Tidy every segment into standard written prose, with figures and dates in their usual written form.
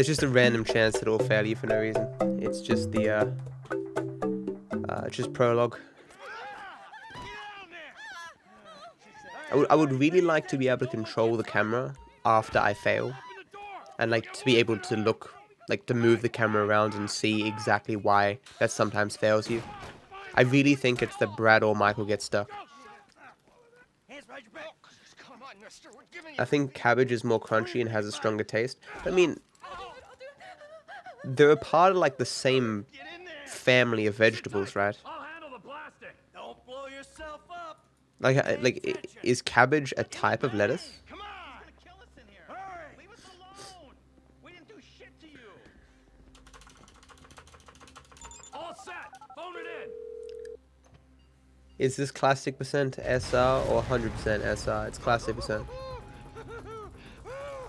It's just a random chance that it'll fail you for no reason. It's just the just prologue. I would really like to be able to control the camera after I fail, and like to be able to look, like to move the camera around and see exactly why that sometimes fails you. I really think it's that Brad or Michael get stuck. I think cabbage is more crunchy and has a stronger taste. I mean, they're a part of like the same family of vegetables, right? Like, is cabbage a type of lettuce? Is this classic percent SR or 100% SR? It's classic percent.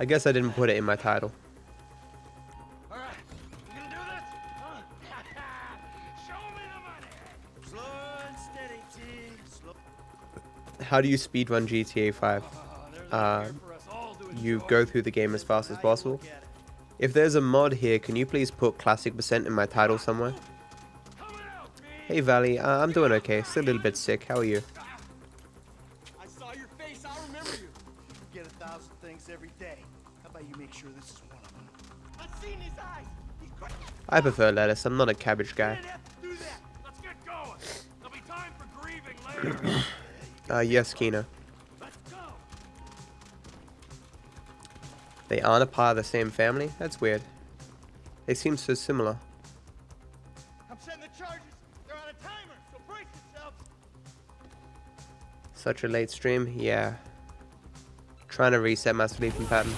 I guess I didn't put it in my title. How do you speedrun GTA 5? You go through the game as fast as possible. If there's a mod here, can you please put classic percent in my title somewhere? Hey Valley, I'm doing okay. Still a little bit sick. How are you? I saw your face. I remember you. You get 1,000 things every day. How about you make sure this is one of them? I've seen his eyes. I prefer lettuce. I'm not a cabbage guy. Let's get going. There'll be time for grieving later. Yes, Kina. They aren't a part of the same family? That's weird. They seem so similar. I'm setting the charges. They're on a timer, so brace yourselves. Such a late stream? Yeah. Trying to reset my sleeping pattern.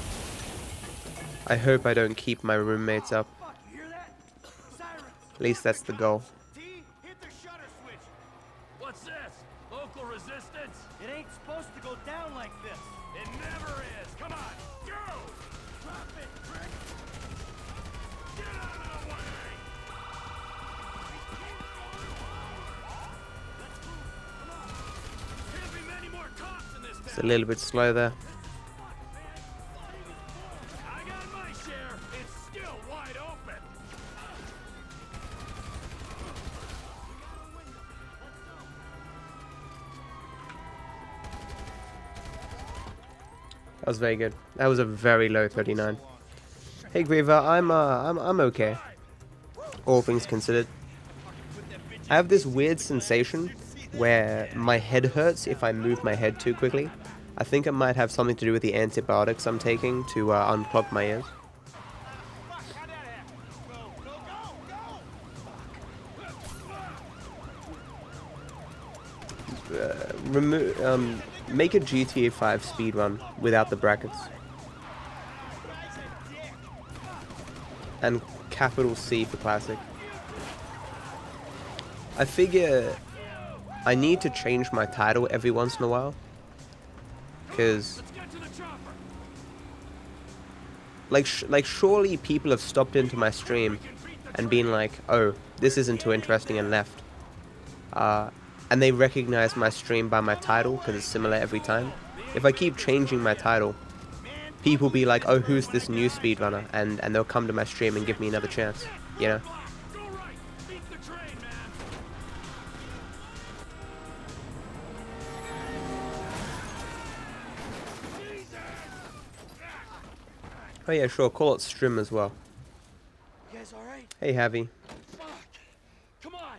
I hope I don't keep my roommates up. Fuck, you hear that? Sirens. At least that's the goal. T, hit the shutter switch. What's this? Local resistance? It ain't supposed to go down like this. It never is. Come on, go! Drop it, Rick. Get out of the way! Can't be many more cops in this It's a town. little bit slow there. I got my share. It's still wide open. That was very good. That was a very low 39. Hey Griever, I'm okay. All things considered. I have this weird sensation where my head hurts if I move my head too quickly. I think it might have something to do with the antibiotics I'm taking to unclog my ears. Make a GTA 5 speedrun without the brackets. And capital C for classic. I figure I need to change my title every once in a while. Because, like surely people have stopped into my stream and been like, oh, this isn't too interesting, and left. And they recognize my stream by my title because it's similar every time. If I keep changing my title, people be like, oh, who's this new speedrunner? And they'll come to my stream and give me another chance, you know? Oh yeah, sure, call it Strim as well. You guys alright? Hey, Javi. Fuck! Come on!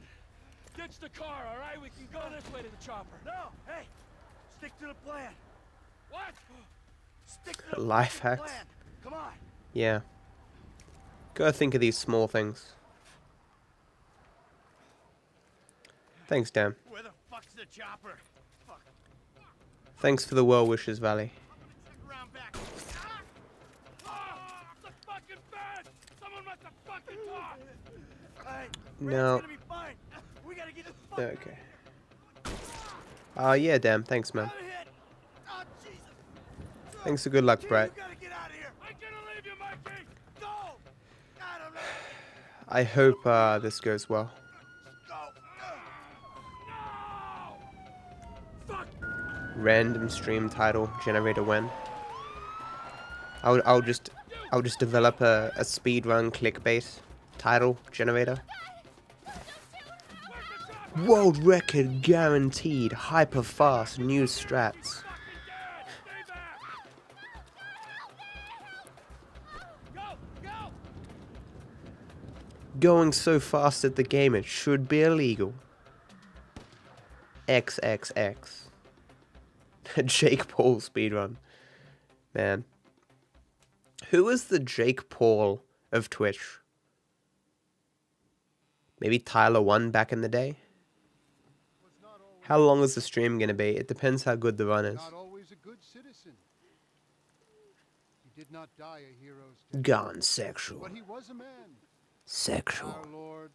Ditch the car, alright? We can go this way to the chopper. No, hey! Stick to the plan. What? Stick to the Life fucking hacks. plan. Come on. Yeah. Gotta think of these small things. Thanks, Dan. Where the fuck's the chopper? Fuck. Thanks for the well wishes, Valley. Check around back. Ah! The fucking bed! Someone must have fucking talked! Alright. No. It's gonna be fine. We gotta get the fuck. Okay. Yeah, Dan. Thanks, man. I'm hit. Oh, Jesus. Thanks for good luck, Brett. You gotta get out of here. I'm gonna leave you, Mikey! Go. I don't know. I hope this goes well. Go. No! Fuck! Random stream title generator when. I'll just You I'll just develop a speedrun clickbait title generator. World record guaranteed, hyper fast new strats. Going so fast at the game it should be illegal. XXX. Jake Paul speedrun. Man. Who is the Jake Paul of Twitch? Maybe Tyler1 back in the day? How long is the stream gonna be? It depends how good the run is. Not always a good citizen. He did not die a hero's death, Gone sexual. but he was a man. Sexual. Our Lord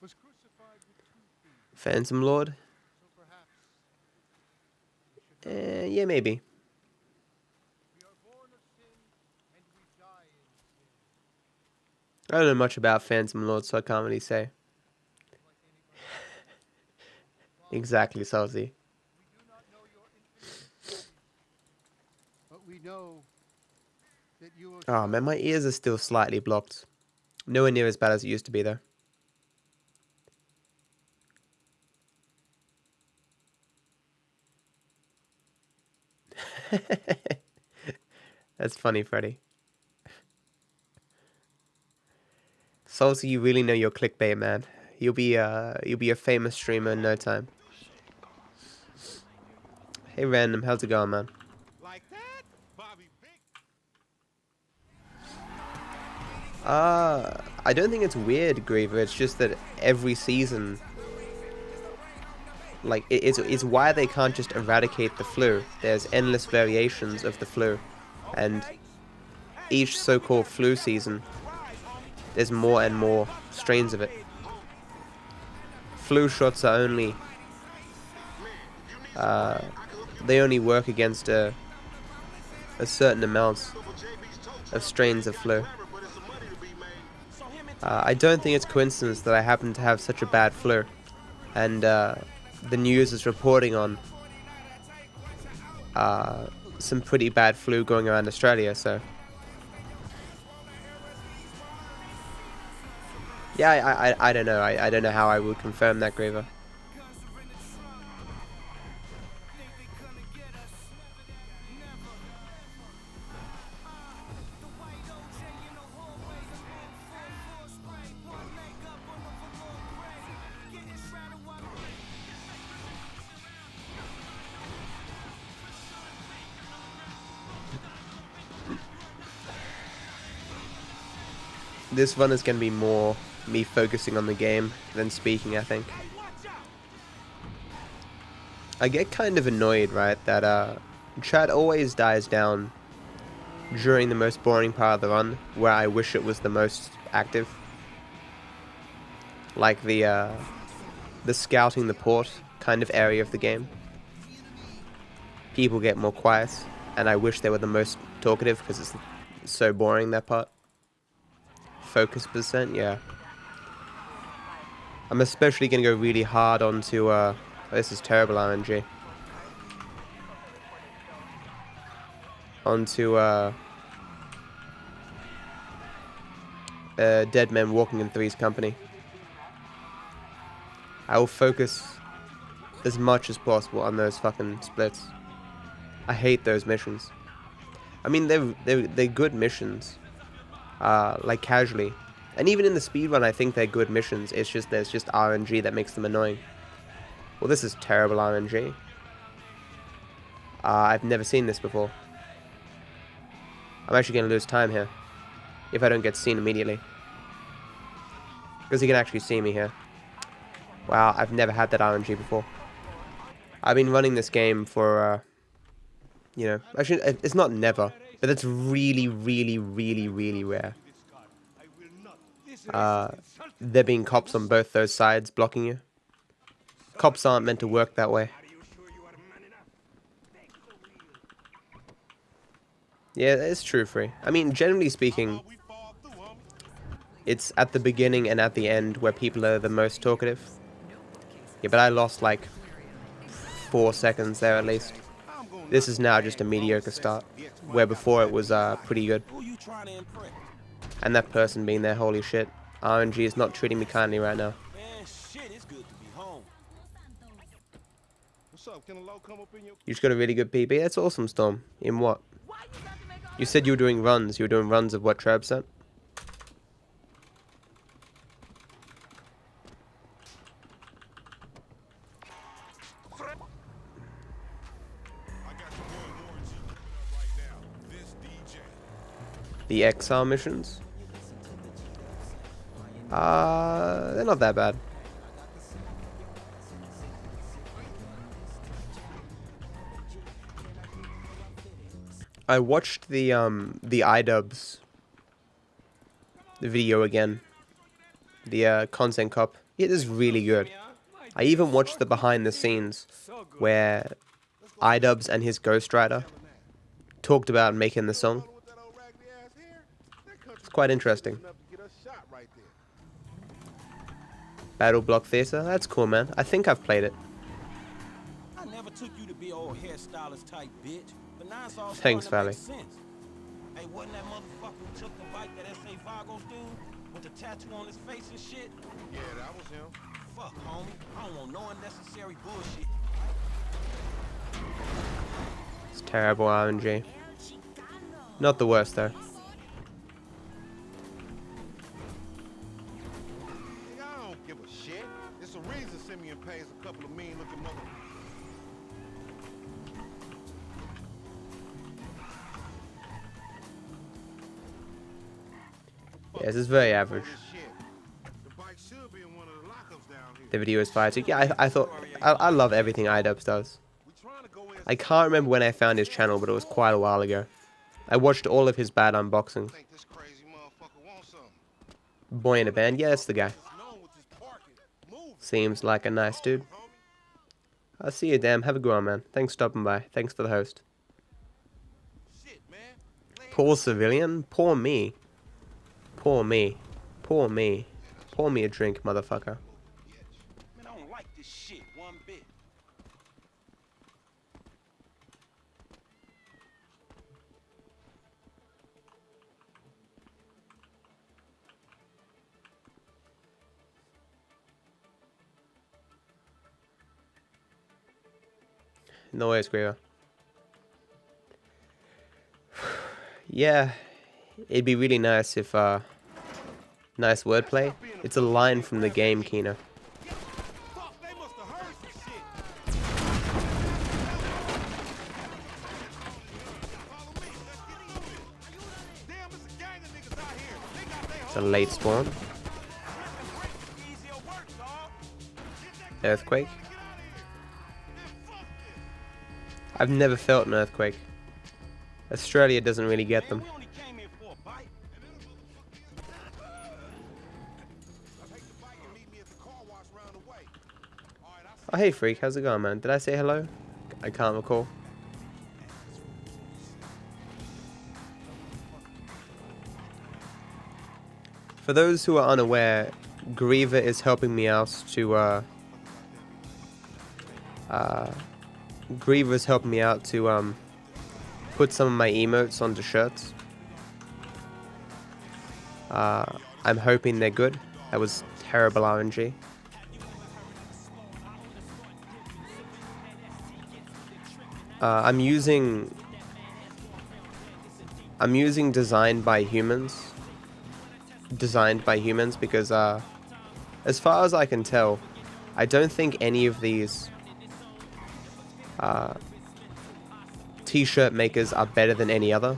was crucified with 2 thieves, Phantom Lord? so perhaps Yeah, maybe. we are born of sin and we die in sin. I don't know much about Phantom Lord, so I can't really say. Exactly, Salty. We do not know your infinite wisdom, but we know that you will Oh man, my ears are still slightly blocked. Nowhere near as bad as it used to be, though. That's funny, Freddy. Salty, you really know your clickbait, man. You'll be a famous streamer in no time. Hey, Random, how's it going, man? Like that? Bobby Big. I don't think it's weird, Griever. It's just that every season, like, it's why they can't just eradicate the flu. There's endless variations of the flu, and each so-called flu season, there's more and more strains of it. Flu shots are only, they only work against a certain amount of strains of flu. I don't think it's coincidence that I happen to have such a bad flu, and the news is reporting on some pretty bad flu going around Australia, so yeah, I don't know. I don't know how I would confirm that, Graver. This one is going to be more me focusing on the game than speaking, I think. I get kind of annoyed, right, that chat always dies down during the most boring part of the run, where I wish it was the most active. Like the scouting the port kind of area of the game. People get more quiet, and I wish they were the most talkative because it's so boring, that part. Focus percent, yeah. I'm especially going to go really hard onto, this is terrible RNG. Onto, Dead Men Walking in Three's Company. I will focus as much as possible on those fucking splits. I hate those missions. I mean, they're good missions. Like casually. And even in the speedrun, I think they're good missions. It's just there's just RNG that makes them annoying. Well, this is terrible RNG. I've never seen this before. I'm actually going to lose time here. If I don't get seen immediately. Because he can actually see me here. Wow, I've never had that RNG before. I've been running this game for, you know, actually, it's not never. But that's really, really, really, really rare. There being cops on both those sides blocking you. Cops aren't meant to work that way. Yeah, it's true, Free. I mean, generally speaking, it's at the beginning and at the end where people are the most talkative. Yeah, but I lost like 4 seconds there at least. This is now just a mediocre start, where before it was pretty good. Who you trying to impress? And that person being there, holy shit. RNG is not treating me kindly right now. Man, shit, it's good to be home. What's up? Can a low come up in your... You just got a really good PB. That's awesome, Storm. In what? You said you were doing runs. You were doing runs of what Treb sent? The XR missions? They're not that bad. I watched the iDubbbz video again. The content cop. It is really good. I even watched the behind the scenes where iDubbbz and his ghostwriter talked about making the song. It's quite interesting. Battle Block Theater? That's cool, man. I think I've played it. I never took you to be old hairstylist type bitch. But now it's all Thanks, starting to Valley. make sense. Hey, wasn't that motherfucker who took the bike that S.A. Vagos dude? With the tattoo on his face and shit? Yeah, that was him. Fuck, homie. I don't want no unnecessary bullshit. It's terrible RNG. Not the worst, though. I don't give a shit. It's a reason Simeon pays a couple of mean-looking mother... Yeah, this is very average. The bike should be in one of the lockups down here. The video is fire too. Yeah, I thought... I love everything iDubbbz does. We trying to go in... I can't remember when I found his channel, but it was quite a while ago. I watched all of his bad unboxings. think this crazy motherfucker wants something. Boy in a band? Yeah, that's the guy. Known with this parking. Move, Seems like a nice dude. homie. I'll see you, damn. Have a good one, man. Thanks for stopping by. Thanks for the host. Shit, man. Poor civilian? Poor me. Poor me. Poor me. Pour me a drink, motherfucker. Man, I don't like this shit one bit. No worries, Griever. Yeah, it'd be really nice if, nice wordplay. It's a line from the game, Kino. Fuck, they must have heard some shit. Follow me. Let's get moving. Damn, it's a gang of niggas out here. They got their It's a late spawn. easier work, dog. Earthquake. I've never felt an earthquake. Australia doesn't really get them. We only came here for a bite. Oh, hey, Freak. How's it going, man? Did I say hello? I can't recall. For those who are unaware, Griever is helping me out to, Griever's helping me out to, put some of my emotes onto shirts. I'm hoping they're good. That was terrible RNG. I'm using designed by humans. Designed by humans because, as far as I can tell, I don't think any of these t-shirt makers are better than any other,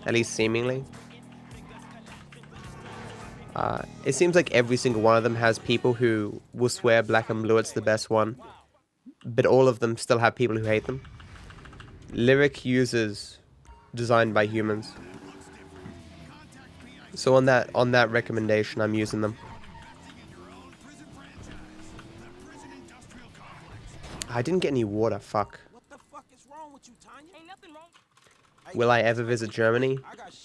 at least seemingly. It seems like every single one of them has people who will swear Black and Blue it's the best one, but all of them still have people who hate them. Lyric uses designed by humans, so on that recommendation, I'm using them. I didn't get any water. Fuck. What the fuck is wrong with you, Tanya? Ain't nothing wrong. Will I ever visit Germany?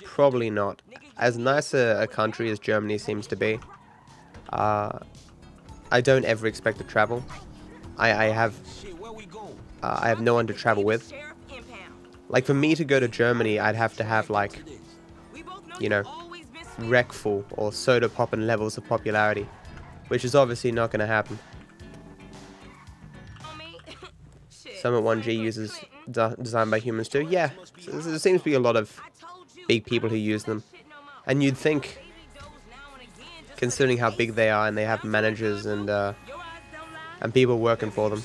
Probably not. As nice a country as Germany seems to be, I don't ever expect to travel. I have Shit, where we go? I have no one to travel with. Like for me to go to Germany, I'd have to have like, you know, Wreckful or Soda Poppin' levels of popularity, which is obviously not going to happen. Summit 1G uses designed by humans too. Yeah, there seems to be a lot of big people who use them. And you'd think, considering how big they are and they have managers and people working for them,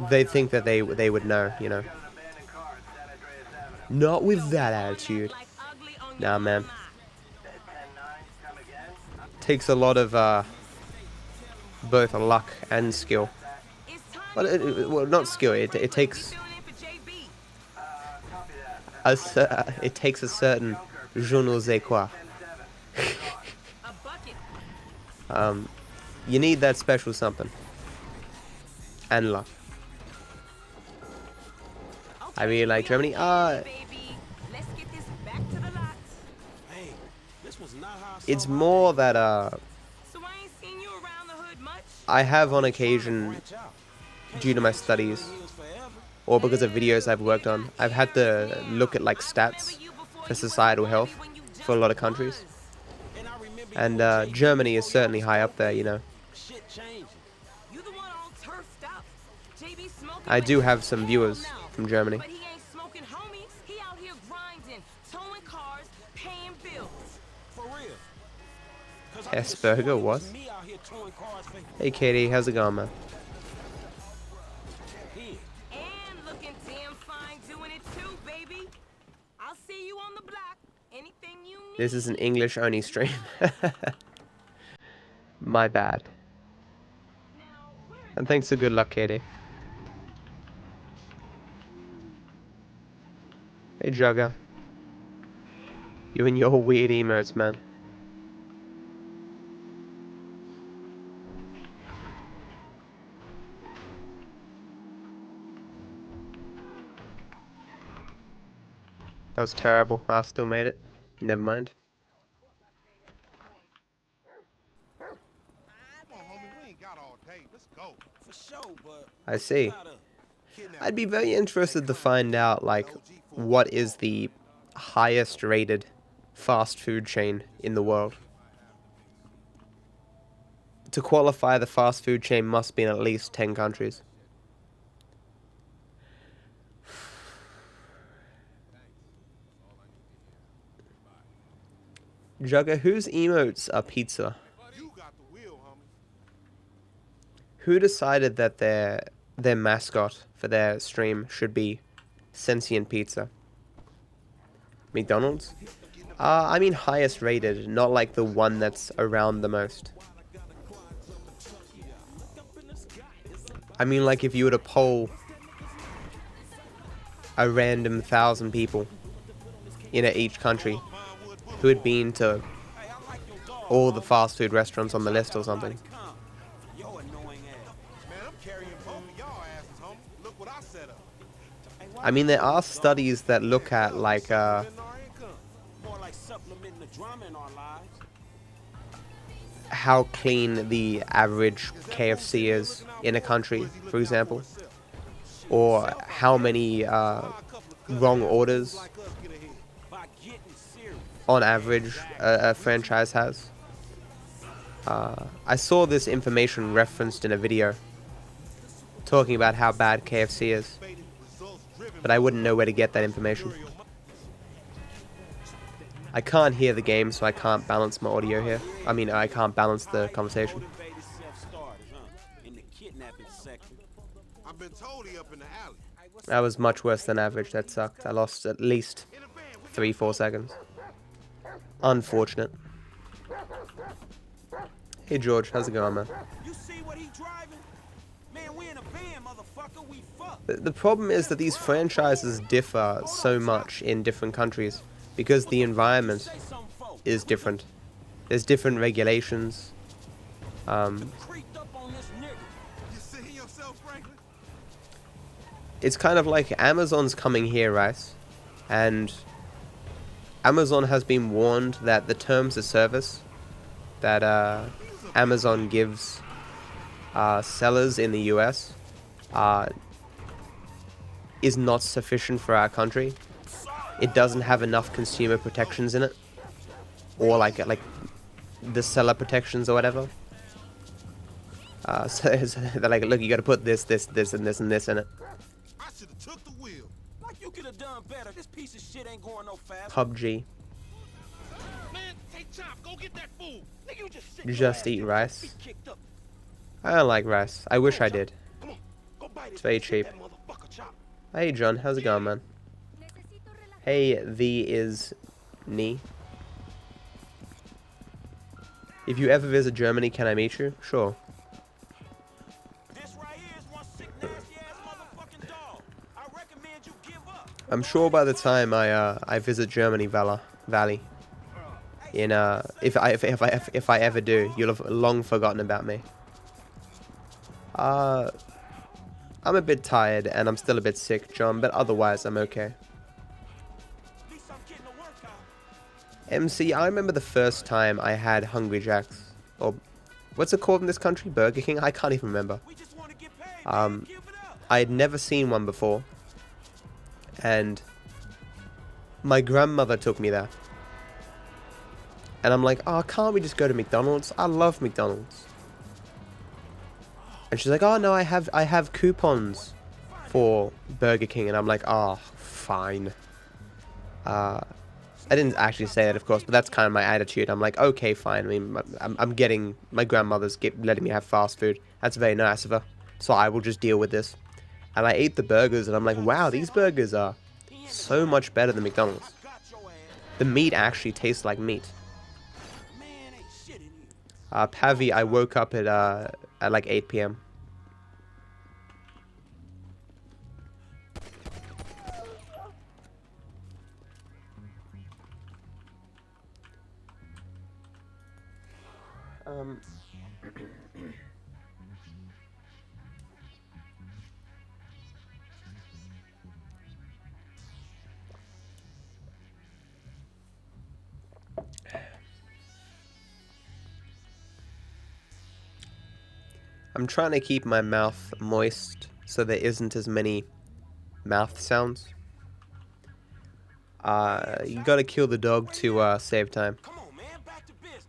they'd think that they would know, you know. Not with that attitude. Nah, man. Takes a lot of both luck and skill. Well, not skill. It takes it takes a certain je ne sais quoi. You need that special something and luck. I really like Germany. It's more that I have on occasion, due to my studies or because of videos I've worked on, I've had to look at like stats for societal health for a lot of countries, and Germany is certainly high up there, you know. I do have some viewers from Germany. Asperger, what? Hey Katie, how's it going, man? This is an English only stream. My bad. And thanks for good luck, Katie. Hey Jugger. You and your weird emotes, man. That was terrible. I still made it. Never mind. I see. I'd be very interested to find out, like, what is the highest rated fast food chain in the world. To qualify, the fast food chain must be in at least 10 countries. Jugger, whose emotes are pizza? Who decided that their mascot for their stream should be sentient pizza? McDonald's? I mean highest rated, not like the one that's around the most. I mean like if you were to poll a random 1,000 people in each country who had been to all the fast food restaurants on the list or something. I mean, there are studies that look at like how clean the average KFC is in a country, for example, or how many wrong orders on average a franchise has. I saw this information referenced in a video talking about how bad KFC is, but I wouldn't know where to get that information. I can't hear the game, so I can't balance my audio here. I mean, I can't balance the conversation. That was much worse than average. That sucked. I lost at least 3-4 seconds. Unfortunate. Hey George, how's it going, man? The problem is that these franchises differ so much in different countries because the environment is different. There's different regulations. It's kind of like Amazon's coming here, right? And Amazon has been warned that the terms of service that Amazon gives sellers in the US are is not sufficient for our country. It doesn't have enough consumer protections in it, or like the seller protections or whatever. So they're like, look, you got to put this, and this, and this in it. I should have took the wheel. Like you could have done better. This piece of shit ain't going no faster. PUBG. Man, hey, Chop, go get that food. Nigga, you just sit Just eat rice. be kicked up. I don't like rice. I wish I did. Come on, go bite it. It's very Get cheap. that motherfucker, Chop. Hey John, how's it going, man? Hey, V is Knee. If you ever visit Germany, can I meet you? Sure. This right here is one sick, nasty ass motherfucking dog. I recommend you give up. I'm sure by the time I visit Germany, Valley, in if I ever do, you'll have long forgotten about me. I'm a bit tired and I'm still a bit sick, John, but otherwise I'm okay. At least I'm getting a workout. MC, I remember the first time I had Hungry Jacks, or what's it called in this country? Burger King? I can't even remember. We just want to get paid. Man. Give it up. I had never seen one before, and my grandmother took me there. And I'm like, oh, can't we just go to McDonald's? I love McDonald's. And she's like, oh no, I have coupons for Burger King, and I'm like, oh, fine. I didn't actually say that, of course, but that's kind of my attitude. I'm like, okay, fine. I mean, I'm getting my grandmother's letting me have fast food. That's very nice of her. So I will just deal with this. And I ate the burgers, and I'm like, wow, these burgers are so much better than McDonald's. Got your ass. The meat actually tastes like meat. Man, ain't shit in here. Pavi, I woke up at like 8 p.m. I'm trying to keep my mouth moist so there isn't as many mouth sounds. You gotta kill the dog to save time. Come on, man. Back to business.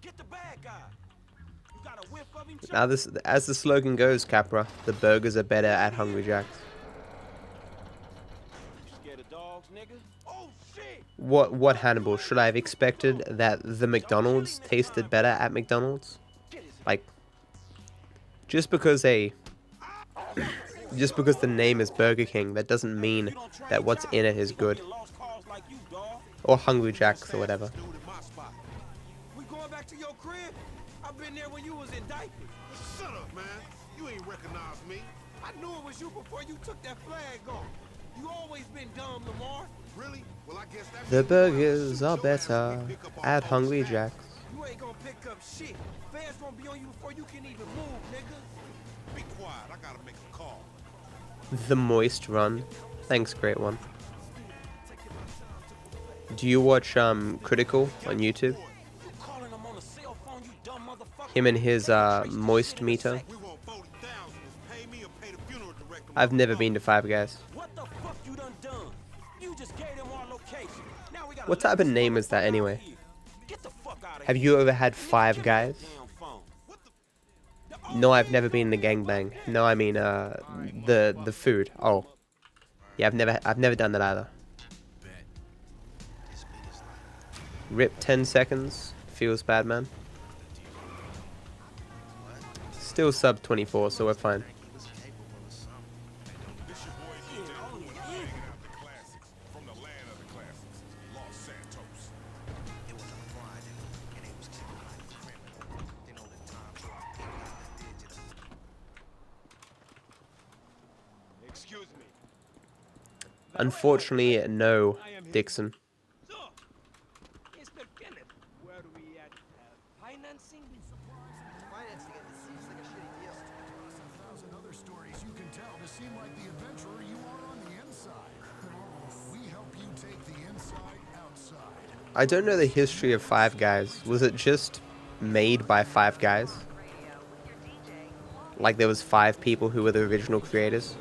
Get the bad guy. You got a whiff of him, Now this, as the slogan goes, Capra, the burgers are better at Hungry Jack's. You scared of dogs, nigga? Oh, shit. What Hannibal? Should I have expected that the McDonald's tasted better at McDonald's? Like, just because the name is Burger King, that doesn't mean that what's in it is good. Or Hungry Jack's or whatever. We going back to your crib? I've been there when you was in diapers. Shut up, man. You ain't recognize me. I knew it was you before you took that flag off. You always been dumb, Lamar. Really? Well, I guess that The burgers are better at Hungry Jack's. You ain't gonna pick up shit. Fans gonna be on you before you can even move, nigga. Be quiet. I gotta make a call. The Moist Run. Thanks, great one. Do you watch Critical on YouTube? You calling him on a cell phone, you dumb motherfucker. Him and his moist meter. We want 40,000. Pay me or pay the funeral director. I've never been to Five Guys. What the fuck you done? You just gave them our location. Now we gotta What type of name is that anyway? get the fuck out of Have you ever had Five Guys? No, I've never been in a gangbang. No, I mean the food. Oh, yeah, I've never done that either. Rip 10 seconds. Feels bad, man. Still sub 24, so we're fine. Excuse me. Unfortunately, no, Dixon. So, Mr. Kenneth, where are we at? Financing? Financing it seems like a shitty deal. Across 1,000 other stories you can tell to seem like the adventurer you are on the inside. We help you take the inside outside. I don't know the history of Five Guys. Was it just made by Five Guys? Like there was 5 people who were the original creators?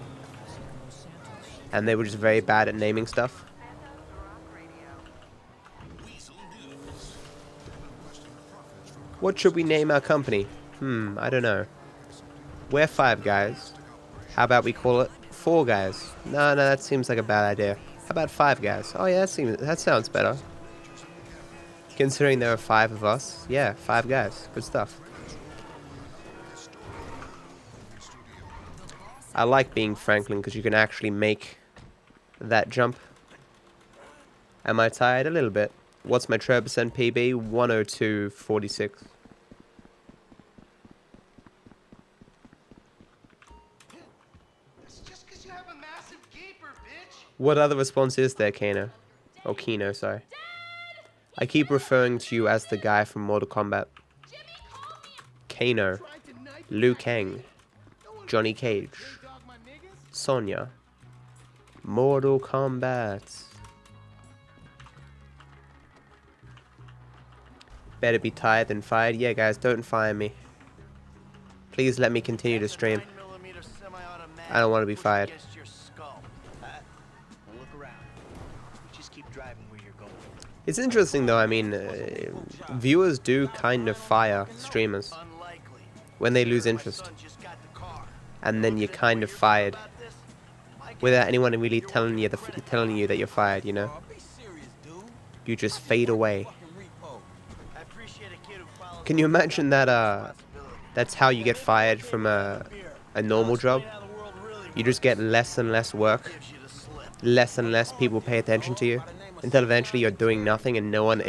and they were just very bad at naming stuff. What should we name our company? I don't know. We're 5 guys. How about we call it 4 guys? No, that seems like a bad idea. How about 5 guys? Oh yeah, that sounds better. Considering there are 5 of us. Yeah, 5 guys. Good stuff. I like being Franklin because you can actually make that jump. Am I tired? A little bit. What's my percent PB? 102.46. What other response is there, Kano? Oh, Kino, sorry. I keep referring to you as the guy from Mortal Kombat. Kano. Liu Kang. Johnny Cage. Sonya. Mortal Kombat. Better be tired than fired. Yeah, guys, don't fire me. Please let me continue to stream. I don't want to be fired. It's interesting though, I mean, viewers do kind of fire streamers when they lose interest. And then you're kind of fired. Without anyone really telling you that you're fired, you know? You just fade away. Can you imagine that that's how you get fired from a normal job? You just get less and less work. Less and less people pay attention to you. Until eventually you're doing nothing and no one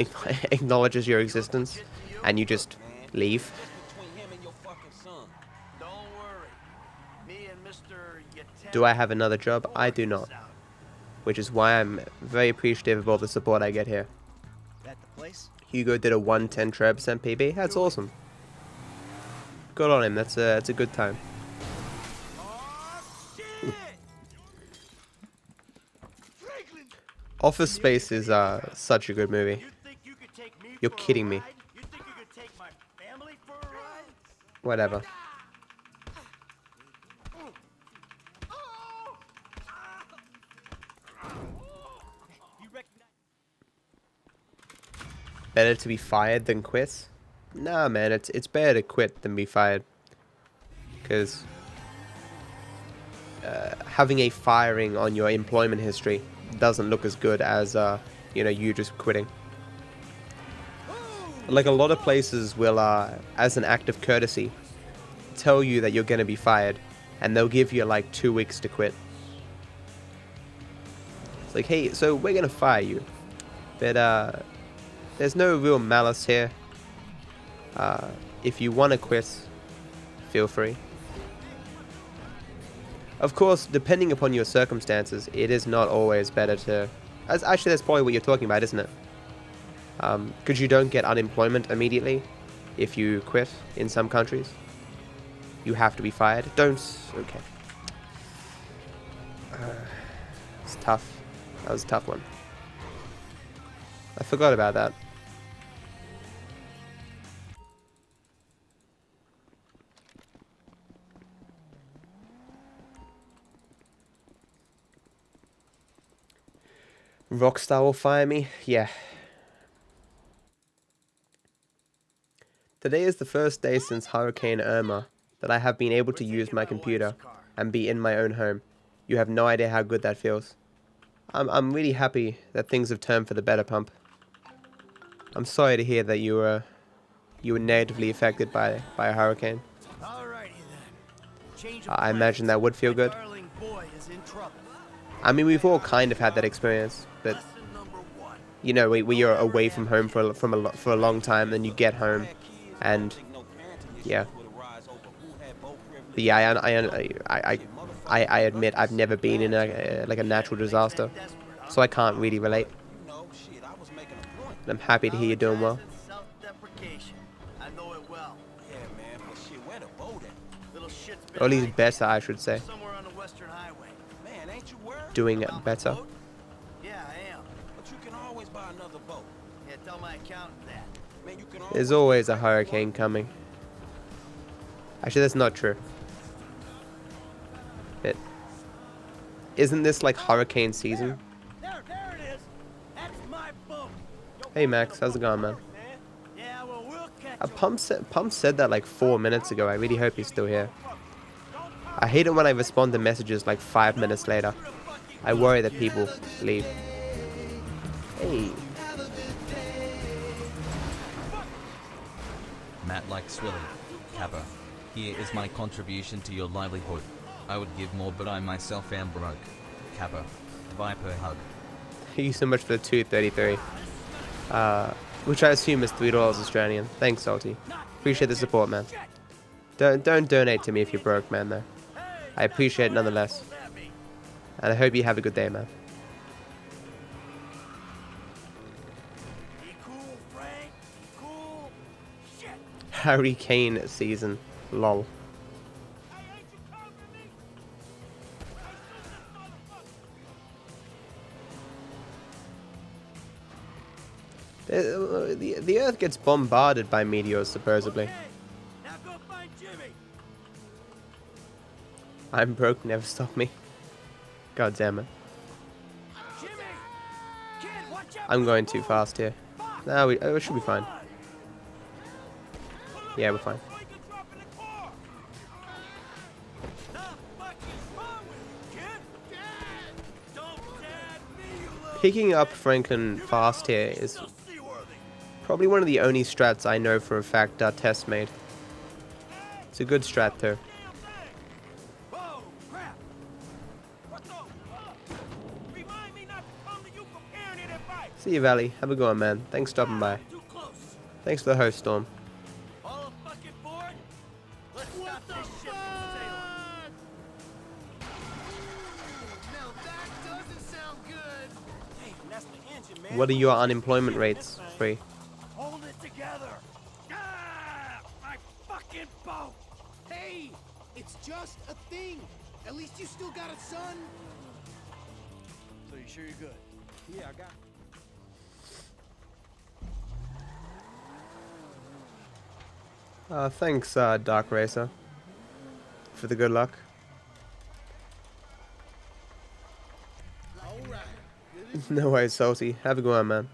acknowledges your existence. And you just leave. Do I have another job? I do not. Which is why I'm very appreciative of all the support I get here. Hugo did a 110 percent PB. That's awesome. Good on him. That's a good time. Office Space is such a good movie. You're kidding me. Whatever. Better to be fired than quit? Nah, man, it's better to quit than be fired. Because having a firing on your employment history doesn't look as good as you know, you just quitting. Like a lot of places will, as an act of courtesy, tell you that you're gonna be fired, and they'll give you like 2 weeks to quit. It's like, hey, so we're gonna fire you, but there's no real malice here. If you wanna quit, feel free. Of course, depending upon your circumstances, it is not always better to... Actually, that's probably what you're talking about, isn't it? Because you don't get unemployment immediately if you quit in some countries. You have to be fired. Don't... Okay. It's tough. That was a tough one. I forgot about that. Rockstar will fire me? Yeah. Today is the first day since Hurricane Irma that I have been able to use my computer and be in my own home. You have no idea how good that feels. I'm really happy that things have turned for the better, Pump. I'm sorry to hear that you were negatively affected by a hurricane. I imagine that would feel good. I mean, we've all kind of had that experience, but you know, we are away from home for a long time, then you get home, and yeah. But yeah, I admit I've never been in like a natural disaster, so I can't really relate. I'm happy to hear you're doing well. Or at least better, I should say. Doing better. There's always a hurricane coming. Actually, that's not true. But Isn't this like hurricane season? There it is. That's my boat. Hey Max, how's it going, man? Yeah, well, we'll catch Pump said that like 4 minutes ago. I really hope he's still here. I hate it when I respond to messages like 5 minutes later. I worry that people leave. Hey. Matt like Swilly. Kappa. Here is my contribution to your livelihood. I would give more, but I myself am broke. Kappa. Viper hug. Thank you so much for the 233. Which I assume is $3 Australian. Thanks, Salty. Appreciate the support, man. Don't donate to me if you're broke, man, though. I appreciate it nonetheless. And I hope you have a good day, man. Be cool, Frank. Cool. Shit. Harry Kane season. Lol. The Earth gets bombarded by meteors, supposedly. Now go find Jimmy. I'm broke, never stop me. God damn it. Jimmy. Kid, watch out. I'm going too fast here. No, we should be fine. Yeah, we're fine. Picking up Franklin fast here is probably one of the only strats I know for a fact Tess made. It's a good strat though. See you, Valley. Have a good one, man. Thanks for stopping by. Thanks for the host, Storm. What are your unemployment rates, Free? Hold it together. Ah, my fucking boat. Hey, it's just a thing. At least you still got a son. So you sure you're good? Yeah, I got Thanks, Dark Racer, for the good luck. No worries, Salty. Have a good one, man.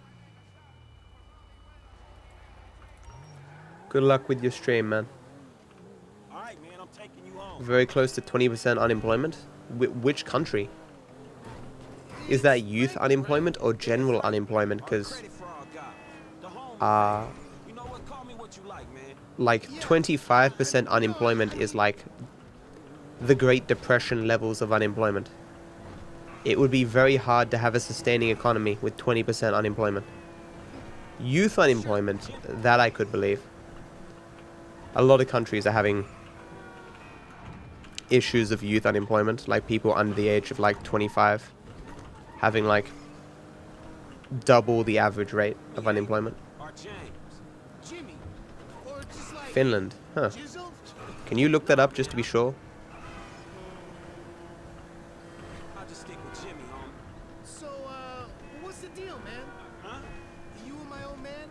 Good luck with your stream, man. All right, man, I'm taking you home. Very close to 20% unemployment. Which country? Is that youth unemployment or general unemployment? Because Credit for our guy. The home. You know what? Call me what you like, man. like 25% unemployment is like the Great Depression levels of unemployment. It would be very hard to have a sustaining economy with 20% unemployment. Youth unemployment, that I could believe. A lot of countries are having issues of youth unemployment, like people under the age of like 25 having like double the average rate of unemployment. Or James. Jimmy, or just like Finland, huh? Jizzle? Can you look that up just to be sure? I'll just stick with Jimmy, homie. So, what's the deal, man? Huh? You and my old man?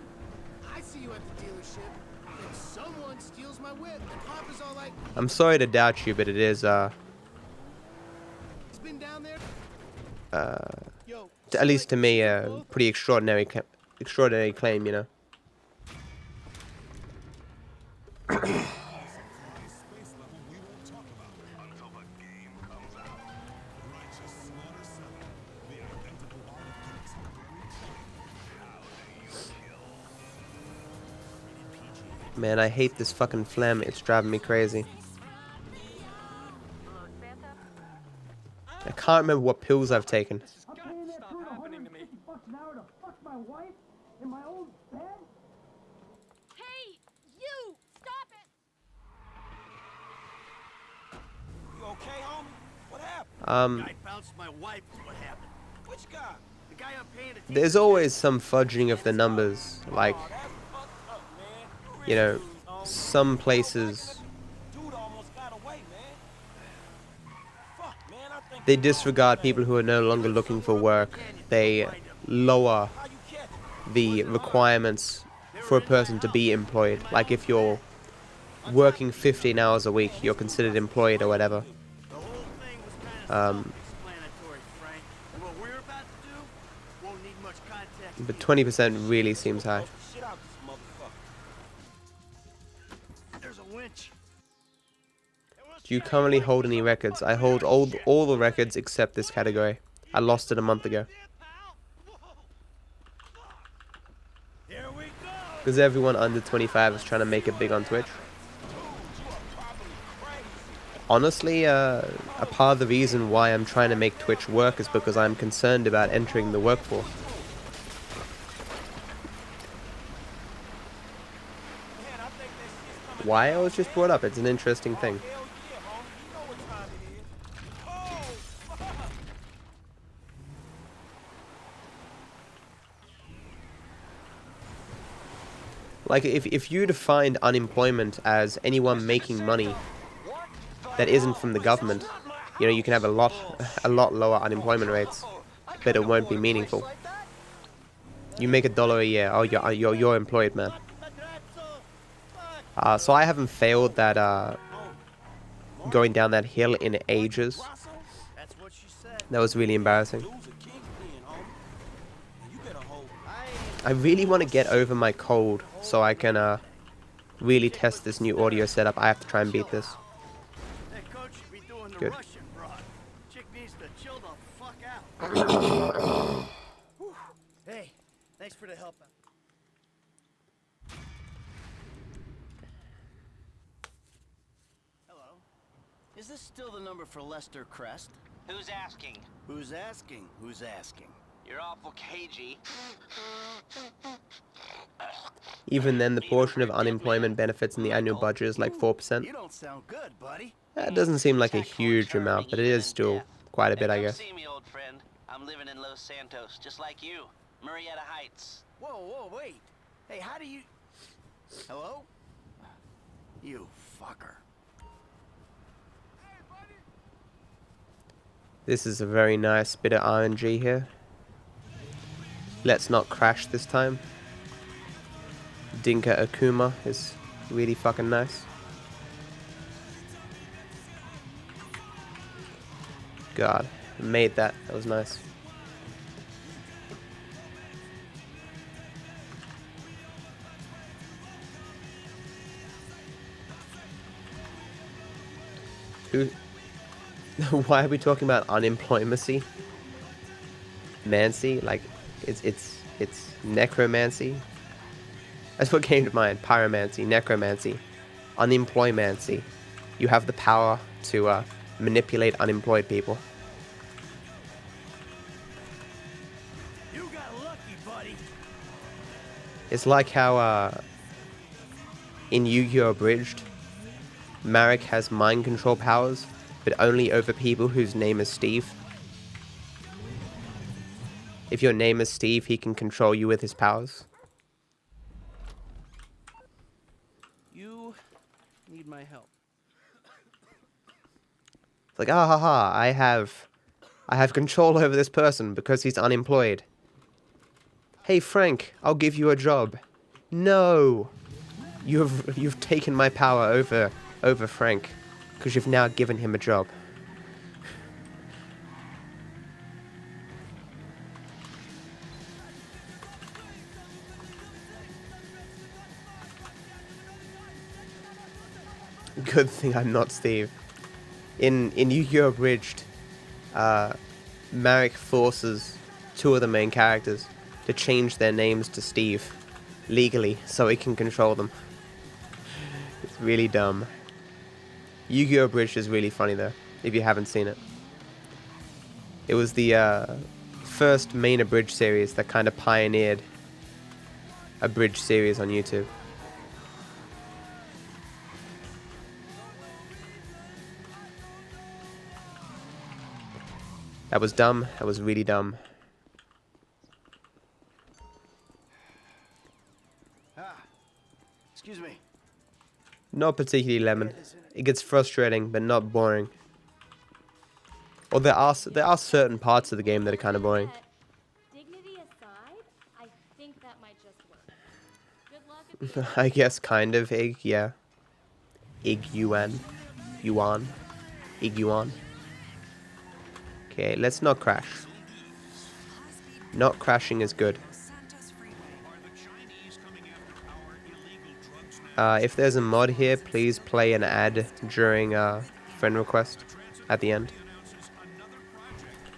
I see you at the dealership. And someone steals my whip, and Papa's all like, I'm sorry to doubt you, but it is he's been down there. Yo, at least to me, pretty extraordinary claim, you know. Man, I hate this fucking phlegm. It's driving me crazy. I can't remember what pills I've taken. Hey, you! Stop it! You okay, homie? What happened? I bounced my wife is what happened. Which guy? The guy I'm paying attention. There's always some fudging of the numbers. Like, Oh, that's fucked up, man. you know, Really, homie. some places Dude almost got away, man. Fuck, man, I think they disregard people who are no longer looking for work. They lower how you catch it? the requirements for a person to be employed. Like if you're working 15 hours a week, you're considered employed or whatever. The whole thing was kind of self-explanatory But 20% really seems high. Shit out this motherfucker. There's a winch. Do you currently hold any records? I hold all the records except this category. I lost it a month ago. Here we go. Because everyone under 25 is trying to make it big on Twitch. Honestly, a part of the reason why I'm trying to make Twitch work is because I'm concerned about entering the workforce. Why I was just brought up, it's an interesting thing. Like, if you defined unemployment as anyone making money that isn't from the government, you know, you can have a lot lower unemployment rates, but it won't be meaningful. You make $1 a year, oh, you're employed, man. So I haven't failed that going down that hill in ages. That's what she said. That was really embarrassing. I really want to get over my cold so I can really test this new audio setup. I have to try and beat this. Hey, coach, be doing the Good. Russian broad. Chick needs to chill the fuck out. Whew. Hey, thanks for the help out. Hello. Is this still the number for Lester Crest? Who's asking? Who's asking? Who's asking? You're awful cagey. Even then, the portion of unemployment benefits in the annual budget is like 4%. You don't sound good, buddy. That doesn't seem like a huge amount, but it is still quite a bit, I guess. See me, old friend. I'm living in Los Santos, just like you. Murrieta Heights. Whoa, wait. Hey, how do you... Hello? You fucker. This is a very nice bit of RNG here. Let's not crash this time. Dinka Akuma is really fucking nice. God, I made that. That was nice. Who? Why are we talking about unemploymency? Mancy? Like, it's necromancy? That's what came to mind. Pyromancy, necromancy, unemploymancy. You have the power to manipulate unemployed people. You got lucky, buddy. It's like how in Yu-Gi-Oh! Abridged, Marek has mind control powers, but only over people whose name is Steve. If your name is Steve, he can control you with his powers. You need my help. It's like, ah ha ha, I have control over this person because he's unemployed. Hey Frank, I'll give you a job. No, you've taken my power over Frank because you've now given him a job. Good thing I'm not Steve. In Yu-Gi-Oh! Abridged, Marek forces two of the main characters to change their names to Steve legally so he can control them. It's really dumb. Yu-Gi-Oh! Abridged is really funny though, if you haven't seen it. It was the first main Abridged series that kind of pioneered Abridged series on YouTube. That was dumb. That was really dumb. Excuse me. Not particularly lemon. It gets frustrating, but not boring. Or there are certain parts of the game that are kind of boring. Dignity aside, I think that might just work. Good luck. I guess kind of. Ig, yeah. Yuan. Iguan. Okay, let's not crash. Not crashing is good. If there's a mod here, please play an ad during friend request at the end.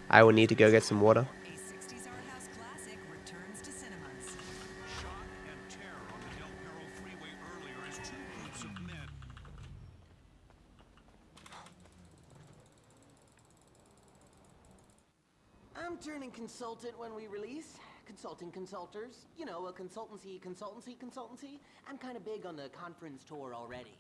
I will need to go get some water. I'm turning consultant when we release. Consulting consulters. You know, a consultancy. I'm kind of big on the conference tour already.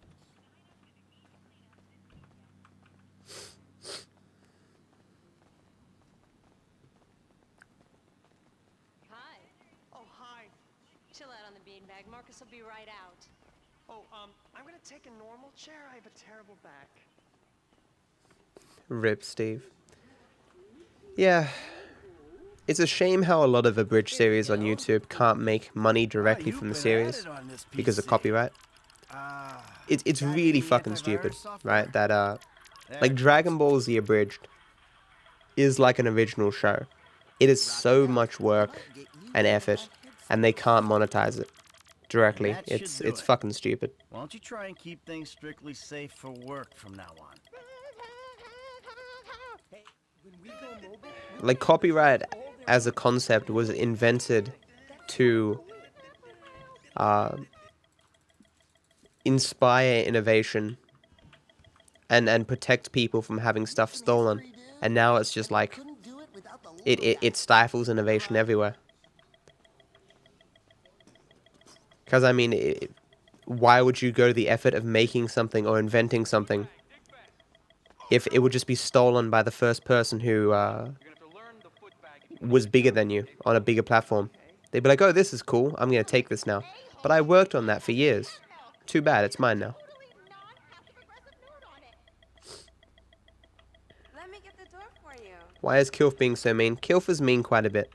Hi. Oh, hi. Chill out on the beanbag. Marcus will be right out. Oh, I'm gonna take a normal chair. I have a terrible back. Rip Steve. Yeah. It's a shame how a lot of abridged series on YouTube can't make money directly from the series because of copyright. It's really fucking stupid, right? That like Dragon Ball Z Abridged is like an original show. It is so much work and effort, and they can't monetize it directly. It's fucking stupid. Why don't you try and keep things strictly safe for work from now on? Like copyright as a concept was invented to inspire innovation and protect people from having stuff stolen, and now it's just like it stifles innovation everywhere. Because I mean, why would you go to the effort of making something or inventing something if it would just be stolen by the first person who was bigger than you on a bigger platform? They'd be like, oh, this is cool, I'm gonna take this now. But I worked on that for years. Too bad, it's mine now. Let me get the door for you. Why is Kilf being so mean? Kilf is mean quite a bit.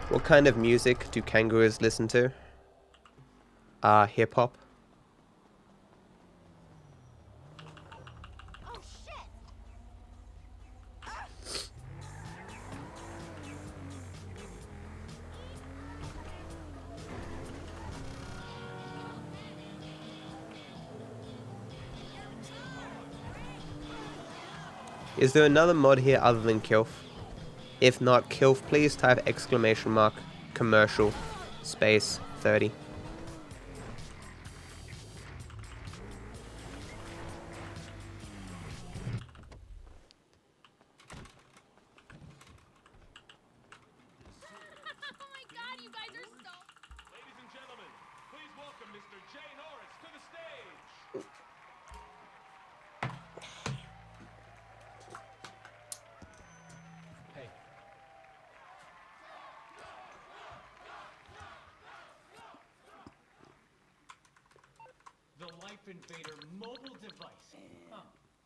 What kind of music do kangaroos listen to? Hip-hop. Is there another mod here other than Kilf? If not Kilf, please type !commercial space 30. Invader mobile device. Huh.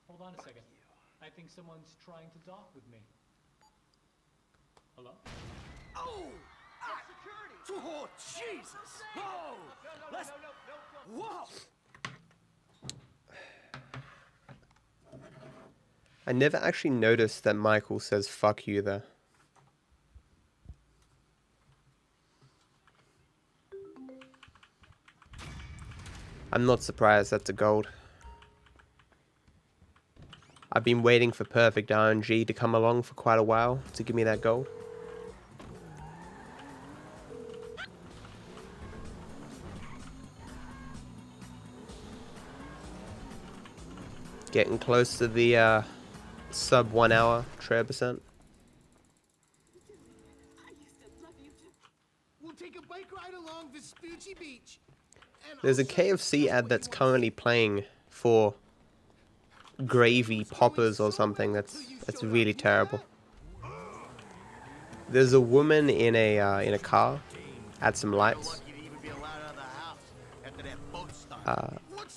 Hold on a second. I think someone's trying to dock with me. Hello? Oh! Security! Oh, Jesus! Whoa! Let's... Whoa! I never actually noticed that Michael says fuck you there. I'm not surprised that's a gold. I've been waiting for perfect RNG to come along for quite a while to give me that gold. Getting close to the sub 1 hour %. We'll take a bike ride along Vespucci Beach. There's a KFC ad that's currently playing for gravy poppers or something. That's really terrible. There's a woman in a car at some lights,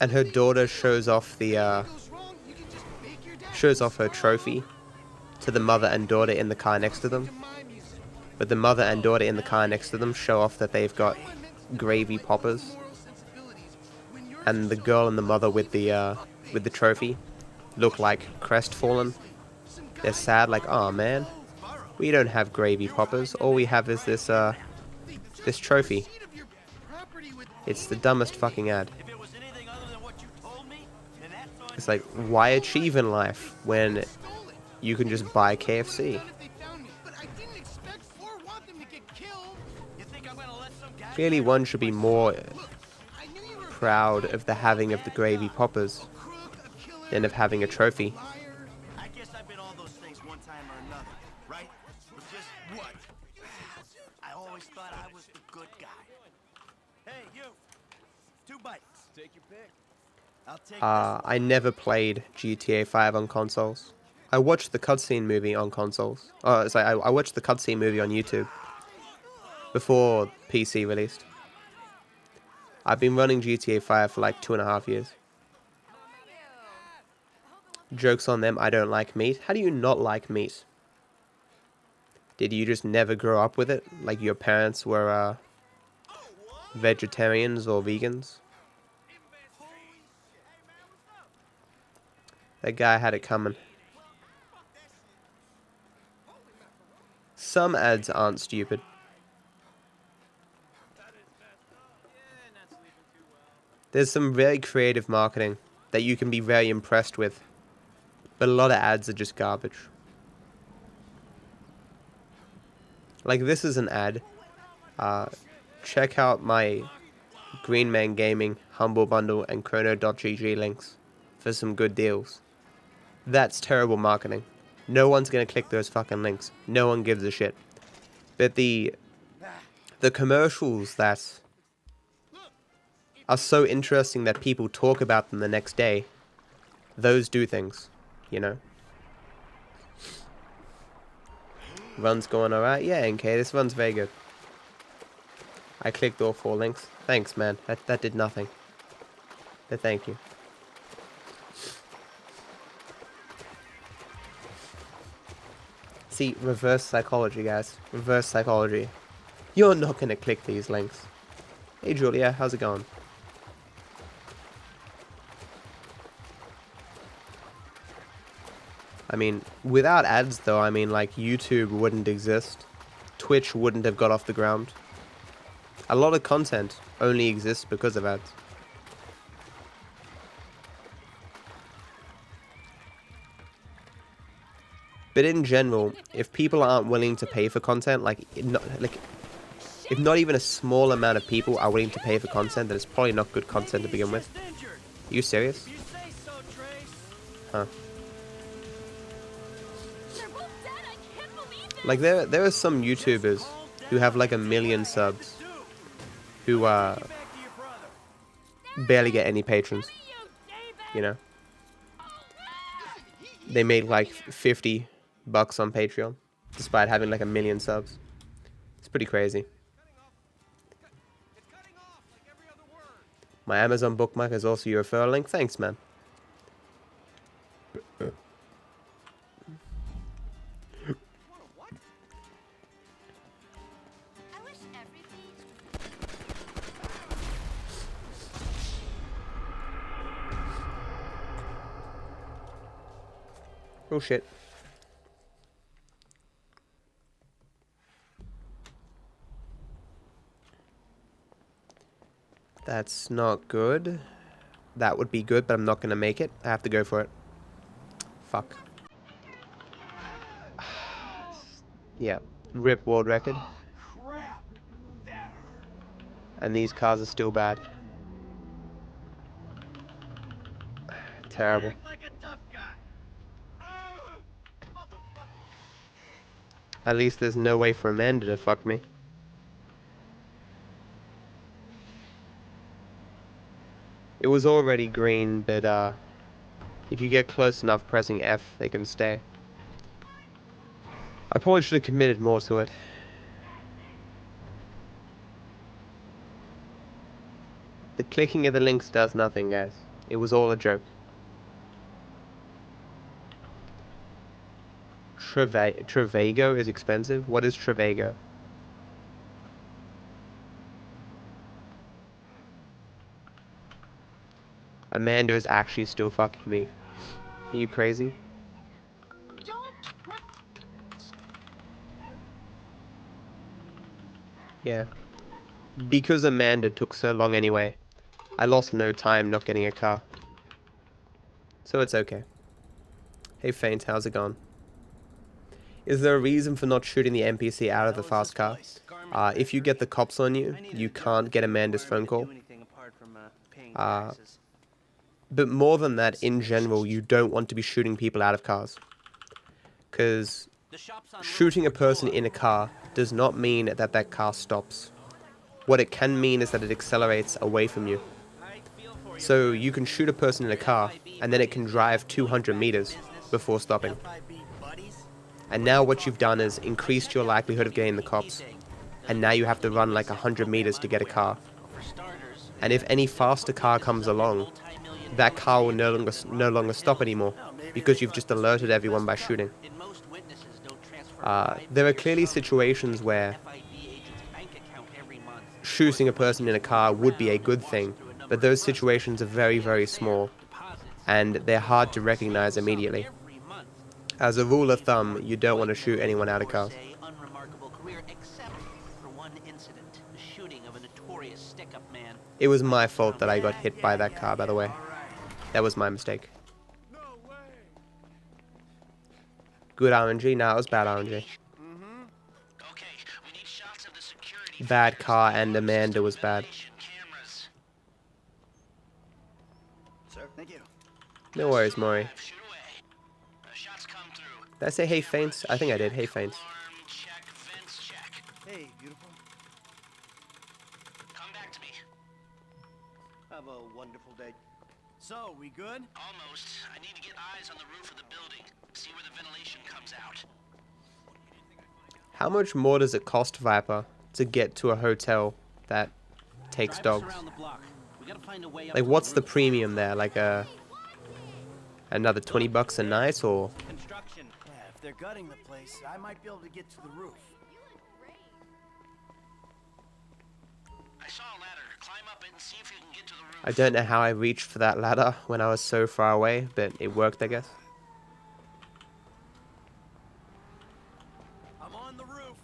and her daughter shows off her trophy to the mother and daughter in the car next to them. But the mother and daughter in the car next to them show off that they've got gravy poppers. And the girl and the mother with the trophy look like crestfallen. They're sad, like, oh man, We don't have gravy poppers. All we have is this this trophy. It's the dumbest fucking ad. It's like, why achieve in life when you can just buy KFC? Clearly one should be more proud of the having of the gravy poppers than of having a trophy. I guess I've been all those things one time or another, right? But just what? I always thought I was the good guy. Hey, you. 2 bites. Take your pick. I'll take I never played GTA 5 on consoles. I watched the cutscene movie on consoles. Oh, sorry, I watched the cutscene movie on YouTube before PC released. I've been running GTA 5 for like 2.5 years. Jokes on them, I don't like meat. How do you not like meat? Did you just never grow up with it? Like your parents were vegetarians or vegans? That guy had it coming. Some ads aren't stupid. There's some very creative marketing that you can be very impressed with. But a lot of ads are just garbage. Like this is an ad. Check out my Green Man Gaming, Humble Bundle, and Chrono.gg links for some good deals. That's terrible marketing. No one's gonna click those fucking links. No one gives a shit. But the commercials that are so interesting that people talk about them the next day, those do things, you know? Run's going alright? Yeah, NK, this run's very good. I clicked all 4 links. Thanks, man. That did nothing. But thank you. See, reverse psychology, guys. Reverse psychology. You're not gonna click these links. Hey, Julia, how's it going? I mean, without ads though, I mean, like, YouTube wouldn't exist. Twitch wouldn't have got off the ground. A lot of content only exists because of ads. But in general, if people aren't willing to pay for content, if not even a small amount of people are willing to pay for content, then it's probably not good content to begin with. Are you serious? Huh. Like there are some YouTubers who have like 1 million subs who barely get any patrons. You know? They make like $50 on Patreon despite having like 1 million subs. It's pretty crazy. My Amazon bookmark is also your referral link. Thanks, man. Oh shit. That's not good. That would be good, but I'm not gonna make it. I have to go for it. Fuck. Yeah. RIP world record. And these cars are still bad. Terrible. At least there's no way for Amanda to fuck me. It was already green, but if you get close enough pressing F, they can stay. I probably should have committed more to it. The clicking of the links does nothing, guys. It was all a joke. Travago is expensive? What is Travago? Amanda is actually still fucking me. Are you crazy? Yeah. Because Amanda took so long anyway, I lost no time not getting a car. So it's okay. Hey Faint, how's it going? Is there a reason for not shooting the NPC out of the fast car? If you get the cops on you, you can't get Amanda's phone call. But more than that, in general, you don't want to be shooting people out of cars. Because shooting a person in a car does not mean that that car stops. What it can mean is that it accelerates away from you. So you can shoot a person in a car, and then it can drive 200 meters before stopping. And now what you've done is increased your likelihood of getting the cops. And now you have to run like 100 meters to get a car. And if any faster car comes along, that car will no longer stop anymore, because you've just alerted everyone by shooting. There are clearly situations where shooting a person in a car would be a good thing, but those situations are very, very small, and they're hard to recognize immediately. As a rule of thumb, you don't want to shoot anyone out of cars. It was my fault that I got hit by that car, by the way. That was my mistake. Good RNG? No, it was bad RNG. Bad car, and Amanda was bad. No worries, Maury. Did I say hey Faints? I think I did. Hey Faints. Hey, beautiful. Come back to me. Have a wonderful day. So, we good? Almost. I need to get eyes on the roof of the building. See where the ventilation comes out. How much more does it cost, Viper, to get to a hotel that takes dogs? Like, what's the premium there? Like another 20 bucks a night, or? Yeah, if they're gutting the place, I might be able to get to the roof. I saw a ladder. Climb up it and see if you can get to the roof. I don't know how I reached for that ladder when I was so far away, but it worked, I guess. I'm on the roof.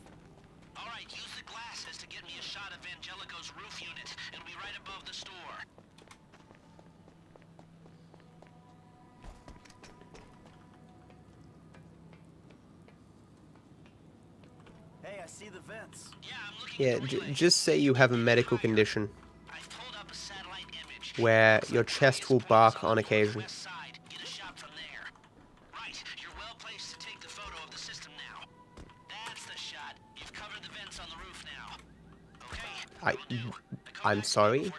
All right, use the glasses to get me a shot of Angelico's roof unit. It'll be right above the store. Hey, I see the vents. Yeah, I'm looking. Yeah, just say you have a medical condition where your chest will bark on occasion. Get a shot from there. Right, you're well placed to take the photo of the system now. That's the shot. You've covered the vents on the roof now. Okay. I'm sorry?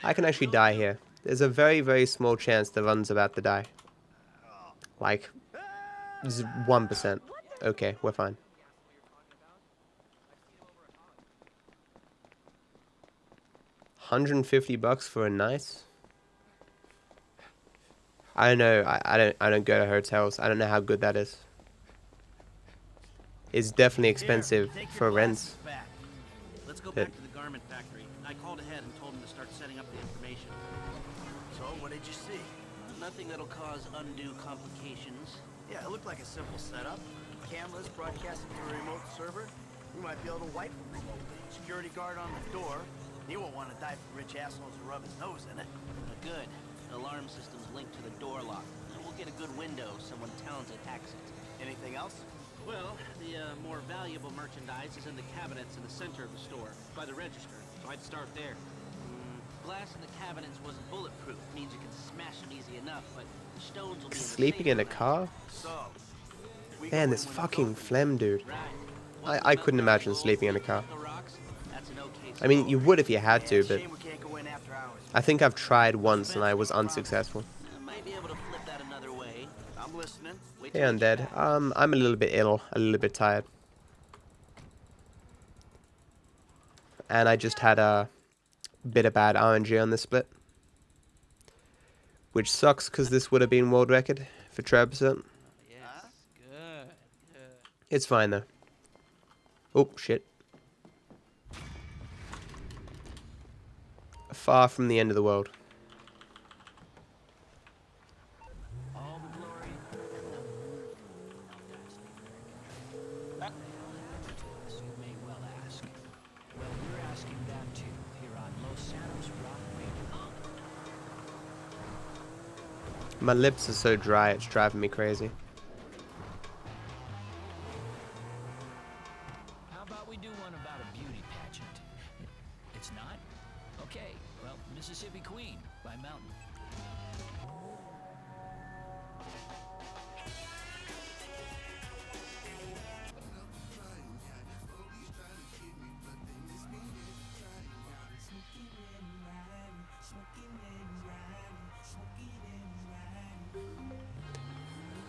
I can actually die here. There's a very, very small chance the run's about to die. Like, 1%. Okay, we're fine. $150 for a night? I don't know. I don't go to hotels. I don't know how good that is. It's definitely expensive for rents. Let's go back to the garment factory. I called ahead and told him to start setting up the information. So, what did you see? Nothing that'll cause undue complications. Yeah, it looked like a simple setup. Cameras broadcasting to a remote server. We might be able to wipe them remotely. Security guard on the door. He won't want to die for rich assholes who rub his nose in it. Good. Alarm system's linked to the door lock. And we'll get a good window if someone talented hacks it. Anything else? Well, the more valuable merchandise is in the cabinets in the center of the store, by the register, so I'd start there. Glass in the cabinets wasn't bulletproof, means you can smash them easy enough, but the stones will be Sleeping in a car? So, Man, this fucking phlegm, dude. I couldn't imagine sleeping in a car. I mean, you would if you had to, but I think I've tried once and I was unsuccessful. Hey, Undead. I'm a little bit ill, a little bit tired. And I just had a bit of bad RNG on this split. Which sucks, because this would have been world record for Trebson. It's fine, though. Oh, shit. Far from the end of the world. My lips are so dry, it's driving me crazy. How about we do one about a beauty pageant? It's not? Okay, well, Mississippi Queen by Mountain.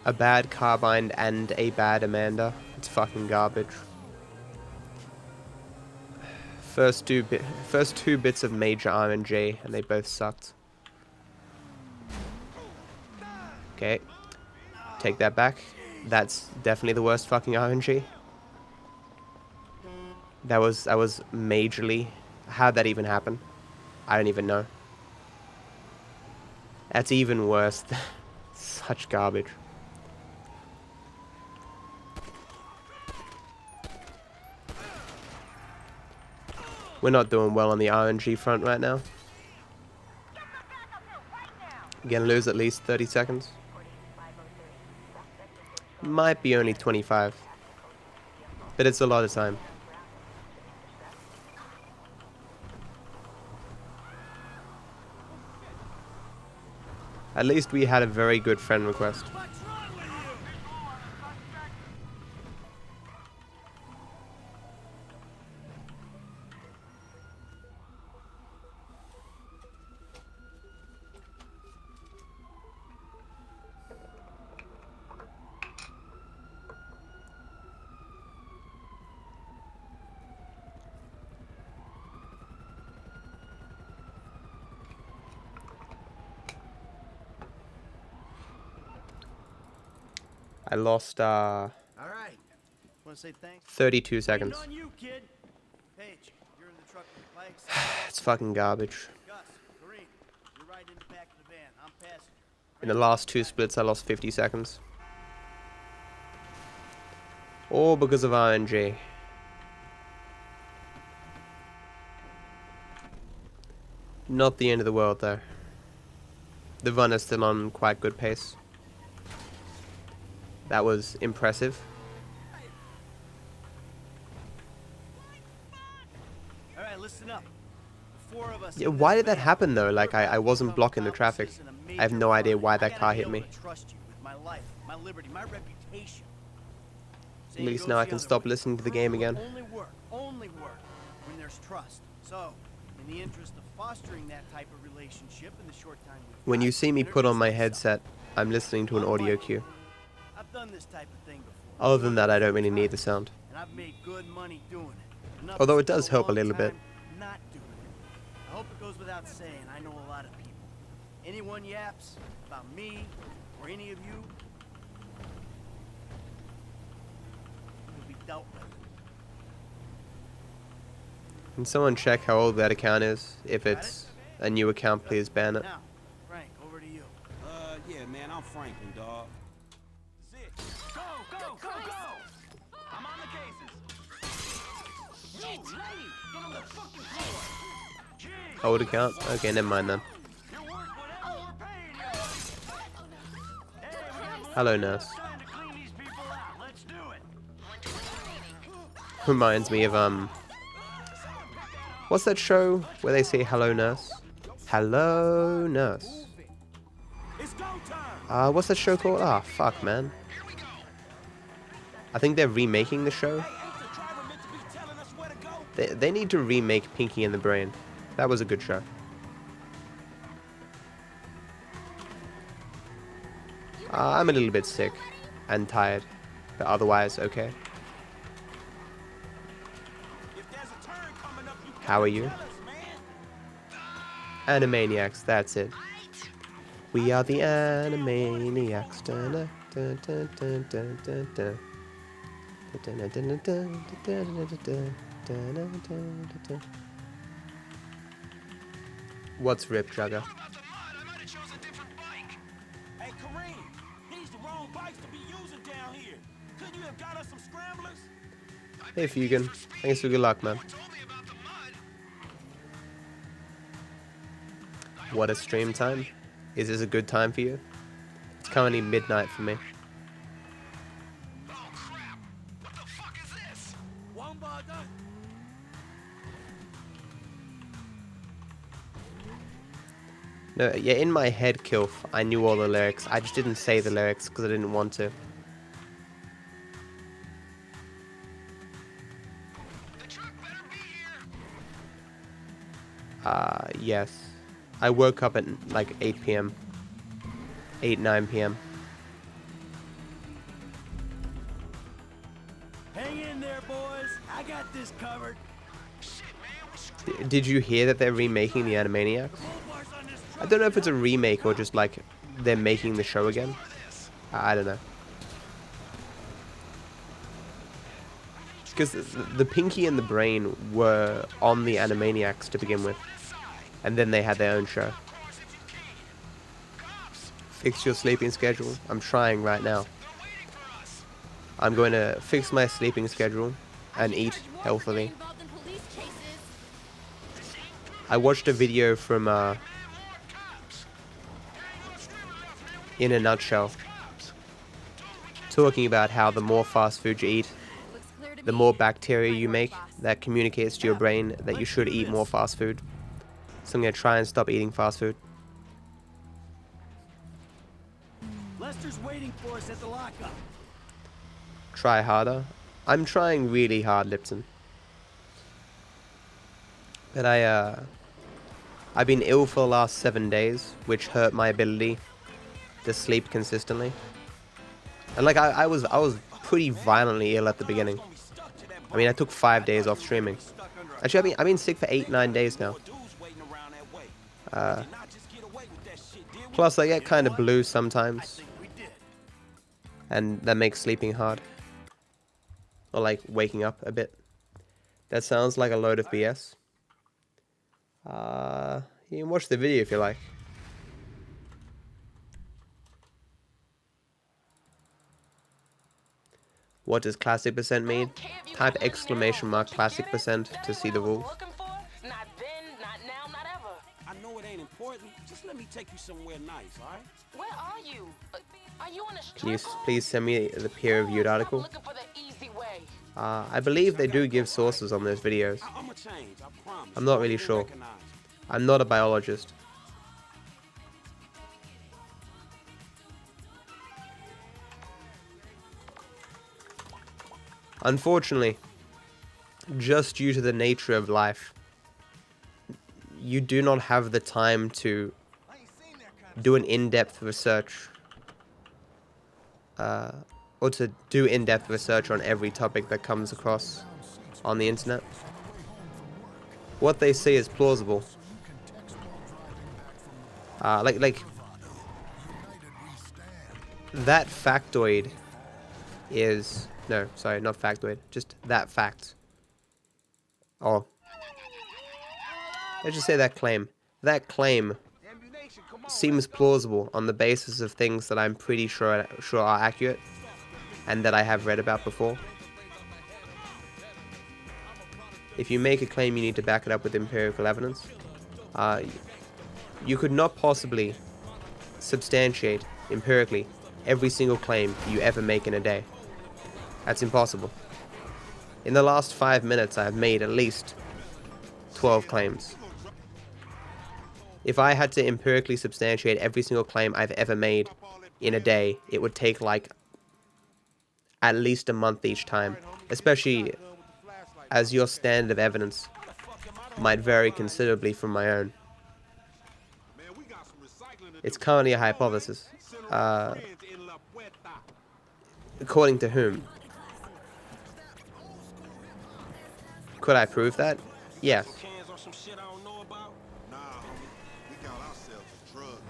A bad Carbine and a bad Amanda. It's fucking garbage. First two bits of major RNG, and they both sucked. Okay, take that back. That's definitely the worst fucking RNG. That was majorly. How'd that even happen? I don't even know. That's even worse. Such garbage. We're not doing well on the RNG front right now. Gonna lose at least 30 seconds. Might be only 25. But it's a lot of time. At least we had a very good friend request. I lost All right. Want to say thanks? 32 seconds. On you, kid. Paige, you're in the truck with the bikes. It's fucking garbage. Gus, Kareem, you're right in the back of the van. I'm passenger. In the last two splits, I lost 50 seconds. All because of RNG. Not the end of the world, though. The run is still on quite good pace. That was impressive. All right, listen up. The four of us. Yeah, why did that happen, though? Like, I wasn't blocking the traffic. I have no idea why that car hit me. Trust you with my life, my liberty, my reputation. At least now I can stop listening to the game again. Only work when there's trust. So, in the interest of fostering that type of relationship in the short time When you see me put on my headset, I'm listening to an audio cue. I've done this type of thing before. Other than that, I don't really need the sound. And I've made good money doing it. Although it does help a little bit. Not doing it. I hope it goes without saying, I know a lot of people. Anyone yaps about me or any of you, you'll be dealt with. Can someone check how old that account is? If it's a new account, please ban it. Now, Frank, over to you. Yeah, man, I'm Franklin, dog. Go, go, go, go! I'm on the cases. You, lady, get on the fucking floor. Old account? Okay, never mind then. Hello, nurse. Reminds me of, what's that show where they say hello, nurse? Hello, nurse. What's that show called? Ah, fuck, man. I think they're remaking the show. They need to remake Pinky and the Brain. That was a good show. I'm a little bit sick and tired, but otherwise okay. How are you? Animaniacs, that's it. We are the Animaniacs. Dun, dun, dun, dun, dun, dun, dun, dun. What's Rip Jugger? Hey, Kareem, these the wrong bikes to be using down here. Couldn't you have got us some scramblers? Hey Fugan, thanks for good luck, man. What a stream time. Is this a good time for you? It's currently midnight for me. No, yeah, in my head, Kilf, I knew all the lyrics. I just didn't say the lyrics because I didn't want to. Yes. I woke up at like 8 p.m. 9 p.m. Hang in there, boys. I got this covered. Did you hear that they're remaking the Animaniacs? I don't know if it's a remake or just like they're making the show again. I don't know. Because the Pinky and the Brain were on the Animaniacs to begin with. And then they had their own show. Fix your sleeping schedule. I'm trying right now. I'm going to fix my sleeping schedule and eat healthily. I watched a video from In a Nutshell, talking about how the more fast food you eat, the more bacteria you make that communicates to your brain that you should eat more fast food. So I'm going to try and stop eating fast food. Lester's waiting for us at the lockup. Try harder. I'm trying really hard, Lipton. But I've been ill for the last 7 days, which hurt my ability to sleep consistently. And like I was pretty violently ill at the beginning. I mean, I took 5 days off streaming. Actually, I've been sick for 8-9 days now. Plus, I get kind of blue sometimes, and that makes sleeping hard, or like waking up a bit. That sounds like a load of BS. You can watch the video if you like. What does classic percent mean? Type exclamation mark classic percent to see the rules. I know it ain't important. Just let me take you somewhere nice, alright? Where are you? Are you on a strip? Can you please send me the peer-reviewed article? Looking for the easy way. I believe they do give sources on those videos. I'ma change, I promise. I'm not really sure. I'm not a biologist. Unfortunately, just due to the nature of life, you do not have the time to do an in-depth research, or to do in-depth research on every topic that comes across on the internet. What they say is plausible. Like that factoid is, no, sorry, not factoid, just that fact. Oh, let's just say that claim. That claim seems plausible on the basis of things that I'm pretty sure are accurate and that I have read about before. If you make a claim, you need to back it up with empirical evidence. You could not possibly substantiate empirically every single claim you ever make in a day. That's impossible. In the last 5 minutes, I have made at least 12 claims. If I had to empirically substantiate every single claim I've ever made in a day, it would take like at least a month each time, especially as your standard of evidence might vary considerably from my own. It's currently a hypothesis. According to whom? Could I prove that? Yes.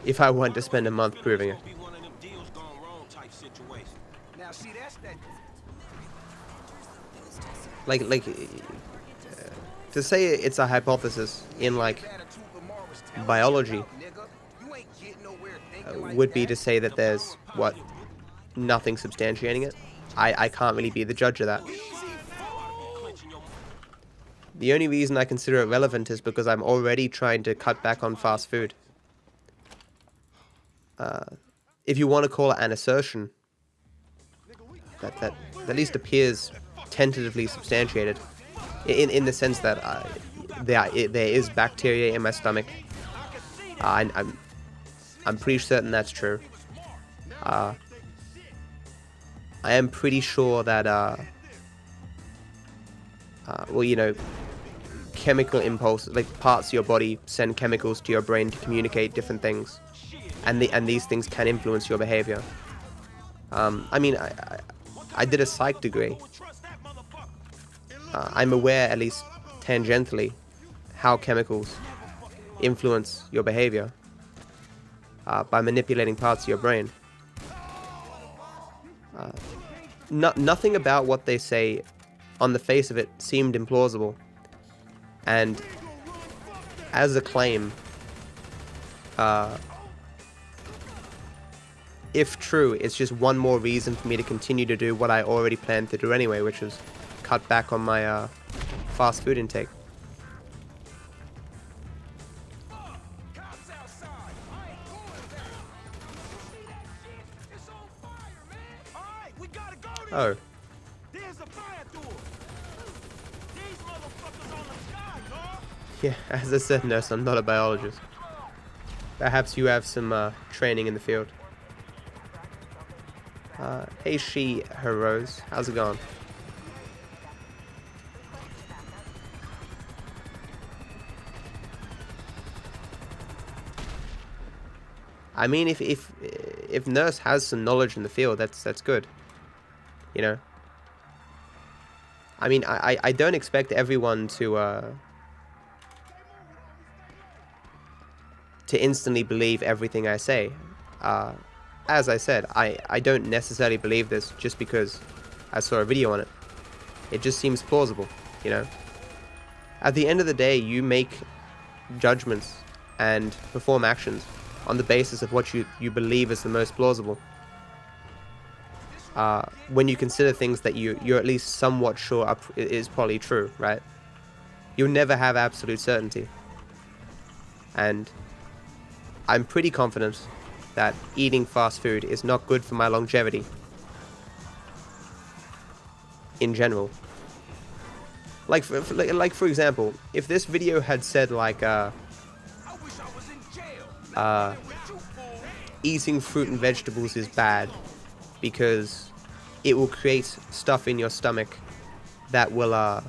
If I want to spend a month proving it. Like, to say it's a hypothesis in like biology would be to say that there's what, nothing substantiating it. I can't really be the judge of that. The only reason I consider it relevant is because I'm already trying to cut back on fast food. if you want to call it an assertion, that at least appears tentatively substantiated, in the sense that there is bacteria in my stomach. I'm pretty certain that's true. I am pretty sure that well, you know, chemical impulses, like parts of your body send chemicals to your brain to communicate different things, and these things can influence your behavior. I mean, I did a psych degree. I'm aware, at least tangentially, how chemicals influence your behavior by manipulating parts of your brain. Nothing about what they say on the face of it seemed implausible, and as a claim, if true, it's just one more reason for me to continue to do what I already planned to do anyway, which was cut back on my fast food intake. Oh. Yeah, as I said, nurse, I'm not a biologist. Perhaps you have some training in the field. Hey, she, her Rose. How's it going? I mean, if nurse has some knowledge in the field, that's good. You know. I mean, I don't expect everyone to instantly believe everything I say. As I said, I don't necessarily believe this just because I saw a video on it. It just seems plausible, you know. At the end of the day, you make judgments and perform actions on the basis of what you believe is the most plausible. When you consider things that you're at least somewhat sure is probably true, right? You'll never have absolute certainty. And I'm pretty confident that eating fast food is not good for my longevity in general. Like for example, if this video had said like eating fruit and vegetables is bad because it will create stuff in your stomach that will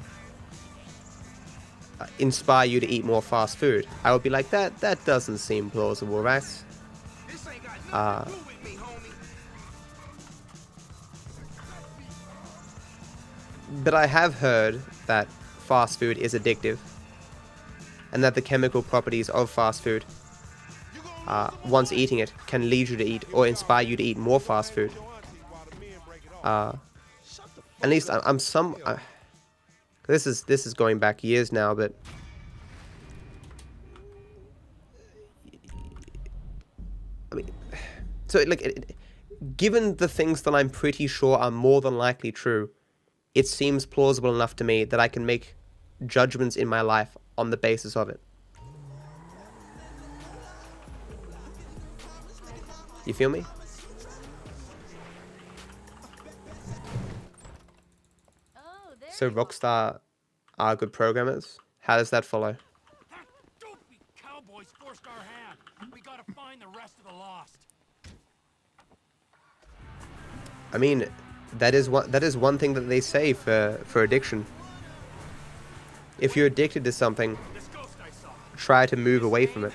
inspire you to eat more fast food, I would be like, that doesn't seem plausible, right? But I have heard that fast food is addictive, and that the chemical properties of fast food, once eating it, can lead you to eat or inspire you to eat more fast food. At least this is going back years now, but I mean, so like, given the things that I'm pretty sure are more than likely true, it seems plausible enough to me that I can make judgments in my life on the basis of it. You feel me? So Rockstar are good programmers? How does that follow? Dopey cowboys forced our hand. We gotta find the rest of the lost. I mean, that is one thing that they say for addiction. If you're addicted to something, try to move away from it.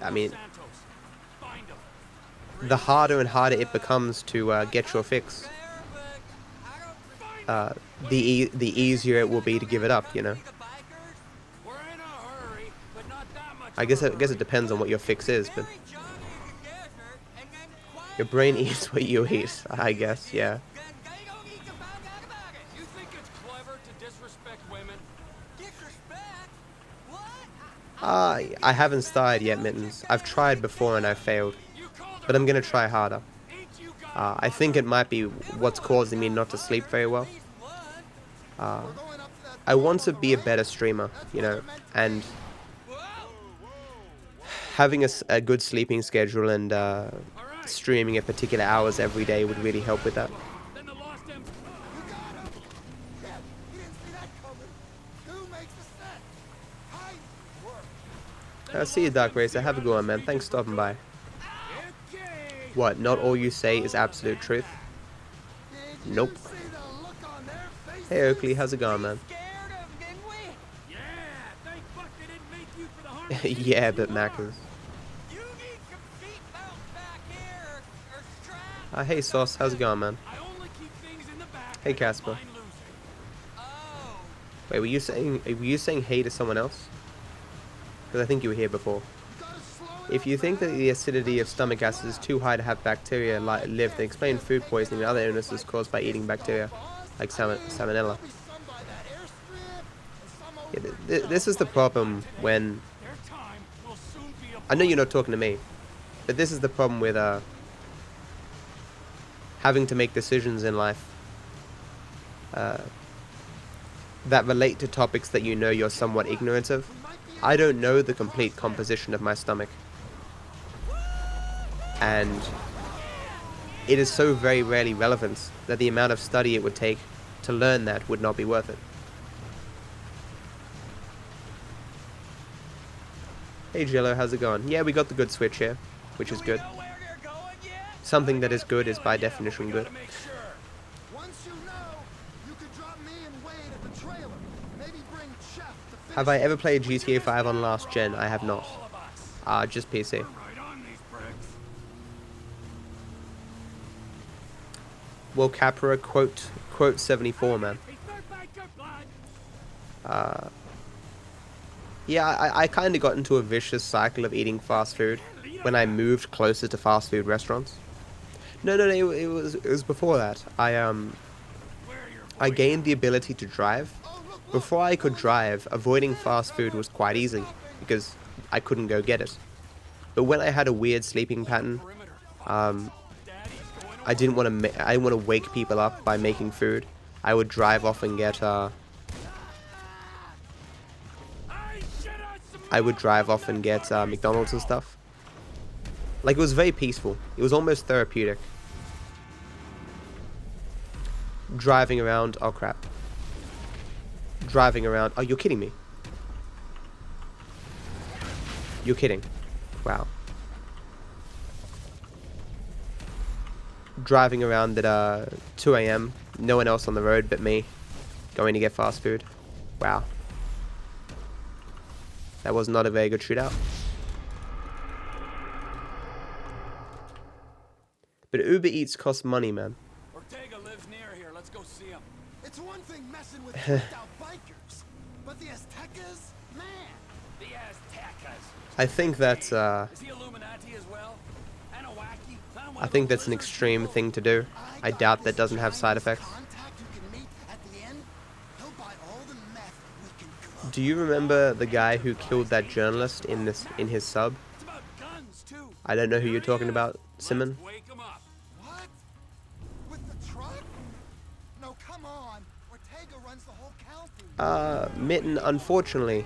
I mean, the harder and harder it becomes to get your fix, the easier it will be to give it up, you know. I guess it depends on what your fix is, but your brain eats what you eat, I guess, yeah. You think it's clever to disrespect women? Disrespect? What? I haven't started yet, Mittens. I've tried before and I've failed, but I'm gonna try harder. I think it might be what's causing me not to sleep very well. I want to be a better streamer, you know, and having a good sleeping schedule and streaming at particular hours every day would really help with that. Then the lost M. You got him! Yeah, he didn't see that coming. Who makes the set? Tight work. See you, Dark Racer. Have a good one, man. Thanks for stopping by. What? Not all you say is absolute truth? Nope. Hey, Oakley. How's it going, man? Yeah, thank fuck they didn't make you for the harm. Yeah, but Macca's. You need some seatbelts back here, or straps. Hey, Sauce. How's it going, man? I only keep things in the back. Hey, Casper. Oh. Wait, were you saying hey to someone else? Because I think you were here before. If you think that the acidity of stomach acid is too high to have bacteria live, then explain food poisoning and other illnesses caused by eating bacteria, like salmonella. Yeah, this is the problem when... I know you're not talking to me, but this is the problem with having to make decisions in life that relate to topics that you know you're somewhat ignorant of. I don't know the complete composition of my stomach. And it is so very rarely relevant that the amount of study it would take to learn that would not be worth it. Hey Jello, how's it going? Yeah, we got the good switch here, which is good. Something that is good is by definition good. Once you know, you could drop me and Wade at the trailer. Maybe bring Chef to finish. Have I ever played GTA 5 on last gen? I have not. Just PC. Well, Capra, quote 74, man. Yeah, I kind of got into a vicious cycle of eating fast food when I moved closer to fast food restaurants. No, it was before that. I gained the ability to drive. Before I could drive, avoiding fast food was quite easy because I couldn't go get it. But when I had a weird sleeping pattern, I didn't want to wake people up by making food. I would drive off and get McDonald's and stuff. Like, it was very peaceful. It was almost therapeutic. Driving around. Oh crap. Driving around. Oh, you're kidding me. You're kidding. Wow. Driving around at 2 AM, no one else on the road but me, going to get fast food. Wow. That was not a very good shootout. But Uber Eats costs money, man. Ortega lives near here. Let's go see him. It's one thing messing with out bikers, but the Aztecas, man. The Aztecas. I think that's Is he Illuminati as well? Anawaki? I think that's an extreme thing to do. I doubt that doesn't have side effects. Do you remember the guy who killed that journalist in his sub? I don't know who you're talking about, Simon. What? With the truck? No, come on. Ortega runs the whole county. Mitten, unfortunately,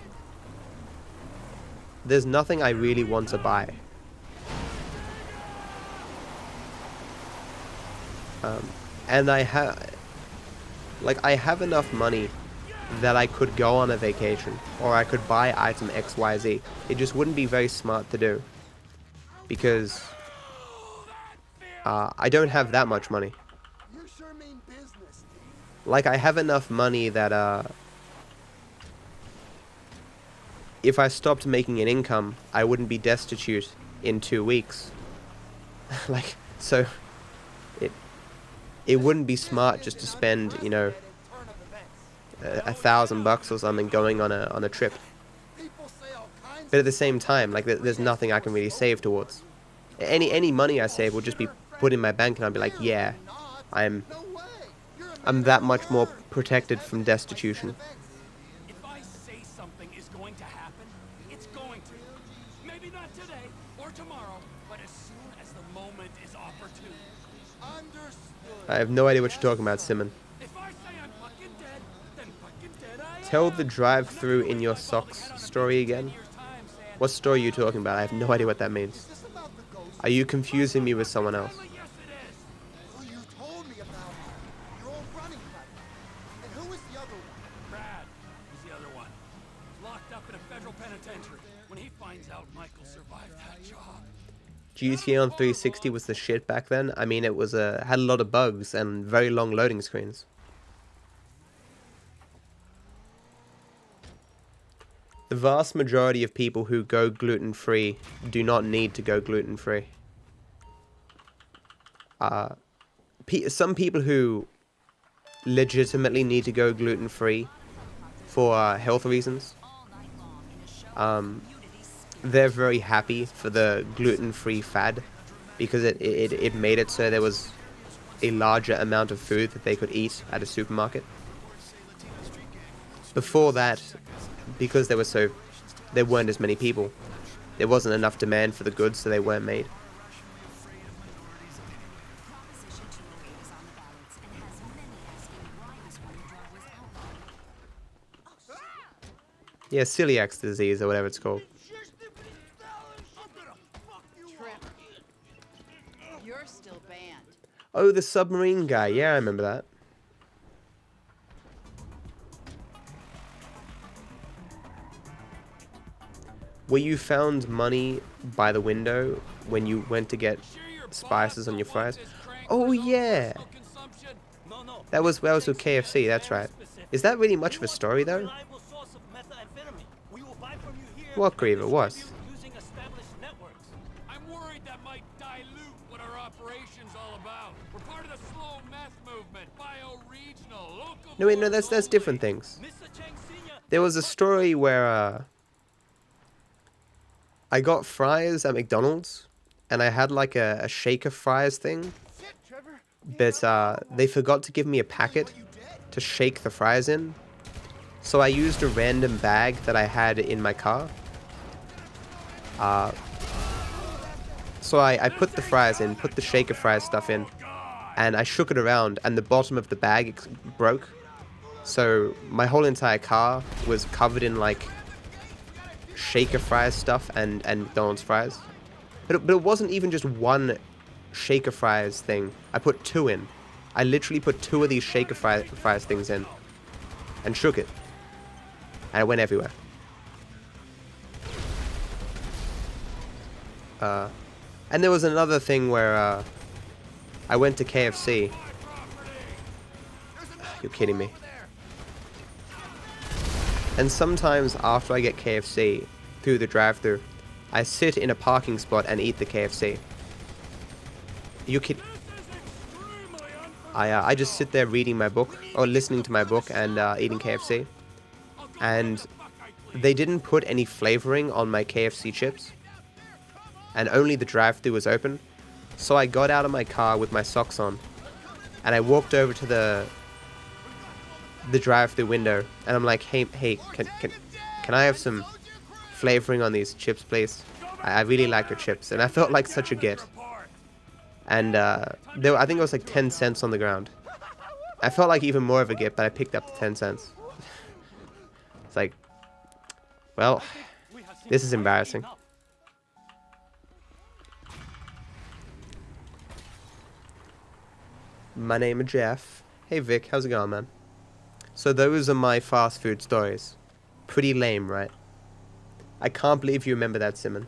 there's nothing I really want to buy. And I have enough money that I could go on a vacation, or I could buy item XYZ. It just wouldn't be very smart to do, because I don't have that much money. Like, I have enough money that if I stopped making an income, I wouldn't be destitute in 2 weeks. Like, so it wouldn't be smart just to spend, you know, $1,000 or something going on a trip. But at the same time, like, there's nothing I can really save towards. Any money I save will just be put in my bank, and I'll be like, yeah, I'm that much more protected from destitution. If I say something is going to happen, it's going to. Maybe not today or tomorrow, but as soon as the moment is opportune. I have no idea what you're talking about, Simon. If I say I'm fucking dead, then fucking dead I am. Tell the drive-through in your socks story again. What story are you talking about? I have no idea what that means. Are you confusing me with someone else? Well, you told me about your old running buddy. And who was the other one? Brad is the other one. Locked up in a federal penitentiary. When he finds out Michael survived that job. GTA on 360 was the shit back then. I mean, it was had a lot of bugs and very long loading screens. The vast majority of people who go gluten-free do not need to go gluten-free. Some people who legitimately need to go gluten-free for health reasons, they're very happy for the gluten-free fad because it made it so there was a larger amount of food that they could eat at a supermarket. Before that, because there weren't as many people, there wasn't enough demand for the goods, so they weren't made. Yeah, celiac disease or whatever it's called. You're still banned. Oh, the submarine guy. Yeah, I remember that. Where you found money by the window when you went to get spices on your fries? Oh yeah. That was with KFC, that's right. Is that really much of a story though? What, Griever? What? I'm worried that might dilute what our operation's all about. We're part of the slow meth movement, bio-regional, local. No, wait, no, that's different things. There was a story where I got fries at McDonald's, and I had like a shaker fries thing, but they forgot to give me a packet to shake the fries in, so I used a random bag that I had in my car. So I put the fries in, put the shaker fries stuff in, and I shook it around, and the bottom of the bag broke, so my whole entire car was covered in like shaker fries stuff and McDonald's fries. But it wasn't even just one shaker fries thing. I put two in. I literally put two of these shaker fries things in and shook it. And it went everywhere. And there was another thing where I went to KFC. You're kidding me. And sometimes after I get KFC through the drive-thru, I sit in a parking spot and eat the KFC. You kidding? I just sit there reading my book or listening to my book and eating KFC. And they didn't put any flavoring on my KFC chips. And only the drive-thru was open. So I got out of my car with my socks on, and I walked over to the drive-thru window, and I'm like, hey, can I have some flavoring on these chips, please? I really like your chips. And I felt like such a git. And I think it was like 10 cents on the ground. I felt like even more of a git, but I picked up the 10 cents. It's like, well, this is embarrassing. My name is Jeff. Hey Vic, how's it going, man? So those are my fast food stories. Pretty lame, right? I can't believe you remember that, Simon.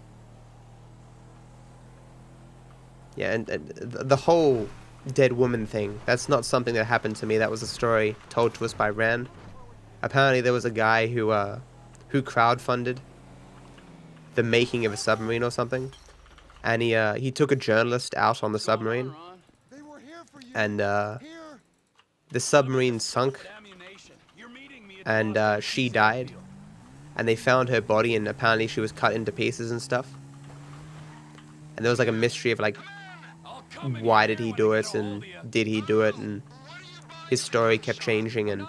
Yeah, and the whole dead woman thing, that's not something that happened to me. That was a story told to us by Rand. Apparently there was a guy who crowdfunded the making of a submarine or something. And he took a journalist out on the submarine. And the submarine sunk. And she died. And they found her body, and apparently she was cut into pieces and stuff. And there was like a mystery of like, why did he do it, and did he do it, and his story kept changing. And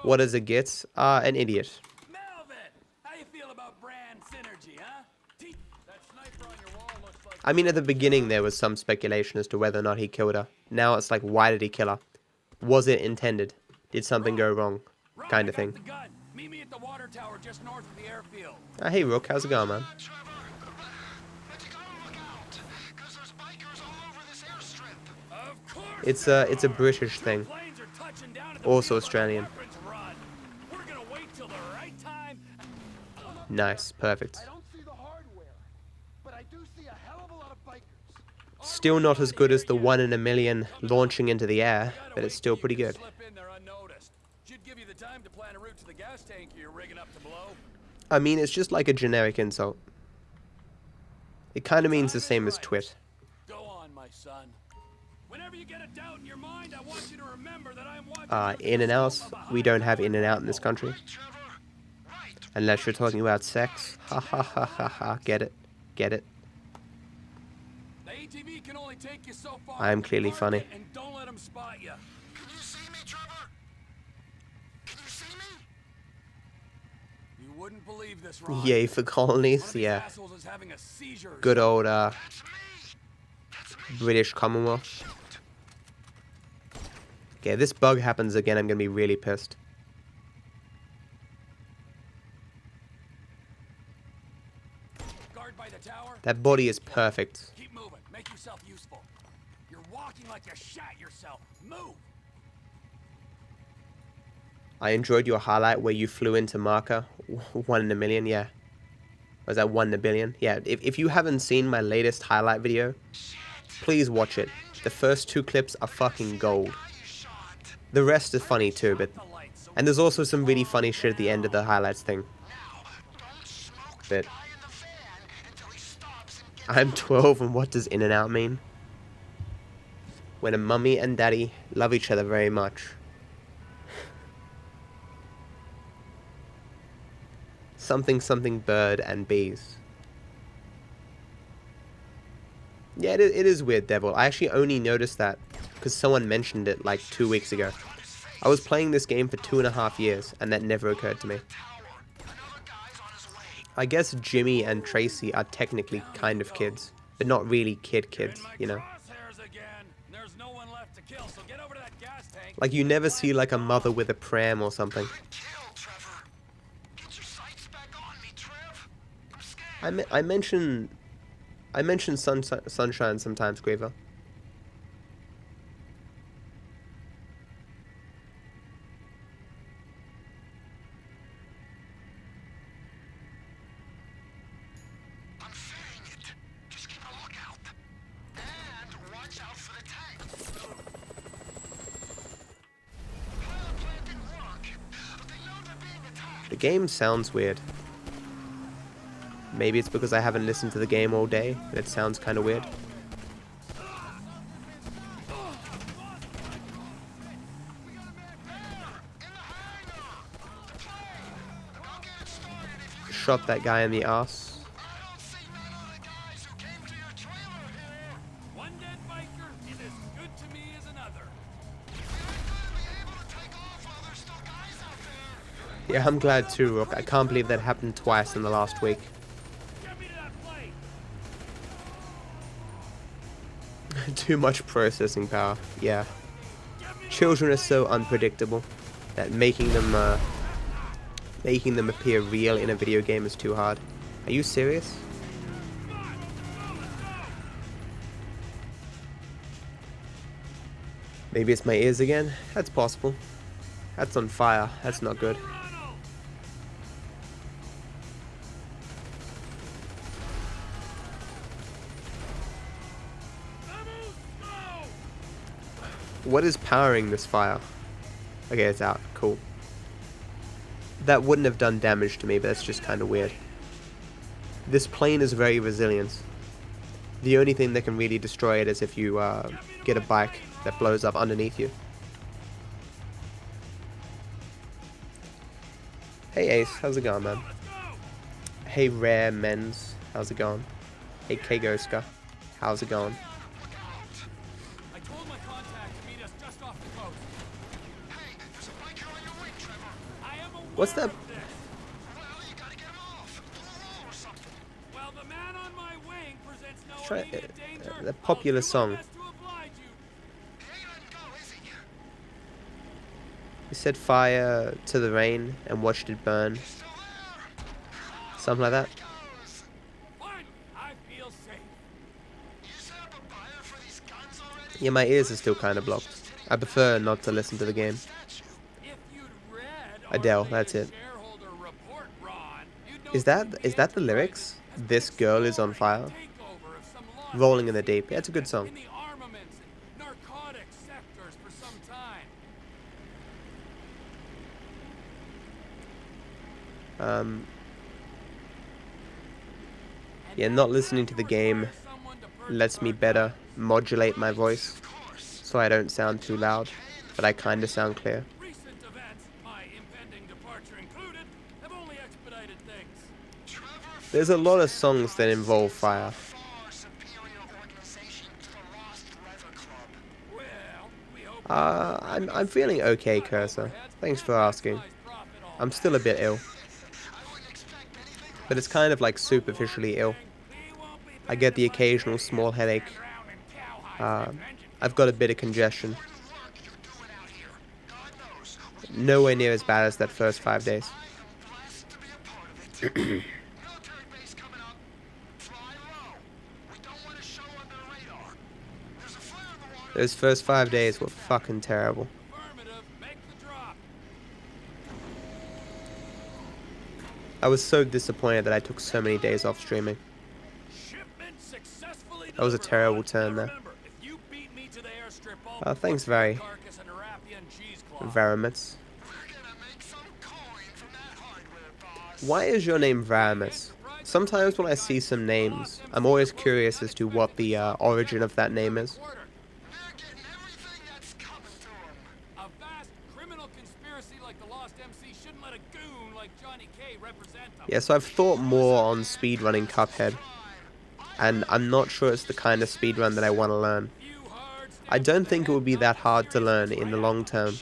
what does it get? An idiot. I mean, at the beginning there was some speculation as to whether or not he killed her. Now it's like, why did he kill her? Was it intended? Did something go wrong? Kind of thing. Meet me at the water tower just north of the airfield. Hey Rook, how's it going, man? Of course. It's a British thing. Planes are touching down at the Also field where the Australian. weapons run. We're gonna wait till the right time. Nice, perfect. I don't see the hardware, but I do see a hell of a lot of bikers. Still not as good as the 1 in a million launching into the air, but it's still pretty good. Slip in there unnoticed. Should give you the time to plan a route to the gas tank you're rigging up to blow. I mean, it's just like a generic insult. It kind of means the same as twit. Go on, my son. Whenever you get a doubt in your mind, I want you to remember that I'm watching. In and outs, we don't have in and out in this country. Unless you're talking about sex. Ha ha ha ha ha. Get it? Get it? The ATV can only take you so far. I am clearly funny. And don't let them spot you. Can you see me, Trevor? Can you see me? You wouldn't believe this, Ron. Yay for colonies, One of these yeah. assholes is having a seizure. Good old British Commonwealth. Okay, this bug happens again, I'm gonna be really pissed. Guard by the tower. That body is perfect. Keep moving. Make yourself useful. You're walking like you shat yourself. Move. I enjoyed your highlight where you flew into marker 1 in a million, yeah. Was that 1 in a billion? Yeah, if you haven't seen my latest highlight video, please watch it. The first 2 clips are fucking gold. The rest is funny too, but... And there's also some really funny shit at the end of the highlights thing. But... I'm 12 and what does in and out mean? When a mummy and daddy love each other very much. Something something bird and bees. Yeah, it is weird, Devil. I actually only noticed that because someone mentioned it like 2 weeks ago. I was playing this game for 2.5 years and that never occurred to me. I guess Jimmy and Tracy are technically kind of kids, but not really kids, you know? Like you never see like a mother with a pram or something. I mention sunshine sometimes, Graver. I'm saying it. Just keep a lookout. And watch out for the tank. Pilot plant didn't work, but they know they're being attacked. The game sounds weird. Maybe it's because I haven't listened to the game all day, and it sounds kind of weird. Shot that guy in the ass. One dead biker is as good to me as another. Yeah, I'm glad too, Rook. I can't believe that happened twice in the last week. Too much processing power, yeah. Children are so unpredictable that making them appear real in a video game is too hard. Are you serious? Maybe it's my ears again? That's possible. That's on fire. That's not good. What is powering this fire? Okay, it's out. Cool. That wouldn't have done damage to me, but that's just kind of weird. This plane is very resilient. The only thing that can really destroy it is if you get a bike that blows up underneath you. Hey Ace, how's it going, man? Hey Rare Men's, how's it going? Hey K-Goska, how's it going? What's that? The popular song. You set fire to the rain and watched it burn. Something like that. Yeah, my ears are still kind of blocked. I prefer not to listen to the game. Adele, that's it. Is that the lyrics? This girl is on fire. Rolling in the deep. Yeah, it's a good song. Yeah, not listening to the game lets me better modulate my voice so I don't sound too loud, but I kind of sound clear. There's a lot of songs that involve fire. I'm feeling okay, Cursor. Thanks for asking. I'm still a bit ill. But it's kind of like superficially ill. I get the occasional small headache. I've got a bit of congestion. Nowhere near as bad as that first 5 days. Those first 5 days were fucking terrible. I was so disappointed that I took so many days off streaming. That was a terrible turn there. Thanks, Varimus. Why is your name Varimus? Sometimes when I see some names, I'm always curious as to what the origin of that name is. Yeah, so I've thought more on speedrunning Cuphead, and I'm not sure it's the kind of speedrun that I want to learn. I don't think it would be that hard to learn in the long term.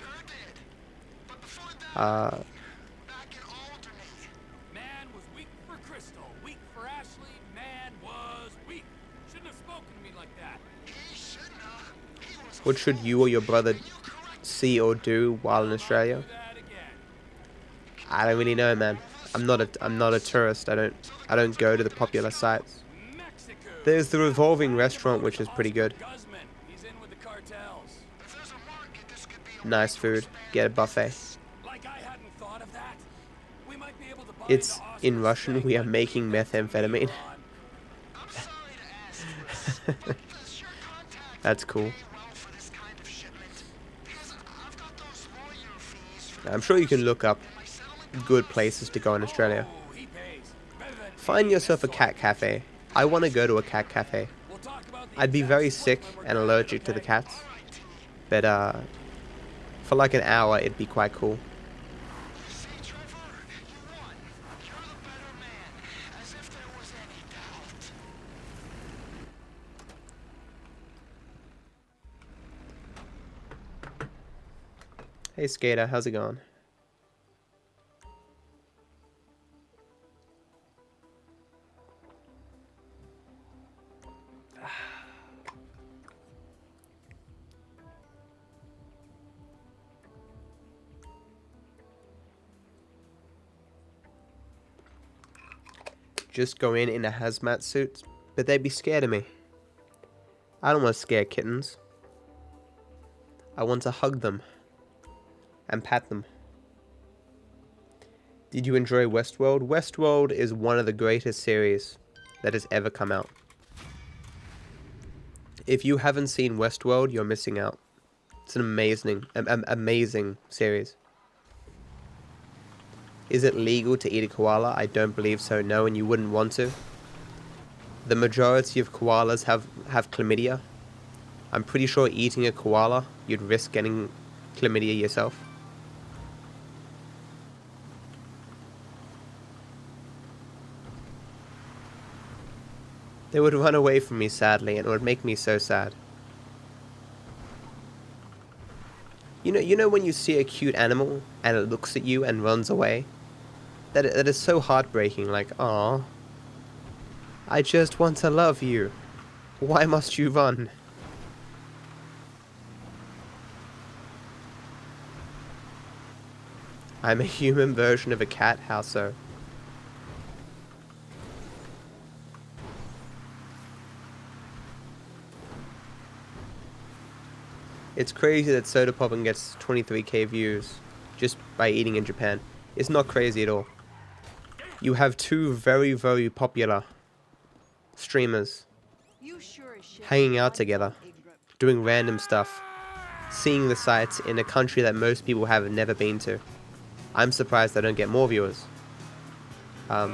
What should you or your brother see or do while in Australia? I don't really know, man. I'm not a tourist. I don't go to the popular sites. There's the revolving restaurant, which is pretty good. Nice food. Get a buffet. It's in Russian. We are making methamphetamine. That's cool. I'm sure you can look up good places to go in Australia. Find yourself a cat cafe. I want to go to a cat cafe. I'd be very sick and allergic to the cats, but for like an hour it'd be quite cool. Hey Skater, how's it going? Just go in a hazmat suit, but they'd be scared of me. I don't want to scare kittens. I want to hug them and pat them. Did you enjoy Westworld? Westworld is one of the greatest series that has ever come out. If you haven't seen Westworld, you're missing out. It's an amazing series. Is it legal to eat a koala? I don't believe so, no, and you wouldn't want to. The majority of koalas have chlamydia. I'm pretty sure eating a koala, you'd risk getting chlamydia yourself. They would run away from me, sadly, and it would make me so sad. You know when you see a cute animal and it looks at you and runs away? That is so heartbreaking, like, "Aw, I just want to love you. Why must you run?" I'm a human version of a cat. How so? It's crazy that Soda Poppin gets 23k views just by eating in Japan. It's not crazy at all. You have two very, very popular streamers hanging out together, doing random stuff, seeing the sights in a country that most people have never been to. I'm surprised I don't get more viewers. I've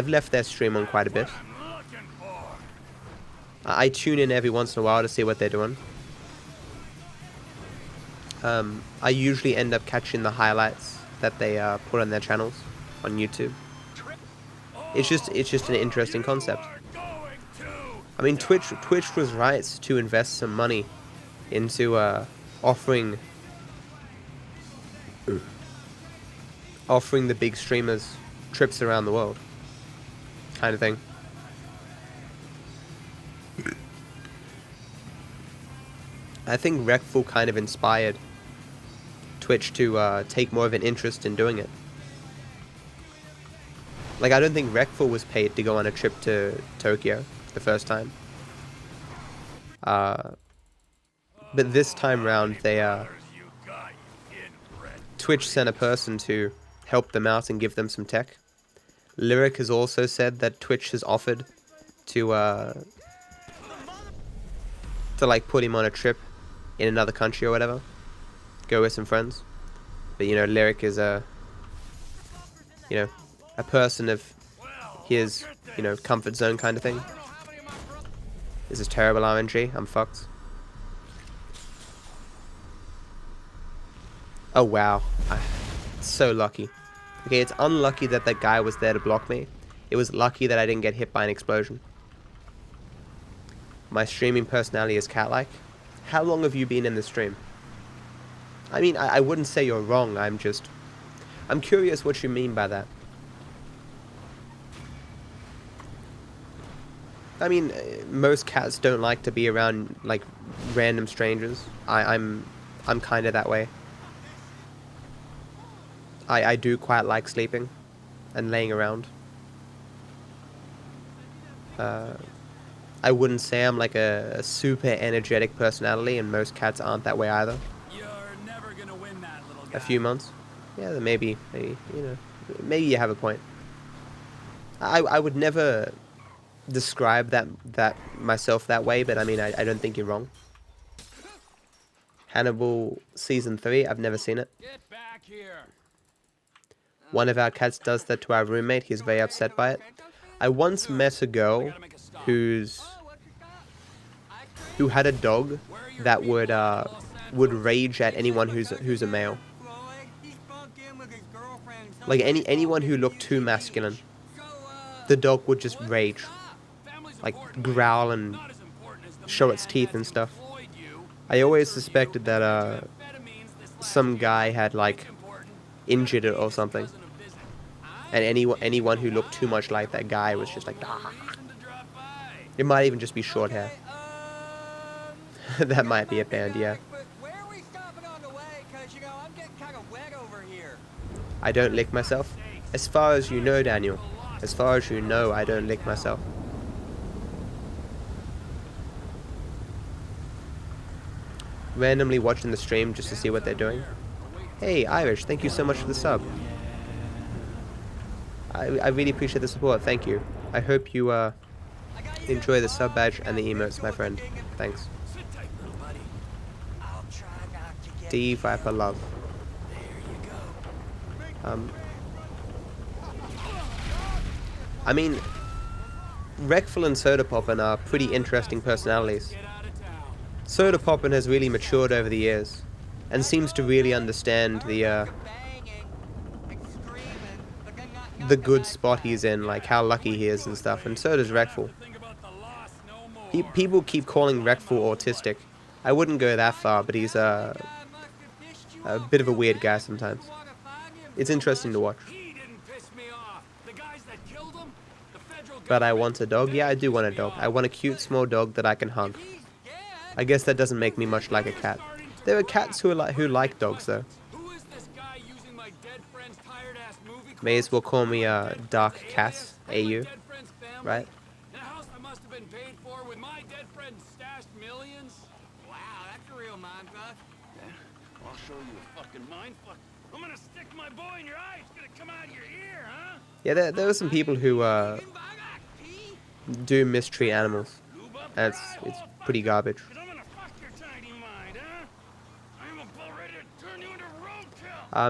left their stream on quite a bit. I tune in every once in a while to see what they're doing. I usually end up catching the highlights that they put on their channels on YouTube. It's just an interesting concept. I mean, Twitch was right to invest some money into offering the big streamers trips around the world, kind of thing. I think Recful kind of inspired Twitch to take more of an interest in doing it. Like, I don't think Recful was paid to go on a trip to Tokyo the first time. But this time round, they Twitch sent a person to help them out and give them some tech. Lyric has also said that Twitch has offered to like put him on a trip in another country or whatever, go with some friends. But you know, Lyric is a person of his comfort zone kind of thing. This is terrible RNG. I'm fucked. Oh wow, so lucky. Okay, it's unlucky that that guy was there to block me. It was lucky that I didn't get hit by an explosion. My streaming personality is cat-like. How long have you been in the stream? I mean, I wouldn't say you're wrong. I'm curious what you mean by that. I mean, most cats don't like to be around like random strangers. I'm kind of that way. I do quite like sleeping and laying around. I wouldn't say I'm like a super energetic personality, and most cats aren't that way either. You're never gonna win that, little guy. A few months. Yeah, then maybe you have a point. I would never describe that myself that way, but I mean, I don't think you're wrong. Hannibal Season 3, I've never seen it. Get back here. One of our cats does that to our roommate. He's very upset by it. I once met a girl who had a dog that would rage at anyone who's a male. Like anyone who looked too masculine, the dog would just rage, like growl and show its teeth and stuff. I always suspected that some guy had like injured it or something, and anyone who looked too much like that guy was just like, ah. It might even just be short hair. That might be a band, yeah. I don't lick myself. As far as you know, Daniel. As far as you know, I don't lick myself. Randomly watching the stream just to see what they're doing. Hey, Irish, thank you so much for the sub. I really appreciate the support, thank you. I hope you enjoy the sub badge and the emotes, my friend. Thanks. D Viper love. I mean, Recful and Soda Poppin are pretty interesting personalities. Soda Poppin has really matured over the years, and seems to really understand the good spot he's in, like how lucky he is and stuff, and so does Recful. People keep calling Recful autistic. I wouldn't go that far, but he's a bit of a weird guy sometimes. It's interesting to watch. But I want a dog? Yeah, I do want a dog. I want a cute small dog that I can hug. I guess that doesn't make me much like a cat. There are cats who like dogs though. Who is this guy using my dead friend's tired ass movie? May as well call me DarkViperAU, right? The house I must have been paid for with my dead friend's stashed millions. Wow, that's a real mindfuck. Yeah, I'll show you a fucking mindfuck. I'm gonna stick my boy in your eye. It's gonna come out of your ear, huh? Yeah, there are some people who do mistreat animals, and it's pretty garbage.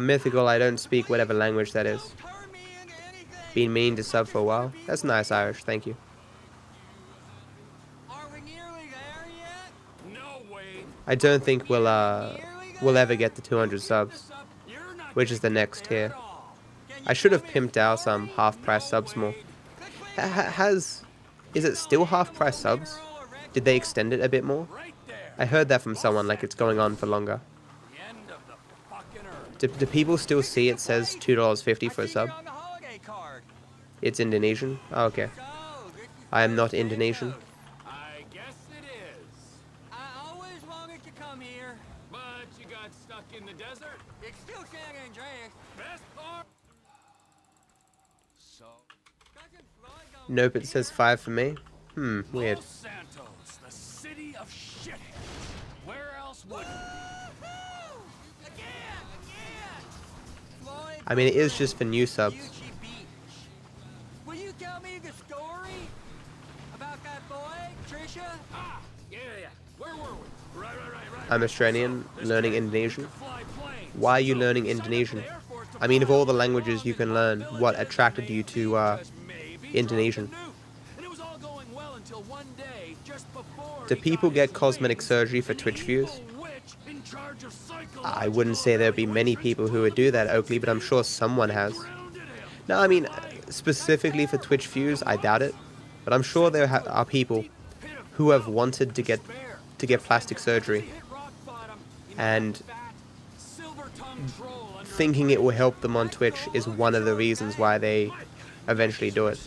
Mythical, I don't speak whatever language that is. Been meaning to sub for a while. That's nice, Irish. Thank you. I don't think we'll ever get to 200 subs, which is the next tier. I should have pimped out some half-price subs more. Is it still half-price subs? Did they extend it a bit more? I heard that from someone, like it's going on for longer. Do people still see it says $2.50 for a sub? It's Indonesian? Oh, okay. I am not Indonesian. I guess it is. I always wanted to come here, but you got stuck in the desert. It's still San Andreas. Best part. So. Nope, it says 5 for me. Weird. Los Santos, the city of shitheads. Where else would? I mean, it is just for new subs. Will you tell me the story about that boy, Trisha? Ah, yeah. Where were we? Right. I'm Australian, learning Indonesian. Why are you learning Indonesian? I mean, of all the languages you can learn, what attracted you to Indonesian? Do people get cosmetic surgery for Twitch views? I wouldn't say there'd be many people who would do that, Oakley, but I'm sure someone has. No, I mean, specifically for Twitch views, I doubt it. But I'm sure there are people who have wanted to get plastic surgery, and thinking it will help them on Twitch is one of the reasons why they eventually do it.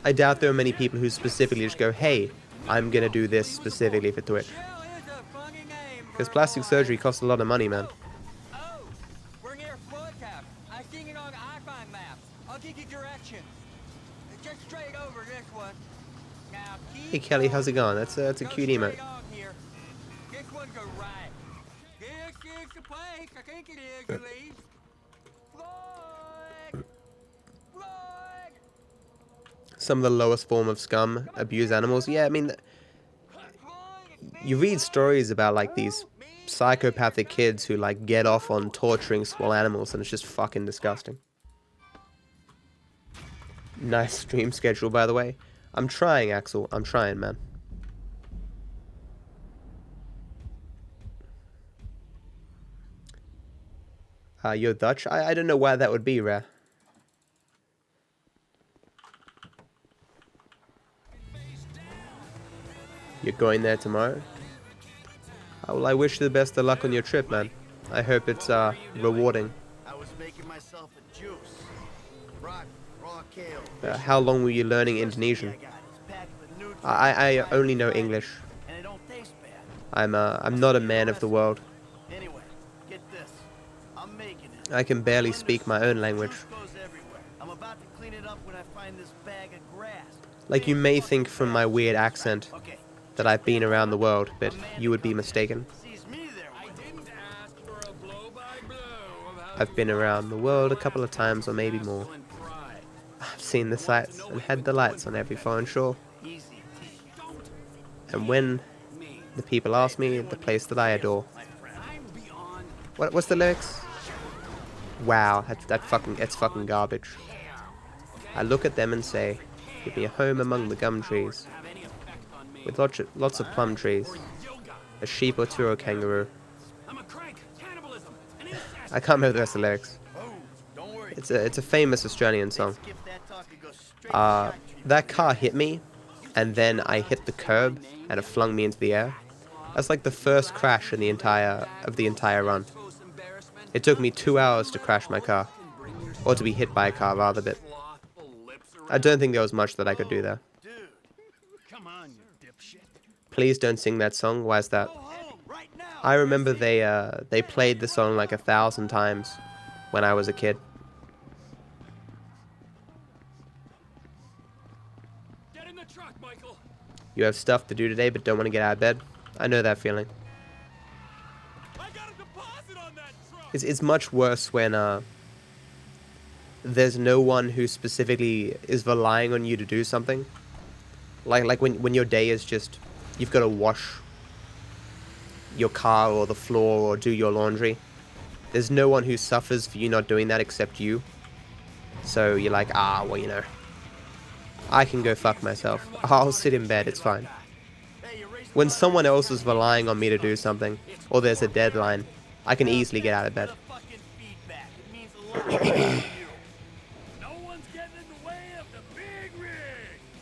I doubt there are many people who specifically just go, hey, I'm gonna do this specifically for Twitch. Because plastic surgery costs a lot of money, man. We're near flood cap. I seen it on the iPhone map. I'll give you directions. Just straight over this one. Now keep Hey Kelly, how's it going? That's a cute emote. this one go right. This is the place. I think it is, at least. Flood! Some of the lowest form of scum abuse animals. Yeah, I mean, you read stories about like these psychopathic kids who like get off on torturing small animals, and it's just fucking disgusting. Nice stream schedule, by the way. I'm trying, Axel. I'm trying, man. You're Dutch? I don't know why that would be, Rare. You're going there tomorrow? Well, I wish you the best of luck on your trip, man. I hope it's rewarding. I was making myself a juice. Raw kale. How long were you learning Indonesian? I only know English. And it don't taste bad. I'm not a man of the world. Anyway, get this. I'm making it. I can barely speak my own language. I'm about to clean it up when I find this bag of grass. Like, you may think from my weird accent that I've been around the world, but you would be mistaken. I've been around the world a couple of times, or maybe more. I've seen the sights and had the lights on every foreign shore. And when the people ask me, the place that I adore. What's the lyrics? Wow, it's fucking garbage. I look at them and say, give me a home among the gum trees, with lots of plum trees, a sheep or two or a kangaroo. I can't remember the rest of the lyrics. It's a famous Australian song. That car hit me, and then I hit the curb, and it flung me into the air. That's like the first crash in the entire run. It took me 2 hours to crash my car, or to be hit by a car rather, but I don't think there was much that I could do there. Please don't sing that song. Why is that? I remember they played the song like 1,000 times when I was a kid. Get in the truck, Michael. You have stuff to do today but don't want to get out of bed. I know that feeling. It's much worse when there's no one who specifically is relying on you to do something. Like when your day is just, you've got to wash your car or the floor or do your laundry. There's no one who suffers for you not doing that except you. So you're like, ah, well, you know, I can go fuck myself. I'll sit in bed, it's fine. When someone else is relying on me to do something, or there's a deadline, I can easily get out of bed. No one's getting in the way of the big rig.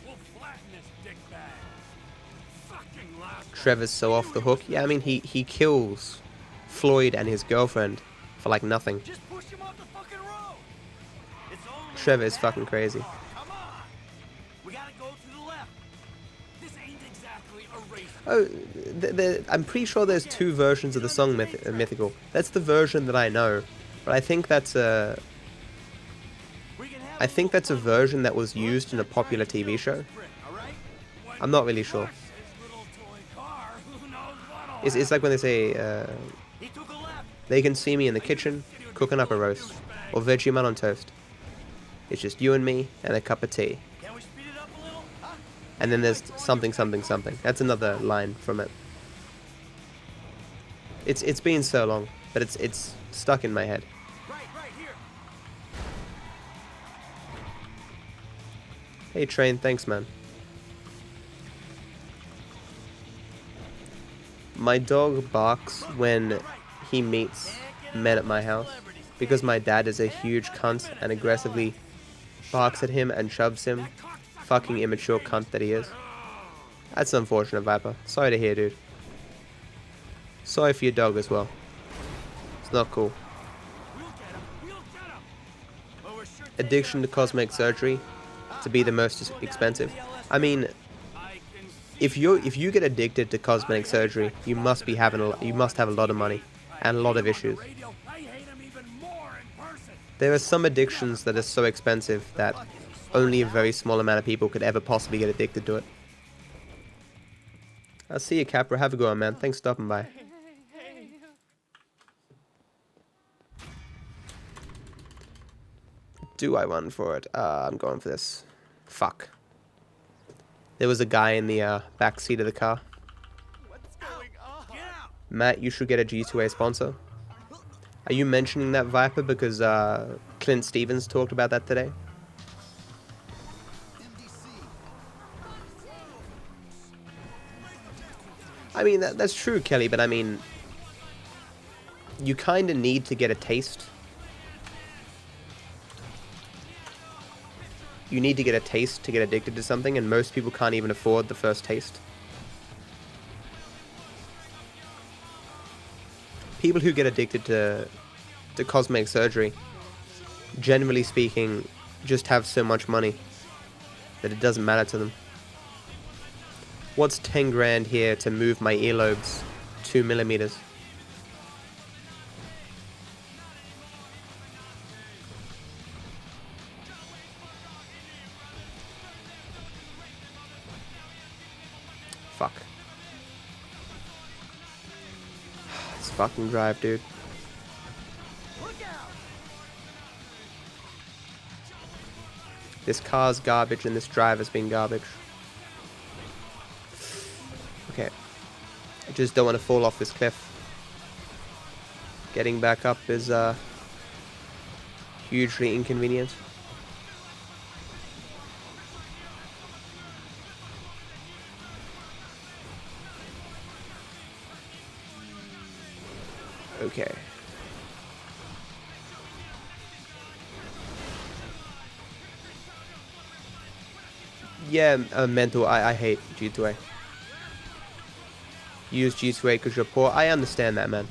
We'll flatten this dickbag. Fucking last. Trevor's so off the hook. Yeah, I mean, he kills Floyd and his girlfriend for like nothing. Just push him off the fucking road. It's only Trevor is fucking crazy. Come on. We gotta go to the left. This ain't exactly a race. Oh, I'm pretty sure there's two versions of the song Mythical. That's the version that I know, but I think that's a version that was used in a popular TV show. I'm not really sure. It's like when they say, they can see me in the kitchen, cooking up a roast, or Vegemite on toast. It's just you and me, and a cup of tea. And then there's something, something, something. That's another line from it. It's been so long, but it's stuck in my head. Hey Train, thanks man. My dog barks when he meets men at my house because my dad is a huge cunt and aggressively barks at him and shoves him. Fucking immature cunt that he is. That's unfortunate, Viper. Sorry to hear, dude. Sorry for your dog as well. It's not cool. Addiction to cosmetic surgery to be the most expensive. I mean, if you get addicted to cosmetic surgery, you must have a lot of money and a lot of issues. There are some addictions that are so expensive that only a very small amount of people could ever possibly get addicted to it. I'll see you, Capra. Have a good one, man. Thanks for stopping by. Do I run for it? I'm going for this. Fuck. There was a guy in the back seat of the car. Matt, you should get a G2A sponsor. Are you mentioning that, Viper, because Clint Stevens talked about that today? I mean, that's true, Kelly, but I mean, you kind of need to get a taste. You need to get a taste to get addicted to something, and most people can't even afford the first taste. People who get addicted to cosmetic surgery, generally speaking, just have so much money that it doesn't matter to them. What's 10 grand here to move my earlobes 2 millimeters? Fuck. This fucking drive, dude. This car's garbage and this drive has been garbage. Okay. I just don't want to fall off this cliff. Getting back up is hugely inconvenient. Okay. Yeah, mental. I hate G2A. Use G2A because you're poor. I understand that, man.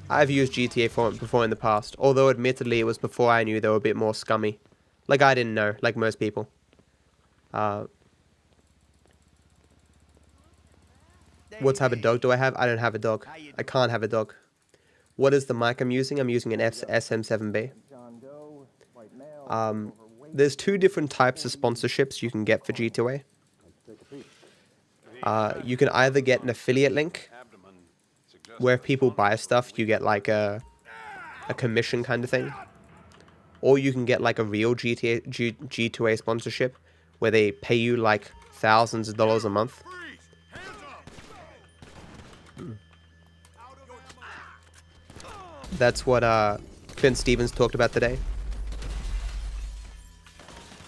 I've used GTA before in the past, although admittedly it was before I knew they were a bit more scummy. Like I didn't know, like most people. There What type of dog do I have? I don't have a dog. I can't have a dog. What is the mic I'm using? I'm using an SM7B. There's two different types of sponsorships you can get for G2A. You can either get an affiliate link, where if people buy stuff, you get like a commission kind of thing. Or you can get like a real G2A sponsorship, where they pay you like thousands of dollars a month. That's what Finn Stevens talked about today.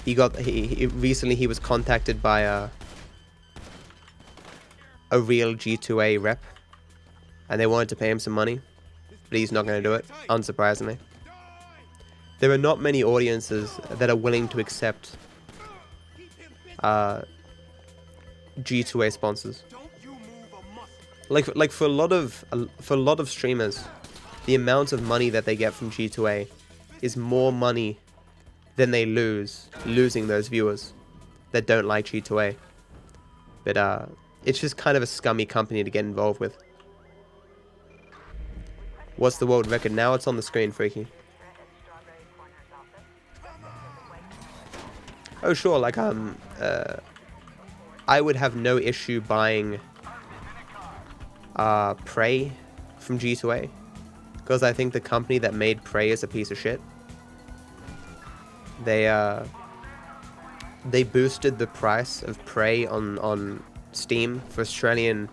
Recently he was contacted by a real G2A rep, and they wanted to pay him some money, but he's not going to do it, unsurprisingly. There are not many audiences that are willing to accept G2A sponsors. Like for a lot of streamers, the amount of money that they get from G2A is more money than they losing those viewers that don't like G2A. But it's just kind of a scummy company to get involved with. What's the world record? Now it's on the screen, Freaky. Oh sure, like I would have no issue buying Prey from G2A, because I think the company that made Prey is a piece of shit. They boosted the price of Prey on Steam for Australian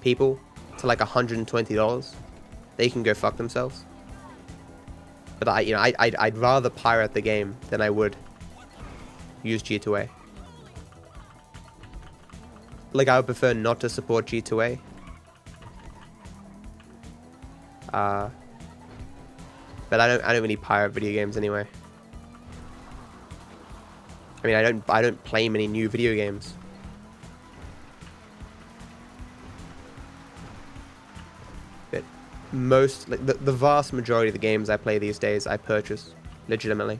people to like $120. They can go fuck themselves. But I'd rather pirate the game than I would use G2A. Like, I would prefer not to support G2A. But I don't really pirate video games anyway. I mean, I don't play many new video games. But most, like the vast majority of the games I play these days, I purchase legitimately.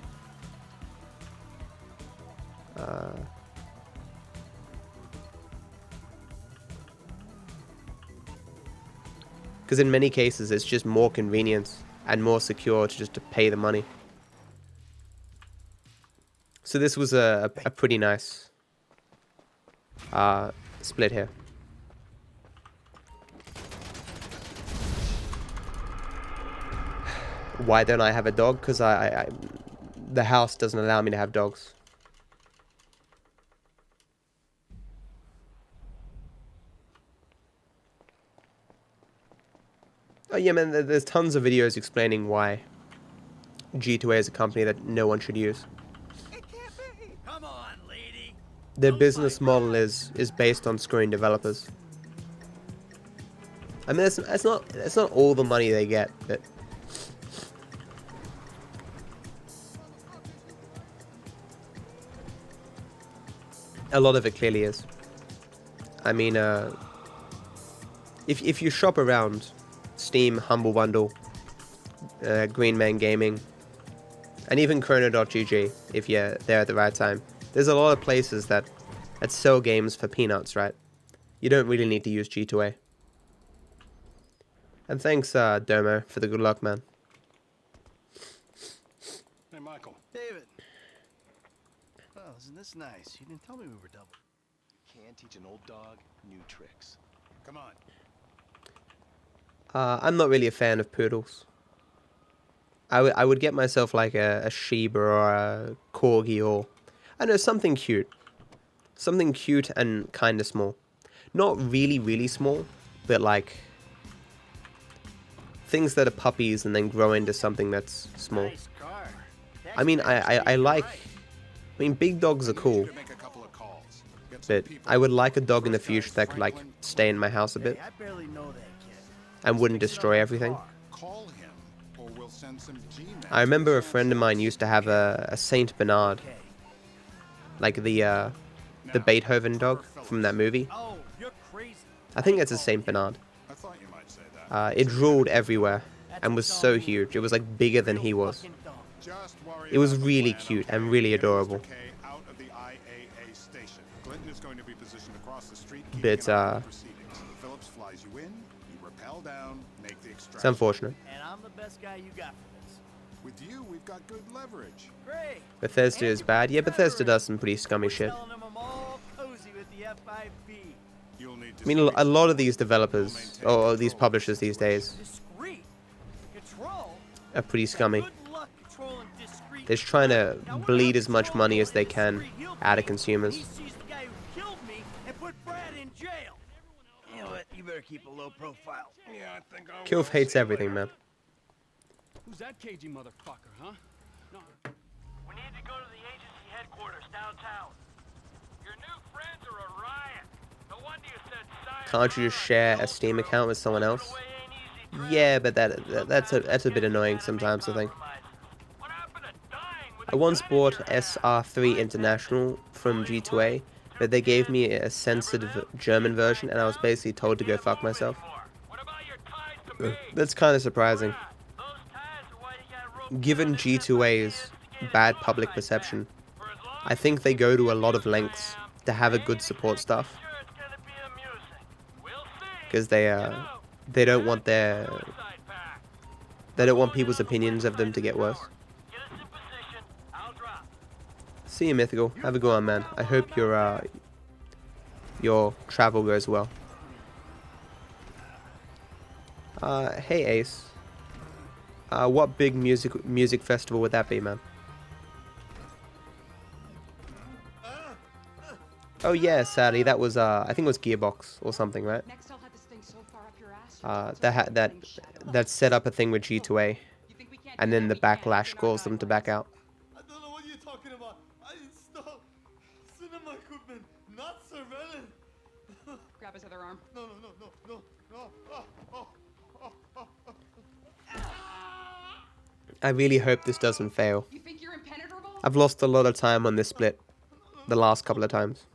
Because in many cases, it's just more convenience and more secure to just to pay the money. So this was a pretty nice split here. Why don't I have a dog? Because the house doesn't allow me to have dogs. Oh yeah, man, there's tons of videos explaining why G2A is a company that no one should use. Come on, lady. Their business model is based on screwing developers. I mean, that's not all the money they get, but a lot of it clearly is. I mean, if you shop around Steam, Humble Bundle, Green Man Gaming, and even Chrono.gg, if you're there at the right time, there's a lot of places that sell games for peanuts, right? You don't really need to use G2A. And thanks, Domo, for the good luck, man. Hey, Michael. David. Well, isn't this nice? You didn't tell me we were double. You can't teach an old dog new tricks. Come on. I'm not really a fan of poodles. I would get myself like a Shiba or a Corgi, or I don't know, something cute. Something cute and kind of small. Not really, really small, but like things that are puppies and then grow into something that's small. I mean, I like... I mean, big dogs are cool. But I would like a dog in the future that could like stay in my house a bit. And wouldn't destroy everything. I remember a friend of mine used to have a Saint Bernard, like the Beethoven dog from that movie. I think that's a Saint Bernard. It drooled everywhere and was so huge. It was like bigger than he was. It was really cute and really adorable. But Phillips flies you in, you rappel down, make the extraction. It's unfortunate. And I'm the best guy you got for this. With you, we've got good leverage. Great. Bethesda is bad. Yeah, Bethesda does some pretty scummy shit. Telling them I'm all cozy with the FIB. You'll need to I mean, a lot of these developers, or these publishers these days, Discreet. Control. are pretty scummy. Good luck controlling discreet. They're just trying to bleed as much money as they can out of consumers. He sees the guy who killed me and put Brad in jail. You know what? You better keep a low profile. Yeah, I think I Crowolf hates everything, man. Who's that cagey motherfucker, huh? No. We need to go to the agency headquarters downtown. Your new friends are a riot. No wonder you said sire. Can't you just share a Steam account with someone else? Yeah, but that's a bit annoying sometimes, I think. I once bought SR3 International from G2A, but they gave me a censored German version, and I was basically told to go fuck myself. That's kind of surprising. Given G2A's bad public perception, I think they go to a lot of lengths to have a good support staff, because they don't want people's opinions of them to get worse. See you, Mythical. Have a good one, man. I hope your travel goes well. Hey Ace. What big music festival would that be, man? Oh yeah, sadly, that was I think it was Gearbox or something, right? Next, I'll have this thing so far up your ass. That set up a thing with G2A, and then the backlash caused them to back out. I don't know what you're talking about. I installed cinema equipment, not surveillance. Grab his other arm. No. I really hope this doesn't fail. You think you're impenetrable? I've lost a lot of time on this split, the last couple of times.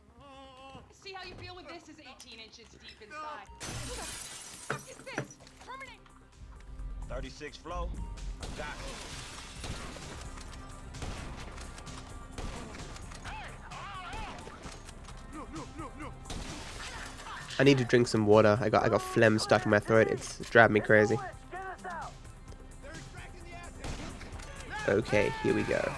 See how you feel when this is 18 inches deep inside. Who the fuck is this? Terminate. 36 flow. Got it. I need to drink some water. I got phlegm stuck in my throat. It's driving me crazy. Okay, here we go.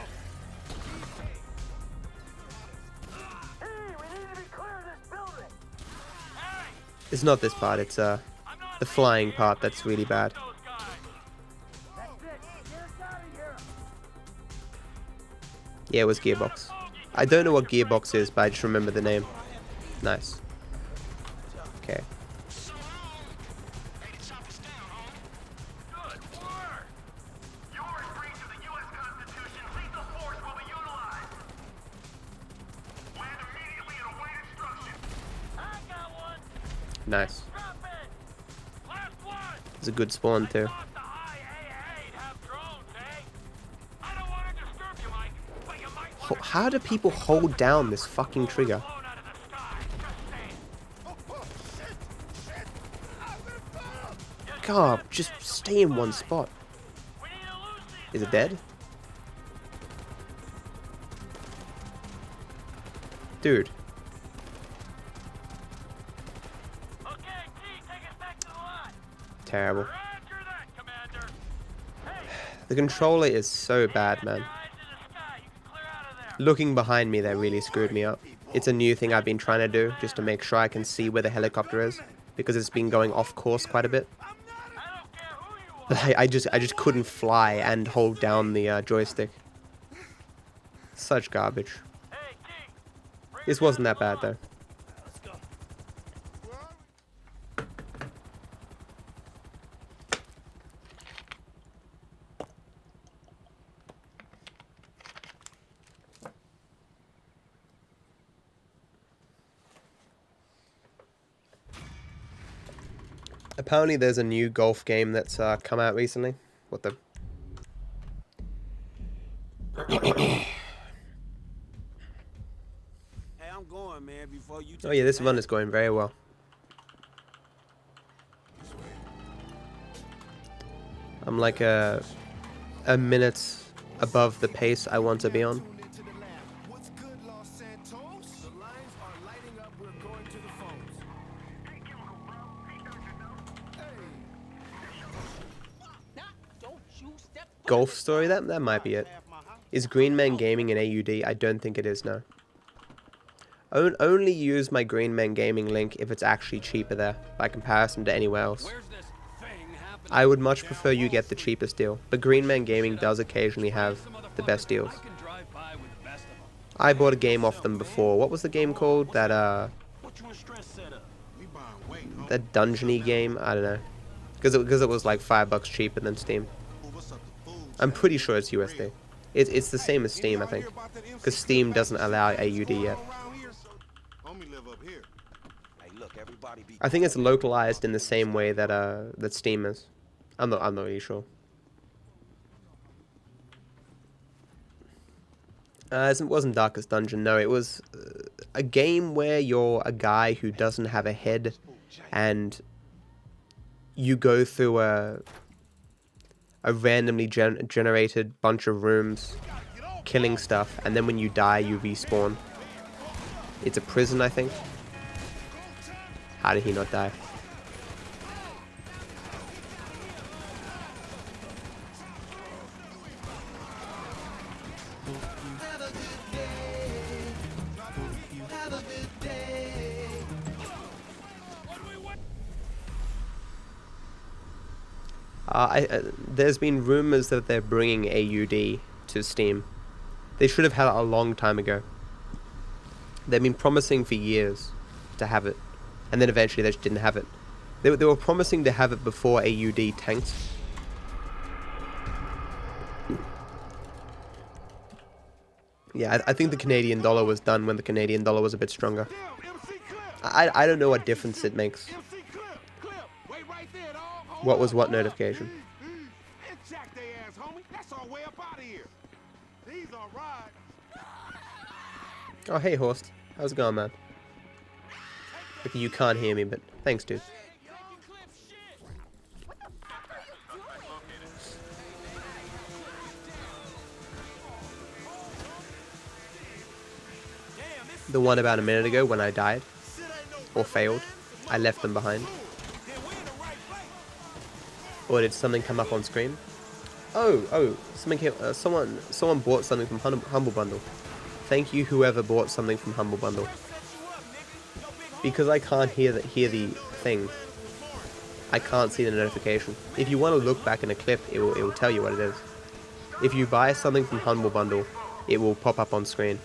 It's not this part, it's the flying part that's really bad. Yeah, it was Gearbox. I don't know what Gearbox is, but I just remember the name. Nice. Okay. Nice. It's a good spawn too. How do people hold down this fucking trigger? God, just stay in one spot. Is it dead? Dude. Terrible. The controller is so bad, man. Looking behind me, that really screwed me up. It's a new thing I've been trying to do, just to make sure I can see where the helicopter is, because it's been going off course quite a bit. I just couldn't fly and hold down the joystick. Such garbage. This wasn't that bad though. Apparently there's a new golf game that's come out recently. What the... Hey, I'm going, man, before you Oh yeah, this run is going very well. I'm like a minute above the pace I want to be on. golf story, that might be it. Is Green Man Gaming an AUD? I don't think it is, no. Only use my Green Man Gaming link if it's actually cheaper there, by comparison to anywhere else. I would much prefer you get the cheapest deal, but Green Man Gaming does occasionally have the best deals. I bought a game off them before. What was the game called? That dungeony game? I don't know. Because it was like $5 cheaper than Steam. I'm pretty sure it's USD. It's the same as Steam, I think. Because Steam doesn't allow AUD yet. I think it's localized in the same way that that Steam is. I'm not really sure. It wasn't Darkest Dungeon, no. It was a game where you're a guy who doesn't have a head, and you go through a randomly generated bunch of rooms, killing stuff, and then when you die, you respawn. It's a prison, I think. How did he not die? There's been rumors that they're bringing AUD to Steam. They should have had it a long time ago. They've been promising for years to have it, and then eventually they just didn't have it. They were promising to have it before AUD tanked. Yeah, I think the Canadian dollar was done when the Canadian dollar was a bit stronger. I don't know what difference it makes. What was what notification? Oh, hey, Horst. How's it going, man? Okay, you can't hear me, but thanks, dude. The one about a minute ago when I died, or failed, I left them behind. Or did something come up on screen? Oh, something came, someone bought something from Humble Bundle. Thank you, whoever bought something from Humble Bundle. Because I can't hear the thing, I can't see the notification. If you want to look back in a clip, it will tell you what it is. If you buy something from Humble Bundle, it will pop up on screen.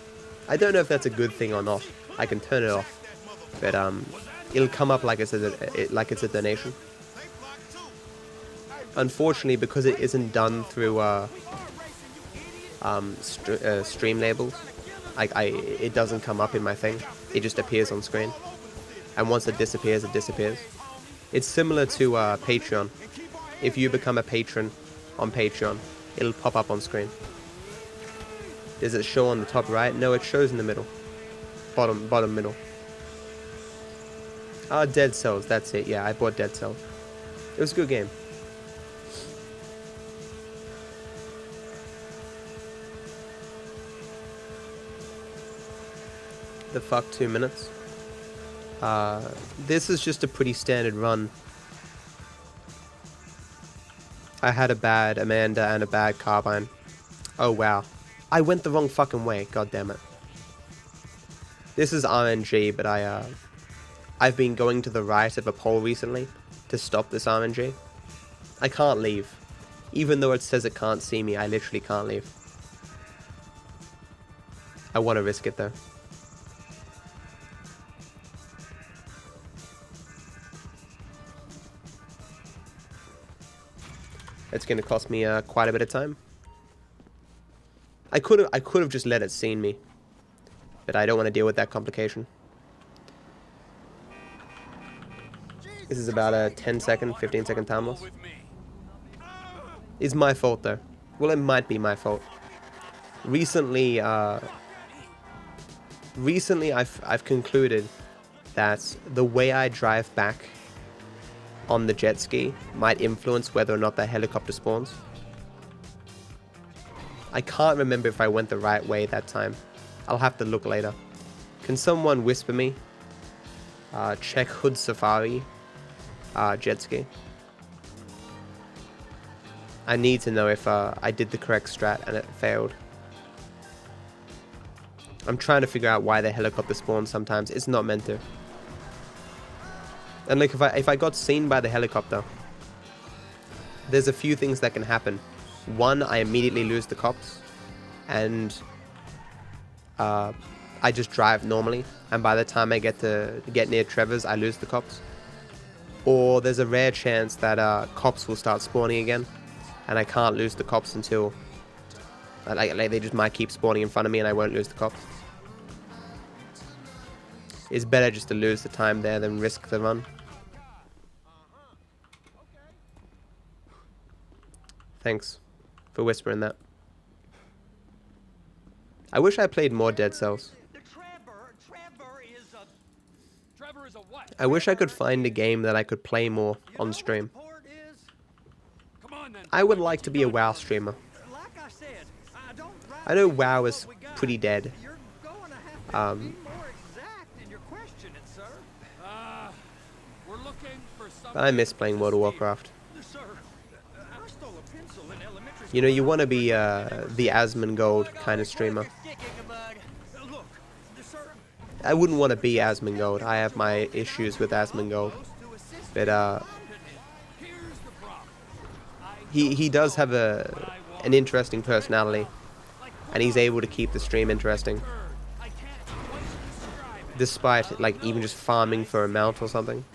I don't know if that's a good thing or not. I can turn it off, but it'll come up like it's a donation. Unfortunately, because it isn't done through stream labels, it doesn't come up in my thing. It just appears on screen, and once it disappears, it disappears. It's similar to Patreon. If you become a patron on Patreon, it'll pop up on screen. Does it show on the top right? No, it shows in the middle. Bottom middle. Dead Cells, that's it. Yeah, I bought Dead Cells. It was a good game. The fuck, 2 minutes? This is just a pretty standard run. I had a bad Amanda and a bad carbine. Oh wow. I went the wrong fucking way, god damn it. This is RNG, but I've been going to the right of a pole recently to stop this RNG. I can't leave. Even though it says it can't see me, I literally can't leave. I want to risk it though. It's going to cost me quite a bit of time. I could have just let it see me, but I don't want to deal with that complication. This is about a 10-second, 15-second time loss. It's my fault though. Well, it might be my fault. Recently, I've concluded that the way I drive back on the jet ski might influence whether or not the helicopter spawns. I can't remember if I went the right way that time. I'll have to look later. Can someone whisper me? Check Hood Safari jet ski. I need to know if I did the correct strat and it failed. I'm trying to figure out why the helicopter spawns sometimes. It's not meant to. And like if I got seen by the helicopter, there's a few things that can happen. One, I immediately lose the cops, and I just drive normally, and by the time I get near Trevor's, I lose the cops. Or there's a rare chance that cops will start spawning again, and I can't lose the cops until like they just might keep spawning in front of me, and I won't lose the cops. It's better just to lose the time there than risk the run. Thanks for whispering that. I wish I played more Dead Cells. I wish I could find a game that I could play more on stream. I would like to be a WoW streamer. I know WoW is pretty dead. But I miss playing World of Warcraft. You know, you want to be the Asmongold kind of streamer. I wouldn't want to be Asmongold. I have my issues with Asmongold. But he does have an interesting personality, and he's able to keep the stream interesting. Despite like even just farming for a mount or something.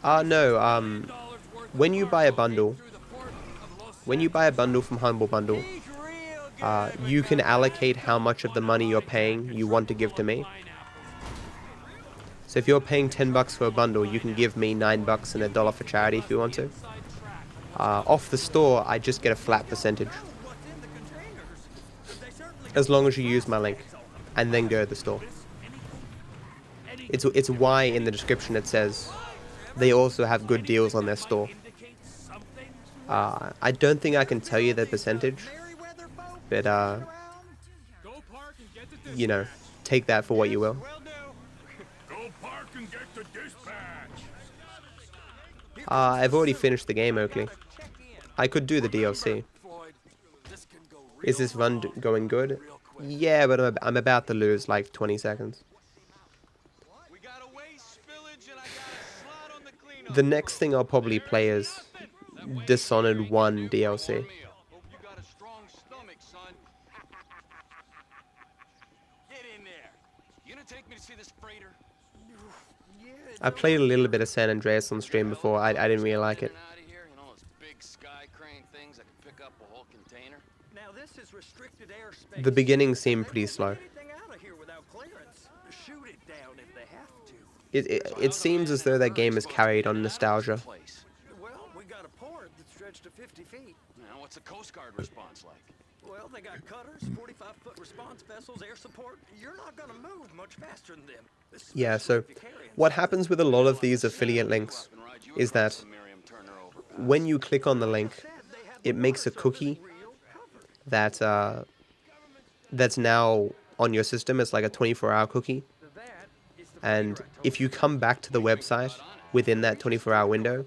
No, when you buy a bundle from Humble Bundle, you can allocate how much of the money you're paying you want to give to me. So if you're paying $10 for a bundle, you can give me $9 and $1 for charity if you want to. Off the store, I just get a flat percentage. As long as you use my link, and then go to the store. It's why in the description it says they also have good deals on their store. I don't think I can tell you the percentage, but you know, take that for what you will. I've already finished the game, Oakley. I could do the DLC. Is this run going good? Yeah, but I'm about to lose like 20 seconds. The next thing I'll probably play is Dishonored 1 DLC. I played a little bit of San Andreas on stream before. I didn't really like it. The beginning seemed pretty slow. It seems as though that game is carried on nostalgia. Well, we got a port that stretched to 50 feet. Now, what's the Coast Guard response like? Well, they got cutters, 45-foot response vessels, air support. You're not gonna move much faster than them. Yeah, so what happens with a lot of these affiliate links is that when you click on the link, it makes a cookie that that's now on your system. It's like a 24-hour cookie. And if you come back to the website within that 24-hour window,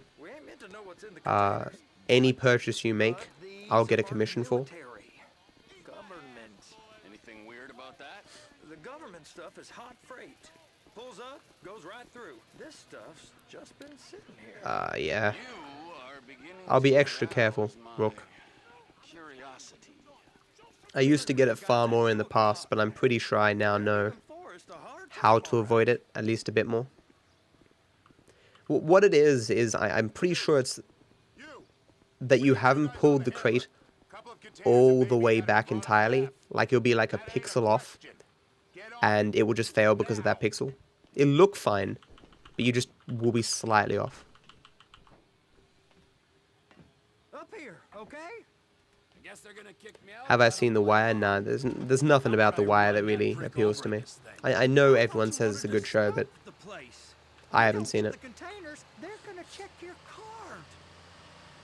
any purchase you make, I'll get a commission for. Anything weird about that? The government stuff is hot freight. Pulls up, goes right through. This stuff's just been sitting here. Yeah. I'll be extra careful, Rook. I used to get it far more in the past, but I'm pretty sure I now know how to avoid it, at least a bit more. What it is I'm pretty sure it's that you haven't pulled the crate all the way back entirely. Like it'll be like a pixel off, and it will just fail because of that pixel. It'll look fine, but you just will be slightly off. Up here, okay? I guess they're gonna kick me out. Have I seen The Wire? Nah, there's nothing about The Wire that really appeals to me. I know everyone says it's a good show, but I haven't seen it. The containers, they're gonna check your card.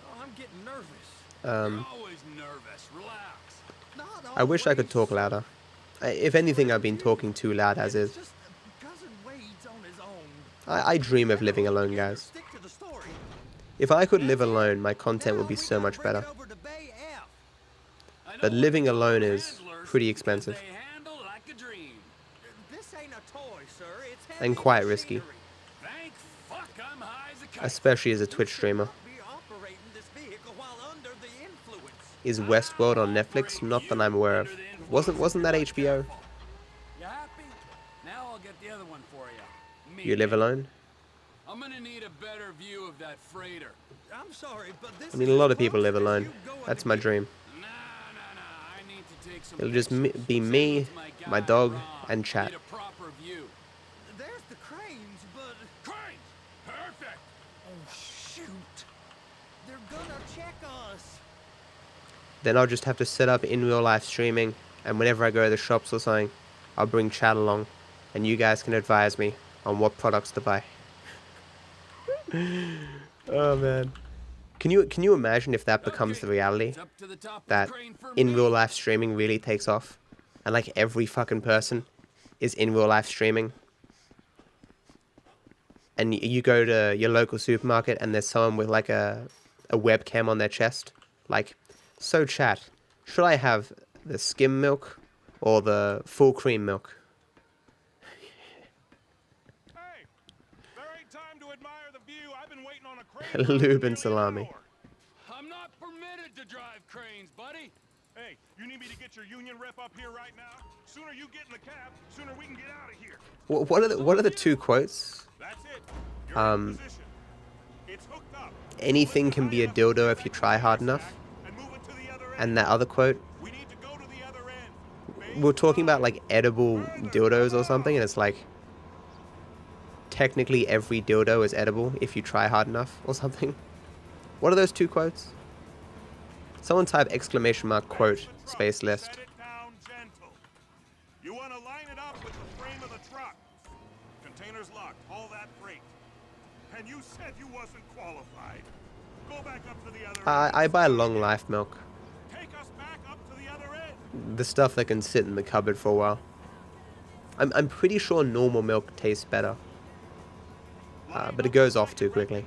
Oh, I'm getting nervous. Always nervous. Relax. I wish I could talk louder. If anything, I've been talking too loud as is. I dream of living alone, guys. If I could live alone, my content would be so much better. But living alone is pretty expensive. And quite risky. Especially as a Twitch streamer. Is Westworld on Netflix? Not that I'm aware of. Wasn't that HBO? You happy? Now I'll get the other one for you. You live alone? I'm gonna need a better view of that freighter. I'm sorry, but this I mean, a lot of people live alone. That's my dream. It'll just be me, my dog, and chat. There's the cranes, but cranes. Perfect. Oh shoot! They're gonna check us. Then I'll just have to set up in real life streaming, and whenever I go to the shops or something, I'll bring chat along, and you guys can advise me on what products to buy. Oh man. Can you imagine if that becomes the reality? That in real life streaming really takes off, and like every fucking person is in real life streaming, and you go to your local supermarket and there's someone with like a webcam on their chest, like, so chat, should I have the skim milk or the full cream milk? Lube and salami. I'm not permitted to drive cranes, buddy. Hey, you need me to get your union rep up here right now? Sooner you get in the cab, sooner we can get out of here. What are the two quotes? That's it. It's hooked up. Anything can be a dildo if you try hard enough. And that other quote, we're talking about like edible dildos or something, and it's like, technically every dildo is edible if you try hard enough or something. What are those two quotes? Someone type !quote space list. You want to line it up with the frame of the truck. Containers locked, all that freight. And you said you wasn't qualified. Go back up to the other end. I buy long life milk. Take us back up to the other end. The stuff that can sit in the cupboard for a while. I'm pretty sure normal milk tastes better. But it goes off too quickly.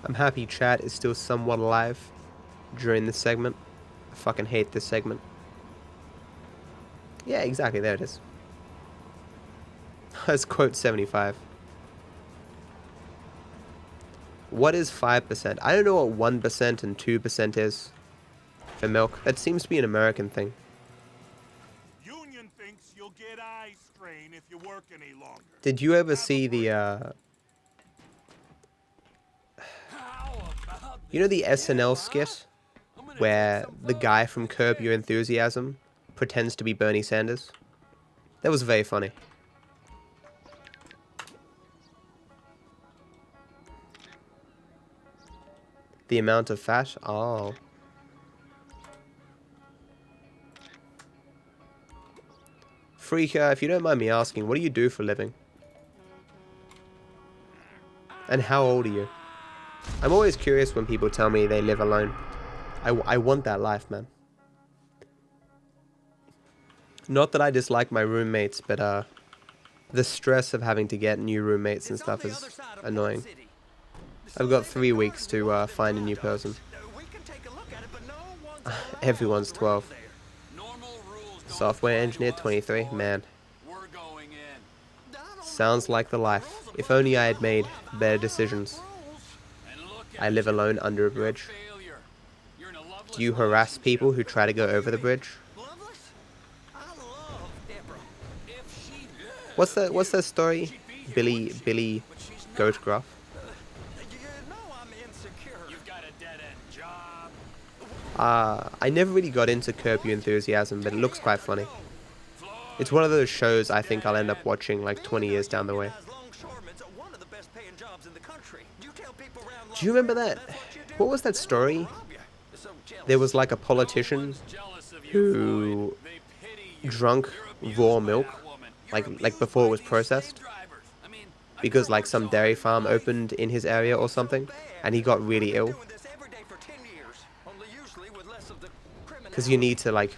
I'm happy chat is still somewhat alive during this segment. I fucking hate this segment. Yeah, exactly, there it is. That's quote 75. What is 5%? I don't know what 1% and 2% is for milk. That seems to be an American thing. Union thinks you'll get eye strain if you work any longer. Did you ever see the you know the SNL skit where the guy from Curb Your Enthusiasm pretends to be Bernie Sanders? That was very funny. The amount of fat? Oh. Freaker, if you don't mind me asking, what do you do for a living? And how old are you? I'm always curious when people tell me they live alone. I want that life, man. Not that I dislike my roommates, but the stress of having to get new roommates and stuff is annoying. I've got 3 weeks to find a new person. Everyone's 12. Software engineer 23, man. Sounds like the life. If only I had made better decisions. I live alone under a bridge. Do you harass people who try to go over the bridge? What's that story? Billy Goat Gruff? I never really got into Curb Your Enthusiasm, but it looks quite funny. It's one of those shows I think I'll end up watching like 20 years down the way. Do you remember that? What was that story? There was like a politician who drank raw milk, like before it was processed. because like some dairy farm opened in his area or something, and he got really ill. Because you need to like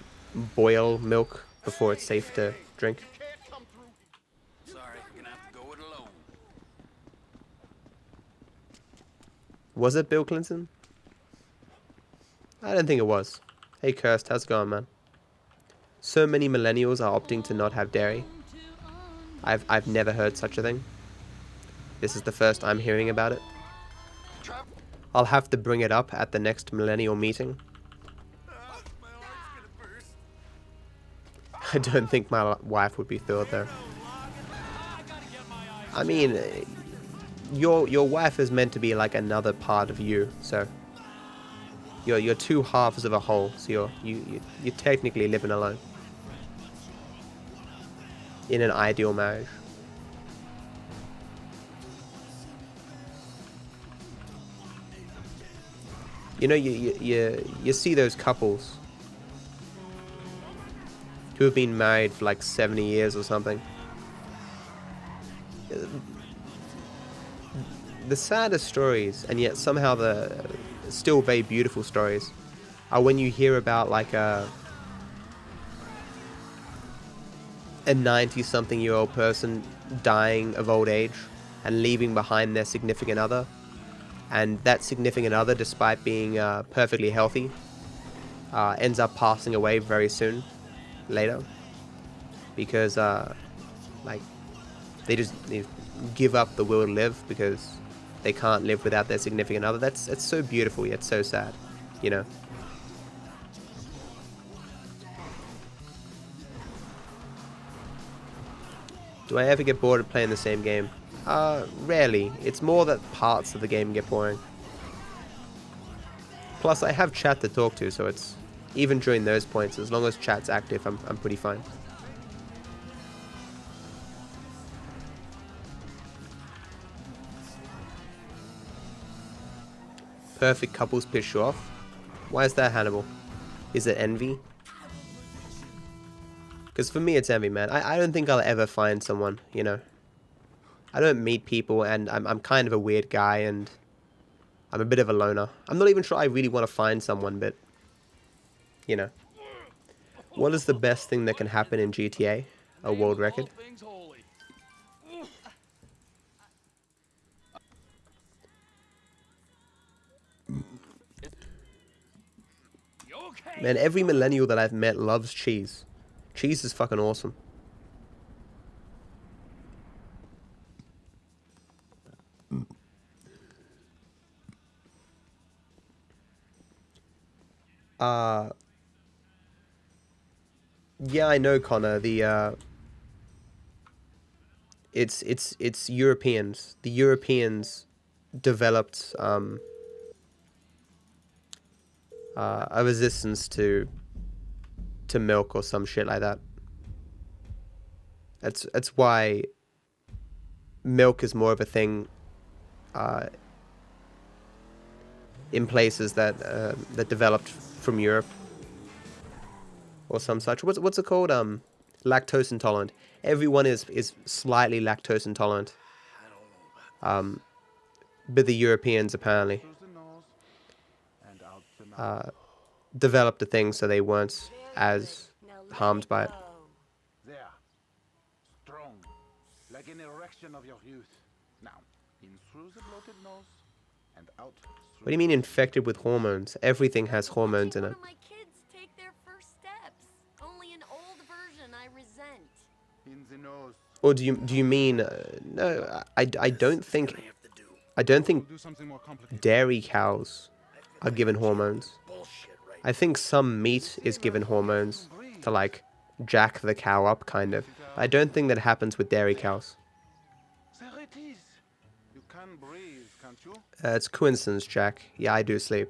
boil milk before it's safe to drink. Sorry, you're gonna have to go it alone. Was it Bill Clinton? I don't think it was. Hey Kirst, how's it going, man? So many millennials are opting to not have dairy. I've never heard such a thing. This is the first I'm hearing about it. I'll have to bring it up at the next millennial meeting. I don't think my wife would be thrilled though. I mean, your wife is meant to be like another part of you, so you're two halves of a whole, so you're technically living alone in an ideal marriage. You know, you see those couples who have been married for like 70 years or something. The saddest stories, and yet somehow the still very beautiful stories, are when you hear about like a 90-something-year-old person dying of old age and leaving behind their significant other, and that significant other, despite being perfectly healthy, ends up passing away very soon later, because like they give up the will to live because they can't live without their significant other. It's so beautiful yet so sad, you know. Do I ever get bored of playing the same game? Rarely. It's more that parts of the game get boring. Plus, I have chat to talk to, so it's even during those points, as long as chat's active, I'm pretty fine. Perfect couples piss you off? Why is that, Hannibal? Is it envy? Because for me, it's envy, man. I don't think I'll ever find someone, you know. I don't meet people, and I'm kind of a weird guy, and I'm a bit of a loner. I'm not even sure I really want to find someone, but, you know. What is the best thing that can happen in GTA? A world record? Man, every millennial that I've met loves cheese. Cheese is fucking awesome. Yeah, I know, Connor. It's Europeans. The Europeans developed a resistance to milk or some shit like that. That's why milk is more of a thing in places that that developed from Europe or some such. What's it called? Lactose intolerant. Everyone is slightly lactose intolerant. But the Europeans apparently developed a thing so they weren't as harmed by it. There. Strong. Like an erection of your youth. Now, in through the bloated nose and out. What do you mean infected with hormones? Everything has hormones in it. My kids take their first steps. Only an old version I resent. In the nose. Or do you mean no, I don't think dairy cows are given hormones. I think some meat is given hormones to like jack the cow up, kind of. I don't think that happens with dairy cows. There it is. You can breathe, can't you? It's coincidence, Jack. Yeah, I do sleep.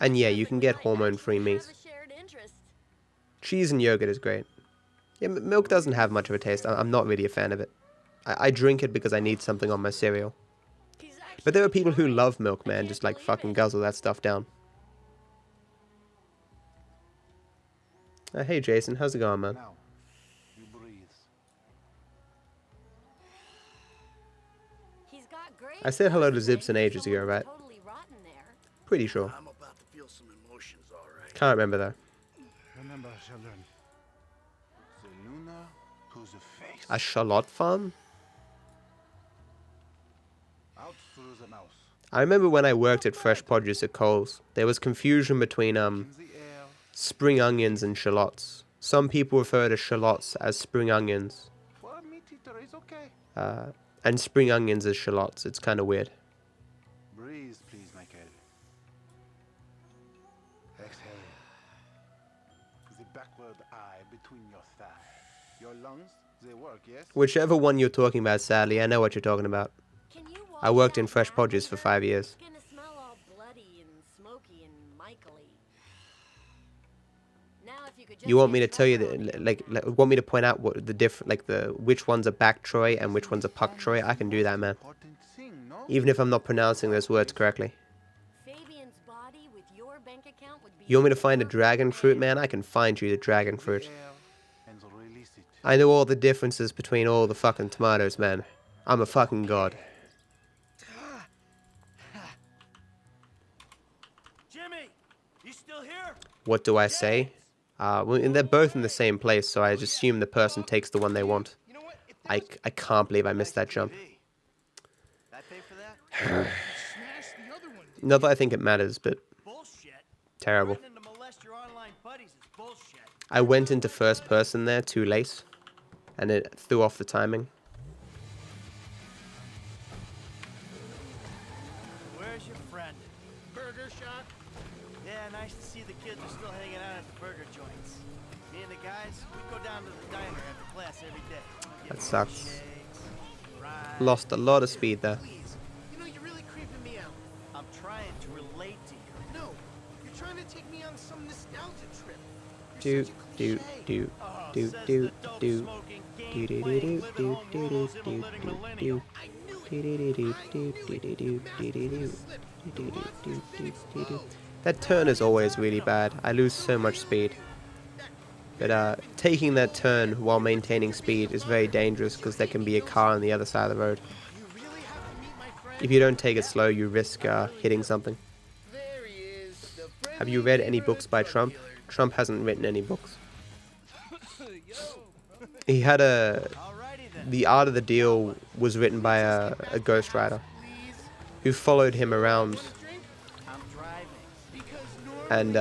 And yeah, you can get hormone-free meat. Cheese and yogurt is great. Yeah, milk doesn't have much of a taste. I'm not really a fan of it. I drink it because I need something on my cereal. But there are people who love milk, man. Just like fucking guzzle that stuff down. Hey Jason, how's it going, man? I said hello to Zibson ages ago, right? Pretty sure. I'm about to feel some emotions, all right. Can't remember though. Remember, children. The Luna who's a face. A shallot farm? Out through the mouth. I remember when I worked at Fresh Produce at Coles, there was confusion between spring onions and shallots. Some people refer to shallots as spring onions. For a meat eater, it's okay. And spring onions as shallots. It's kind of weird. Breathe, please, Michael. Exhale. The backward eye between your thigh. Your lungs, they work, yes? Whichever one you're talking about, sadly, I know what you're talking about. I worked in Fresh Produce for 5 years. You want me to tell you that, like want me to point out what the which one's a back troy and which one's a puck troy? I can do that, man. Even if I'm not pronouncing those words correctly. You want me to find a dragon fruit, man? I can find you the dragon fruit. I know all the differences between all the fucking tomatoes, man. I'm a fucking god. Jimmy, you still here? What do I say? Well, and they're both in the same place, so I just assume the person takes the one they want. I can't believe I missed that jump. Not that I think it matters, but terrible. I went into first person there too late, and it threw off the timing. Where's your friend? Burger shop? Yeah, nice to see the kids are still hanging out at the burger joints. Me and the guys, we go down to the diner after class every day. That sucks. Lost a lot of speed there. You know, you're really creeping me out. I'm trying to relate to you. No, you're trying to take me on some nostalgia trip. Do do do do do do do do do do do do do. That turn is always really bad. I lose so much speed. But taking that turn while maintaining speed is very dangerous because there can be a car on the other side of the road. If you don't take it slow, you risk hitting something. Have you read any books by Trump? Trump hasn't written any books. He had The Art of the Deal was written by a ghostwriter who followed him around and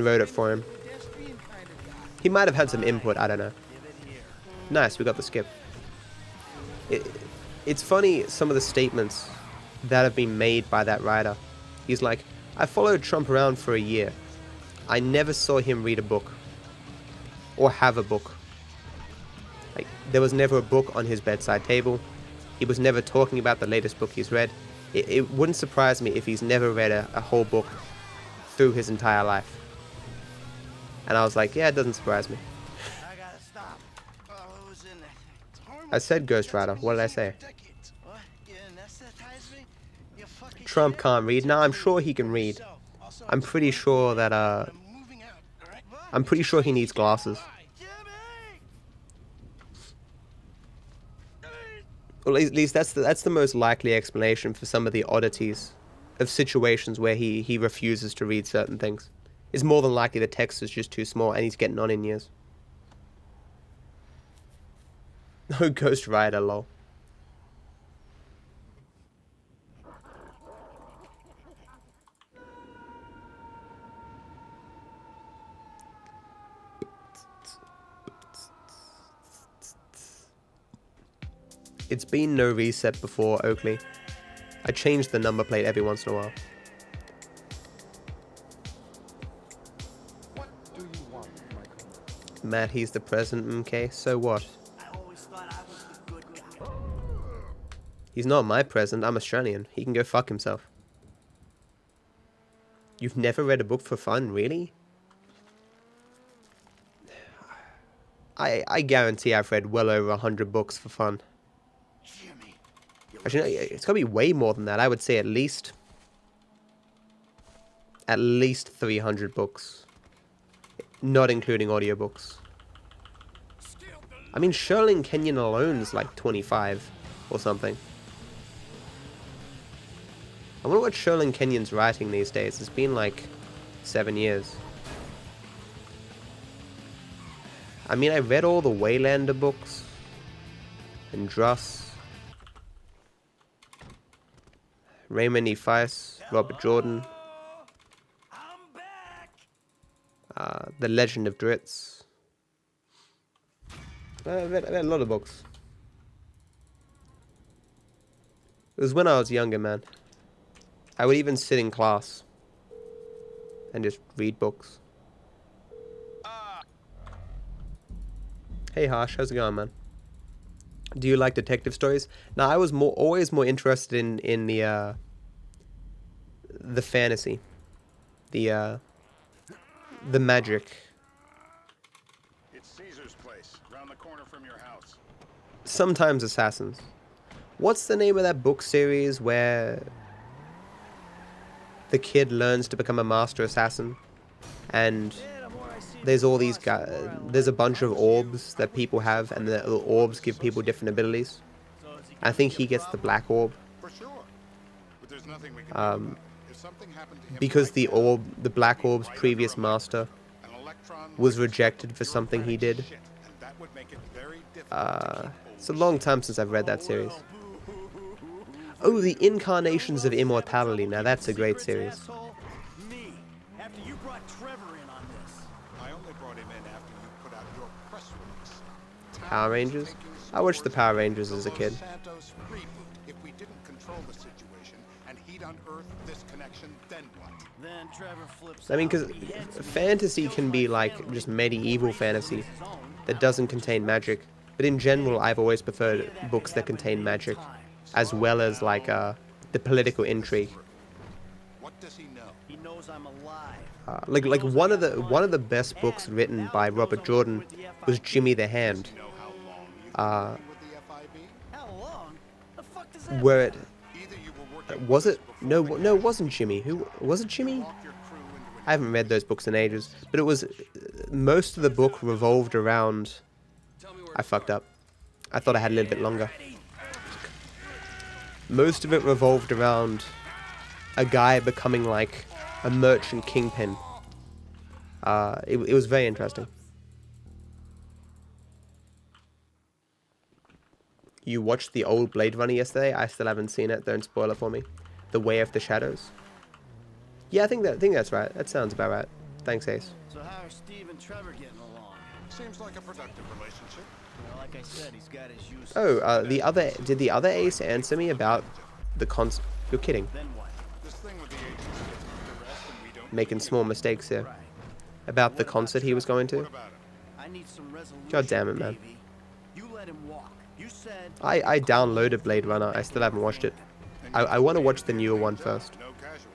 wrote it for him. He might have had some input, I don't know. Nice, we got the skip. It's funny, some of the statements that have been made by that writer. He's like, I followed Trump around for a year. I never saw him read a book. Or have a book. Like, there was never a book on his bedside table. He was never talking about the latest book he's read. It wouldn't surprise me if he's never read a whole book through his entire life. And I was like, yeah, it doesn't surprise me. I gotta stop. Oh, it was in there. I said ghostwriter. What did I say? What? You anesthetize me? You fucking Trump can't read. No, I'm sure he can read. I'm pretty sure that, I'm pretty sure he needs glasses. Well, at least that's the most likely explanation for some of the oddities of situations where he refuses to read certain things. It's more than likely the text is just too small and he's getting on in years. No Ghost Rider, lol. It's been no reset before, Oakley. I change the number plate every once in a while. What do you want, Michael? Matt, he's the president, okay? So what? I always thought I was the good guy. He's not my president, I'm Australian. He can go fuck himself. You've never read a book for fun, really? I guarantee I've read well over 100 books for fun. Actually, no, it's gotta be way more than that. I would say at least 300 books. Not including audiobooks. I mean, Sherling Kenyon alone is like 25. or something. I wonder what Sherlin Kenyon's writing these days. It's been like 7 years. I mean, I read all the Waylander books and Druss, Raymond E. Feist, Robert Jordan, The Legend of Dritz. I read a lot of books. It was when I was younger, man. I would even sit in class and just read books. Hey Harsh, how's it going, man? Do you like detective stories? Now, I was always more interested in the fantasy, the magic. It's Caesar's place, round the corner from your house. Sometimes assassins. What's the name of that book series where the kid learns to become a master assassin, and there's all these guys, there's a bunch of orbs that people have, and the orbs give people different abilities. I think he gets the black orb. Because the black orb's previous master was rejected for something he did. It's a long time since I've read that series. Oh, the Incarnations of Immortality. Now that's a great series. Me, after you brought Trevor in on this. I only brought him in after you put out your press release. Power Rangers? I watched the Power Rangers as a kid. Santos reboot. If we didn't control the situation and he'd unearthed this connection, then what? Then Trevor flips I mean, because fantasy can be like just medieval fantasy that doesn't contain magic. But in general, I've always preferred books that contain magic, as well as like the political intrigue. What does he know? He knows I'm alive. Like one of the best books written by Robert Jordan was Jimmy the Hand. Where it was it? No, it wasn't Jimmy. Who was it? Jimmy? I haven't read those books in ages, but it was most of the book revolved around. I fucked up. I thought I had a little bit longer. Most of it revolved around a guy becoming like a merchant kingpin. It was very interesting. You watched the old Blade Runner yesterday? I still haven't seen it. Don't spoil it for me. The Way of the Shadows. Yeah, I think that's right. That sounds about right. Thanks, Ace. So how are Steve and Trevor getting along? Seems like a productive relationship. Well, like I said, he's got his use. Oh, did the other Ace answer me about the concert? You're kidding. Then what? This thing with the agency gets the rest and we don't. Making small mistakes here. About the concert he was going to. I need some resolution. God damn it, man. You let him walk. You said I downloaded Blade Runner. I still haven't watched it. I want to watch the newer one first. No casualties.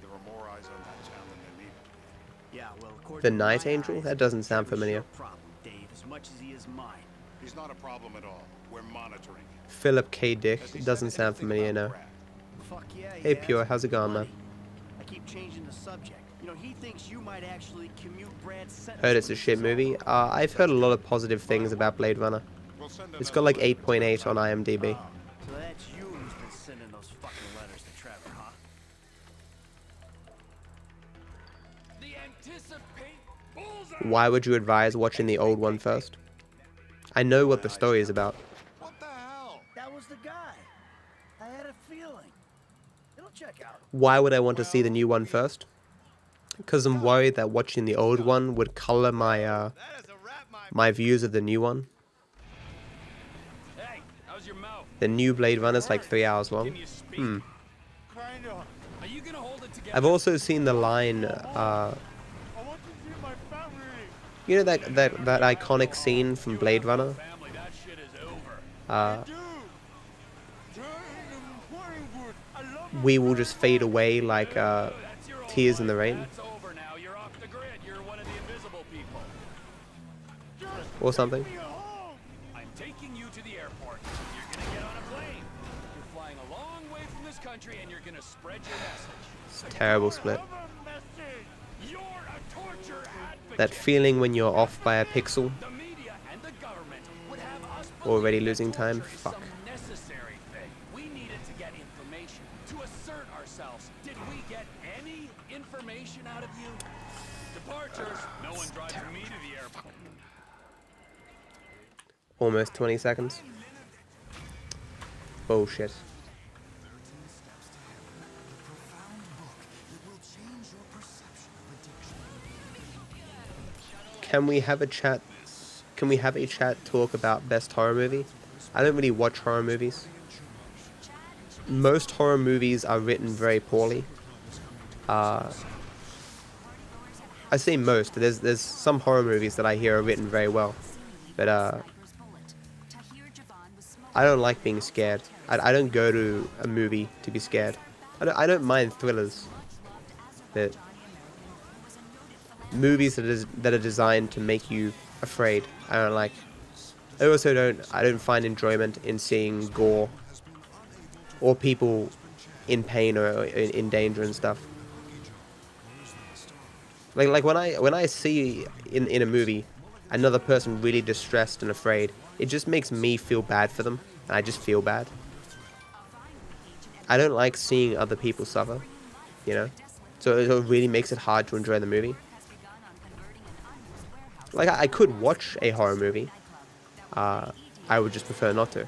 There were more eyes on that town than there needed. Yeah, well, according The to Night my Angel? eyes, That doesn't sound Trevor's familiar. your problem, Dave, as much as he is mine. He's not a problem at all. We're monitoring him. Philip K. Dick. Doesn't sound familiar, no. Fuck yeah, he Hey, has. Pure. How's it going, man? I keep changing the subject. You know, he thinks you might actually commute Brad's sentence. Heard it's a shit movie. I've heard a lot of positive things about Blade Runner. It's got like 8.8 on IMDb. So that's you who's been sending those fucking letters to Trevor, huh? The anticipate bullseye. Why would you advise watching the old one first? I know what the story is about. What the hell? That was the guy. I had a feeling. It'll check out. Why would I want to see the new one first? Because I'm worried that watching the old one would color my my views of the new one. Hey, how's your mouth? The new Blade Runner's like 3 hours long. Kinda. Are you gonna hold it together? I've also seen the line, you know that iconic scene from Blade Runner? We will just fade away like tears in the rain. Or something. I'm taking you to the airport. You're gonna get on a plane. You're flying a long way from this country and you're gonna spread your message. It's a terrible split. You're a torture advocate. That feeling when you're off by a pixel. The media and the government would have us Already losing time. Fuck. necessary ourselves. Did we get any information out of you? Departures. No one drives me to the airport. Almost 20 seconds. Bullshit. Can we have a chat? Can we have a chat talk about best horror movie? I don't really watch horror movies. Most horror movies are written very poorly. I say most. There's some horror movies that I hear are written very well, but I don't like being scared. I don't go to a movie to be scared. I don't mind thrillers, but movies that are designed to make you afraid, I don't like. I also don't find enjoyment in seeing gore or people in pain or in danger and stuff. Like when I see in a movie another person really distressed and afraid, it just makes me feel bad for them, and I just feel bad. I don't like seeing other people suffer, you know? So it really makes it hard to enjoy the movie. Like, I could watch a horror movie. I would just prefer not to.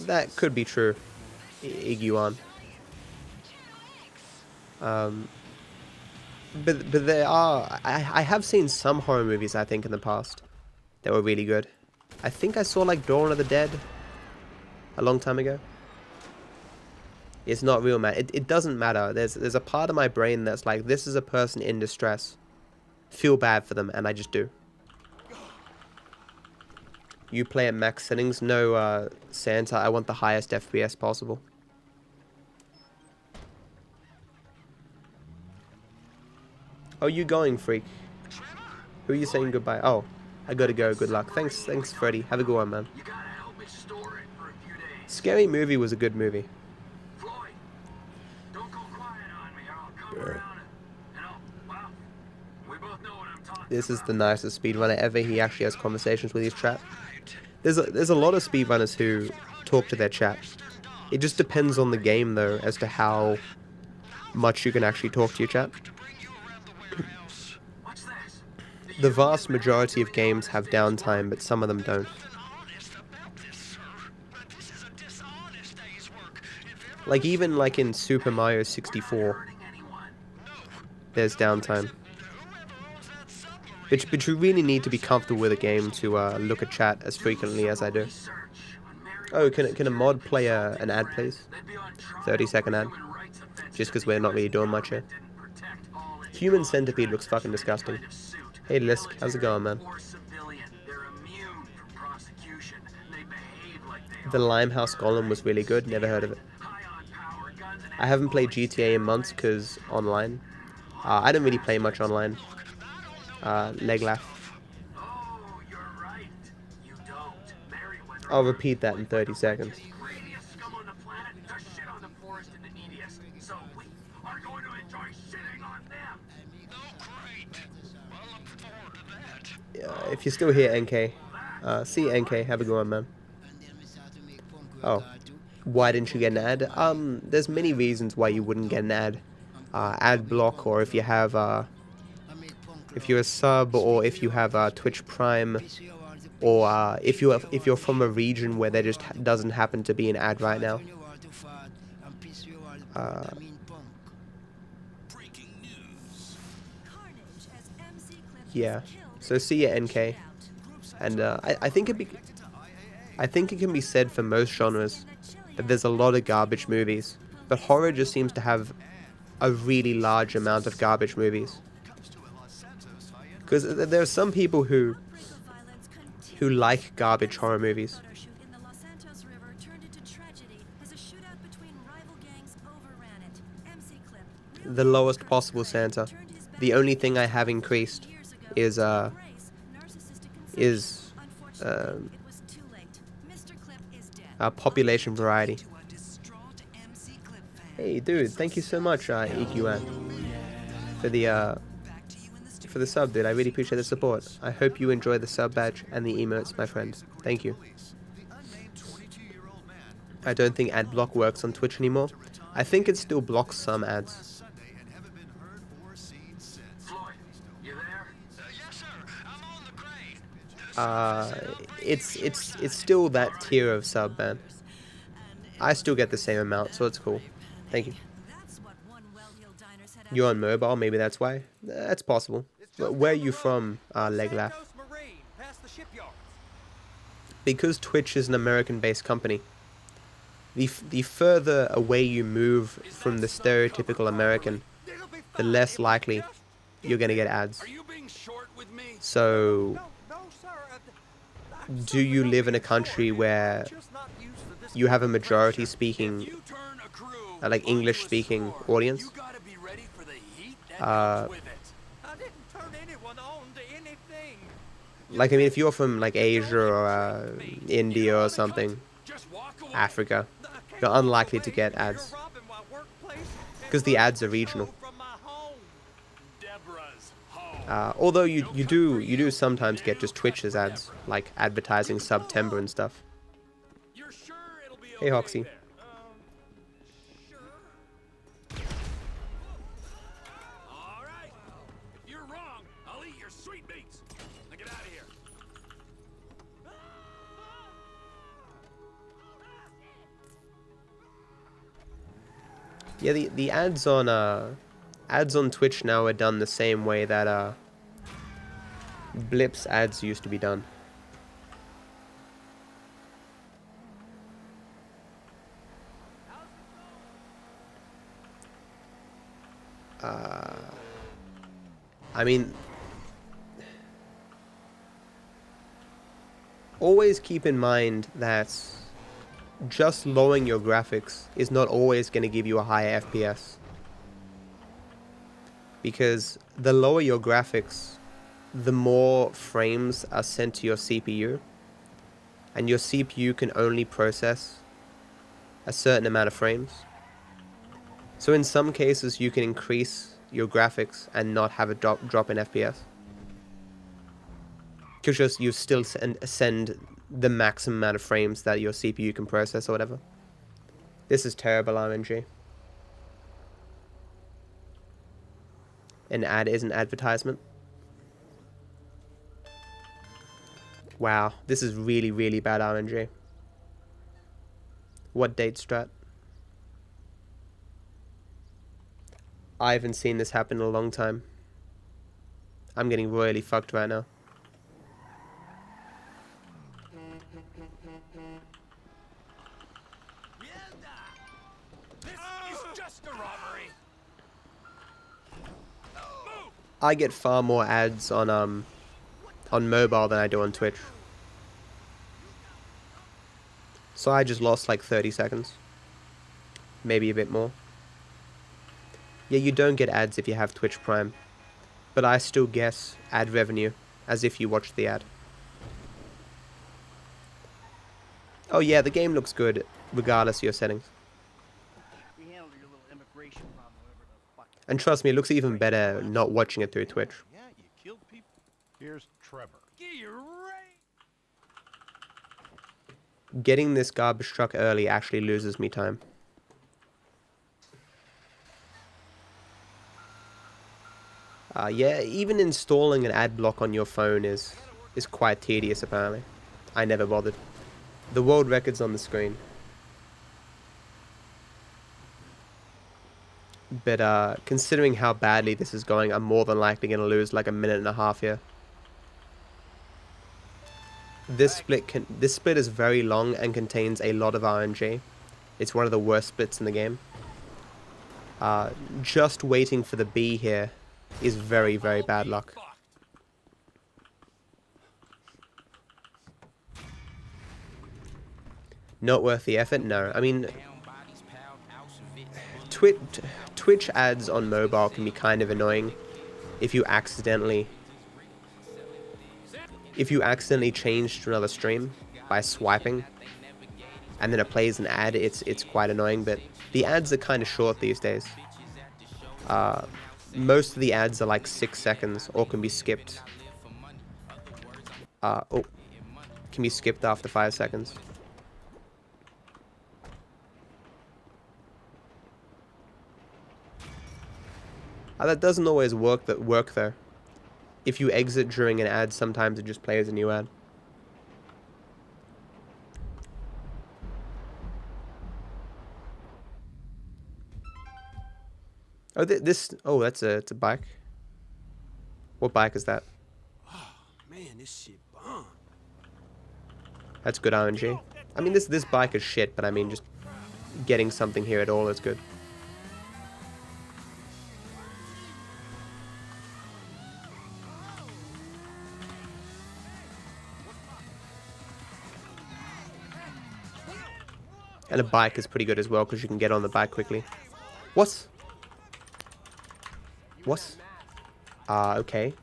That could be true, Iguan. But there are... I have seen some horror movies, I think, in the past that were really good. I think I saw, like, Dawn of the Dead a long time ago. It's not real, man. It doesn't matter. There's a part of my brain that's like, this is a person in distress. Feel bad for them, and I just do. You play at max settings? No, Santa, I want the highest FPS possible. Oh, you going, freak? Who are you saying goodbye? Oh, I gotta go. Good luck. Thanks, Freddy. Have a good one, man. Scary Movie was a good movie. This is the nicest speedrunner ever. He actually has conversations with his chat. There's a lot of speedrunners who talk to their chat. It just depends on the game, though, as to how much you can actually talk to your chat. The vast majority of games have downtime, but some of them don't. Like, even like in Super Mario 64, there's downtime. But you really need to be comfortable with a game to look at chat as frequently as I do. Oh, can a mod play an ad, please? 30-second ad. Just because we're not really doing much here. Human Centipede looks fucking disgusting. Hey Lisk, how's it going, man? The Limehouse Golem was really good, never heard of it. I haven't played GTA in months because online. I don't really play much online. Leg laugh. I'll repeat that in 30 seconds. If you're still here, NK. See you, NK. Have a good one, man. Oh. Why didn't you get an ad? There's many reasons why you wouldn't get an ad. Ad block, or if you have, if you're a sub, or if you have Twitch Prime, or if you're from a region where there just doesn't happen to be an ad right now. Yeah. So see ya, NK. And I think it can be said for most genres that there's a lot of garbage movies, but horror just seems to have a really large amount of garbage movies. Because there are some people who like garbage horror movies. The lowest possible Santa. The only thing I have increased is population variety. Hey dude, thank you so much, EQN, for the for the sub, dude. I really appreciate the support. I hope you enjoy the sub badge and the emotes, my friend. Thank you. I don't think ad block works on Twitch anymore. I think it still blocks some ads. It's still that tier of sub, man. I still get the same amount, so it's cool. Thank you. You're on mobile, maybe that's why. That's possible. But where are you from, Leglaf? Because Twitch is an American-based company, the further away you move from the stereotypical American, the less likely you're gonna get ads. So, do you live in a country where you have a majority speaking, like English speaking audience? Like, I mean, if you're from like Asia or India or something, Africa, you're unlikely to get ads because the ads are regional. Although you do sometimes get just Twitch's ads, like advertising September and stuff. Hey Hoxie. Yeah, the ads on Twitch now are done the same way that Blip's ads used to be done. I mean, always keep in mind that just lowering your graphics is not always going to give you a higher FPS. Because the lower your graphics, the more frames are sent to your CPU. And your CPU can only process a certain amount of frames. So in some cases you can increase your graphics and not have a drop in FPS. Because you still send the maximum amount of frames that your CPU can process or whatever. This is terrible RNG. An ad is an advertisement. Wow, this is really, really bad RNG. What date strat? I haven't seen this happen in a long time. I'm getting royally fucked right now. I get far more ads on mobile than I do on Twitch. So I just lost like 30 seconds. Maybe a bit more. Yeah, you don't get ads if you have Twitch Prime. But I still guess ad revenue as if you watched the ad. Oh yeah, the game looks good regardless of your settings. And trust me, it looks even better not watching it through Twitch. Yeah, you killed people. Here's Trevor. Getting this garbage truck early actually loses me time. Yeah, even installing an ad block on your phone is quite tedious apparently. I never bothered. The world record's on the screen. But considering how badly this is going, I'm more than likely going to lose like a minute and a half here. This split is very long and contains a lot of RNG. It's one of the worst splits in the game. Just waiting for the B here is very, very bad luck. Not worth the effort? No. I mean, Twitch ads on mobile can be kind of annoying if you accidentally change to another stream by swiping and then it plays an ad. It's quite annoying, but the ads are kind of short these days. most of the ads are like 6 seconds or can be skipped. Oh, can be skipped after 5 seconds. That doesn't always work though. If you exit during an ad, sometimes it just plays a new ad. Oh, it's a bike. What bike is that? Man, this shit bomb. That's good RNG. I mean, this bike is shit, but I mean, just getting something here at all is good. And a bike is pretty good as well, because you can get on the bike quickly. What? What? Okay.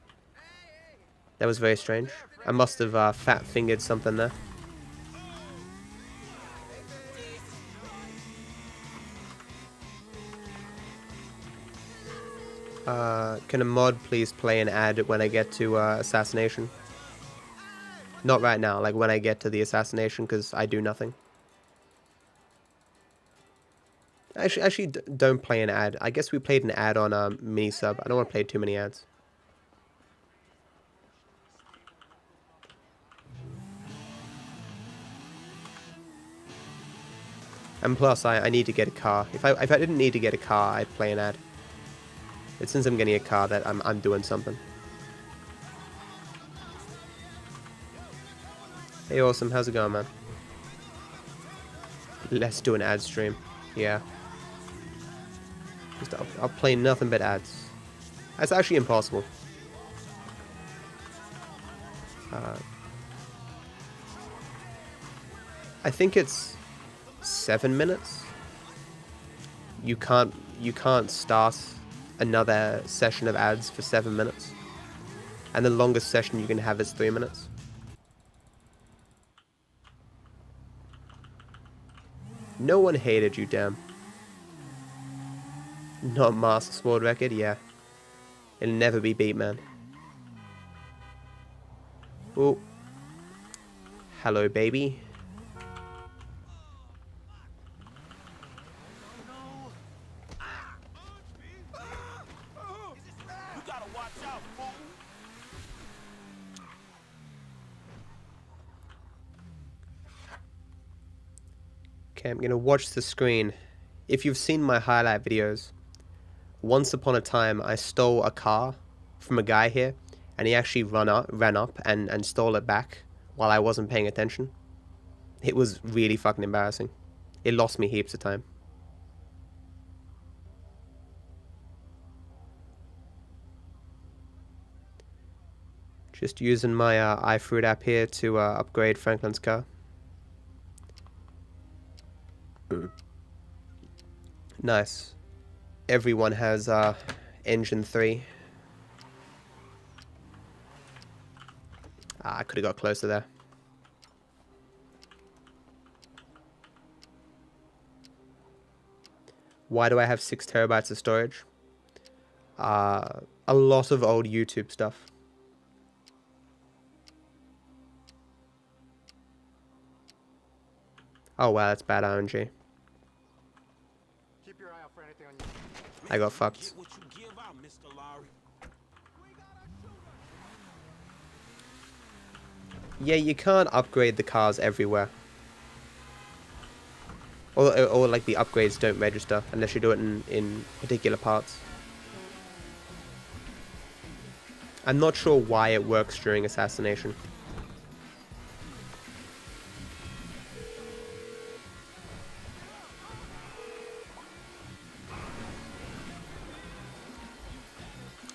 That was very strange. I must have fat-fingered something there. Can a mod please play an ad when I get to assassination? Not right now, like when I get to the assassination, because I do nothing. Actually, don't play an ad. I guess we played an ad on mini sub. I don't want to play too many ads. And plus, I need to get a car. If I didn't need to get a car, I'd play an ad. But since I'm getting a car, that I'm doing something. Hey, awesome. How's it going, man? Let's do an ad stream. Yeah. I'll play nothing but ads. That's actually impossible. I think it's 7 minutes. You can't start another session of ads for 7 minutes. And the longest session you can have is 3 minutes. No one hated you, damn. Not Masks world record, yeah. It'll never be beat, man. Oh. Hello, baby. Okay, I'm gonna watch the screen. If you've seen my highlight videos, once upon a time I stole a car from a guy here, and he actually ran up and stole it back while I wasn't paying attention. It was really fucking embarrassing. It lost me heaps of time. Just using my iFruit app here to upgrade Franklin's car. Nice. Everyone has engine 3. I could have got closer there. Why do I have 6 terabytes of storage? A lot of old YouTube stuff. Oh wow, that's bad RNG. Keep your eye out for anything on you. I got fucked. Yeah, you can't upgrade the cars everywhere. Or like the upgrades don't register unless you do it in particular parts. I'm not sure why it works during assassination.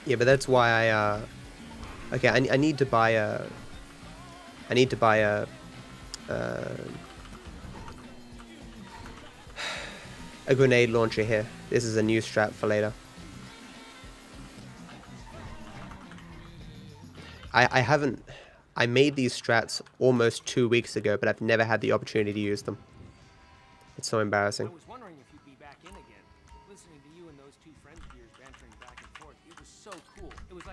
Yeah, but that's why I okay, I need to buy a a grenade launcher here. This is a new strat for later. I made these strats almost 2 weeks ago, but I've never had the opportunity to use them. It's so embarrassing. I was wondering if you'd be back in again. Listening to you and those two friends of yours bantering back and forth, it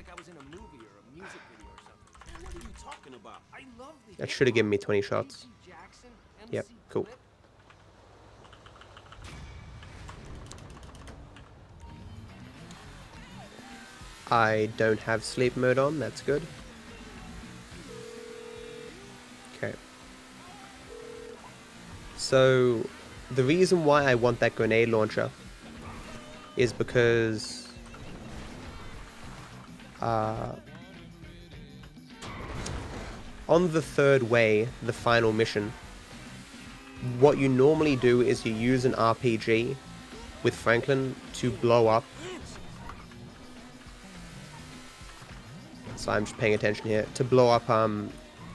like I was in a movie or a music video or something. Man, what are you talking about? I love the That should have given me 20 shots. Yep, cool. I don't have sleep mode on, that's good. Okay. So, the reason why I want that grenade launcher is because on the third way, the final mission, what you normally do is you use an RPG with Franklin to blow up. So I'm just paying attention here. To blow up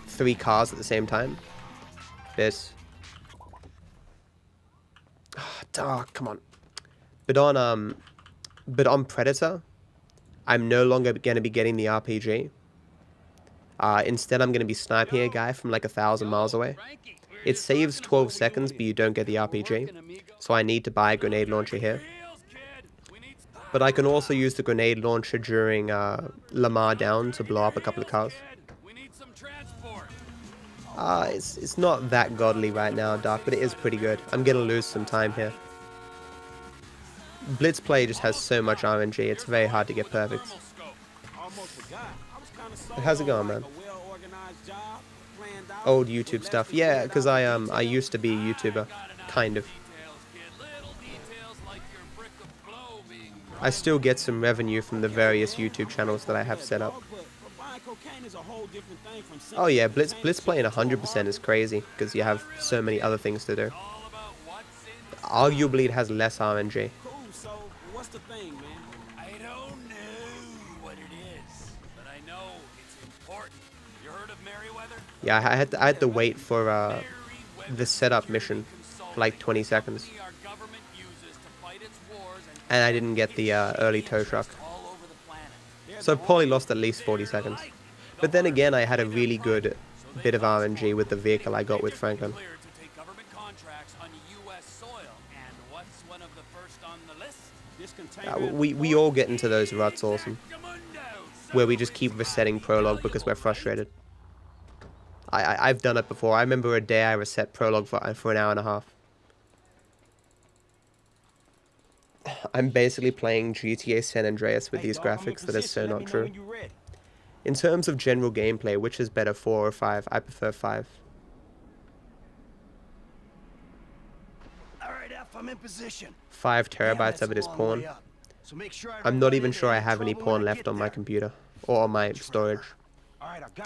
3 cars at the same time. This. Come on. But on Predator, I'm no longer going to be getting the RPG. Instead, I'm going to be sniping a guy from like 1,000 miles away. It saves 12 seconds, but you don't get the RPG. So I need to buy a grenade launcher here. But I can also use the grenade launcher during Lamar Down to blow up a couple of cars. It's not that godly right now, Dark, but it is pretty good. I'm going to lose some time here. Blitzplay just has so much RNG, it's very hard to get perfect. How's it going, man? Old YouTube stuff. Yeah, because I used to be a YouTuber. Kind of. I still get some revenue from the various YouTube channels that I have set up. Oh yeah, Blitzplaying 100% is crazy, because you have so many other things to do. Arguably it has less RNG. What's the thing, man? I don't know what it is, but I know it's important. You heard of Merryweather? Yeah, I had to wait for the setup mission for like 20 seconds. And I didn't get the early tow truck. So I probably lost at least 40 seconds. But then again, I had a really good bit of RNG with the vehicle I got with Franklin. We all get into those ruts, awesome. Where we just keep resetting prologue because we're frustrated. I've done it before. I remember a day I reset prologue for an hour and a half. I'm basically playing GTA San Andreas with these graphics that is so not true. In terms of general gameplay, which is better, 4 or 5? I prefer 5. Alright, F, I'm in position. 5 terabytes of it is porn. I'm not even sure I have any porn left on my computer or on my storage.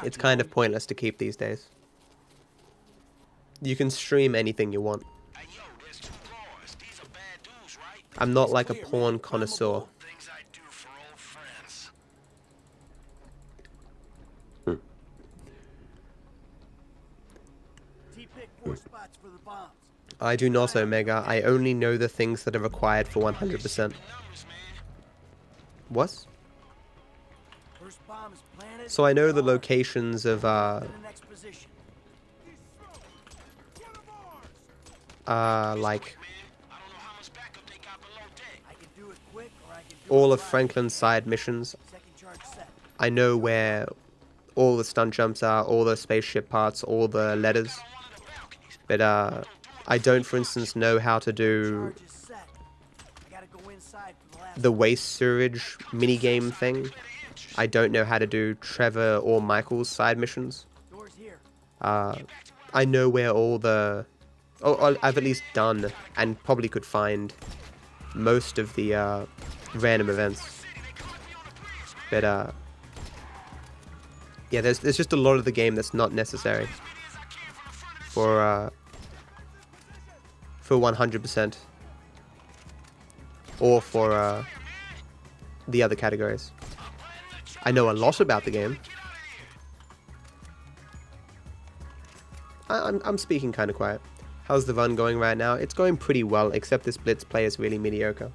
It's kind of pointless to keep these days. You can stream anything you want. I'm not like a porn connoisseur. I do not, Omega. I only know the things that are required for 100%. What? So I know the locations of, like, all of Franklin's side missions. I know where all the stunt jumps are, all the spaceship parts, all the letters. But, I don't, for instance, know how to do the waste sewage minigame thing. I don't know how to do Trevor or Michael's side missions. I know where all the... Oh, I've at least done, and probably could find, most of the random events. But, yeah, there's just a lot of the game that's not necessary for 100%. Or for the other categories. I know a lot about the game. I'm speaking kind of quiet. How's the run going right now? It's going pretty well, except this blitz play is really mediocre.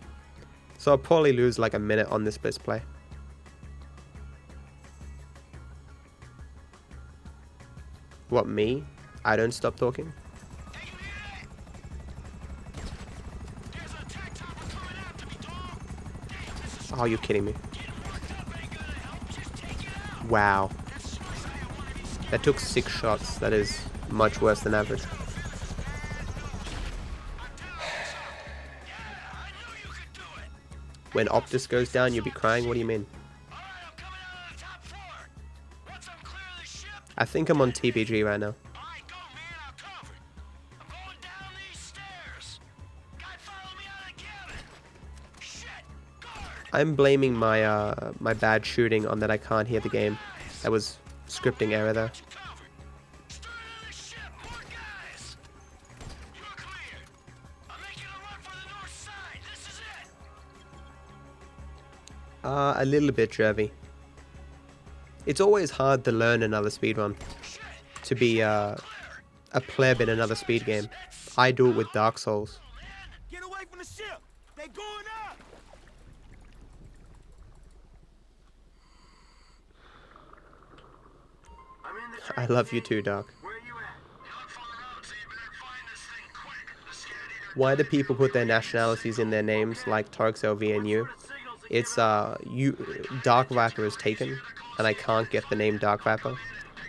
So I'll probably lose like a minute on this blitz play. What, me? I don't stop talking? Oh, you're kidding me. Wow. That took 6 shots. That is much worse than average. When Optus goes down, you'll be crying? What do you mean? I think I'm on TPG right now. I'm blaming my my bad shooting on that I can't hear the game. That was scripting error there. A little bit, Jervy. It's always hard to learn another speedrun. To be a pleb in another speed game. I do it with Dark Souls. Get away from the ship! They going up! I love you too, Dark. Why do people put their nationalities in their names like Tarks LV and you? It's Dark Viper is taken, and I can't get the name Dark Viper,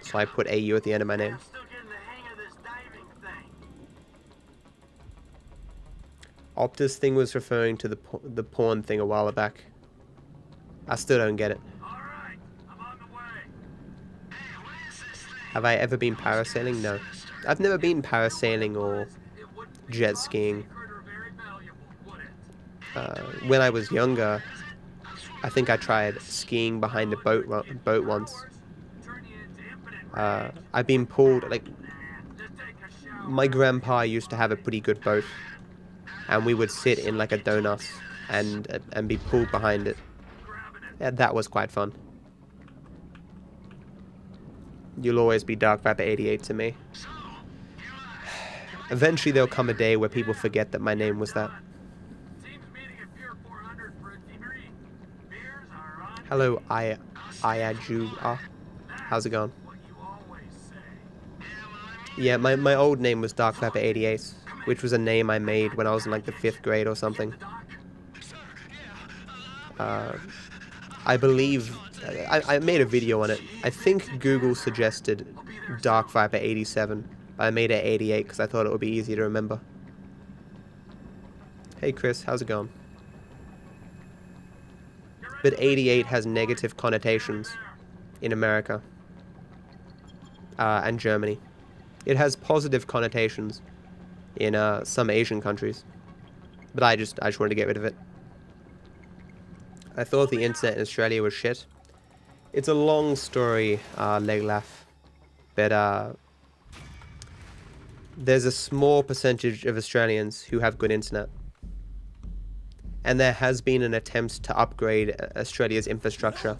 so I put AU at the end of my name. Optus thing was referring to the porn thing a while back. I still don't get it. Have I ever been parasailing? No. I've never been parasailing or jet skiing. When I was younger, I think I tried skiing behind a boat once. I've been pulled, like, my grandpa used to have a pretty good boat, and we would sit in like a donut and be pulled behind it. Yeah, that was quite fun. You'll always be DarkViper88 to me. Eventually there'll come a day where people forget that my name was that. Hello, Ayaju. How's it going? Yeah, my old name was DarkViper88, which was a name I made when I was in like the 5th grade or something. I believe I made a video on it. I think Google suggested DarkViper87, but I made it 88 because I thought it would be easier to remember. Hey Chris, how's it going? But 88 has negative connotations in America and Germany. It has positive connotations in some Asian countries, but I just wanted to get rid of it. I thought the internet in Australia was shit. It's a long story, Leglaff, but there's a small percentage of Australians who have good internet. And there has been an attempt to upgrade Australia's infrastructure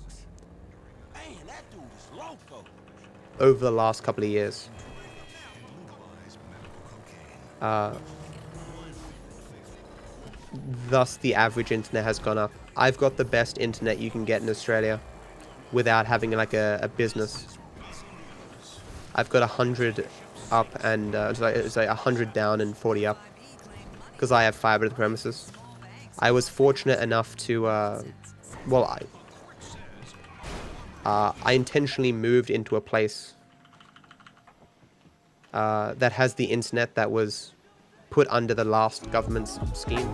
over the last couple of years. Thus, the average internet has gone up. I've got the best internet you can get in Australia without having like a business. I've got 100 up and it's like 100 down and 40 up because I have fiber to the premises. I was fortunate enough to, I intentionally moved into a place that has the internet that was put under the last government's scheme.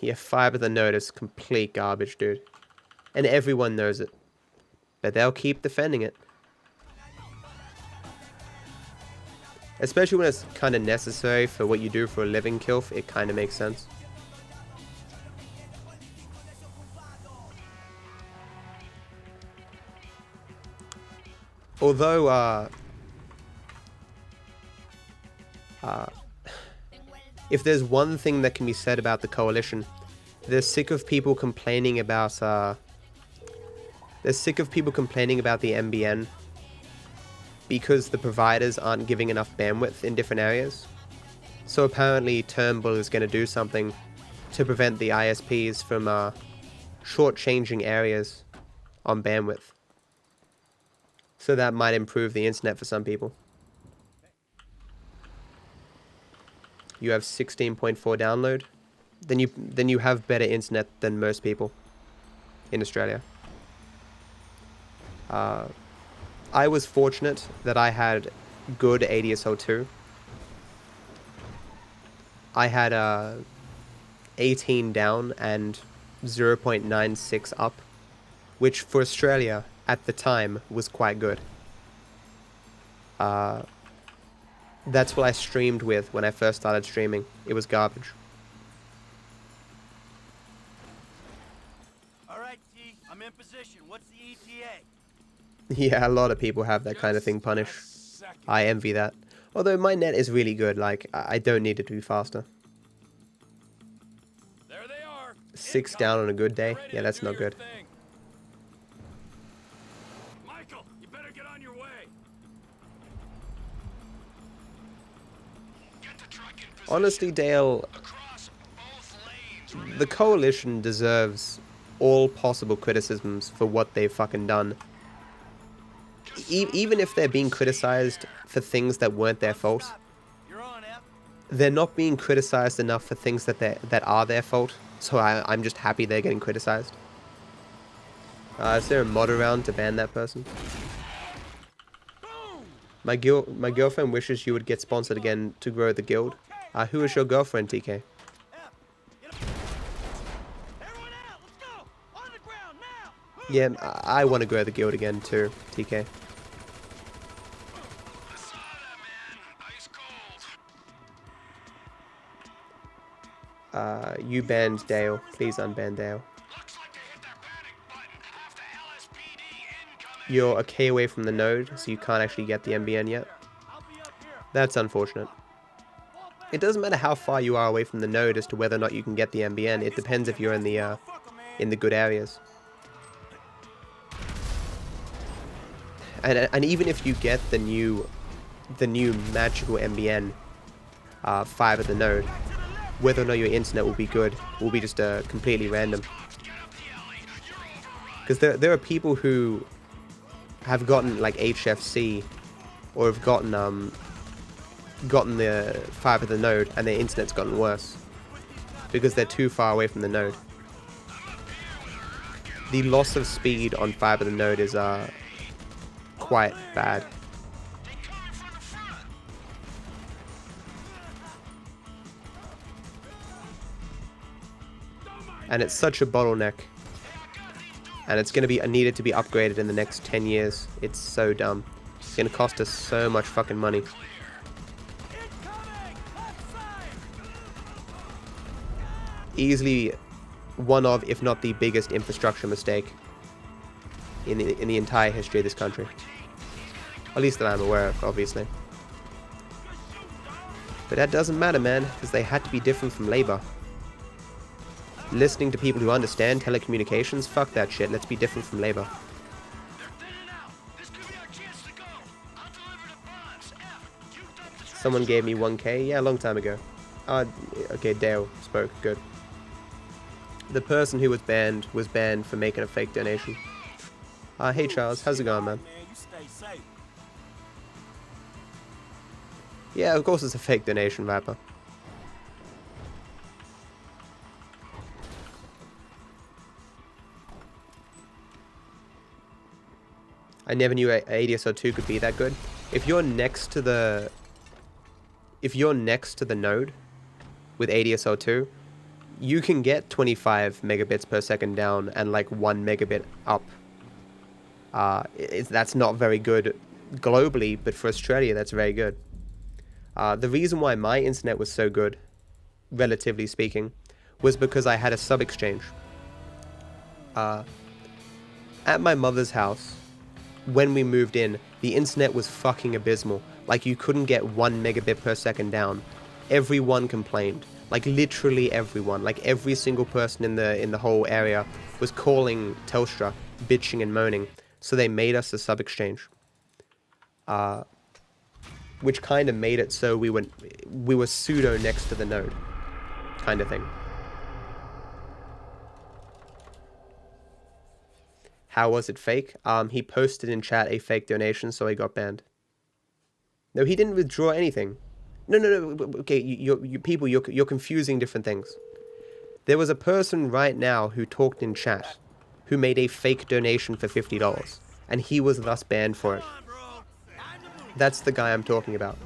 Yeah, fiber the node is complete garbage, dude. And everyone knows it. But they'll keep defending it. Especially when it's kind of necessary for what you do for a living, Kilf, it kind of makes sense. Although, if there's one thing that can be said about the Coalition, they're sick of people complaining about, the MBN because the providers aren't giving enough bandwidth in different areas. So apparently Turnbull is going to do something to prevent the ISPs from shortchanging areas on bandwidth. So that might improve the internet for some people. You have 16.4 download, then you have better internet than most people in Australia. I was fortunate that I had good ADSL2. I had 18 down and 0.96 up, which for Australia at the time was quite good. That's what I streamed with when I first started streaming. It was garbage. Alright, T, I'm in position. What's the ETA? Yeah, a lot of people have that kind of thing punished. I envy that. Although my net is really good, like, I don't need it to be faster. There they are. 6 down on a good day? Yeah, that's not good. Michael, you better get on your way. Honestly, Dale, the Coalition deserves all possible criticisms for what they've fucking done. Even if they're being criticized for things that weren't their fault, they're not being criticized enough for things that are their fault. So I'm just happy they're getting criticized. Is there a mod around to ban that person? My girlfriend wishes you would get sponsored again to grow the guild. Who is your girlfriend, TK? Yeah, I want to grow the guild again too, TK. You banned Dale. Please unban Dale. You're a K away from the node, so you can't actually get the MBN yet. That's unfortunate. It doesn't matter how far you are away from the node as to whether or not you can get the MBN. It depends if you're in the good areas. And even if you get the new magical MBN fiber the node, whether or not your internet will be good will be just completely random. Because there are people who have gotten like HFC or have gotten the fiber the node and their internet's gotten worse because they're too far away from the node. The loss of speed on fiber the node is quite bad. And it's such a bottleneck. And it's going to be needed to be upgraded in the next 10 years. It's so dumb. It's going to cost us so much fucking money. Easily one of, if not the biggest infrastructure mistake in the entire history of this country. At least that I'm aware of, obviously. But that doesn't matter, man, because they had to be different from Labour. Listening to people who understand telecommunications, fuck that shit, let's be different from Labour. Someone gave me 1k, yeah, a long time ago. Okay, Dale spoke, good. The person who was banned for making a fake donation. Hey Charles, how's it going, man? Yeah, of course it's a fake donation, Viper. I never knew ADSL2 could be that good. If you're next to the node with ADSL2, you can get 25 megabits per second down and like 1 megabit up. That's not very good globally, but for Australia, that's very good. The reason why my internet was so good, relatively speaking, was because I had a sub-exchange. At my mother's house, when we moved in, the internet was fucking abysmal. Like, you couldn't get 1 megabit per second down. Everyone complained. Like, literally everyone. Like, every single person in the whole area was calling Telstra, bitching and moaning. So they made us a sub-exchange. Which kind of made it so we were pseudo next to the node. Kind of thing. How was it fake? He posted in chat a fake donation, so he got banned. No, he didn't withdraw anything. No. Okay, you people, you're confusing different things. There was a person right now who talked in chat, who made a fake donation for $50, and he was thus banned for it. That's the guy I'm talking about.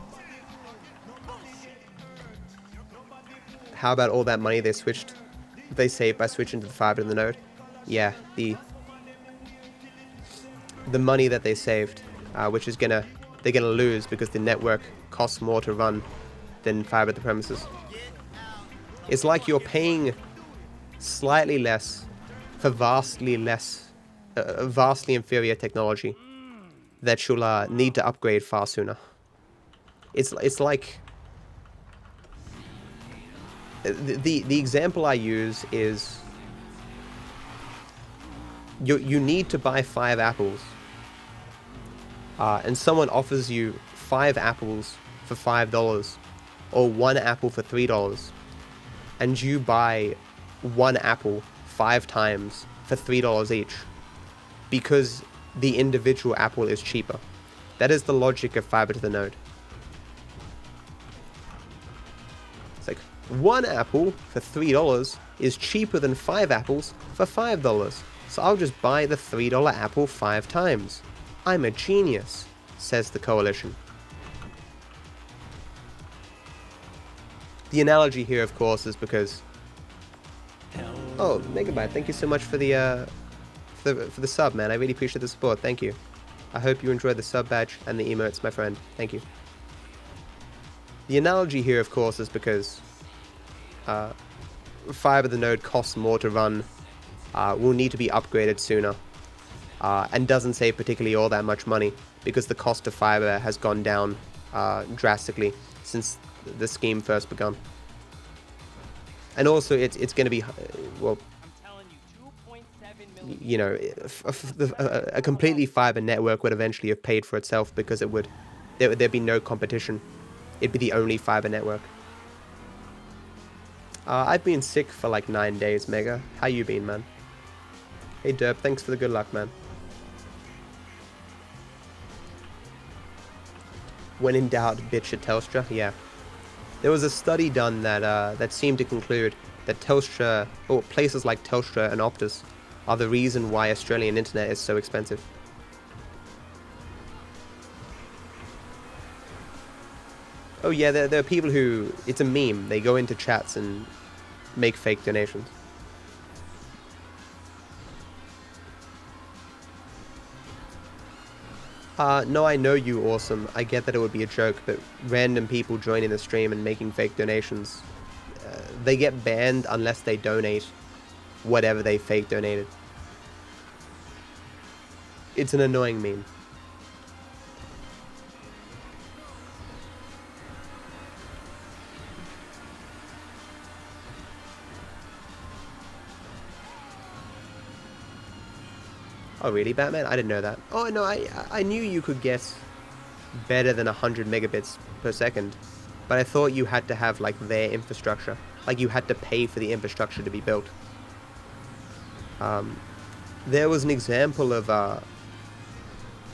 How about all that money they saved by switching to the fiber to the node? Yeah, the money that they saved, which is they're gonna lose because the network costs more to run than fiber to the premises. It's like you're paying slightly less for vastly inferior technology that you'll need to upgrade far sooner. It's like the example I use is you need to buy 5 apples. And someone offers you 5 apples for $5 or 1 apple for $3, and you buy 1 apple 5 times for $3 each because the individual apple is cheaper. That is the logic of fiber to the node. It's like 1 apple for $3 is cheaper than 5 apples for $5, so I'll just buy the $3 apple 5 times. I'm a genius, says the coalition. The analogy here, of course, is because... Oh, Megabyte, thank you so much for the sub, man. I really appreciate the support. Thank you. I hope you enjoyed the sub badge and the emotes, my friend. Thank you. The analogy here, of course, is because fiber to the node costs more to run, will need to be upgraded sooner, and doesn't save particularly all that much money because the cost of fiber has gone down drastically since the scheme first begun. And also, it's going to be, well, you know, a completely fiber network would eventually have paid for itself because there'd be no competition. It'd be the only fiber network. I've been sick for like 9 days, Mega. How you been, man? Hey, Derp, thanks for the good luck, man. When in doubt, bitch at Telstra. Yeah. There was a study done that seemed to conclude that Telstra, or places like Telstra and Optus, are the reason why Australian internet is so expensive. Oh yeah, there are people who, it's a meme, they go into chats and make fake donations. No, I know you, Awesome. I get that it would be a joke, but random people joining the stream and making fake donations, they get banned unless they donate whatever they fake donated. It's an annoying meme. Oh really, Batman? I didn't know that. Oh no, I knew you could get better than 100 megabits per second, but I thought you had to have like their infrastructure. Like you had to pay for the infrastructure to be built. There was an example of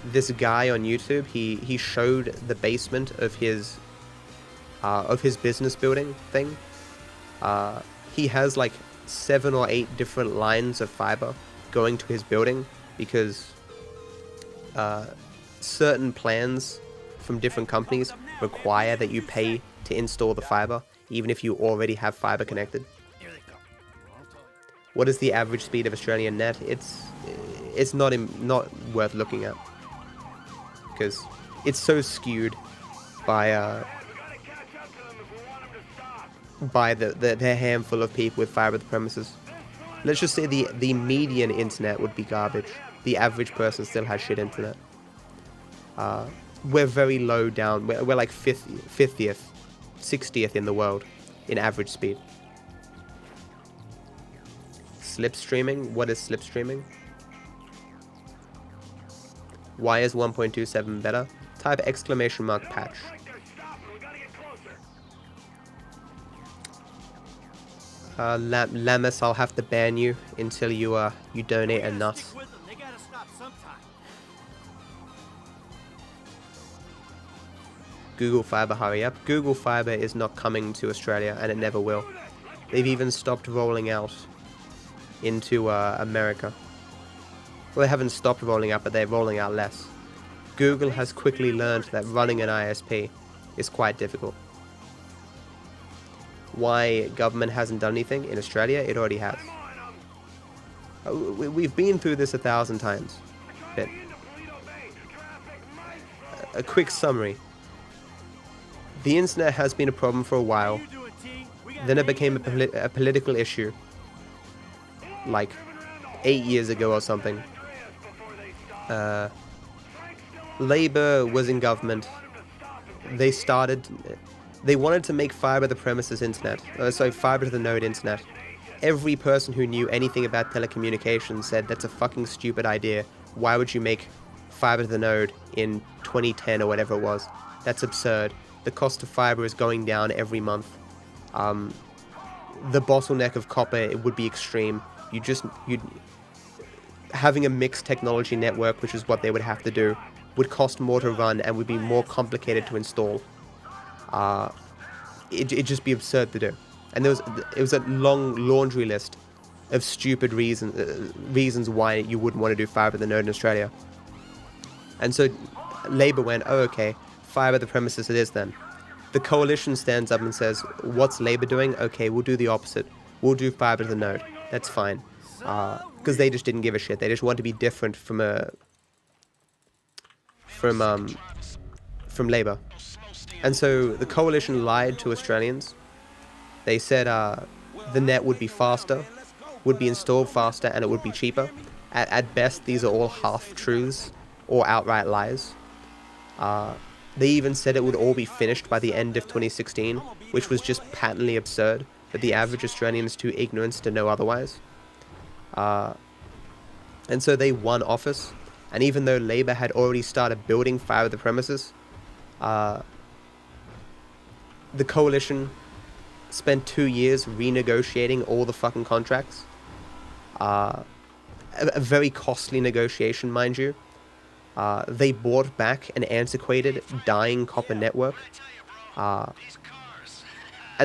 this guy on YouTube. He showed the basement of his business building thing. He has like 7 or 8 different lines of fiber going to his building because certain plans from different companies require that you pay to install the fiber, even if you already have fiber connected. What is the average speed of Australian net? It's not worth looking at, because it's so skewed by the handful of people with fiber to the premises. Let's just say the median internet would be garbage. The average person still has shit internet. We're very low down. We're like 50th, 60th in the world in average speed. Slipstreaming? What is slipstreaming? Why is 1.27 better? Type !patch. Lamus, I'll have to ban you until you donate a nut. Google Fiber, hurry up. Google Fiber is not coming to Australia, and it never will. They've even stopped rolling out into America. Well, they haven't stopped rolling out, but they're rolling out less. Google has quickly learned that running an ISP is quite difficult. Why government hasn't done anything in Australia? It already has. We've been through this 1,000 times. But a quick summary. The internet has been a problem for a while. Then it became a political issue, like 8 years ago or something. Labour was in government. They wanted to make fiber to the premises internet. Fiber to the node internet. Every person who knew anything about telecommunications said that's a fucking stupid idea. Why would you make fiber to the node in 2010 or whatever it was? That's absurd. The cost of fiber is going down every month. The bottleneck of copper, it would be extreme. Having a mixed technology network, which is what they would have to do, would cost more to run and would be more complicated to install. It'd just be absurd to do. And it was a long laundry list of stupid reasons why you wouldn't want to do fiber to the node in Australia. And so Labour went, oh okay, fiber to the premises it is then. The coalition stands up and says, what's Labour doing? Okay, we'll do the opposite. We'll do fiber to the node. That's fine. Because they just didn't give a shit. They just wanted to be different from Labour. And so the coalition lied to Australians. They said the net would be faster, would be installed faster, and it would be cheaper. At best, these are all half-truths or outright lies. They even said it would all be finished by the end of 2016, which was just patently absurd, but the average Australian is too ignorant to know otherwise. And so they won office, and even though Labour had already started building fiber to the premises, the coalition spent 2 years renegotiating all the fucking contracts. A very costly negotiation, mind you. They bought back an antiquated, dying copper network. And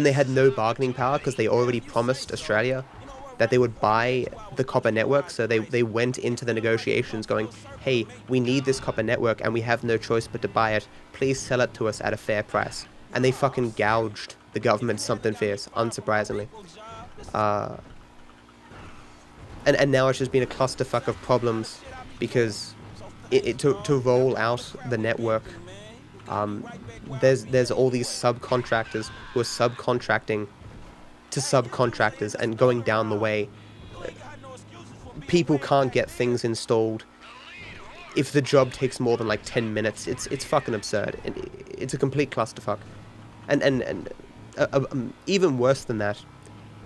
they had no bargaining power because they already promised Australia that they would buy the copper network. So they went into the negotiations going, hey, we need this copper network and we have no choice but to buy it. Please sell it to us at a fair price. And they fucking gouged the government something fierce, unsurprisingly. And now it's just been a clusterfuck of problems because to roll out the network, there's all these subcontractors who are subcontracting to subcontractors and going down the way. People can't get things installed. If the job takes more than like 10 minutes, it's fucking absurd. It's a complete clusterfuck. And even worse than that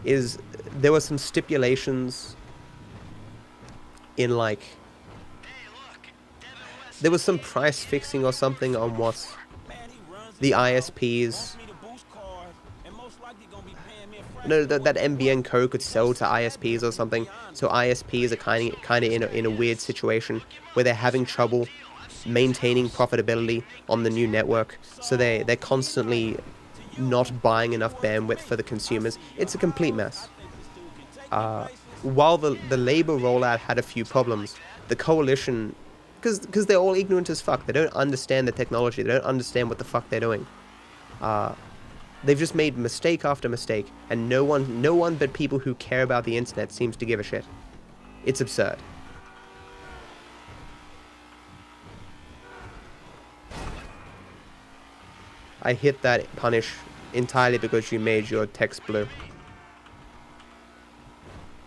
is there were some stipulations in like there was some price fixing or something on what the ISPs. No, that NBN code could sell to ISPs or something. So ISPs are kind of in a weird situation where they're having trouble maintaining profitability on the new network. So they're constantly not buying enough bandwidth for the consumers. It's a complete mess. While the Labour rollout had a few problems, the coalition, because they're all ignorant as fuck. They don't understand the technology. They don't understand what the fuck they're doing. They've just made mistake after mistake, and no one but people who care about the internet seems to give a shit. It's absurd. I hit that punish entirely because you made your text blue.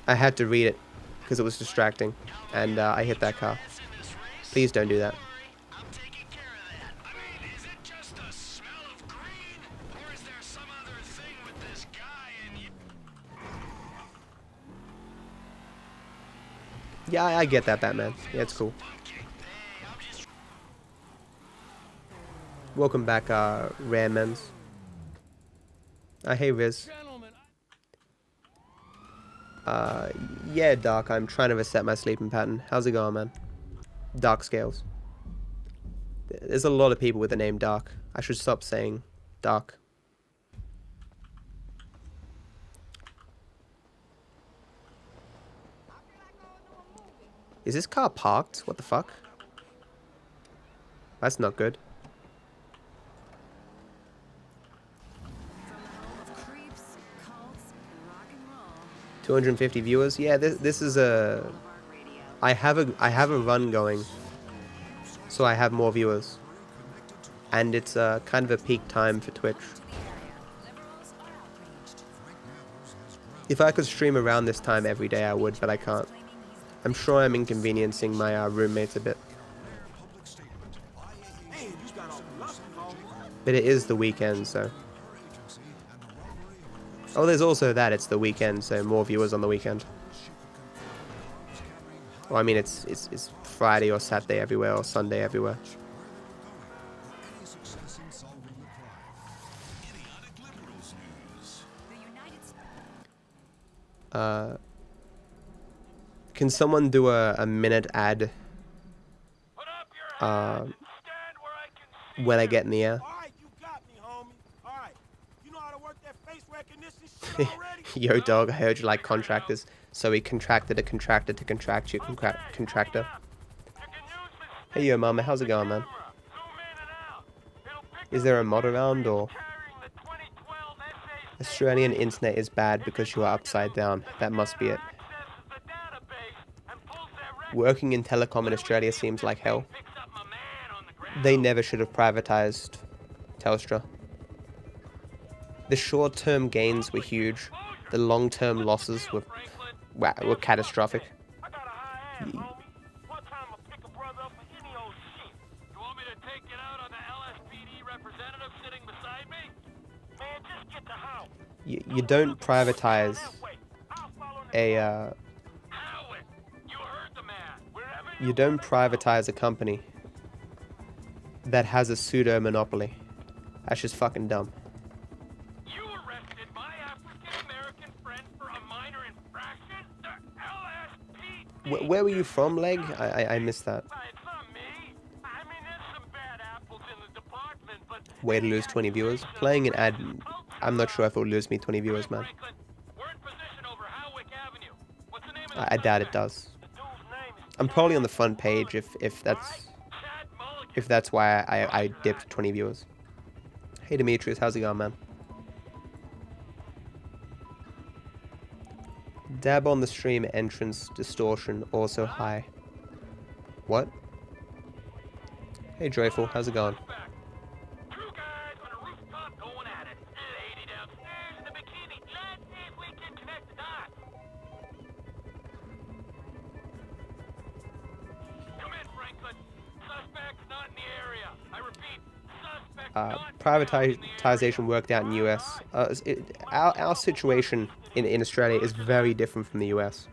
I had to read it because it was distracting, and I hit that car. Please don't do that. Yeah, I get that, Batman. Yeah, it's cool. Welcome back, Ramens. Hey, Riz. Yeah, Dark, I'm trying to reset my sleeping pattern. How's it going, man? Dark Scales. There's a lot of people with the name Dark. I should stop saying Dark. Is this car parked? What the fuck? That's not good. $250 viewers. Yeah, this is a. I have a run going, so I have more viewers, and it's kind of a peak time for Twitch. If I could stream around this time every day, I would, but I can't. I'm sure I'm inconveniencing my roommates a bit. But it is the weekend, so. Oh, there's also that, it's the weekend, so more viewers on the weekend. Well, I mean, it's Friday or Saturday everywhere, or Sunday everywhere. Can someone do a minute ad when I get in the air? Yo, dog, I heard you like contractors. So he contracted a contractor to contract your contractor. Hey, yo, mama, how's it going, man? Is there a mod around, or? Australian internet is bad because you are upside down. That must be it. Working in telecom in Australia seems like hell. They never should have privatized Telstra. The short-term gains were huge. The long-term losses were catastrophic. You don't privatize a you don't privatize a company that has a pseudo monopoly. That's just fucking dumb. Where were you from, Leg? I missed that. Way to lose 20 viewers. Playing an ad, I'm not sure if it'll lose me 20 viewers, man. I doubt it does. I'm probably on the front page if that's why I dipped 20 viewers. Hey Demetrius, how's it going, man? Dab on the stream entrance distortion also high. What? Hey Joyful, how's it going? Privatization worked out in the US. Our situation in Australia is very different from the US.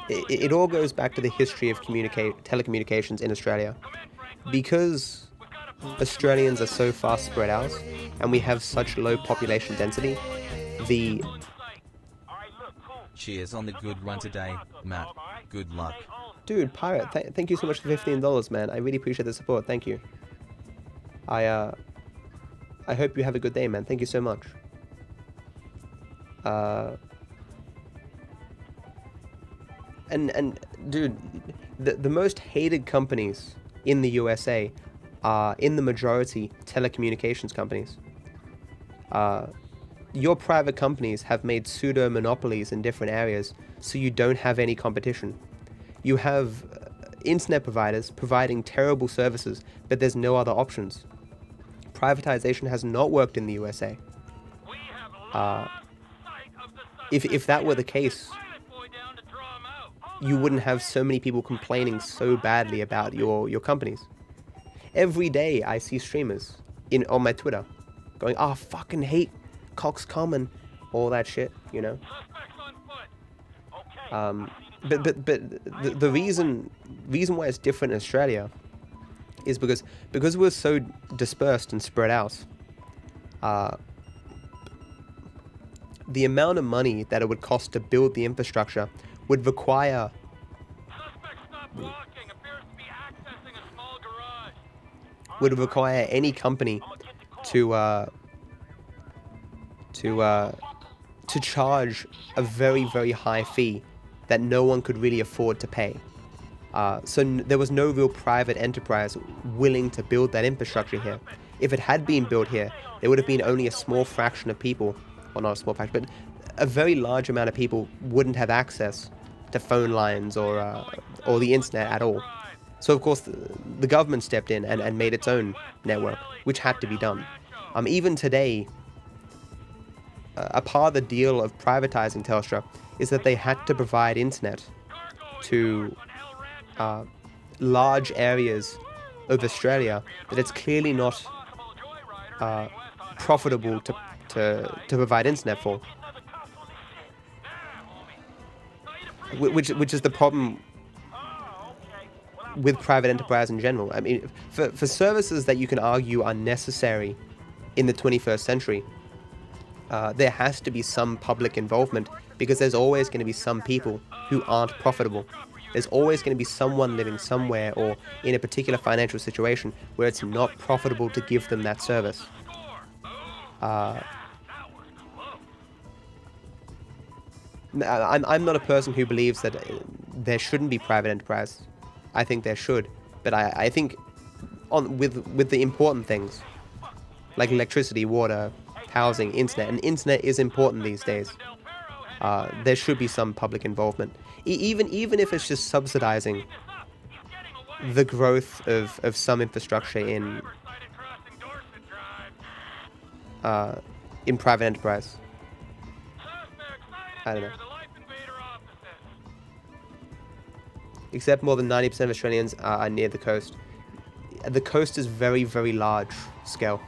It all goes back to the history of telecommunications in Australia. Because Australians are so far spread out, and we have such low population density, Cheers on the good run today, Matt. Good luck. Dude, Pirate, thank you so much for $15, man. I really appreciate the support. Thank you. I hope you have a good day, man. Thank you so much. And dude, the most hated companies in the USA are, in the majority, telecommunications companies. Your private companies have made pseudo-monopolies in different areas, so you don't have any competition. You have internet providers providing terrible services, but there's no other options. Privatization has not worked in the USA. If that were the case, you wouldn't have so many people complaining so badly about your companies. Every day I see streamers on my Twitter going, "Ah, fucking hate Cox Common," all that shit, you know. But the reason why it's different in Australia is because we're so dispersed and spread out. The amount of money that it would cost to build the infrastructure would require any company to charge a very, very high fee that no one could really afford to pay. So there was no real private enterprise willing to build that infrastructure here. If it had been built here, there would have been only a small fraction of people, well, not a small fraction, but a very large amount of people wouldn't have access to phone lines or the internet at all. So of course the government stepped in and made its own network, which had to be done. Even today, a part of the deal of privatizing Telstra is that they had to provide internet to large areas of Australia that it's clearly not profitable to provide internet for. Which is the problem with private enterprise in general. I mean, for services that you can argue are necessary in the 21st century, there has to be some public involvement, because there's always going to be some people who aren't profitable. There's always going to be someone living somewhere or in a particular financial situation where it's not profitable to give them that service. I'm not a person who believes that there shouldn't be private enterprise. I think there should, but I think with the important things like electricity, water, housing, internet, and internet is important these days. There should be some public involvement, even if it's just subsidizing the growth of some infrastructure in private enterprise. I don't know. Except more than 90% of Australians are near the coast. The coast is very, very large scale.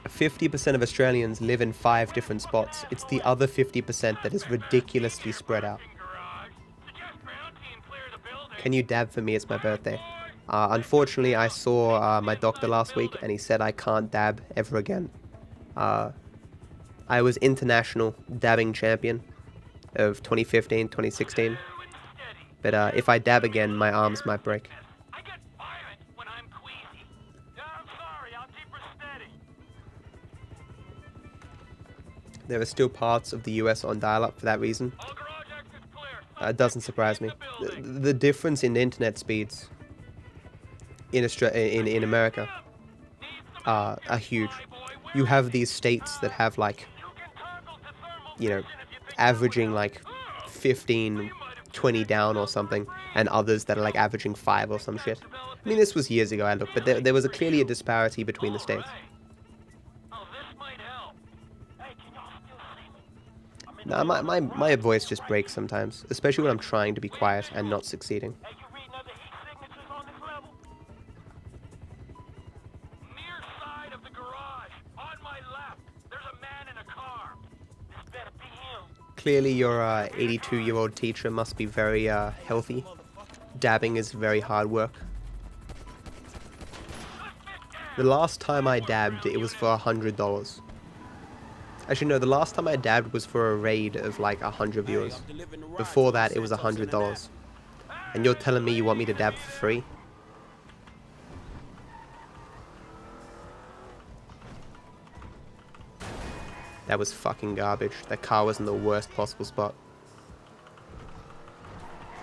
50% of Australians live in 5 different spots. It's the other 50% that is ridiculously spread out. Can you dab for me? It's my birthday. Unfortunately, I saw my doctor last week and he said I can't dab ever again. I was international dabbing champion of 2015, 2016. But if I dab again, my arms might break. There are still parts of the US on dial-up for that reason. It doesn't surprise me. The difference in internet speeds in America are huge. You have these states that have like, you know, averaging like 15, 20 down or something, and others that are like averaging 5 or some shit. I mean, this was years ago, I looked, but there was clearly a disparity between the states. Nah, my voice just breaks sometimes, especially when I'm trying to be quiet and not succeeding. Clearly your 82-year-old teacher must be very healthy. Dabbing is very hard work. The last time I dabbed, it was for $100. Actually, no, the last time I dabbed was for a raid of like 100 viewers. Before that, it was $100. And you're telling me you want me to dab for free? That was fucking garbage. That car was in the worst possible spot.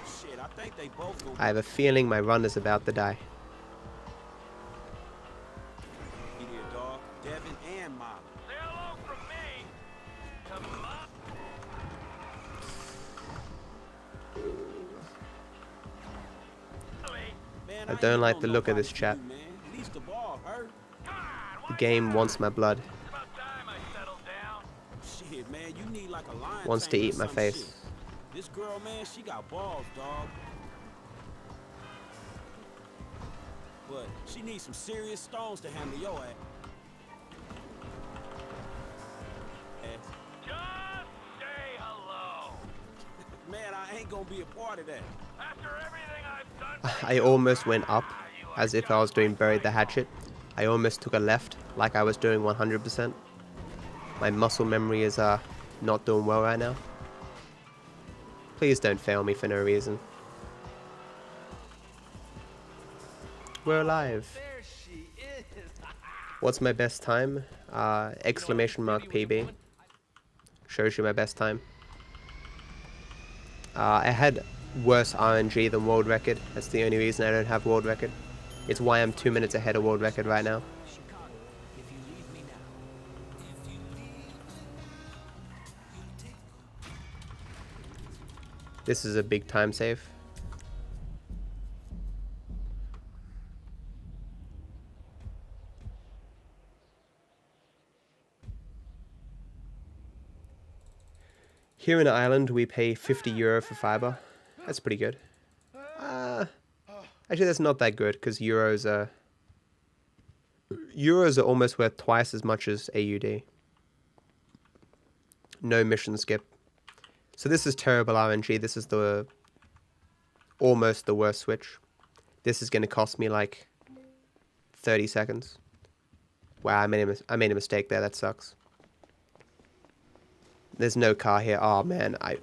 Shit, I think they both go. I have a feeling my run is about to die. Here, dog. Devin and Molly. Say hello from me to Mom. Man, I don't like the look of this chat. man. At least the ball hurt. The game wants my blood. Shit, man, you need like a lion. Wants to tamer or eat my some face. shit. This girl, man, she got balls, dog. But she needs some serious stones to handle your ass. Just say hello. Man, I ain't gonna be a part of that. After everything I've done. I almost went up as if I was doing buried the hatchet. I almost took a left like I was doing 100%. My muscle memory is not doing well right now. Please don't fail me for no reason. We're alive. What's my best time? Exclamation mark PB. Shows you my best time. I had worse RNG than world record. That's the only reason I don't have world record. It's why I'm 2 minutes ahead of world record right now. This is a big time save. Here in Ireland, we pay €50 for fiber. That's pretty good. Actually, that's not that good because euros are almost worth twice as much as AUD. No mission skip. So this is terrible RNG. This is almost the worst switch. This is going to cost me like 30 seconds. Wow, I made a mistake there. That sucks. There's no car here. Oh man, I'm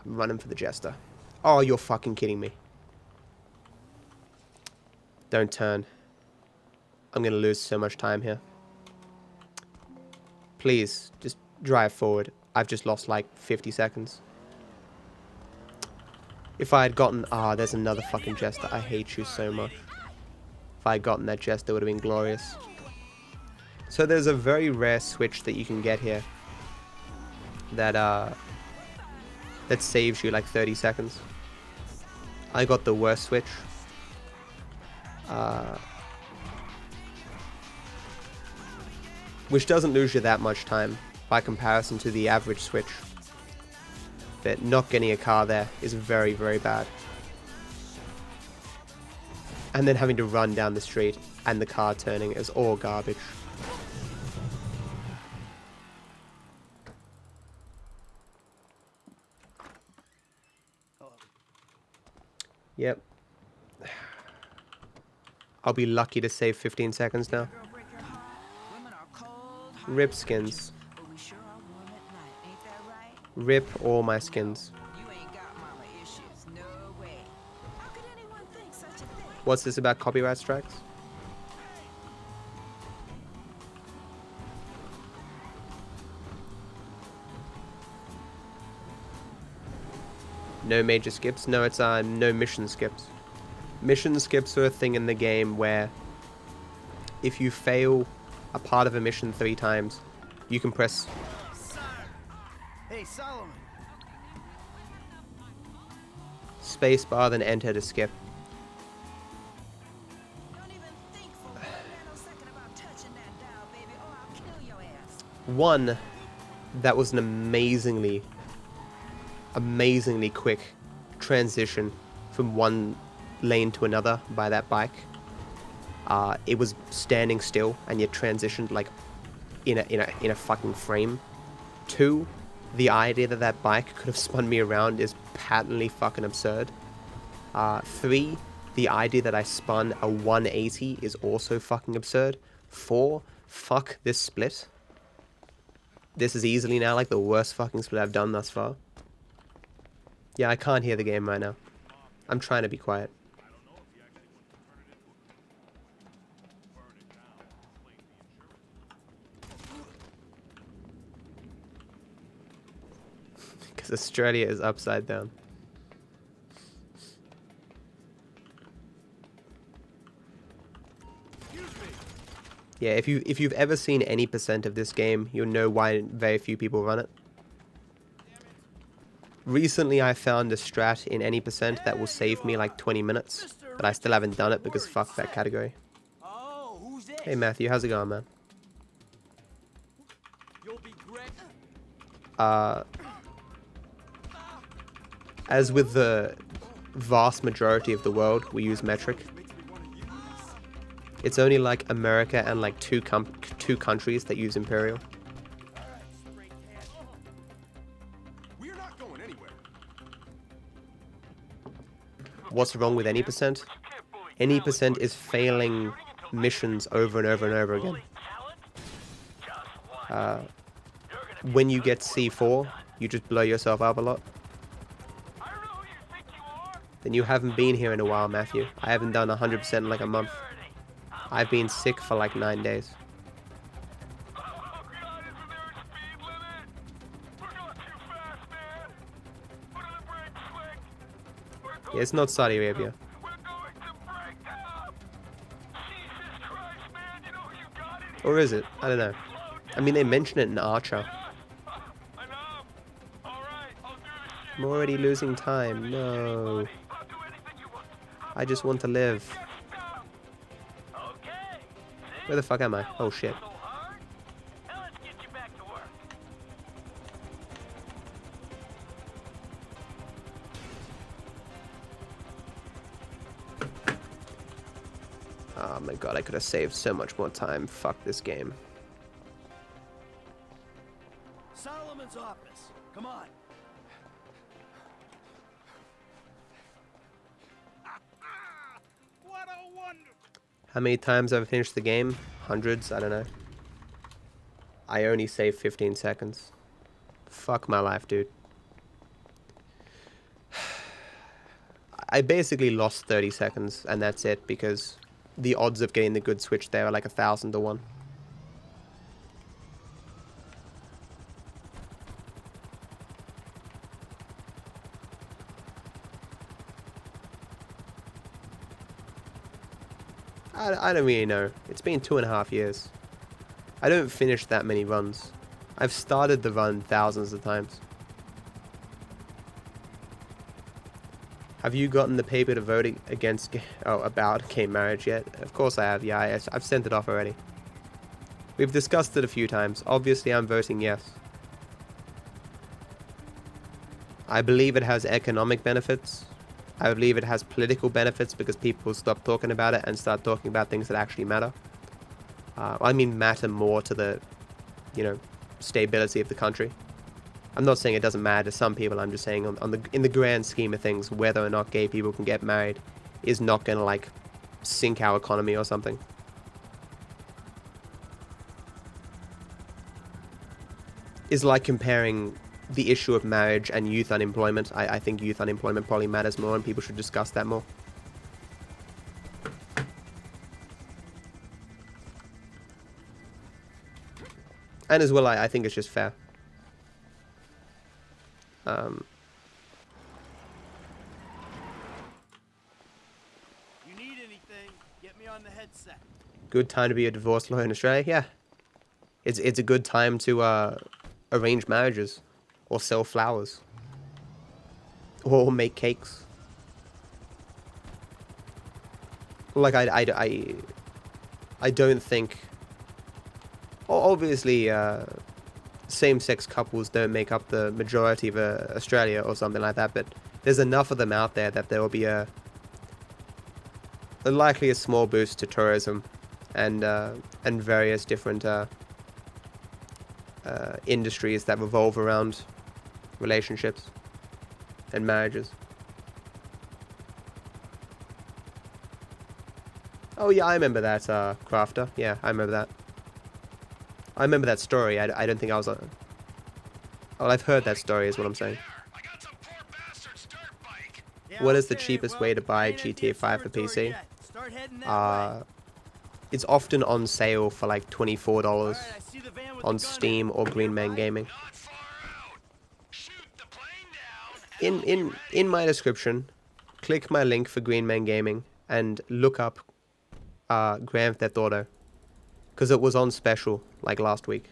running for the jester. Oh, you're fucking kidding me. Don't turn. I'm gonna lose so much time here. Please, just drive forward. I've just lost like 50 seconds. If I had gotten... there's another fucking jester. I hate you so much. If I had gotten that jester, it would have been glorious. So there's a very rare switch that you can get here. That saves you like 30 seconds. I got the worst switch. Which doesn't lose you that much time by comparison to the average switch. But not getting a car there is very, very bad. And then having to run down the street and the car turning is all garbage. Yep. I'll be lucky to save 15 seconds now. Rip skins. Rip all my skins. What's this about copyright strikes? No major skips? No, it's no mission skips. Mission skips are a thing in the game where if you fail a part of a mission 3 times, you can press... Hey, Solomon. spacebar, then enter to skip. One, that was an amazingly quick transition from one lane to another by that bike. It was standing still and you transitioned like in a fucking frame. 2, the idea that that bike could have spun me around is patently fucking absurd. 3, the idea that I spun a 180 is also fucking absurd. 4, fuck this split. This is easily now like the worst fucking split I've done thus far. Yeah, I can't hear the game right now. I'm trying to be quiet. Because Australia is upside down. Yeah, if you've ever seen any percent of this game, you'll know why very few people run it. Recently, I found a strat in any percent that will save me like 20 minutes, but I still haven't done it because fuck that category. Hey Matthew, how's it going, man? As with the vast majority of the world, we use metric. It's only like America and like two countries that use imperial. What's wrong with any percent? Any percent is failing missions over and over and over again. When you get C4, you just blow yourself up a lot. Then you haven't been here in a while, Matthew. I haven't done 100% in like a month. I've been sick for like 9 days. Yeah, it's not Saudi Arabia. Or is it? I don't know. I mean, they mention it in Archer. I'm already losing time. No. I just want to live. Where the fuck am I? Oh shit. Oh my god, I could have saved so much more time. Fuck this game. Solomon's office. Come on. What a wonder. How many times have I finished the game? Hundreds? I don't know. I only saved 15 seconds. Fuck my life, dude. I basically lost 30 seconds, and that's it, because the odds of getting the good switch there are like 1,000 to 1. I don't really know. It's been 2.5 years. I don't finish that many runs. I've started the run thousands of times. Have you gotten the paper to vote against, about gay marriage yet? Of course I have, yeah, I've sent it off already. We've discussed it a few times. Obviously I'm voting yes. I believe it has economic benefits. I believe it has political benefits because people stop talking about it and start talking about things that actually matter. I mean matter more to the, stability of the country. I'm not saying it doesn't matter to some people. I'm just saying in the grand scheme of things, whether or not gay people can get married is not going to like sink our economy or something. Is like comparing the issue of marriage and youth unemployment. I think youth unemployment probably matters more and people should discuss that more. And as well, I think it's just fair. You need anything, get me on the headset. Good time to be a divorce lawyer in Australia? Yeah. It's a good time to arrange marriages. Or sell flowers. Or make cakes. Like, I don't think... Obviously, same-sex couples don't make up the majority of Australia or something like that, but there's enough of them out there that there will be likely a small boost to tourism and various different industries that revolve around relationships and marriages. Oh yeah, I remember that, Crafter. Yeah, I remember that. I remember that story. I don't think I was on... Well, I've heard that story is what I'm saying. What is the cheapest way to buy GTA 5 for PC? It's often on sale for like $24 on Steam or Green Man Gaming. In my description, click my link for Green Man Gaming and look up Grand Theft Auto. because it was on special, like last week.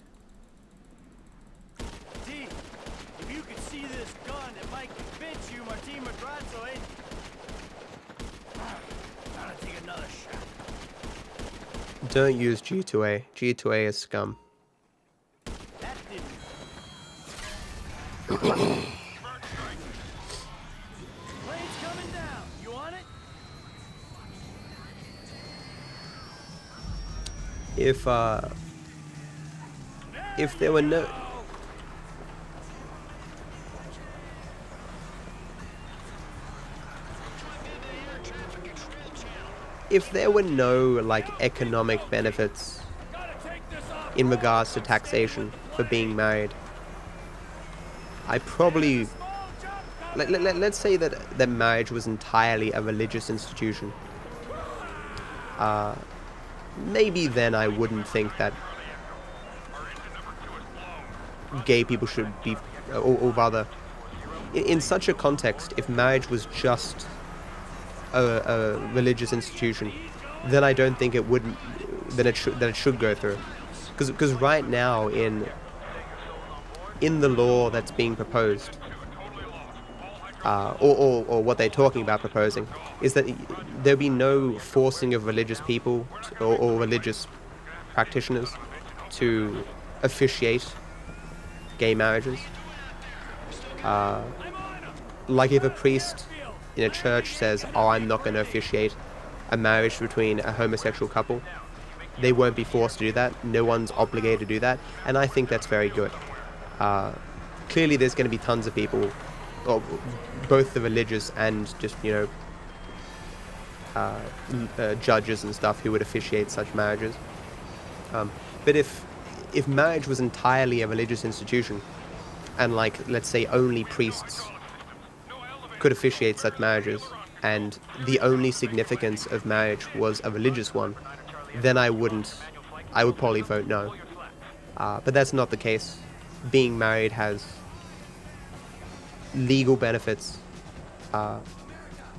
D, if you could see this gun, it might convince you Martin Madrazo ain't... Gotta take another shot. Don't use G2A. G2A is scum. That didn't... Plane's coming down. You on it? If there were no... If there were no, like, economic benefits in regards to taxation for being married, I probably... Let's say that marriage was entirely a religious institution. Maybe then I wouldn't think that gay people should be, or rather, in such a context, if marriage was just a religious institution, then I don't think it wouldn't, that it should go through, because right now in the law that's being proposed, or what they're talking about proposing, is that there'll be no forcing of religious people or religious practitioners to officiate gay marriages. Like if a priest in a church says, "Oh, I'm not going to officiate a marriage between a homosexual couple," they won't be forced to do that. No one's obligated to do that, and I think that's very good. Clearly, there's going to be tons of people, or both the religious and just, you know, judges and stuff who would officiate such marriages. But if marriage was entirely a religious institution, and like, let's say only priests could officiate such marriages, and the only significance of marriage was a religious one, then I would probably vote no. But that's not the case. Being married has legal benefits,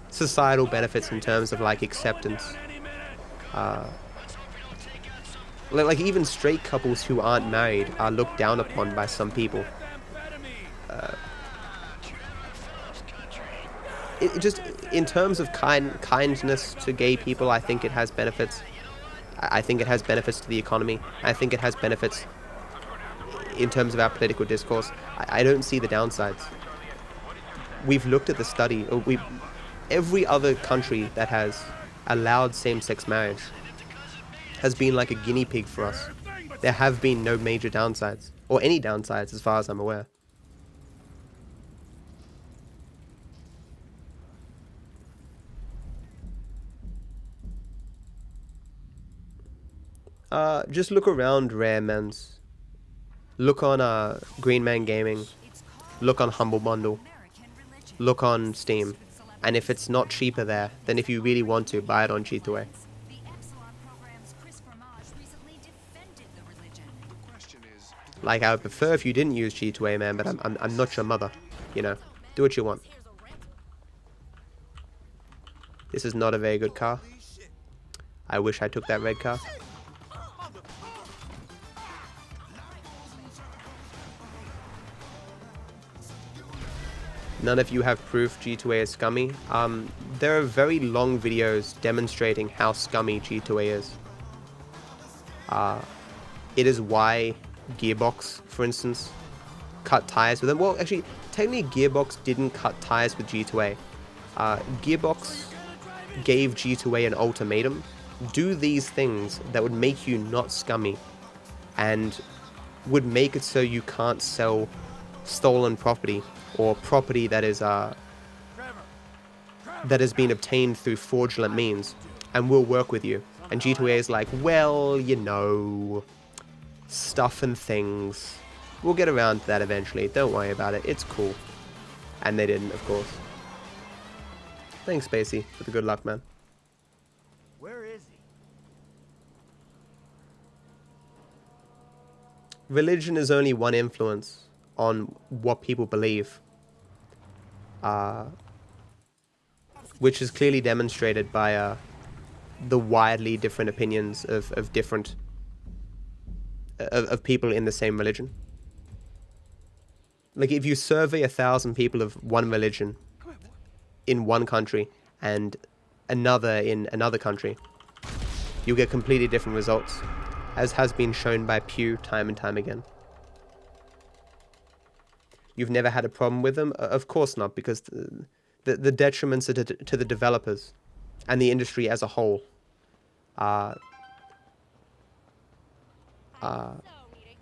societal benefits in terms of like acceptance. Like even straight couples who aren't married are looked down upon by some people. It just, in terms of kindness to gay people, I think it has benefits. I think it has benefits to the economy. I think it has benefits in terms of our political discourse. I don't see the downsides. We've looked at the study. Every other country that has allowed same-sex marriage has been like a guinea pig for us. There have been no major downsides, or any downsides as far as I'm aware. Just look around Rare Men's. Look on Green Man Gaming. Look on Humble Bundle. Look on Steam. And if it's not cheaper there, then if you really want to, buy it on G2A. Like, I would prefer if you didn't use G2A, man, but I'm not your mother. You know, do what you want. This is not a very good car. I wish I took that red car. None of you have proof G2A is scummy. There are very long videos demonstrating how scummy G2A is. It is why Gearbox, for instance, cut ties with them. Well, actually, technically Gearbox didn't cut ties with G2A. Gearbox gave G2A an ultimatum. Do these things that would make you not scummy and would make it so you can't sell stolen property or property that is that has been obtained through fraudulent means, and we'll work with you. And G2A is like, well, you know, stuff and things. We'll get around to that eventually. Don't worry about it. It's cool. And they didn't, of course. Thanks, Spacey, for the good luck, man. Where is he? Religion is only one influence on what people believe, which is clearly demonstrated by the widely different opinions of different of people in the same religion. Like, if you survey 1,000 people of one religion in one country and another in another country, you'll get completely different results, as has been shown by Pew time and time again. You've never had a problem with them? Of course not, because the detriments to the developers and the industry as a whole are...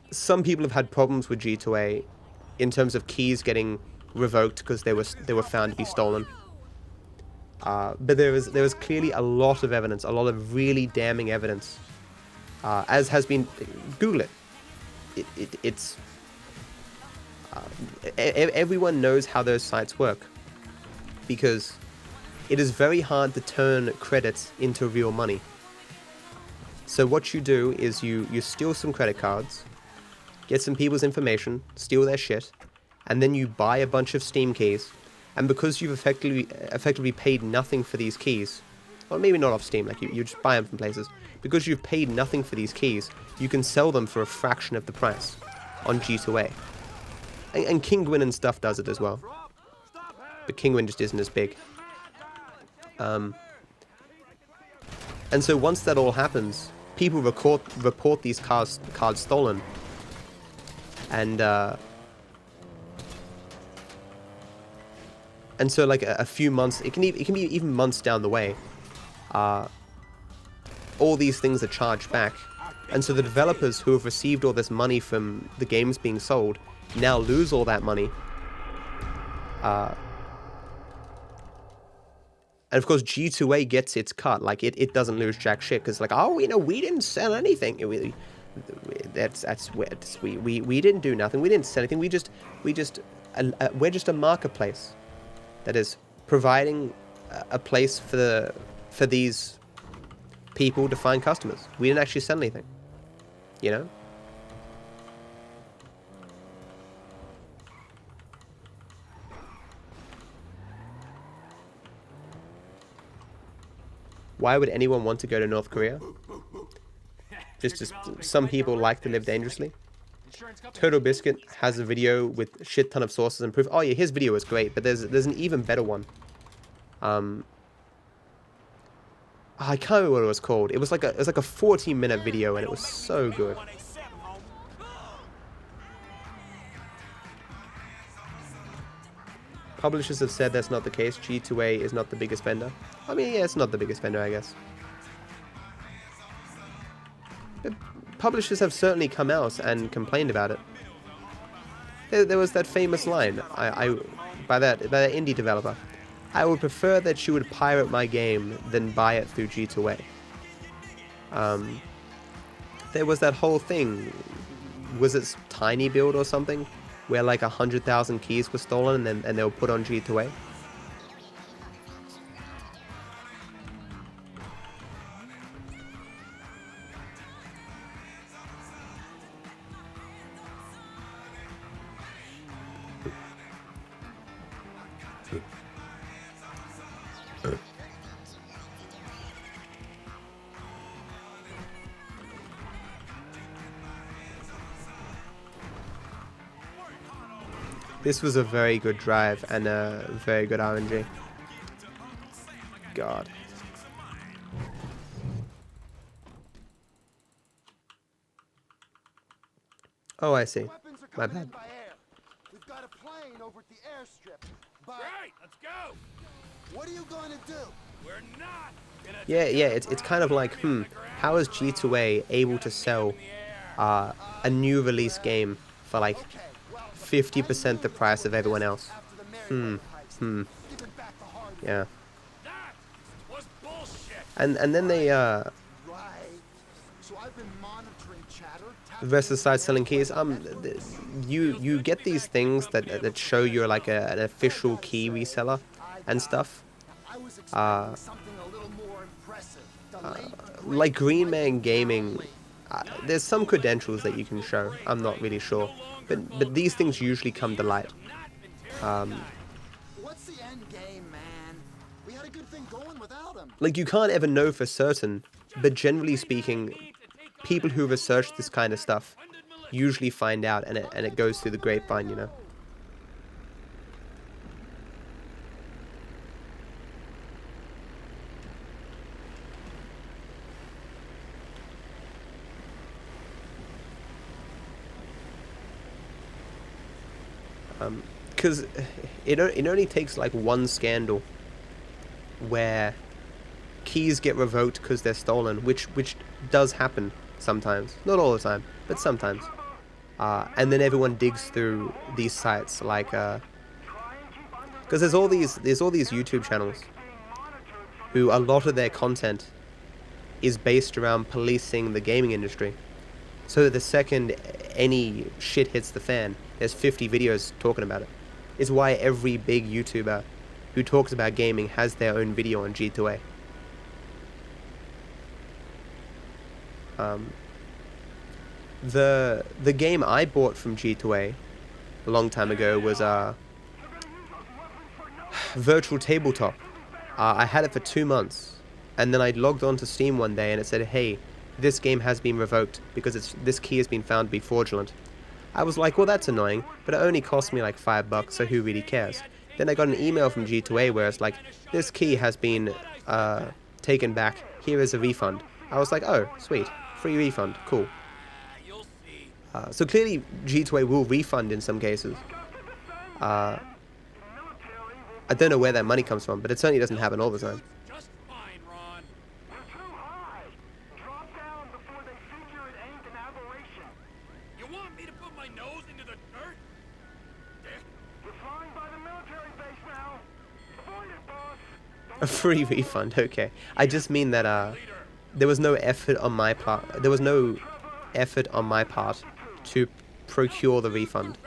some people have had problems with G2A in terms of keys getting revoked because they were found to be stolen. But there was clearly a lot of evidence, a lot of really damning evidence, as has been... Google it. It's... everyone knows how those sites work, because it is very hard to turn credits into real money. So what you do is you steal some credit cards, get some people's information, steal their shit, and then you buy a bunch of Steam keys, and because you've effectively paid nothing for these keys, well, maybe not off Steam, like you just buy them from places, because you've paid nothing for these keys, you can sell them for a fraction of the price on G2A. And Kinguin and stuff does it as well. But Kinguin just isn't as big. And so once that all happens, people report these cards stolen. And so like a few months, it can be even months down the way, all these things are charged back. And so the developers who have received all this money from the games being sold now lose all that money. And of course G2A gets its cut. Like it doesn't lose jack shit, because like, oh, you know, we didn't sell anything. We didn't do nothing. We didn't sell anything. We're just a marketplace that is providing a place for these people to find customers. We didn't actually sell anything, you know. Why would anyone want to go to North Korea? Just some people like to live dangerously. Total Biscuit has a video with a shit ton of sources and proof. Oh yeah, his video is great, but there's an even better one. I can't remember what it was called. It was like a 40-minute video, and it was so good. Publishers have said that's not the case. G2A is not the biggest vendor. I mean, yeah, it's not the biggest vendor, I guess. But publishers have certainly come out and complained about it. There was that famous line by that indie developer. I would prefer that you would pirate my game than buy it through G2A. There was that whole thing. Was it Tiny Build or something? Where like 100,000 keys were stolen and they were put on G2A. This was a very good drive and a very good RNG. God. Oh, I see. My bad. We've got a plane over at the airstrip. But Right, let's go. what are you going to do? We're not gonna Yeah, it's kind of like, how is G2A able to sell a new release game for like 50% the price of everyone else? Yeah. And then they So I've been monitoring chatter. the rest of the site selling keys. You get these things that show you're like an official key reseller and stuff. Like Green Man Gaming, there's some credentials that you can show. I'm not really sure, but these things usually come to light. What's the end game, man? We had a good thing going without him. Like, you can't ever know for certain, but generally speaking, people who research this kind of stuff usually find out, and it goes through the grapevine, you know. Because it only takes like one scandal where keys get revoked because they're stolen, which does happen sometimes, not all the time, but sometimes. And then everyone digs through these sites, like because there's all these YouTube channels who a lot of their content is based around policing the gaming industry. So that the second any shit hits the fan, there's 50 videos talking about it. It's why every big YouTuber who talks about gaming has their own video on G2A. The game I bought from G2A a long time ago was Virtual Tabletop. I had it for 2 months, and then I logged on to Steam one day and it said, hey, this game has been revoked because this key has been found to be fraudulent. I was like, well, that's annoying, but it only cost me like $5, so who really cares? Then I got an email from G2A where it's like, this key has been taken back, here is a refund. I was like, oh, sweet, free refund, cool. So clearly G2A will refund in some cases. I don't know where that money comes from, but it certainly doesn't happen all the time. A free refund, okay. I just mean that there was no effort on my part. There was no effort on my part to procure the refund.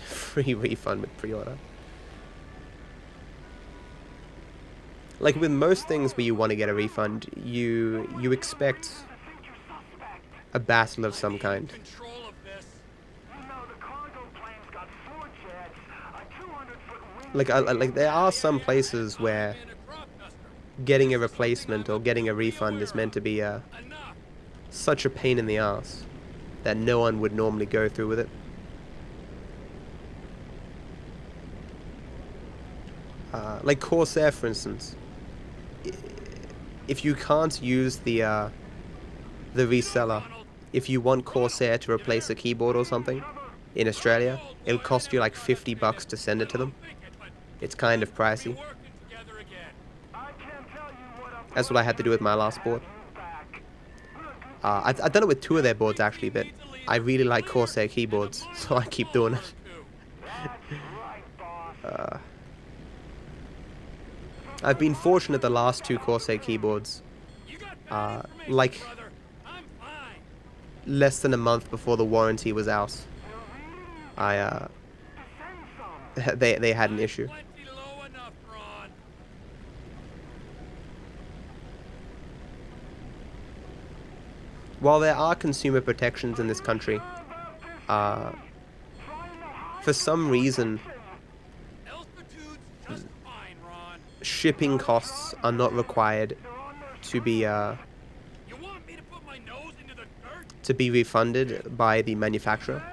Free refund with pre-order. Like with most things where you want to get a refund, you expect a battle of some kind. Like there are some places where getting a replacement or getting a refund is meant to be such a pain in the ass that no one would normally go through with it. Like Corsair, for instance. If you can't use the reseller, if you want Corsair to replace a keyboard or something in Australia, it'll cost you like $50 to send it to them. It's kind of pricey. That's what I had to do with my last board. I've done it with 2 of their boards actually, but I really like Corsair keyboards, so I keep doing it. I've been fortunate the last 2 Corsair keyboards, like less than a month before the warranty was out, they had an issue. While there are consumer protections in this country, for some reason, shipping costs are not required to be refunded by the manufacturer.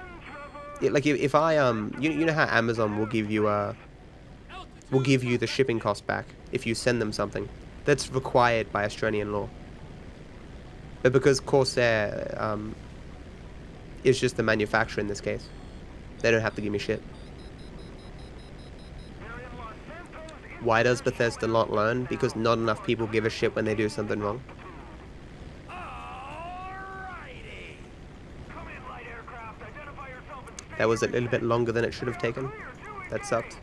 Like if I you know how Amazon will give you the shipping cost back if you send them something. That's required by Australian law. But because Corsair is just the manufacturer in this case, they don't have to give me shit. Why does Bethesda not learn? Because not enough people give a shit when they do something wrong. That was a little bit longer than it should have taken. That sucked.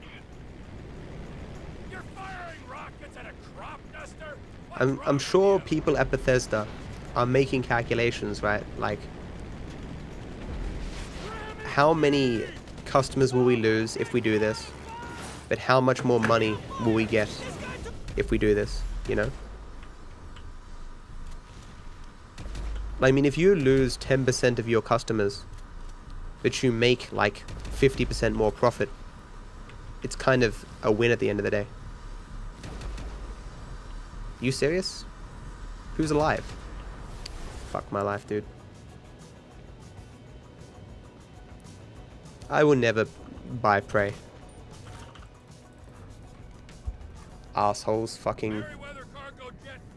I'm sure people at Bethesda are making calculations, right? Like, how many customers will we lose if we do this? But how much more money will we get if we do this, you know? I mean, if you lose 10% of your customers, but you make like 50% more profit, it's kind of a win at the end of the day. You serious? Who's alive? Fuck my life, dude. I will never buy Prey. Assholes fucking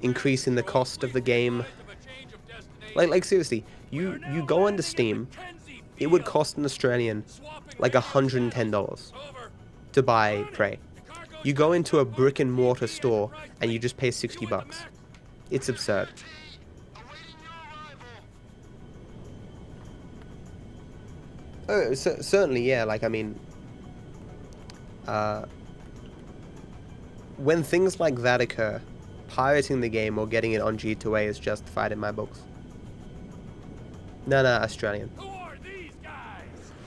increasing the cost of the game. Like seriously, you go onto Steam, it would cost an Australian like $110 to buy Prey. You go into a brick and mortar store and you just pay $60. It's absurd. Oh, certainly, yeah. Like, I mean, when things like that occur, pirating the game or getting it on G2A is justified in my books. No, Australian.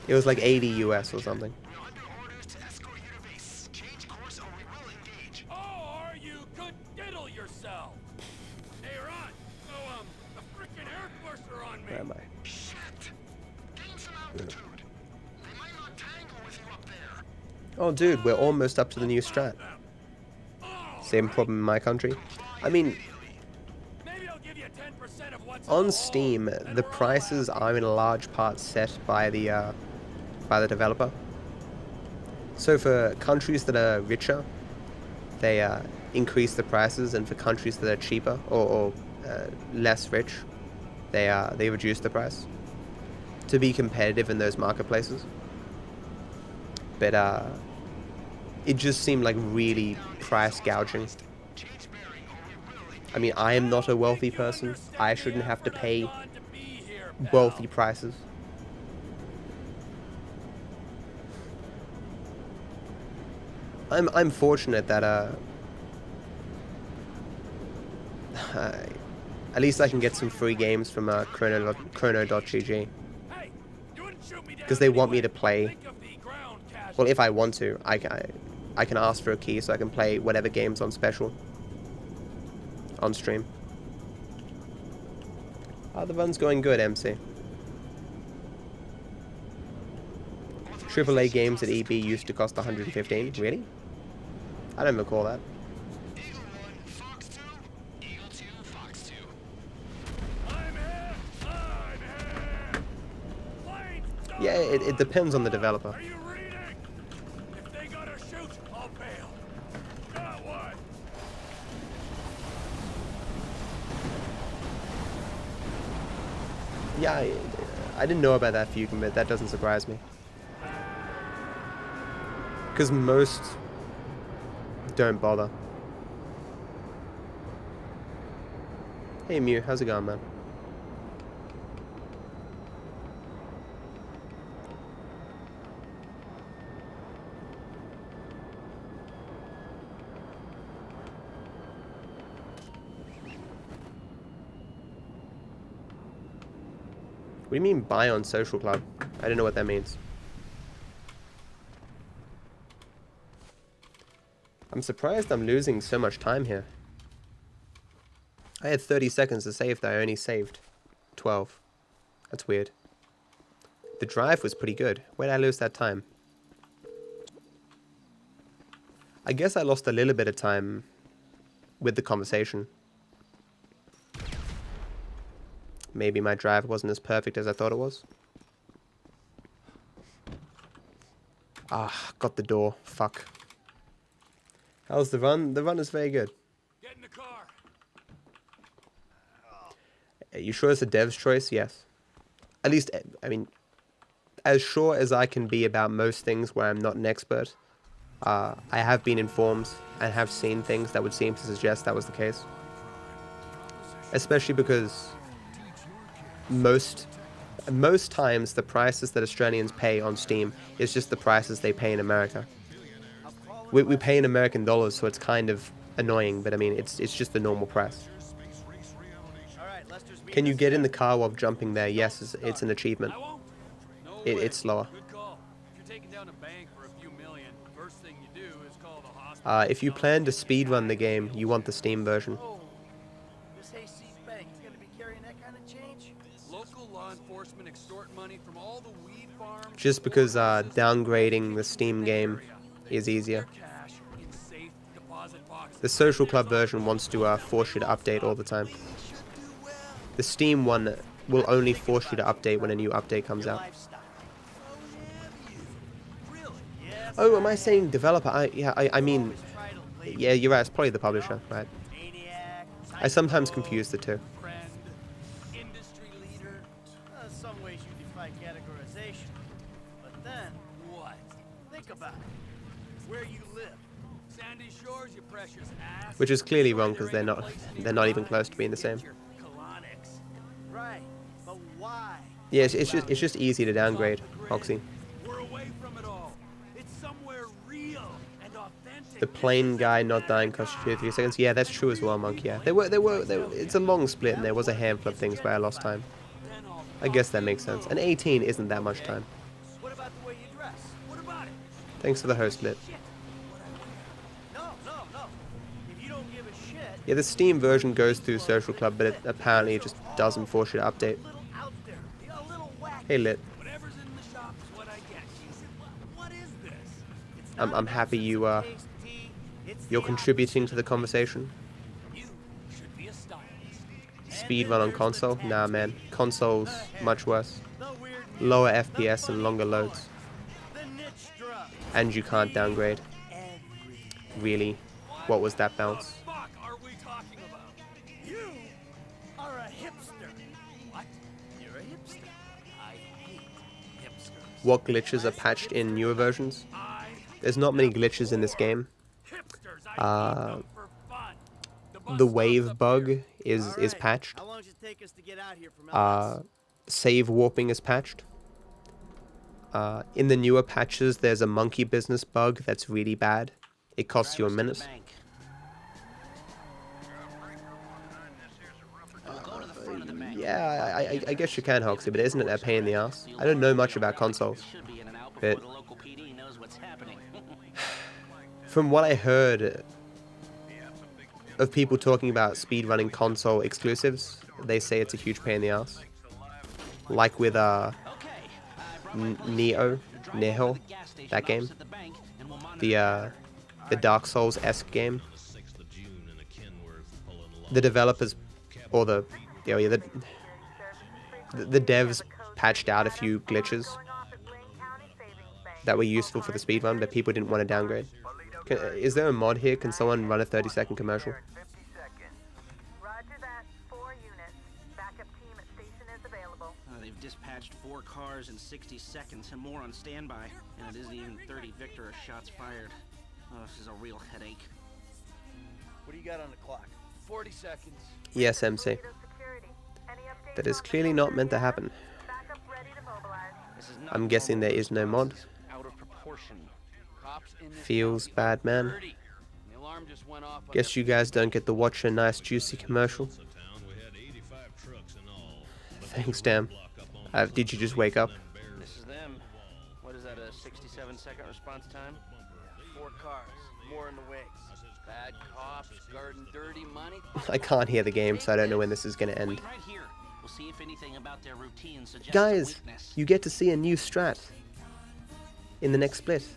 It was like 80 US or something. Where am I? Oh dude, we're almost up to the new strat. Same problem in my country. I mean, on Steam, the prices are in large part set by the developer. So for countries that are richer, they increase the prices, and for countries that are cheaper or less rich, they reduce the price to be competitive in those marketplaces. But it just seemed like really price gouging. I mean, I am not a wealthy person. I shouldn't have to pay wealthy prices. I'm fortunate that at least I can get some free games from chrono.gg, because they want me to play. Well, if I want to, I can ask for a key so I can play whatever games on special on stream. The run's going good, MC. AAA games at EB used to cost 115. Really? I don't recall that. Yeah, it depends on the developer. Yeah, I didn't know about that Fugan, but that doesn't surprise me. Because most don't bother. Hey Mew, how's it going, man? What do you mean buy on Social Club? I don't know what that means. I'm surprised I'm losing so much time here. I had 30 seconds to save, though I only saved 12. That's weird. The drive was pretty good. Where did I lose that time? I guess I lost a little bit of time with the conversation. Maybe my drive wasn't as perfect as I thought it was. Ah, got the door. Fuck. How's the run? The run is very good. Get in the car. Are you sure it's a dev's choice? Yes. At least, I mean, as sure as I can be about most things where I'm not an expert, I have been informed and have seen things that would seem to suggest that was the case. Especially because most times the prices that Australians pay on Steam is just the prices they pay in America. We pay in American dollars, so it's kind of annoying, but I mean, it's just the normal price. Can you get in the car while jumping there? Yes, it's an achievement. It's slower. If you plan to speedrun the game, you want the Steam version. Just because downgrading the Steam game is easier. The Social Club version wants to force you to update all the time. The Steam one will only force you to update when a new update comes out. Oh, am I saying developer? I mean, yeah, you're right. It's probably the publisher, right? I sometimes confuse the two. Friend, industry leader. Some ways you defy categorization. But then, what? Think about it. Where you live. Sandy Shores, you precious ass. Which is clearly wrong because they're not even close to being the same. Right, but why? Yeah, it's just easy to downgrade, Oxy. We're away from it all. It's somewhere real and authentic. The plain guy not dying cost you 2 or 3 seconds. Yeah, that's true as well, Monk. Yeah, it's a long split, and there was a handful of things where I lost time. I guess that makes sense. And 18 isn't that much time. What about the way you dress? What about it? Thanks for the host lit. No. If you don't give a shit. Yeah, the Steam version goes through Social Club, but it apparently just doesn't force you to update. Hey, lit. Whatever's in the shop is what I get. What is this? I'm happy you're contributing to the conversation. Speedrun on console? Nah, man. Console's much worse. Lower FPS and longer loads. And you can't downgrade. Really? What was that bounce? Fuck are we talking about? You are a hipster. What? You're a hipster. I hate hipsters. What glitches are patched in newer versions? There's not many glitches in this game. The wave bug is patched. How long does it take us to get out here from LS? Save warping is patched. In the newer patches, there's a monkey business bug that's really bad. It costs you a minute. Yeah, I guess you can, Hoxie, but isn't it a pain in the ass? I don't know much about consoles, but from what I heard of people talking about speedrunning console exclusives, they say it's a huge pain in the ass. Like with Neho, that game, the Dark Souls-esque game. The developers, or the devs patched out a few glitches that were useful for the speedrun, but people didn't want to downgrade. Is there a mod here? Can someone run a 30-second commercial? They've dispatched 4 cars in 60 seconds and more on standby, and it isn't even 30 Victor shots fired. Oh, this is a real headache. What do you got on the clock? 40 seconds. Yes, MC. That is clearly not meant to happen. I'm guessing there is no mod. Feels bad, man. Guess you guys don't get to watch a nice juicy commercial. Thanks, damn. Did you just wake up? This is them. What is that, a 67-second response time? 4 cars, more in the wings. Bad cops, guarding dirty money. I can't hear the game, so I don't know when this is going to end. Right here. We'll see if anything about their routine suggests Guys, a weakness. you get to see a new strat in the next split.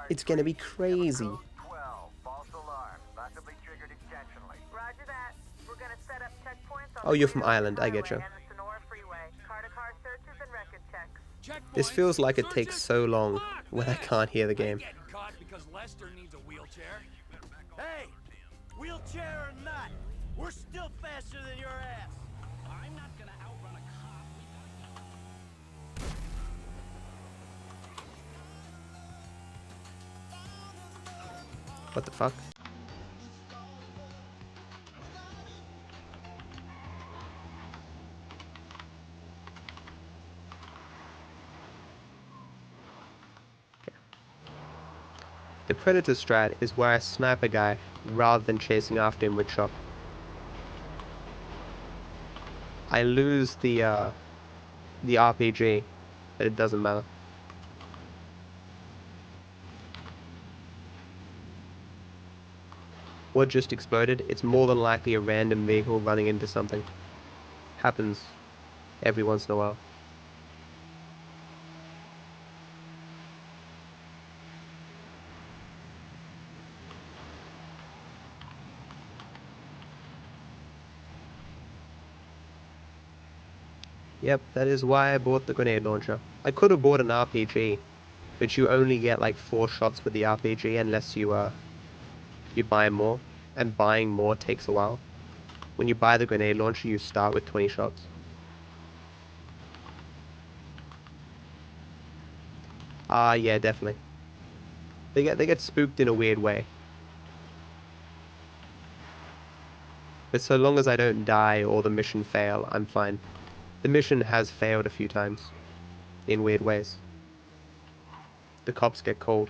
It's going to be crazy. Oh, you're from Ireland, I get you. This feels like it takes so long when I can't hear the game. Because Lester needs a wheelchair. Hey, wheelchair or not, we're still faster than your ass. I'm not gonna outrun a cop. What the fuck? The Predator strat is where I snipe a guy rather than chasing after him with shot. I lose the RPG, but it doesn't matter. What just exploded? It's more than likely a random vehicle running into something. Happens every once in a while. Yep, that is why I bought the grenade launcher. I could have bought an RPG, but you only get like 4 shots with the RPG unless you you buy more, and buying more takes a while. When you buy the grenade launcher, you start with 20 shots. Yeah, definitely. They get spooked in a weird way. But so long as I don't die or the mission fail, I'm fine. The mission has failed a few times. In weird ways. The cops get called.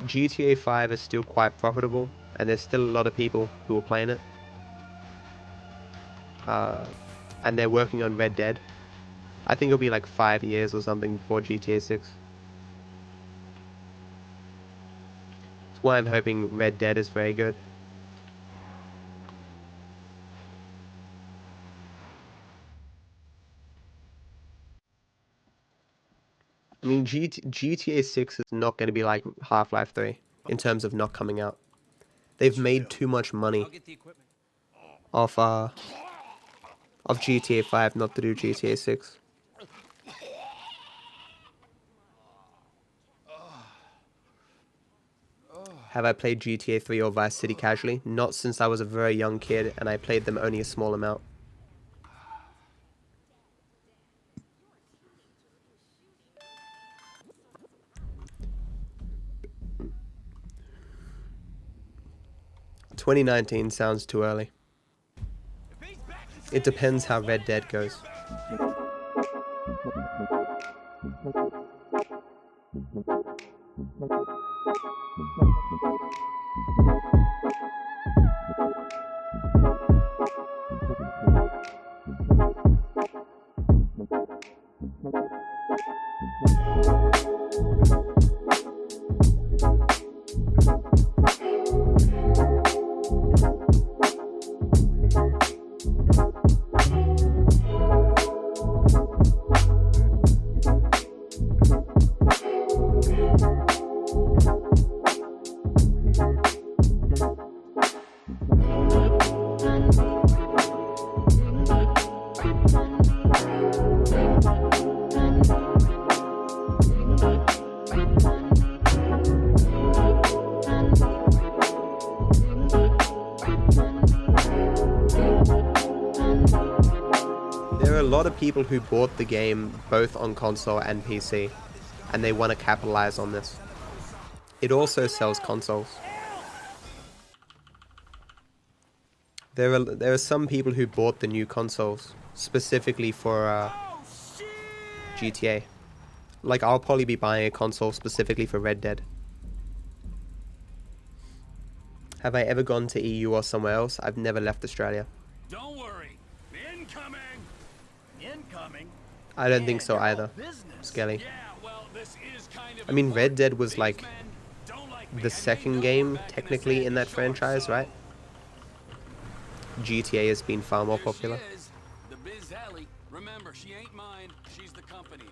GTA 5 is still quite profitable, and there's still a lot of people who are playing it. And they're working on Red Dead. I think it'll be like 5 years or something before GTA 6. That's why I'm hoping Red Dead is very good. I mean, GTA 6 is not going to be like Half-Life 3 in terms of not coming out. They've made too much money off GTA 5 not to do GTA 6. Have I played GTA 3 or Vice City casually? Not since I was a very young kid, and I played them only a small amount. "2019 sounds too early. It depends how Red Dead goes." There are a lot of people who bought the game both on console and PC, and they want to capitalize on this. It also sells consoles. There are some people who bought the new consoles specifically for GTA. Like, I'll probably be buying a console specifically for Red Dead. Have I ever gone to EU or somewhere else? I've never left Australia. Don't worry. Incoming. Incoming. I don't think so either, Skelly. Yeah, well, this is kind of I mean, Red Dead was like the second game technically in that franchise, right? GTA has been far more popular. the Biz Alley. Remember, she ain't mine. She's the company's.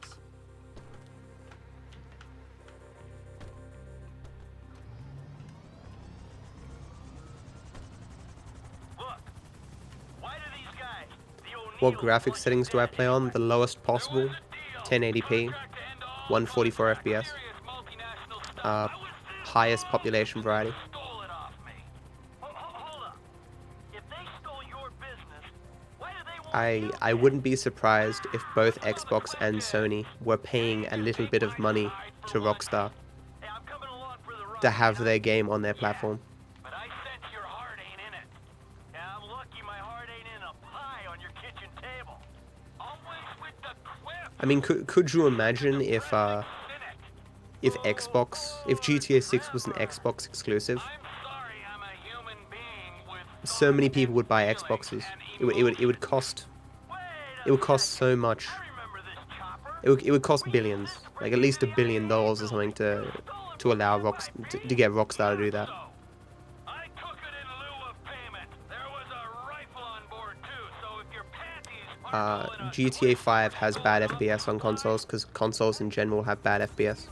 What graphics settings do I play on? The lowest possible, 1080p, 144 FPS. Highest population variety. I wouldn't be surprised if both Xbox and Sony were paying a little bit of money to Rockstar to have their game on their platform. I mean, could you imagine if GTA 6 was an Xbox exclusive? So many people would buy Xboxes. It would cost so much. It would cost billions, like at least $1 billion or something to allow to get Rockstar to do that. GTA 5 has bad FPS on consoles because consoles in general have bad FPS.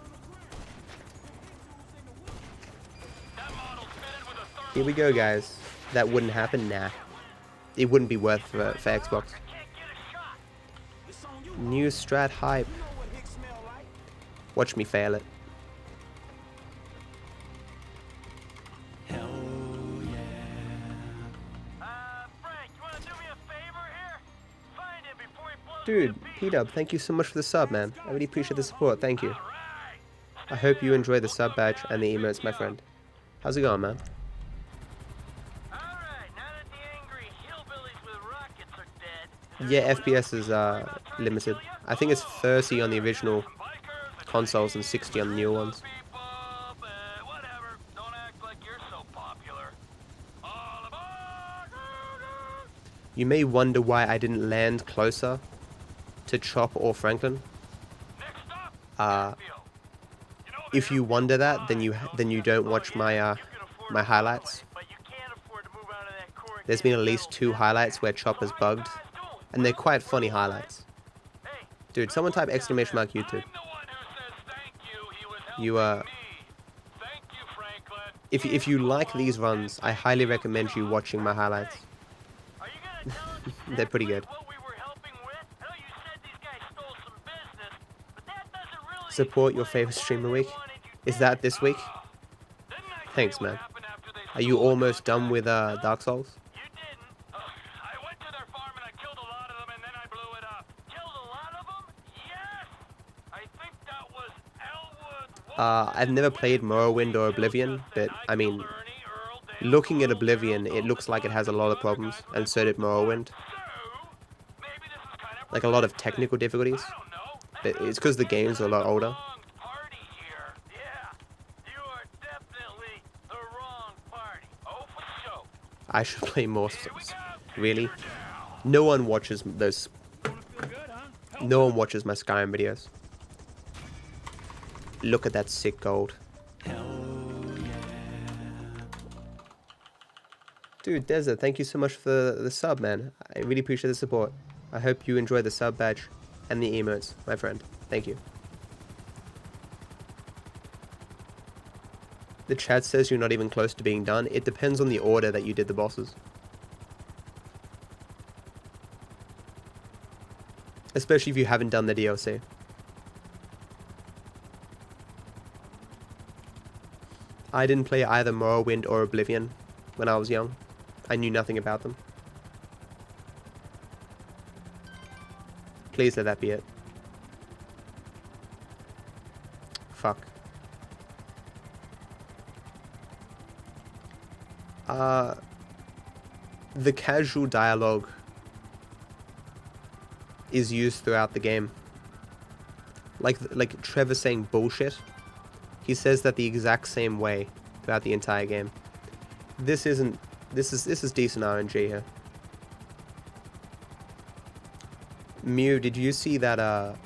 Here we go, guys. That wouldn't happen? Nah. It wouldn't be worth for Xbox. New strat hype. Watch me fail it. Dude, P-Dub, thank you so much for the sub, man. I really appreciate the support, thank you. I hope you enjoy the sub badge and the emotes, my friend. How's it going, man? Yeah, FPS is limited. I think it's 30 on the original consoles and 60 on the new ones. You may wonder why I didn't land closer to Chop or Franklin. If you wonder that, then you don't watch my my highlights. There's been at least 2 highlights where Chop is bugged, and they're quite funny highlights. Dude, someone type exclamation mark YouTube. If you like these runs, I highly recommend you watching my highlights. They're pretty good. Support your favorite streamer week. Is that this week? Thanks, man. Are you almost done with Dark Souls? I've never played Morrowind or Oblivion, but I mean, looking at Oblivion, it looks like it has a lot of problems, and so did Morrowind. Like a lot of technical difficulties. But it's because the games are a lot older. I should play more Souls. Really? No one watches those. No one watches my Skyrim videos. Look at that sick gold. Dude, Desert, thank you so much for the sub, man. I really appreciate the support. I hope you enjoy the sub badge and the emotes, my friend. Thank you. The chat says you're not even close to being done. It depends on the order that you did the bosses. Especially if you haven't done the DLC. I didn't play either Morrowind or Oblivion when I was young. I knew nothing about them. Please let that be it. Fuck. The casual dialogue is used throughout the game. Like Trevor saying bullshit. He says that the exact same way throughout the entire game. This is decent RNG here. Mew, did you see that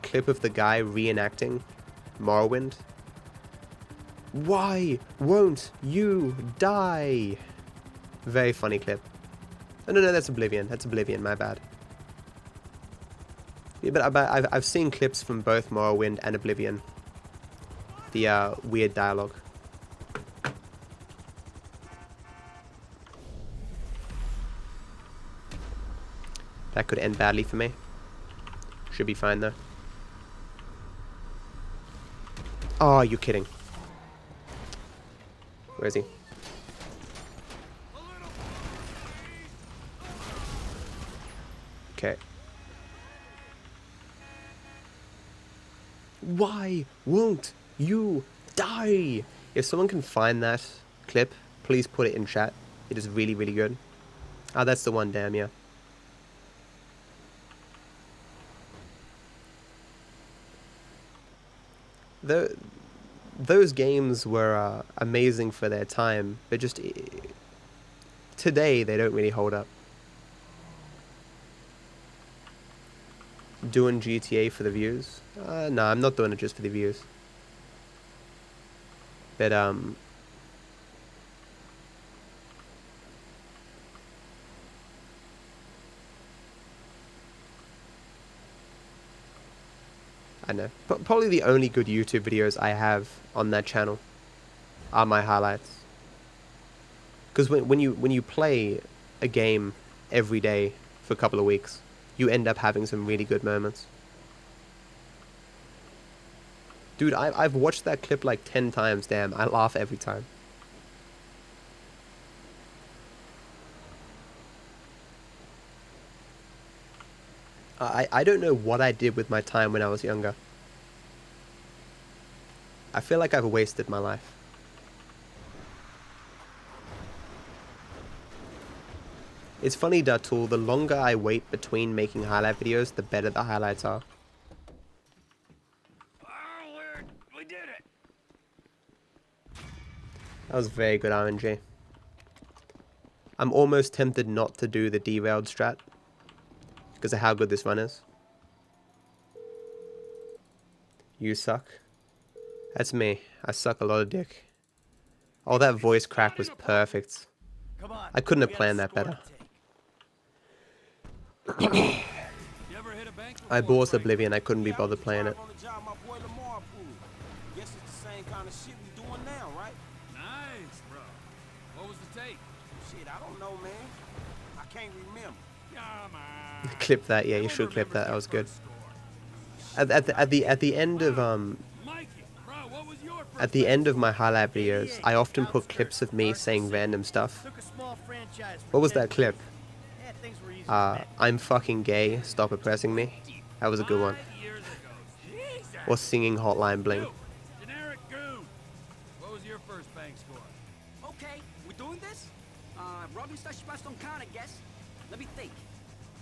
clip of the guy reenacting Morrowind? Why won't you die? Very funny clip. Oh, no, that's Oblivion. That's Oblivion, my bad. Yeah, but I've seen clips from both Morrowind and Oblivion. The weird dialogue. That could end badly for me. Should be fine though. Oh, you're kidding. Where is he? Okay. Why won't you die? If someone can find that clip, please put it in chat. It is really, really good. Ah, that's the one, damn, yeah. Those games were amazing for their time, but just today they don't really hold up. Doing GTA for the views? No, I'm not doing it just for the views. But I know. Probably the only good YouTube videos I have on that channel are my highlights. Because when you play a game every day for a couple of weeks, you end up having some really good moments. Dude, I've watched that clip like 10 times, damn, I laugh every time. I don't know what I did with my time when I was younger. I feel like I've wasted my life. It's funny, Datul, the longer I wait between making highlight videos, the better the highlights are. We did it. That was very good RNG. I'm almost tempted not to do the derailed strat because of how good this run is. You suck. That's me. I suck a lot of dick. Oh, that voice crack was perfect. I couldn't have planned that better. I bought Oblivion. I couldn't be bothered playing it. Guess it's the same kind of shit we doing now, right? Nice, bro. What was the take? Shit, I don't know, man. I can't remember. Come on. Clip that, yeah. You should clip that. That was good. At the end of At the end of my highlight videos, I often put clips of me saying random stuff. What was that clip? I'm fucking gay, stop oppressing me. That was a good one. Or singing Hotline Bling. Generic goon. What was your first bank score? Okay, we're doing this? Robin slash Spaß on count, I guess. Let me think.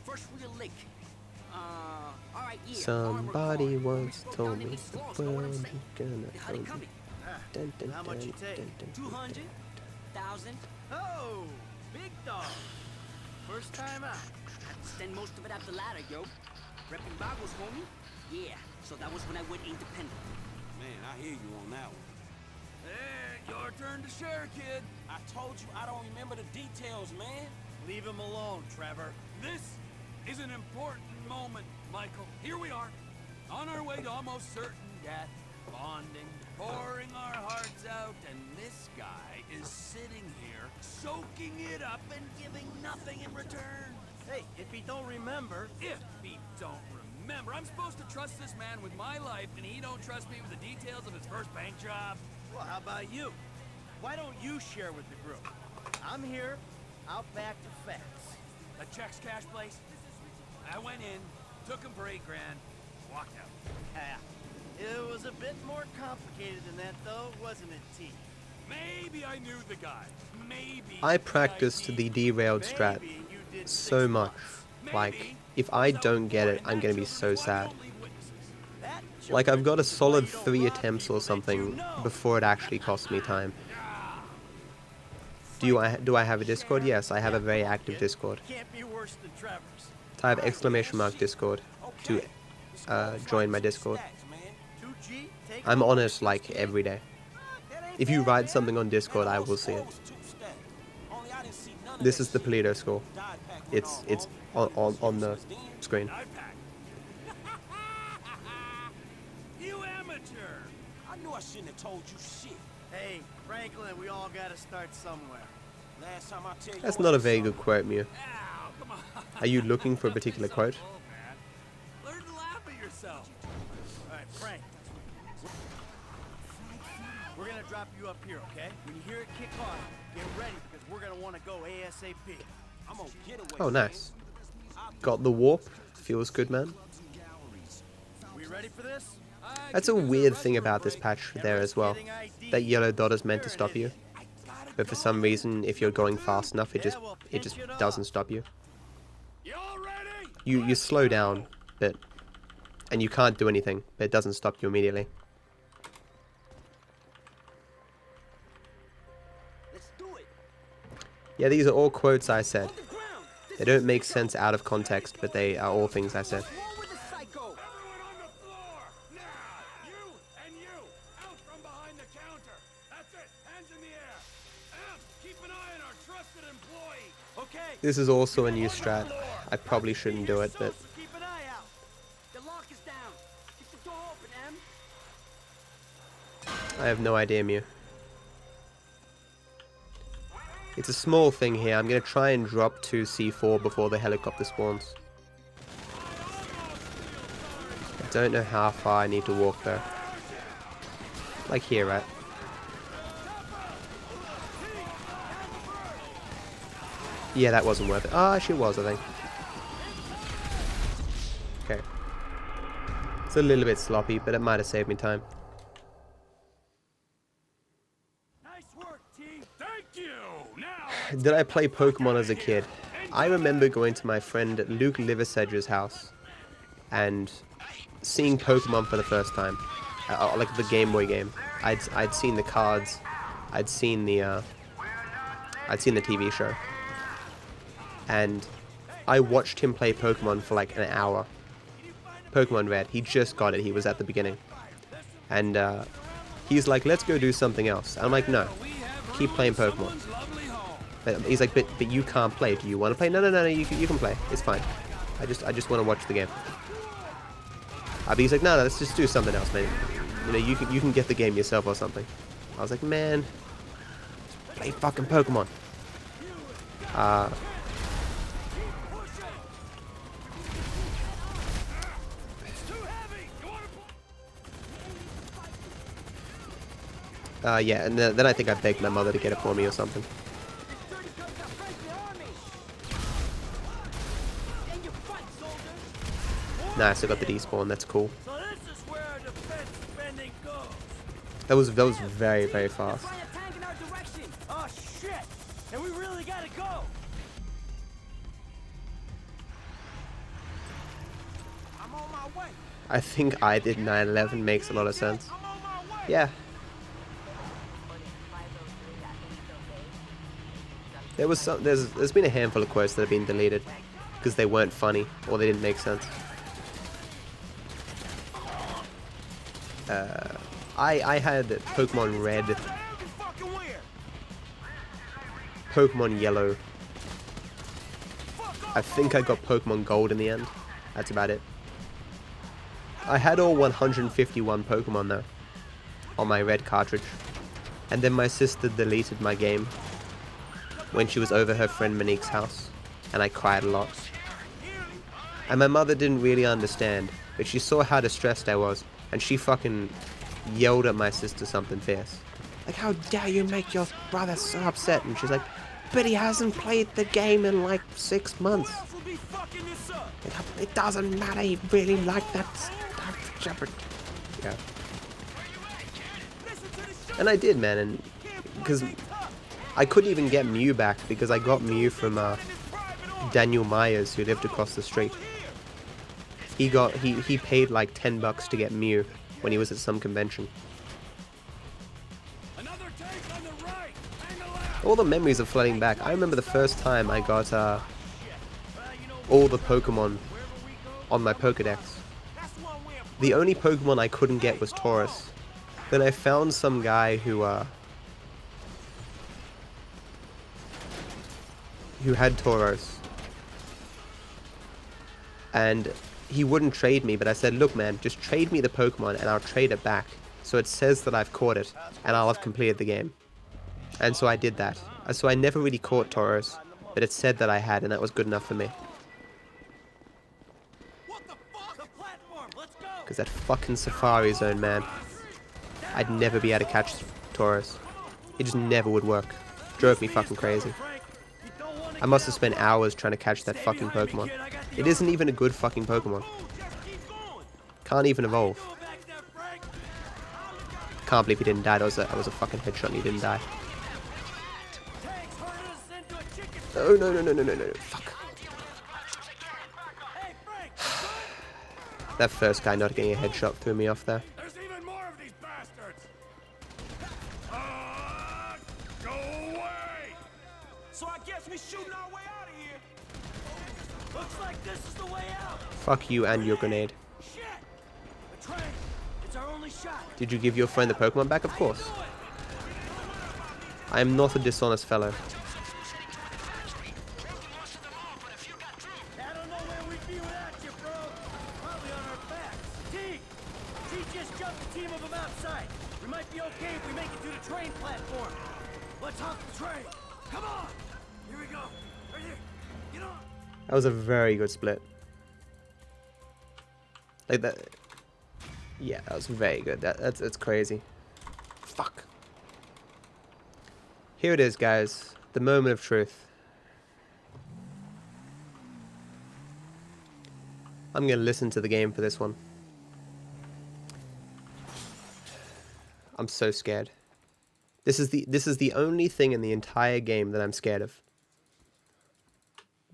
First real lick. Alright, yeah. Somebody once told me the world is gonna How'd it come. come? How much you take? 200,000. Oh, big dog. First time out. Had to spend most of it at the ladder, yo. Repping Bagos, homie. Yeah, so that was when I went independent. Man, I hear you on that one. Hey, your turn to share, kid. I told you I don't remember the details, man. Leave him alone, Trevor. This is an important moment, Michael. Here we are, on our way to almost certain death, bonding, pouring our hearts out, and this guy is sitting here, soaking it up and giving nothing in return. Hey, if he don't remember... If he don't remember, I'm supposed to trust this man with my life, and he don't trust me with the details of his first bank job? Well, how about you? Why don't you share with the group? I'm here, out back to facts. A checks cash place? I went in, took him for $8 grand, walked out. Yeah. It was a bit more complicated than that, though, wasn't it, T? Maybe I knew the guy. Maybe I practiced the derailed strat so much. Like, if I don't get it, I'm gonna be so sad. Like, I've got a solid 3 attempts or something before it actually costs me time. Do I have a Discord? Yes, I have a very active Discord. Type !Discord to join my Discord. I'm on it like every day. If you write something on Discord, I will see it. This is the Polito score. It's on the screen. You amateur! I knew I shouldn't have told you shit. Hey, Franklin, we all gotta start somewhere. Last time I tell you... That's not a very good quote, Mew. Are you looking for a particular quote? Learn to laugh at yourself. Alright, Frank. We're gonna drop you up here, okay? When you hear it kick off, get ready, because we're gonna want to go ASAP. I'm gonna get away. Oh, nice. Got the warp. Feels good, man. We ready for this? That's a weird thing about this patch there as well. That yellow dot is meant to stop you. But for some reason, if you're going fast enough, it just doesn't stop you. You slow down, but and you can't do anything, but it doesn't stop you immediately. Yeah, these are all quotes I said. They don't make sense out of context, but they are all things I said. This is also a new strat. I probably shouldn't do it, but Keep an eye out. The lock is down. Keep the door open, Em. I have no idea, Mew. It's a small thing here. I'm going to try and drop to C4 before the helicopter spawns. don't know how far I need to walk though. Like here, right? Yeah, that wasn't worth it. Oh, actually it was, I think. Okay. It's a little bit sloppy, but it might have saved me time. Did I play Pokemon as a kid? I remember going to my friend Luke Liversedge's house and seeing Pokemon for the first time, like the Game Boy game. I'd seen the cards, I'd seen the TV show, and I watched him play Pokemon for like an hour. Pokemon Red, he just got it. He was at the beginning, and he's like, "Let's go do something else." I'm like, "No, keep playing Pokemon." He's like, but you can't play. Do you want to play? No, you can play. It's fine. I just want to watch the game. But he's like, no, let's just do something else, man. You know, you can get the game yourself or something. I was like, man, just play fucking Pokemon. Yeah, and then I think I begged my mother to get it for me or something. Nice, I got the despawn, that's cool. That was very, very fast. Oh shit! And we really gotta go! I'm on my way. I think I did 9/11 makes a lot of sense. Yeah. There's been a handful of quotes that have been deleted because they weren't funny or they didn't make sense. I had Pokemon Red, Pokemon Yellow. I think I got Pokemon Gold in the end. That's about it. I had all 151 Pokemon though on my Red cartridge, and then my sister deleted my game when she was over her friend Monique's house, and I cried a lot. And my mother didn't really understand, but she saw how distressed I was, and she fucking yelled at my sister something fierce. Like, how dare you make your brother so upset? And she's like, but he hasn't played the game in like 6 months. It doesn't matter, he really liked that shepherd. Yeah. And I did, man, and because I couldn't even get Mew back because I got Mew from Daniel Myers, who lived across the street. He paid like $10 to get Mew when he was at some convention. All the memories are flooding back. I remember the first time I got all the Pokemon on my Pokedex. The only Pokemon I couldn't get was Taurus. Then I found some guy who had Tauros, and he wouldn't trade me, but I said, look man, just trade me the Pokemon and I'll trade it back, so it says that I've caught it and I'll have completed the game. And so I did that. So I never really caught Tauros, but it said that I had, and that was good enough for me. Because that fucking Safari Zone, man, I'd never be able to catch Tauros. It just never would work. Drove me fucking crazy. I must have spent hours trying to catch that fucking Pokemon. It isn't even a good fucking Pokemon. Can't even evolve. Can't believe he didn't die. That was a fucking headshot and he didn't die. Oh, no. Fuck. That first guy not getting a headshot threw me off there. There's even more of these bastards. Go away! So I guess we shooting our way out of here. Looks like this is the way out. Fuck you and your grenade. Shit! The train. It's our only shot. Did you give your friend the Pokemon back? Of course. I am not a dishonest fellow. That was a very good split. Like that. Yeah, that was very good. That's crazy. Fuck. Here it is, guys. The moment of truth. I'm gonna listen to the game for this one. I'm so scared. This is the only thing in the entire game that I'm scared of.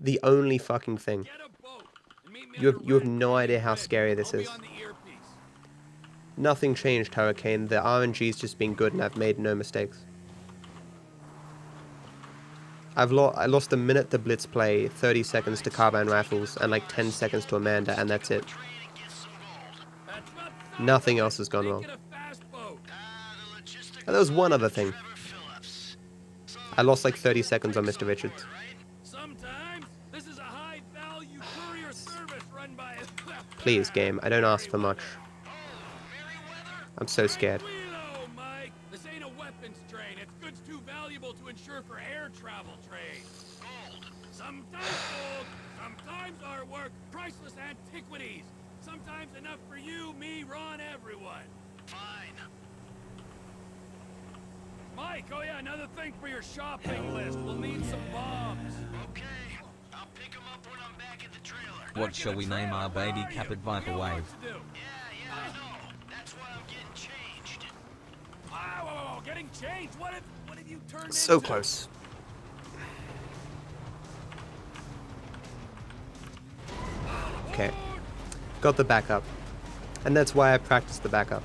The only fucking thing. You have no idea how scary this is. Nothing changed, Hurricane. The RNG's just been good and I've made no mistakes. I lost a minute to Blitz play, 30 seconds to carbine rifles, and like 10 seconds to Amanda, and that's it. Nothing else has gone wrong. And there was one other thing. I lost like 30 seconds on Mr. Richards. Please, game, I don't ask for much. I'm so scared. This ain't a weapons train. It's goods too valuable to insure for air travel trade. Gold. Sometimes gold, sometimes artwork, priceless antiquities. Sometimes enough for you, me, Ron, everyone. Fine. Mike, oh yeah, another thing for your shopping list. We'll need some bombs. Okay. I'll pick them up when I'm back at the trailer. What shall we name our baby Captain ViperAU? Yeah, I know. That's why I'm getting changed. Whoa, getting changed? What have you turned So into? close. Okay. Got the backup. And that's why I practiced the backup.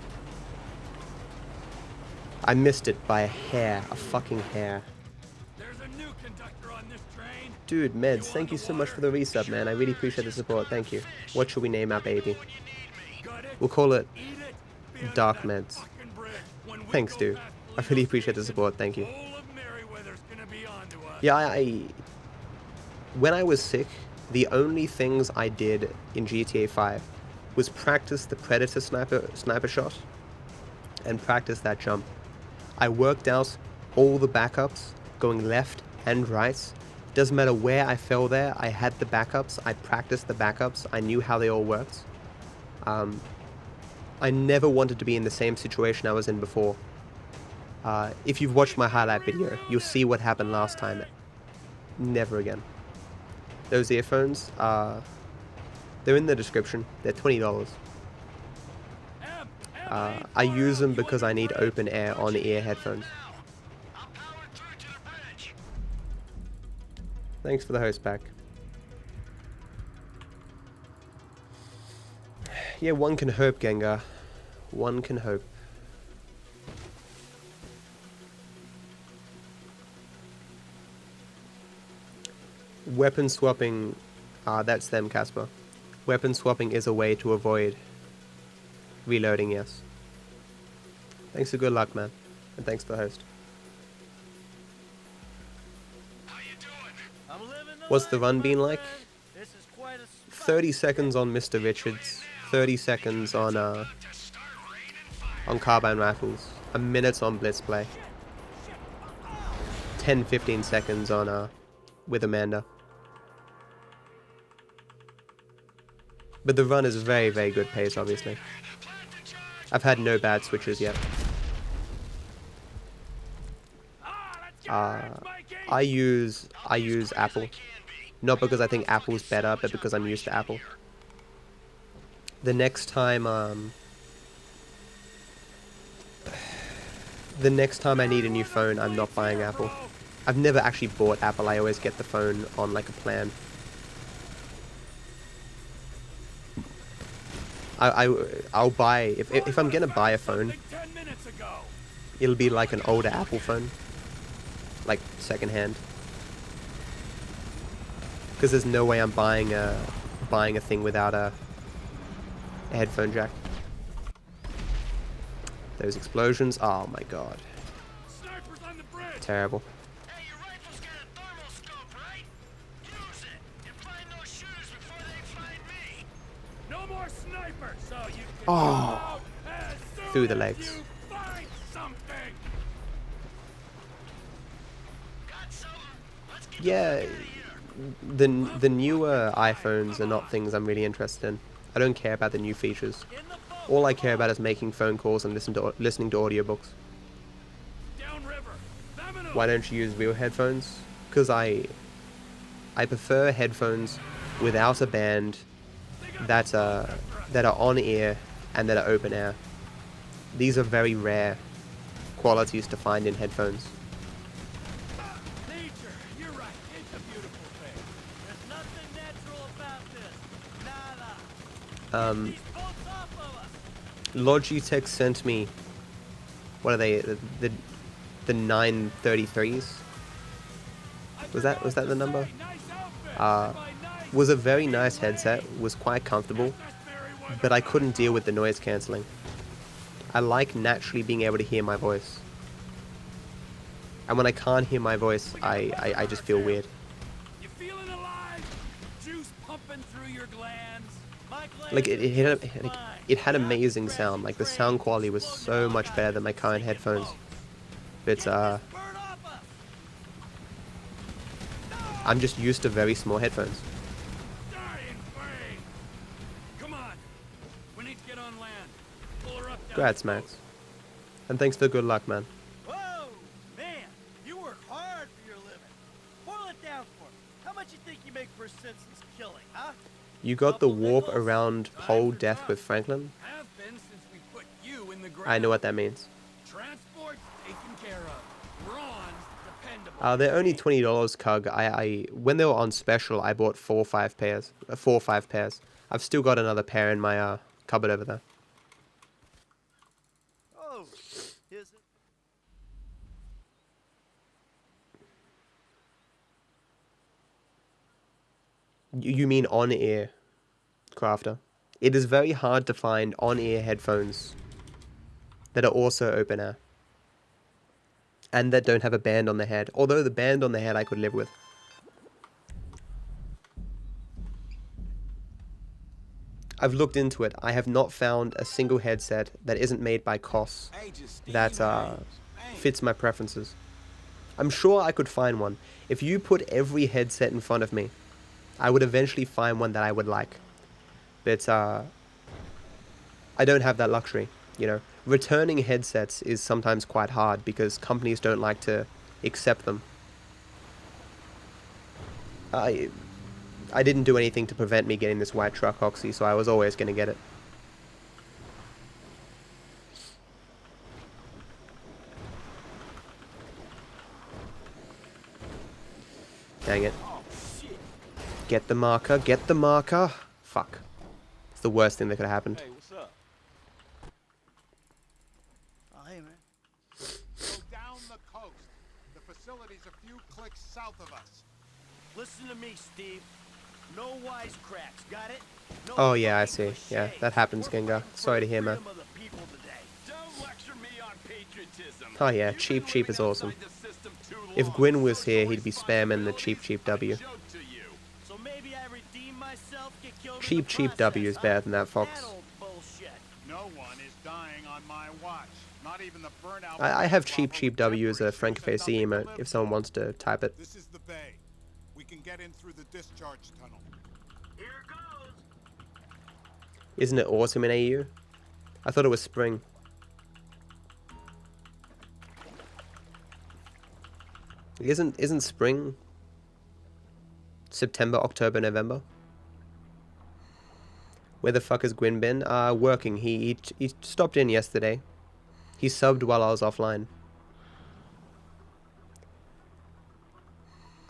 I missed it by a hair. A fucking hair. There's a new conductor on this train. Dude, Meds, thank you so much for the resub, man. I really appreciate the support. Thank you. What should we name our baby? We'll call it Dark Meds. Thanks, dude. I really appreciate the support. Thank you. Yeah, when I was sick, the only things I did in GTA 5 was practice the Predator sniper shot and practice that jump. I worked out all the backups going left and right. Doesn't matter where I fell there, I had the backups, I practiced the backups, I knew how they all worked. I never wanted to be in the same situation I was in before. If you've watched my highlight video, you'll see what happened last time. Never again. Those earphones, they're in the description. They're $20. I use them because I need open air on-ear headphones. Thanks for the host pack. Yeah, one can hope, Gengar. One can hope. Weapon swapping, that's them, Casper. Weapon swapping is a way to avoid reloading, yes. Thanks for good luck, man. And thanks for the host. What's the run been like? 30 seconds on Mr. Richards, 30 seconds on carbine rifles, a minute on blitz play, 10-15 seconds on with Amanda. But the run is very, very good pace, obviously. I've had no bad switches yet. I use Apple. Not because I think Apple's better, but because I'm used to Apple. The next time I need a new phone, I'm not buying Apple. I've never actually bought Apple, I always get the phone on like a plan. I'll buy, if I'm gonna buy a phone, it'll be like an older Apple phone. Like secondhand. Because there's no way I'm buying a thing without a headphone jack. Those explosions, oh my god. Terrible. No more snipers, so you can Oh, through the legs. find something. Yeah, the newer iPhones are not things I'm really interested in. I don't care about the new features. All I care about is making phone calls and listening to audiobooks. Why don't you use real headphones? Because I prefer headphones without a band that are on ear and that are open air. These are very rare qualities to find in headphones. Nature, you're right. It's a beautiful thing. There's nothing natural about this. Nada. Um, Logitech sent me, what are they, the 933s? Was that the number? Was a very nice headset, was quite comfortable, but I couldn't deal with the noise cancelling. I like naturally being able to hear my voice. And when I can't hear my voice, I just feel weird. You feeling alive? Juice pumping through your glands. Like it had amazing sound. Like the sound quality was so much better than my current headphones. But I'm just used to very small headphones. Come on. We need to get on land. Pull her up. Congrats, Max. And thanks for the good luck, man. Whoa, man, you work hard for your living. Boil it down for me. How much you think you make per senseless killing, huh? You got the warp around pole death with Franklin? Have been since we put you in the ground. I know what that means. Transport's taken care of. Ron's dependable. They're only $20, Cug. When they were on special, I bought 4 or 5 pairs. I've still got another pair in my cupboard over there. Oh, is it? You mean on-ear, Crafter? It is very hard to find on-ear headphones that are also open air and that don't have a band on the head. Although the band on the head I could live with. I've looked into it. I have not found a single headset that isn't made by Koss that fits my preferences. I'm sure I could find one. If you put every headset in front of me, I would eventually find one that I would like. But I don't have that luxury, you know. Returning headsets is sometimes quite hard because companies don't like to accept them. I didn't do anything to prevent me getting this white truck Oxy, so I was always going to get it. Dang it. Get the marker, get the marker. Fuck. It's the worst thing that could have happened. Hey, what's up? Oh, hey, man. Go down the coast. The facility's a few clicks south of us. Listen to me, Steve. No wisecracks, got it? No Oh yeah, I see. Yeah, that happens, Gengar. Sorry to hear, man. Don't lecture me on patriotism. Oh yeah, cheap is awesome. If Gwyn was here, he'd be spamming the cheap W. So maybe I redeem myself, get killed Cheap W is better than that, Fox. No one is dying on my watch. Not even the burnout. I have cheap W as a Frank-faced emote if someone wants to type it. This is the bay. We can get in through the discharge tunnel. Here goes. Isn't it autumn in AU? I thought it was spring. Isn't spring September, October, November? Where the fuck has Gwyn been? Working. He stopped in yesterday. He subbed while I was offline.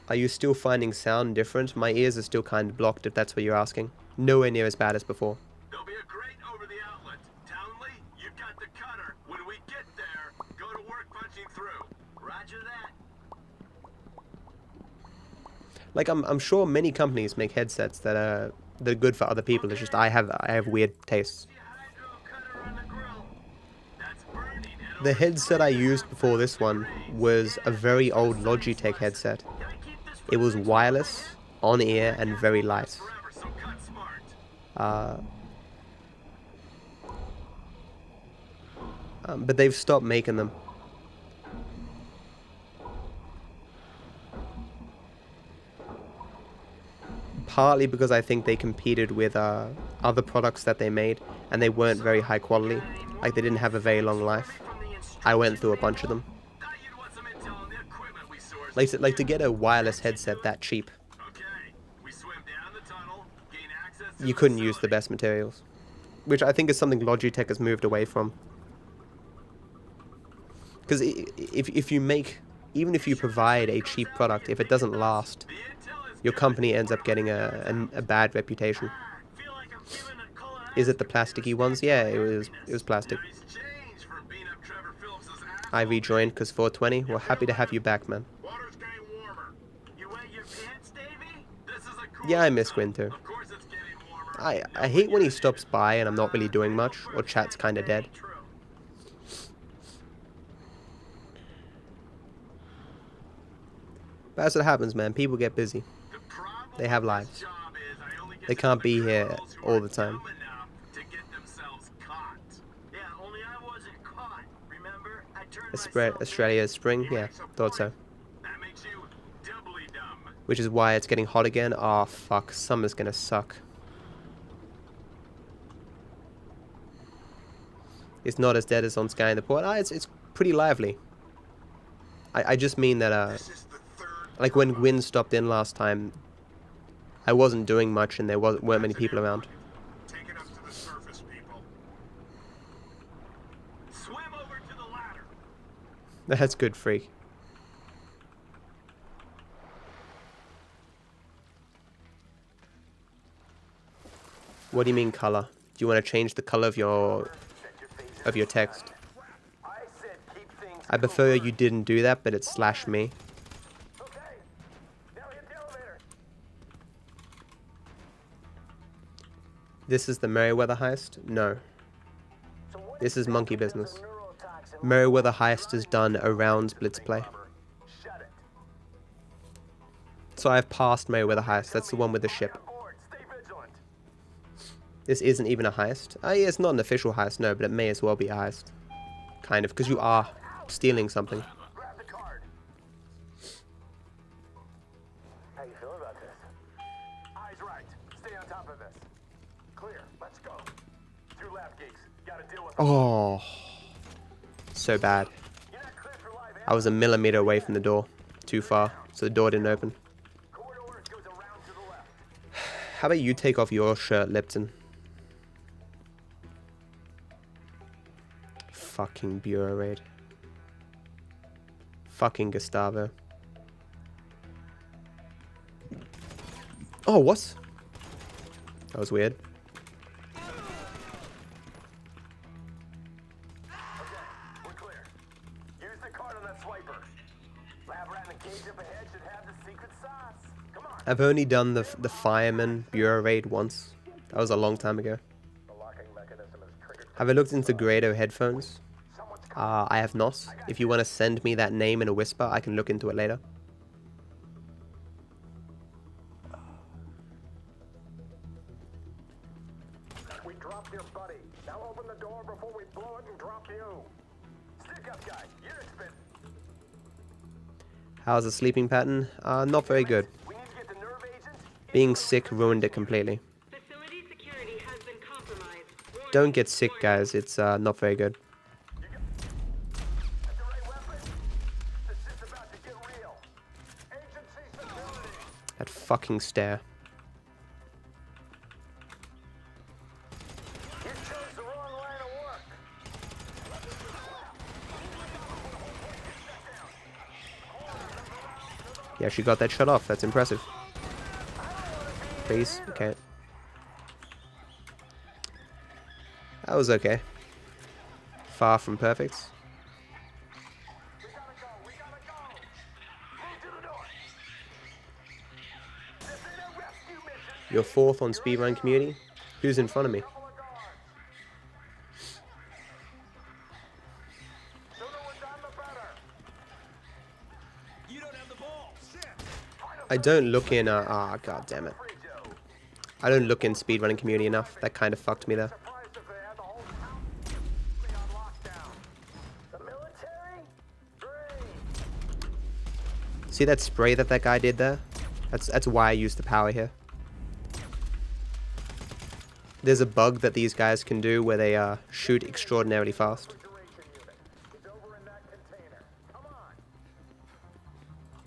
Are you still finding sound different? My ears are still kind of blocked, if that's what you're asking. Nowhere near as bad as before. There'll be a grate over the outlet. Townley, you've got the cutter. When we get there, go to work punching through. Roger that. Like I'm sure many companies make headsets that are good for other people. It's just I have weird tastes. The headset I used before this one was a very old Logitech headset. It was wireless, on ear, and very light. But they've stopped making them. partly because I think they competed with other products that they made, and they weren't very high quality. Like, they didn't have a very long life. I went through a bunch of them. Like to get a wireless headset that cheap, you couldn't use the best materials, which I think is something Logitech has moved away from. Because if you make, even if you provide a cheap product, if it doesn't last, your company ends up getting a bad reputation. Is it the plasticky ones? Yeah, it was plastic. I rejoined because 420. We're happy to have you back, man. Yeah, I miss winter. I hate when he stops by and I'm not really doing much, or chat's kind of dead. But that's what happens, man. People get busy. They have lives. They can't be here all the time. Australia spring? Yeah, thought so. Which is why it's getting hot again. Oh, fuck. Summer's gonna suck. It's not as dead as on Sky in the Port. It's pretty lively. I just mean that, like when Gwyn stopped in last time, I wasn't doing much and there weren't many people around. That's good, freak. What do you mean color? Do you want to change the color of your text? I prefer you didn't do that, but it's /me. This is the Merryweather heist? No. This is monkey business. Merryweather heist is done around Blitzplay. So I've passed Merryweather heist. That's the one with the ship. This isn't even a heist. Yeah, it's not an official heist, no, but it may as well be a heist. Kind of, because you are stealing something. How you feeling about this? Eyes right. Stay on top of this. Clear. Let's go. 2 lab geeks. Gotta deal with Oh. So bad. I was a millimeter away from the door. Too far, so the door didn't open. How about you take off your shirt, Lipton? Fucking Bureau raid. Fucking Gustavo. Oh, what? That was weird. I've only done the Fireman Bureau raid once. That was a long time ago. Have I looked into Grado headphones? I have not. If you want to send me that name in a whisper, I can look into it later. We dropped your buddy. Now open the door before we blow it and drop you. Stick up, guy. You're expended. How's the sleeping pattern? Not very good. Being sick ruined it completely. Don't get sick, guys. It's not very good. That fucking stare. Yeah, she got that shut off. That's impressive. Please? Okay. That was okay. Far from perfect. You're 4th on Speedrun community? Who's in front of me? I don't look in, god damn it. I don't look in speedrunning community enough. That kind of fucked me there. See that spray that guy did there? That's why I used the power here. there's a bug that these guys can do where they shoot extraordinarily fast.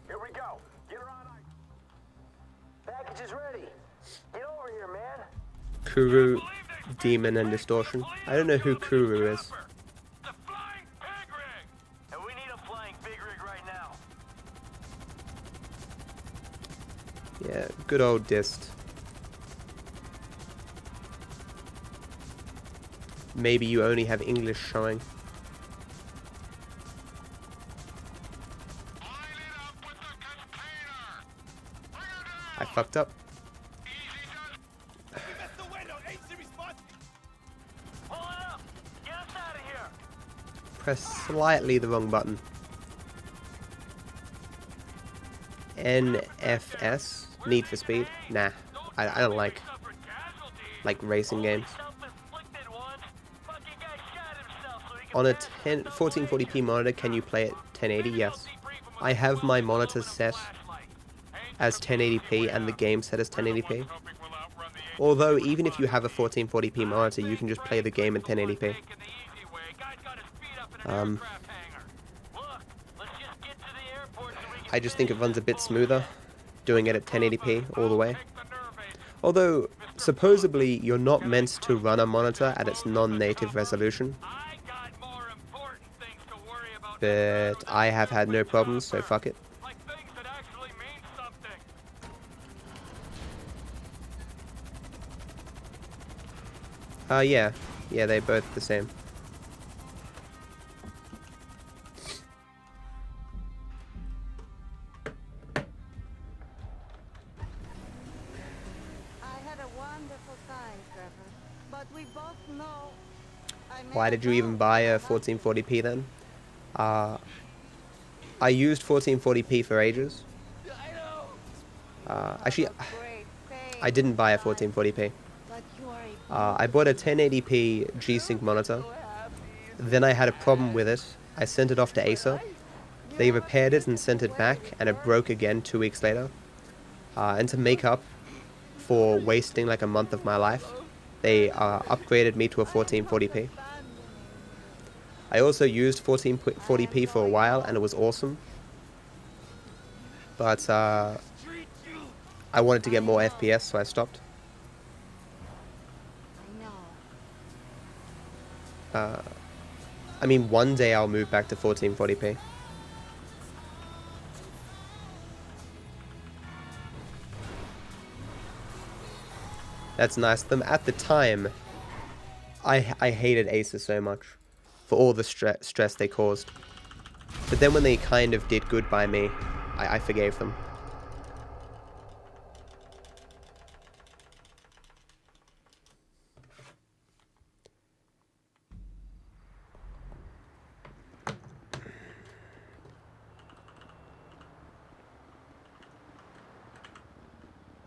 Here we go. Get her on. Package is ready. Get over here, man. Kuru, Demon, and Distortion. I don't know who Kuru is. And we need a flying big rig right now. Yeah, good old Dist. Maybe you only have English showing. I fucked up. Press slightly the wrong button. NFS? Need for Speed? Nah, I don't like racing games. On a 1440p monitor, can you play at 1080? Yes. I have my monitor set as 1080p and the game set as 1080p. Although, even if you have a 1440p monitor, you can just play the game in 1080p. I just think it runs a bit smoother, doing it at 1080p all the way. Although, supposedly, you're not meant to run a monitor at its non-native resolution. But I have had no problems, so fuck it. Yeah, they're both the same. Why did you even buy a 1440p then? I used 1440p for ages. Actually, I didn't buy a 1440p. I bought a 1080p G-Sync monitor. Then I had a problem with it. I sent it off to Acer. They repaired it and sent it back, and it broke again 2 weeks later. And to make up for wasting like a month of my life, they upgraded me to a 1440p. I also used 1440p for a while, and it was awesome. But I wanted to get more FPS, so I stopped. I mean, one day I'll move back to 1440p. That's nice of them. At the time, I hated Acer so much for all the stress they caused. But then when they kind of did good by me, I forgave them.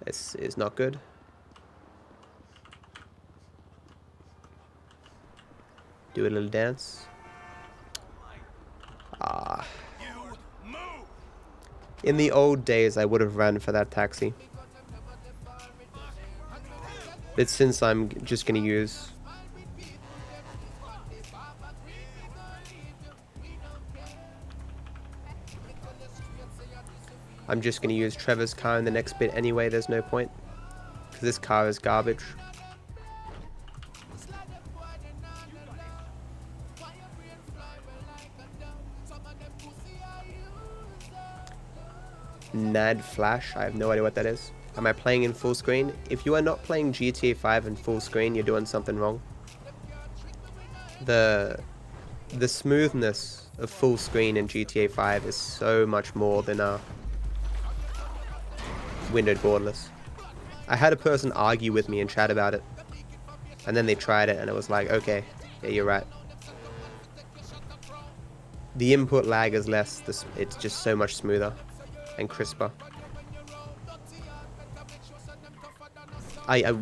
This is not good. Do a little dance. In the old days, I would have ran for that taxi. But since I'm just going to use... I'm just going to use Trevor's car in the next bit anyway, there's no point. Because this car is garbage. NAD Flash, I have no idea what that is. Am I playing in full screen? If you are not playing GTA 5 in full screen, you're doing something wrong. The smoothness of full screen in GTA 5 is so much more than windowed borderless. I had a person argue with me in chat about it, and then they tried it and it was like, okay, yeah, you're right. The input lag is less, it's just so much smoother and crisper.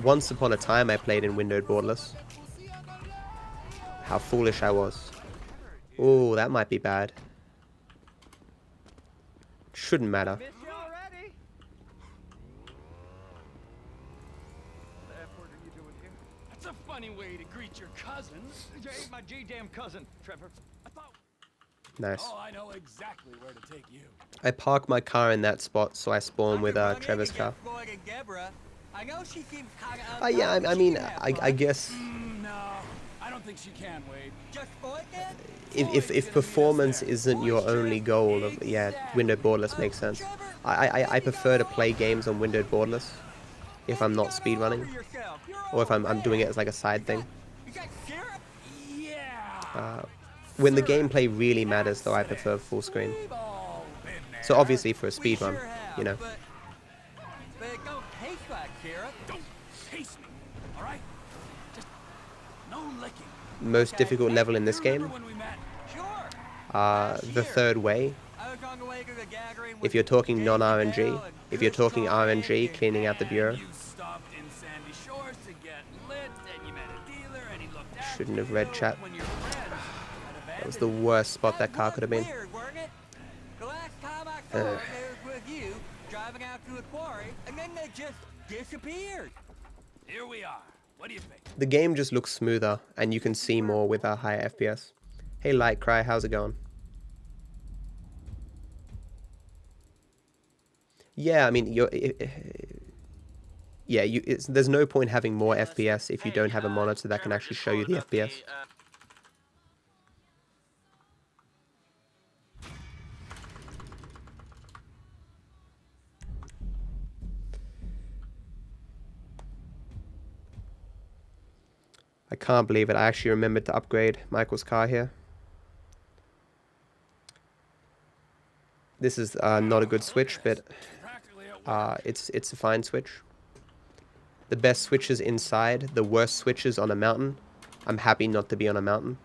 Once upon a time I played in windowed borderless. How foolish I was. Oh, that might be bad. Shouldn't matter. meet your cousin. You ain't my G-damn cousin, Trevor. I thought... Nice. Oh, I know exactly where to take you. I park my car in that spot, so I spawn with Trevor's car. I know she seems kind Oh yeah, I mean, I guess No, I don't think she can, Wade. Just for it then? if performance isn't your only goal, yeah, windowed borderless makes sense. I prefer to play games on windowed borderless if I'm not speedrunning, or if I'm doing it as like a side thing. When the gameplay really matters, though, I prefer full screen. So obviously for a speedrun, you know. But it don't taste like syrup. Don't taste me, all right? Just no licking. Most difficult level in this game, the third way. If you're talking non-RNG, if you're talking RNG, cleaning out the bureau. Shouldn't have read chat. That was the worst spot that car could have been. The last time I saw it was with you, driving out to a quarry, and then they just disappeared. Here we are. What do you think? The game just looks smoother, and you can see more with a higher FPS. Hey Lightcry, how's it going? Yeah, I mean, there's no point having more FPS if you don't have a monitor that can actually show you the FPS. I can't believe it. I actually remembered to upgrade Michael's car here. This is not a good switch, but it's a fine switch. The best switches inside, the worst switches on a mountain. I'm happy not to be on a mountain.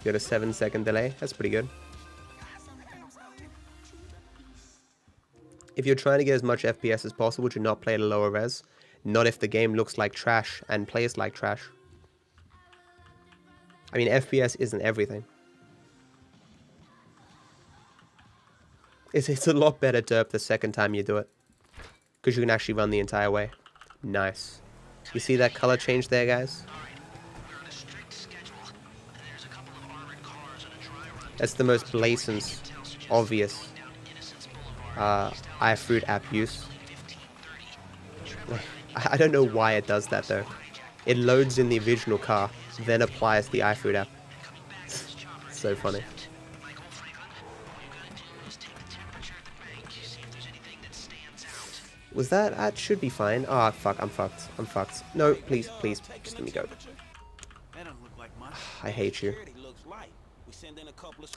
Got a 7-second delay. That's pretty good. If you're trying to get as much FPS as possible, do not play at a lower res. Not if the game looks like trash and plays like trash. I mean, FPS isn't everything. It's a lot better derp the second time you do it, because you can actually run the entire way. Nice. You see that color change there, guys? That's the most blatant, obvious iFruit app use. I don't know why it does that though. It loads in the original car, then applies the iFruit app. So funny. Was that? That should be fine. Ah, fuck, I'm fucked. I'm fucked. No, please, please, just let me go. I hate you.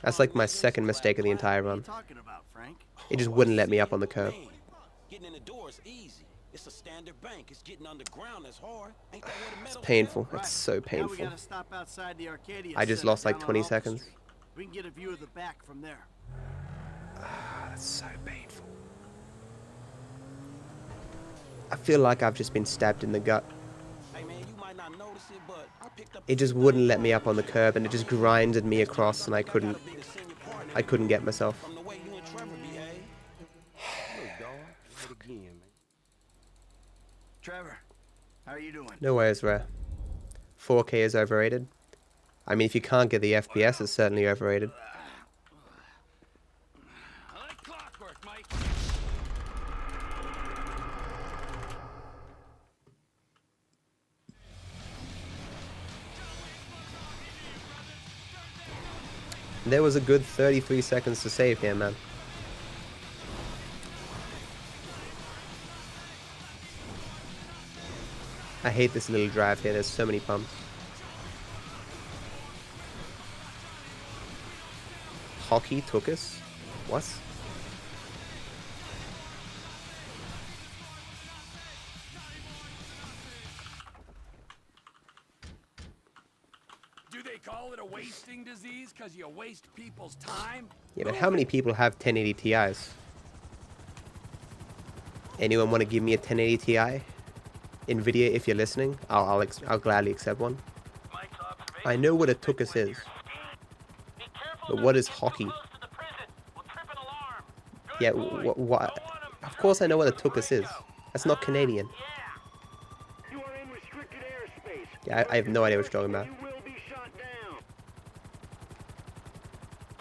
That's like my second mistake of the entire run. It just wouldn't let me up on the curb. It's painful. It's so painful. I just lost like 20 seconds. We can get a view of the back from there. That's so painful. I feel like I've just been stabbed in the gut. It just wouldn't let me up on the curb, and it just grinded me across, and I couldn't get myself. Trevor, how are you doing? No way is rare. 4K is overrated. I mean, if you can't get the FPS, it's certainly overrated. There was a good 33 seconds to save here, man. I hate this little drive here. There's so many pumps. Hockey took us? What? Do they call it a wasting disease because you waste people's time? Yeah, but how many people have 1080 Ti's? Anyone want to give me a 1080 Ti? NVIDIA, if you're listening, I'll gladly accept one. I know what a tuchus is. Be careful But what is hockey? Yeah, what? Of course I know what a tuchus is. That's not Canadian. Yeah, I have no idea what you're talking about.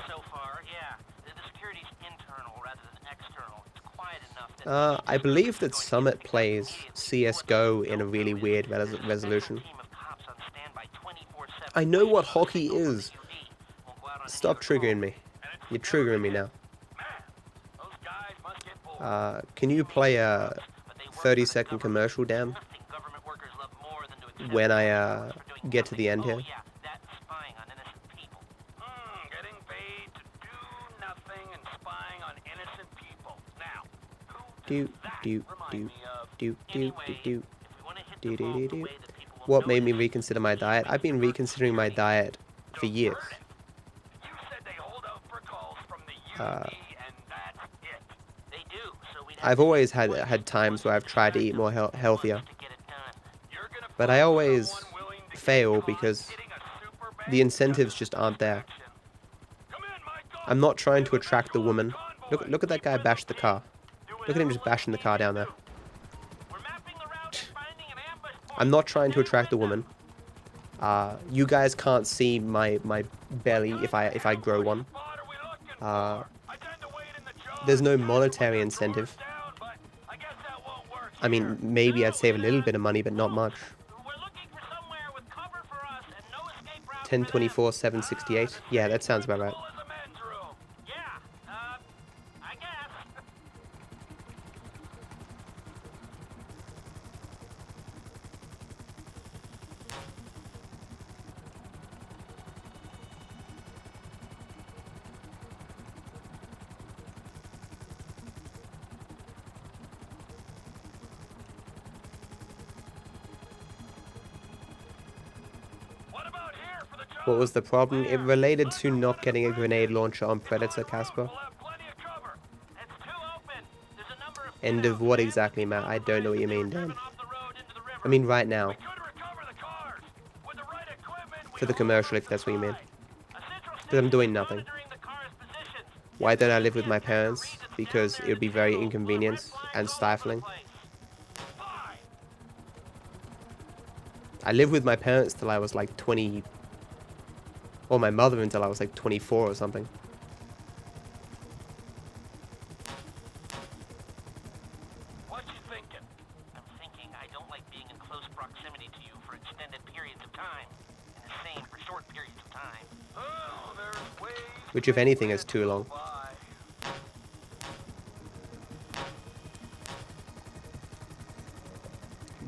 So far, yeah. The security's internal rather than external. It's quiet enough that I believe that Summit plays CSGO in a really weird resolution. I know what hockey is. Stop triggering me. You're triggering me now. Can you play a 30-second commercial, Dan? When I get to the end here. Getting paid to do nothing and spying on innocent people. Now, What made me reconsider my diet? I've been reconsidering my diet for years. I've always had times where I've tried to eat more healthier, but I always fail because the incentives just aren't there. I'm not trying to attract the woman. Look at that guy bash the car. Look at him just bashing the car down there. I'm not trying to attract the woman. You guys can't see my belly if I grow one. There's no monetary incentive. I mean, maybe I'd save a little bit of money, but not much. 1024 768. Yeah, that sounds about right. What was the problem? It related to not getting a grenade launcher on Predator, Casper. End of what exactly, Matt? I don't know what you mean, Dan. I mean right now. For the commercial, if that's what you mean. Because I'm doing nothing. Why don't I live with my parents? Because it would be very inconvenient and stifling. I lived with my parents till I was like 20... Or my mother until I was like 24 or something. What you thinking? I'm thinking I don't like being in close proximity to you for extended periods of time. And the same for short periods of time. Oh, there's ways. Which, if anything, is too long.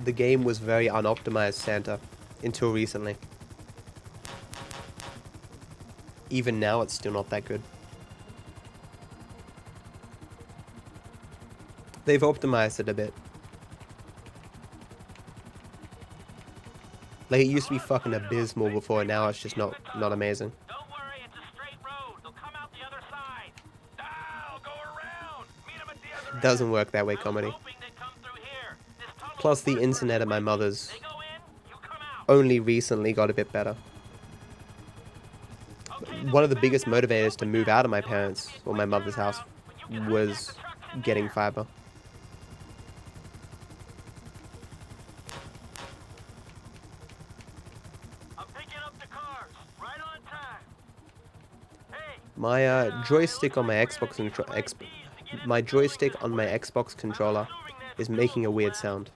The game was very unoptimized, Santa, until recently. Even now, it's still not that good. They've optimized it a bit. Like, it used to be fucking abysmal before, now it's just not amazing. It doesn't work that way, comedy. Plus, the internet at my mother's only recently got a bit better. One of the biggest motivators to move out of my parents' or my mother's house was getting fiber. My joystick on my Xbox my joystick on my Xbox controller is making a weird sound.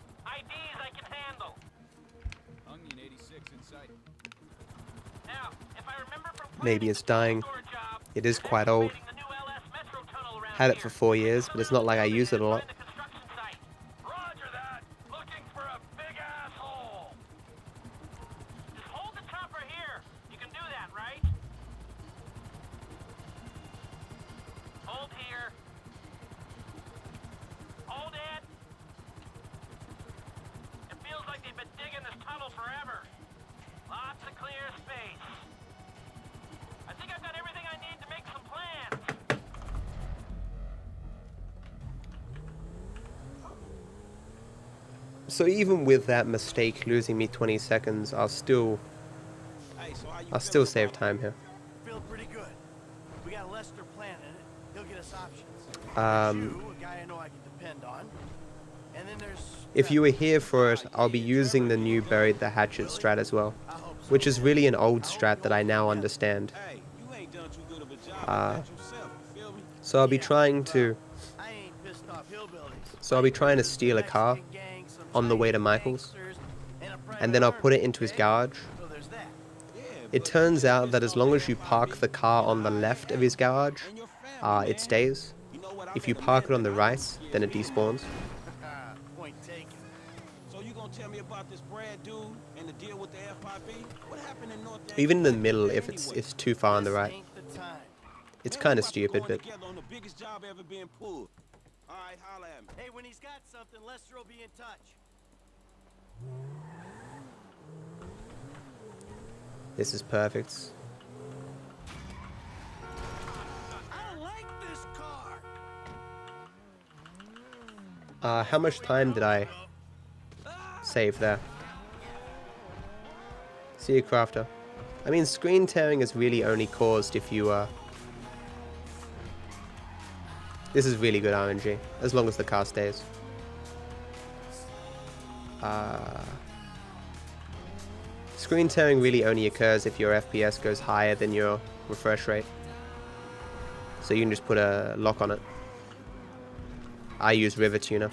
Maybe it's dying. It is quite old. Had it for 4 years, but it's not like I use it a lot. So even with that mistake losing me 20 seconds, I'll still save time here. Feel pretty good. Lester planted it. He'll get us options. Um, You, a guy I know I can depend on. And then there's if you were here for it, I'll be using the new Buried the Hatchet strat as well, which is really an old strat that I now understand. So I'll be trying to steal a car on the way to Michael's, and then I'll put it into his garage. It turns out that as long as you park the car on the left of his garage, it stays. If you park it on the right, then it despawns. Point taken. So you gonna tell me about this Brad dude and the deal with the FIB? What happened in North End? Even in the middle, if it's too far on the right. It's kind of stupid, but On the biggest job ever being pulled. All right, holla at me. Hey, when he's got something, Lester will be in touch. this is perfect. I like this car. How much time did I save there? See you, Crafter. I mean, screen tearing is really only caused if you, This is really good RNG, as long as the car stays. Screen tearing really only occurs if your FPS goes higher than your refresh rate. So you can just put a lock on it. I use River Tuner.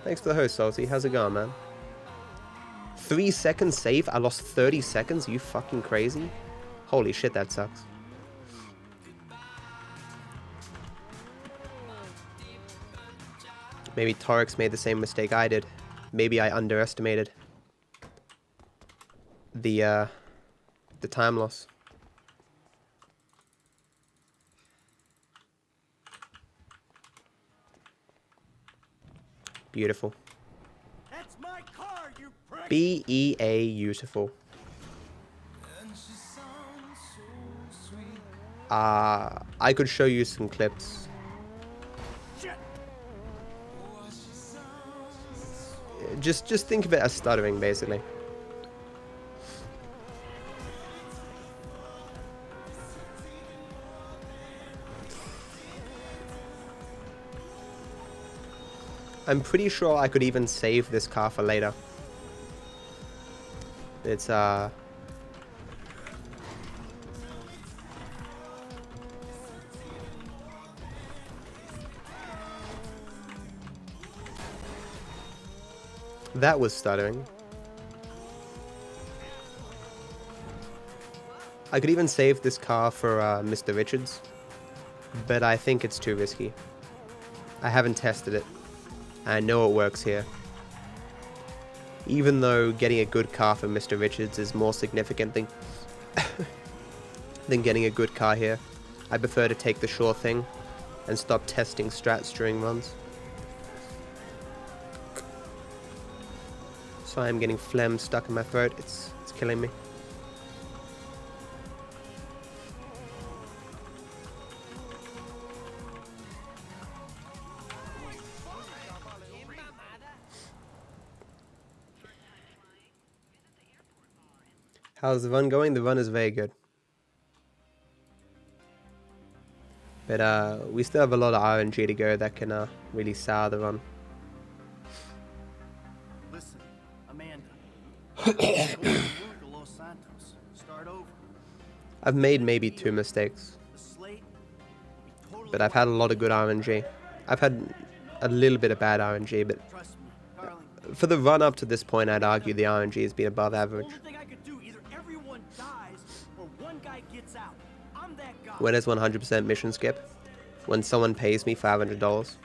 Thanks for the host, Salty. How's it going, man? 3 seconds save? I lost 30 seconds? Are you fucking crazy? Holy shit, that sucks. Maybe Torix made the same mistake I did. Maybe I underestimated the time loss. Beautiful. That's my car, you prick. BEA beautiful. I could show you some clips. Just think of it as stuttering, basically. I'm pretty sure I could even save this car for later. It's that was stuttering. I could even save this car for Mr. Richards, but I think it's too risky. I haven't tested it. I know it works here. Even though getting a good car for Mr. Richards is more significant than getting a good car here, I prefer to take the sure thing and stop testing strats during runs. Sorry, I'm getting phlegm stuck in my throat. It's killing me. How's the run going? The run is very good. But we still have a lot of RNG to go that can really sour the run. Listen, Amanda. Go to Los Santos. Start over. I've made maybe 2 mistakes. But I've had a lot of good RNG. I've had a little bit of bad RNG, but for the run up to this point, I'd argue the RNG has been above average. When is 100% mission skip? When someone pays me $500. His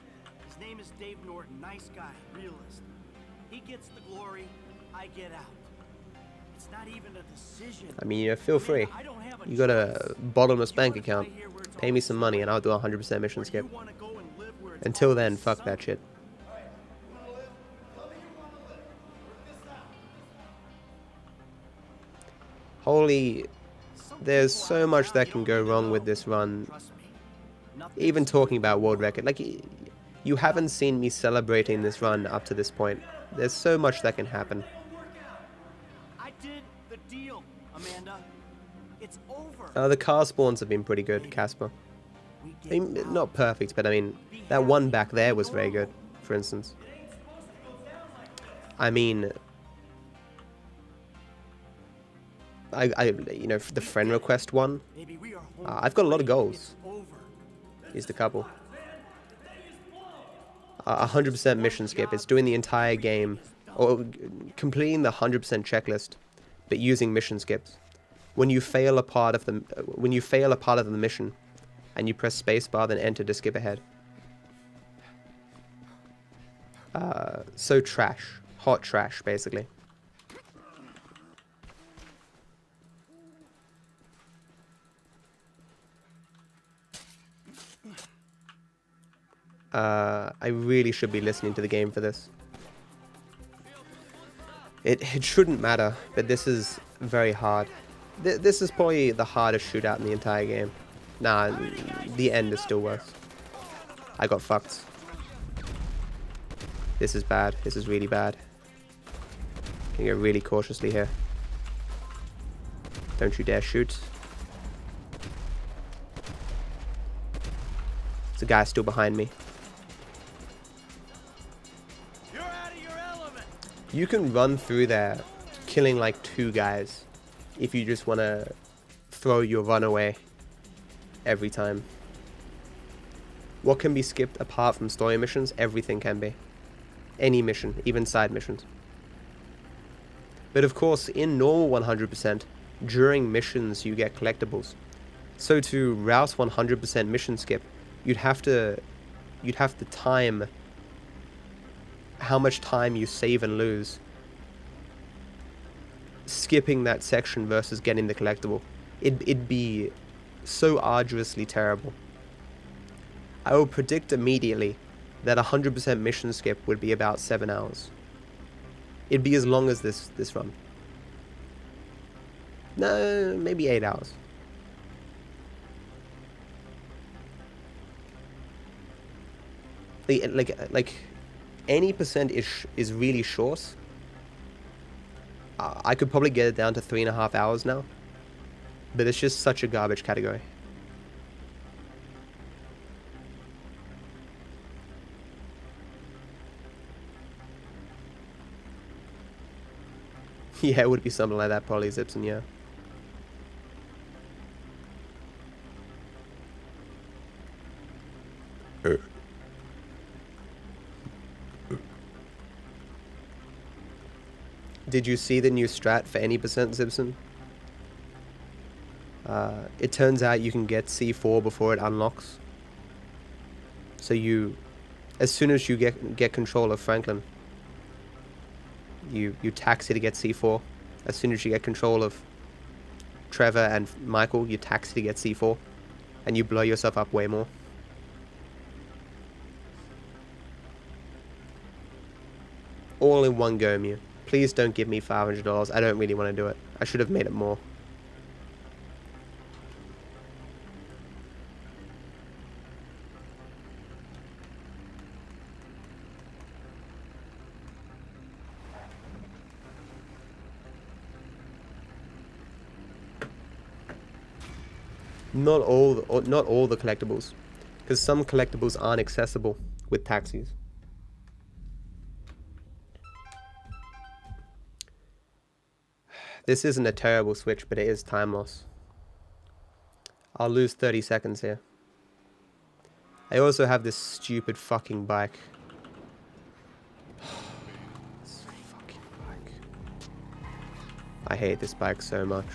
name is Dave Norton, nice guy, realist. He gets the glory, I get out. It's not even a decision. I mean, feel free. You got a bottomless bank account. Pay me some money and I'll do 100% mission skip. Until then, fuck that shit. Holy... There's so much that can go wrong with this run. Even talking about world record. Like, you haven't seen me celebrating this run up to this point. There's so much that can happen. I did the deal, Amanda. It's over. The car spawns have been pretty good, Casper. I mean, not perfect, but I mean, that one back there was very good, for instance. I mean, you know, the friend request one, I've got a lot of goals. Here's the couple. 100% mission skip. It's doing the entire game, or completing the 100% checklist, but using mission skips. When you fail a part of the mission, and you press spacebar, then enter to skip ahead. So trash, hot trash, basically. I really should be listening to the game for this. It shouldn't matter, but this is very hard. This is probably the hardest shootout in the entire game. Nah, the end is still worse. I got fucked. This is bad. This is really bad. Can go really cautiously here. Don't you dare shoot. There's a guy still behind me. You can run through there, killing like 2 guys, if you just want to throw your run away every time. What can be skipped apart from story missions? Everything can be. Any mission, even side missions. But of course, in normal 100%, during missions you get collectibles. So to rouse 100% mission skip, you'd have to time how much time you save and lose skipping that section versus getting the collectible. It'd be so arduously terrible. I will predict immediately that 100% mission skip would be about 7 hours. It'd be as long as this run. No, maybe 8 hours. Like any percent is really short. I could probably get it down to 3.5 hours now, but it's just such a garbage category. Yeah, it would be something like that, probably, Zipson, yeah. Did you see the new strat for any percent, Zipson? It turns out you can get C4 before it unlocks. So you, as soon as you get control of Franklin, you taxi to get C4. As soon as you get control of Trevor and Michael, you taxi to get C4, and you blow yourself up way more. All in one go, Mew. Please don't give me $500. I don't really want to do it. I should have made it more. Not all the collectibles, because some collectibles aren't accessible with taxis. This isn't a terrible switch, but it is time loss. I'll lose 30 seconds here. I also have this stupid fucking bike. This fucking bike. I hate this bike so much.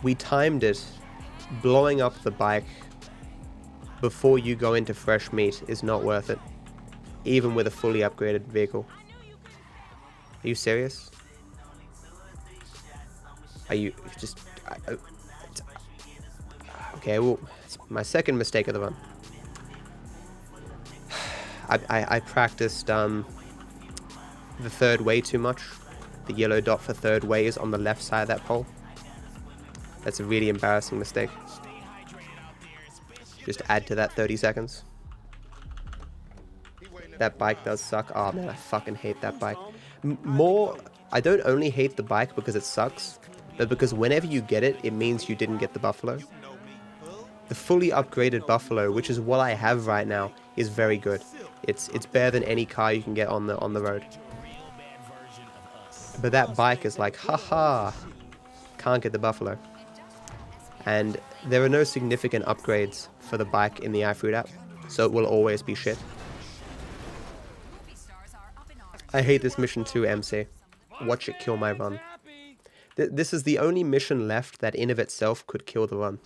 We timed it. Blowing up the bike before you go into fresh meat is not worth it, even with a fully upgraded vehicle. Are you serious? Are you just... okay, well, it's my second mistake of the run. I practiced the third way too much. The yellow dot for third way is on the left side of that pole. That's a really embarrassing mistake. Just add to that 30 seconds. That bike does suck. Oh man, I fucking hate that bike. I don't only hate the bike because it sucks, but because whenever you get it, it means you didn't get the Buffalo. The fully upgraded Buffalo, which is what I have right now, is very good. It's better than any car you can get on the road. But that bike is like, haha, can't get the Buffalo. And there are no significant upgrades for the bike in the iFruit app, so it will always be shit. I hate this mission too, MC. Watch it kill my run. This is the only mission left that in of itself could kill the run.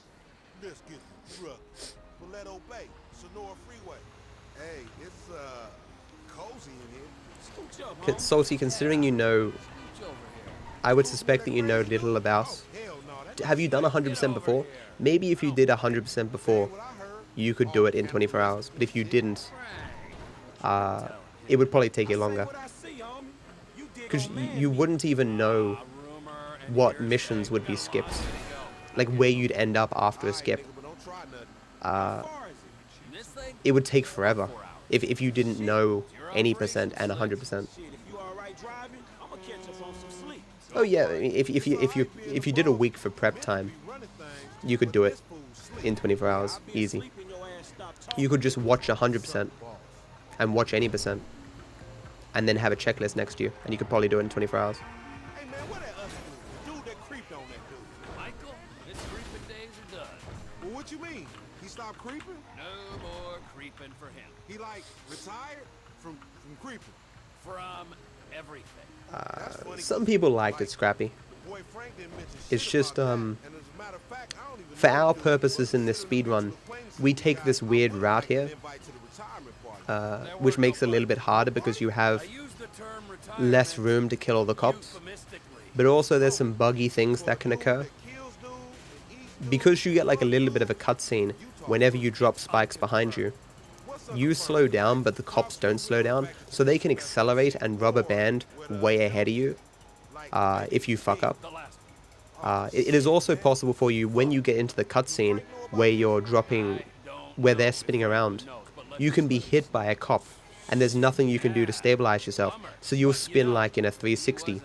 Salty, considering you know, I would suspect that you know little about. Have you done 100% before? Maybe if you did 100% before, you could do it in 24 hours. But if you didn't, it would probably take you longer. Because you wouldn't even know what missions would be skipped. Like where you'd end up after a skip. It would take forever if you didn't know any percent and 100%. Oh yeah, if you did a week for prep time, you could do it in 24 hours, easy. You could just watch 100% and watch any percent, and then have a checklist next to you, and you could probably do it in 24 hours. Hey man, what that dude that creeped on that dude? Michael, his creeping days are done. Well, what you mean? He stopped creeping? No more creeping for him. He like retired from creeping? From everything. Some people liked it, Scrappy. It's just, for our purposes in this speedrun, we take this weird route here, which makes it a little bit harder because you have less room to kill all the cops, but also there's some buggy things that can occur. Because you get like a little bit of a cutscene whenever you drop spikes behind you, you slow down, but the cops don't slow down, so they can accelerate and rubber band way ahead of you if you fuck up. It is also possible for you when you get into the cutscene where you're dropping, where they're spinning around, you can be hit by a cop, and there's nothing you can do to stabilize yourself, so you'll spin like in a 360.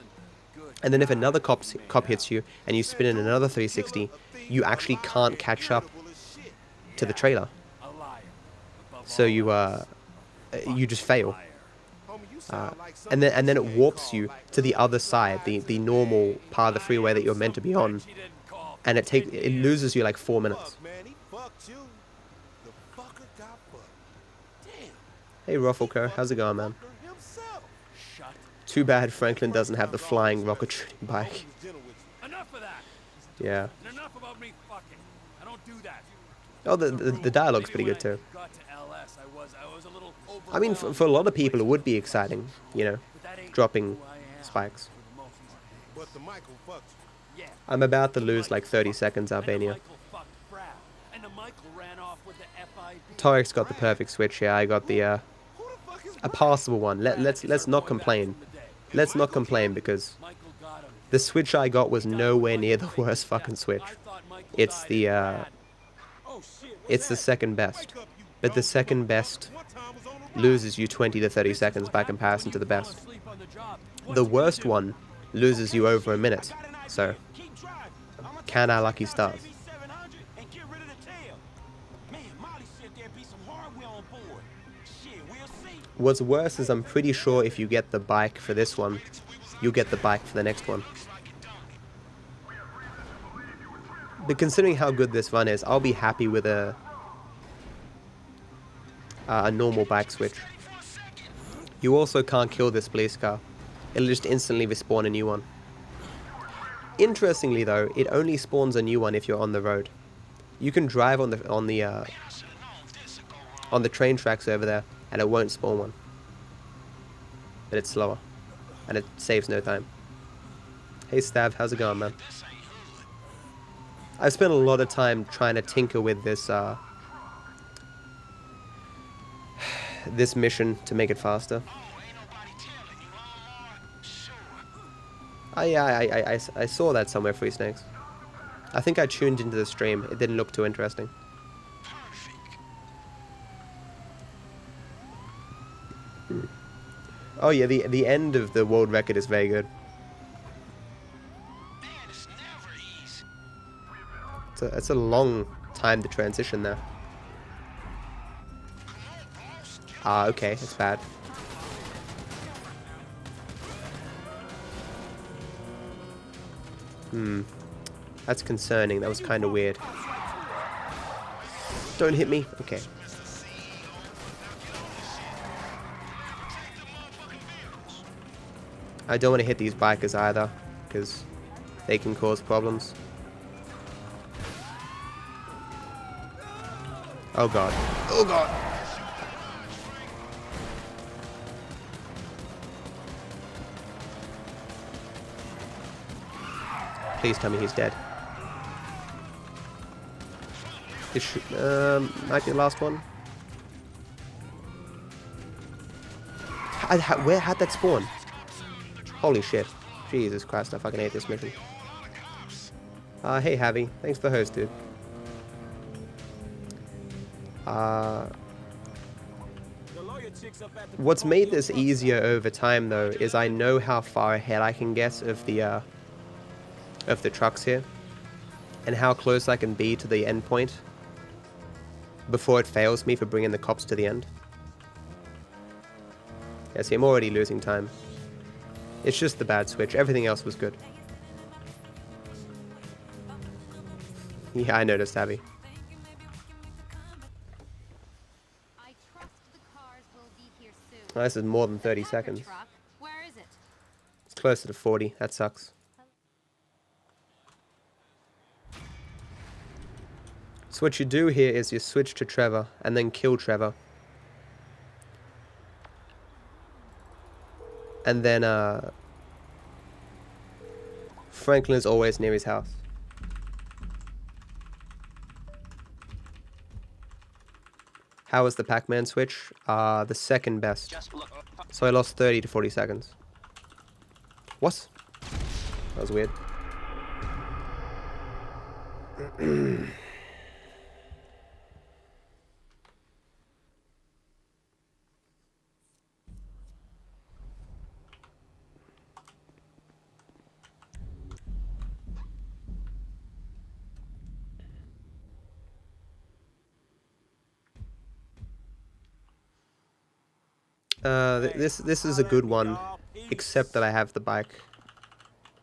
And then if another cop hits you, and you spin in another 360, you actually can't catch up to the trailer. So you just fail, and then it warps you to the other side, the normal part of the freeway that you're meant to be on, and it loses you like 4 minutes. Hey Ruffleco, how's it going, man? Too bad Franklin doesn't have the flying rocket shooting bike. Yeah. Enough about me fucking. I don't do that. Oh, the dialogue's pretty good too. I mean, for a lot of people, it would be exciting, you know, dropping spikes. I'm about to lose like 30 seconds, Albania. Torik's got the perfect switch here. I got the a passable one. Let's not complain. Let's not complain because the switch I got was nowhere near the worst fucking switch. It's the second best, but the second best loses you 20 to 30 seconds by comparison to the best. The worst one loses you over a minute, so can our lucky stars. What's worse is I'm pretty sure if you get the bike for this one, you'll get the bike for the next one. But considering how good this run is, I'll be happy with a normal bike switch. You also can't kill this police car. It'll just instantly respawn a new one. Interestingly though, it only spawns a new one if you're on the road. You can drive on the train tracks over there and it won't spawn one. But it's slower and it saves no time. Hey Stav, how's it going, man? I've spent a lot of time trying to tinker with this this mission to make it faster. I saw that somewhere, Free Snakes. I think I tuned into the stream. It didn't look too interesting. Oh yeah, the end of the world record is very good. It's a long time to transition there. Ah, okay, it's bad. That's concerning. That was kind of weird. Don't hit me. Okay. I don't want to hit these bikers either, because they can cause problems. Oh god. Oh god! Please tell me he's dead. This might be the last one. Where had that spawn? Holy shit. Jesus Christ, I fucking hate this mission. Hey Javi, thanks for the host, dude. What's made this easier over time, though, is I know how far ahead I can get of the trucks here, and how close I can be to the end point before it fails me for bringing the cops to the end. Yeah, see, I'm already losing time. It's just the bad switch. Everything else was good. Yeah, I noticed, Abby. Oh, this is more than 30 seconds. Where is it? It's closer to 40. That sucks. So what you do here is you switch to Trevor and then kill Trevor. And then Franklin is always near his house. How was the Pac-Man switch? The second best. So I lost 30 to 40 seconds. What? That was weird. This is a good one, except that I have the bike.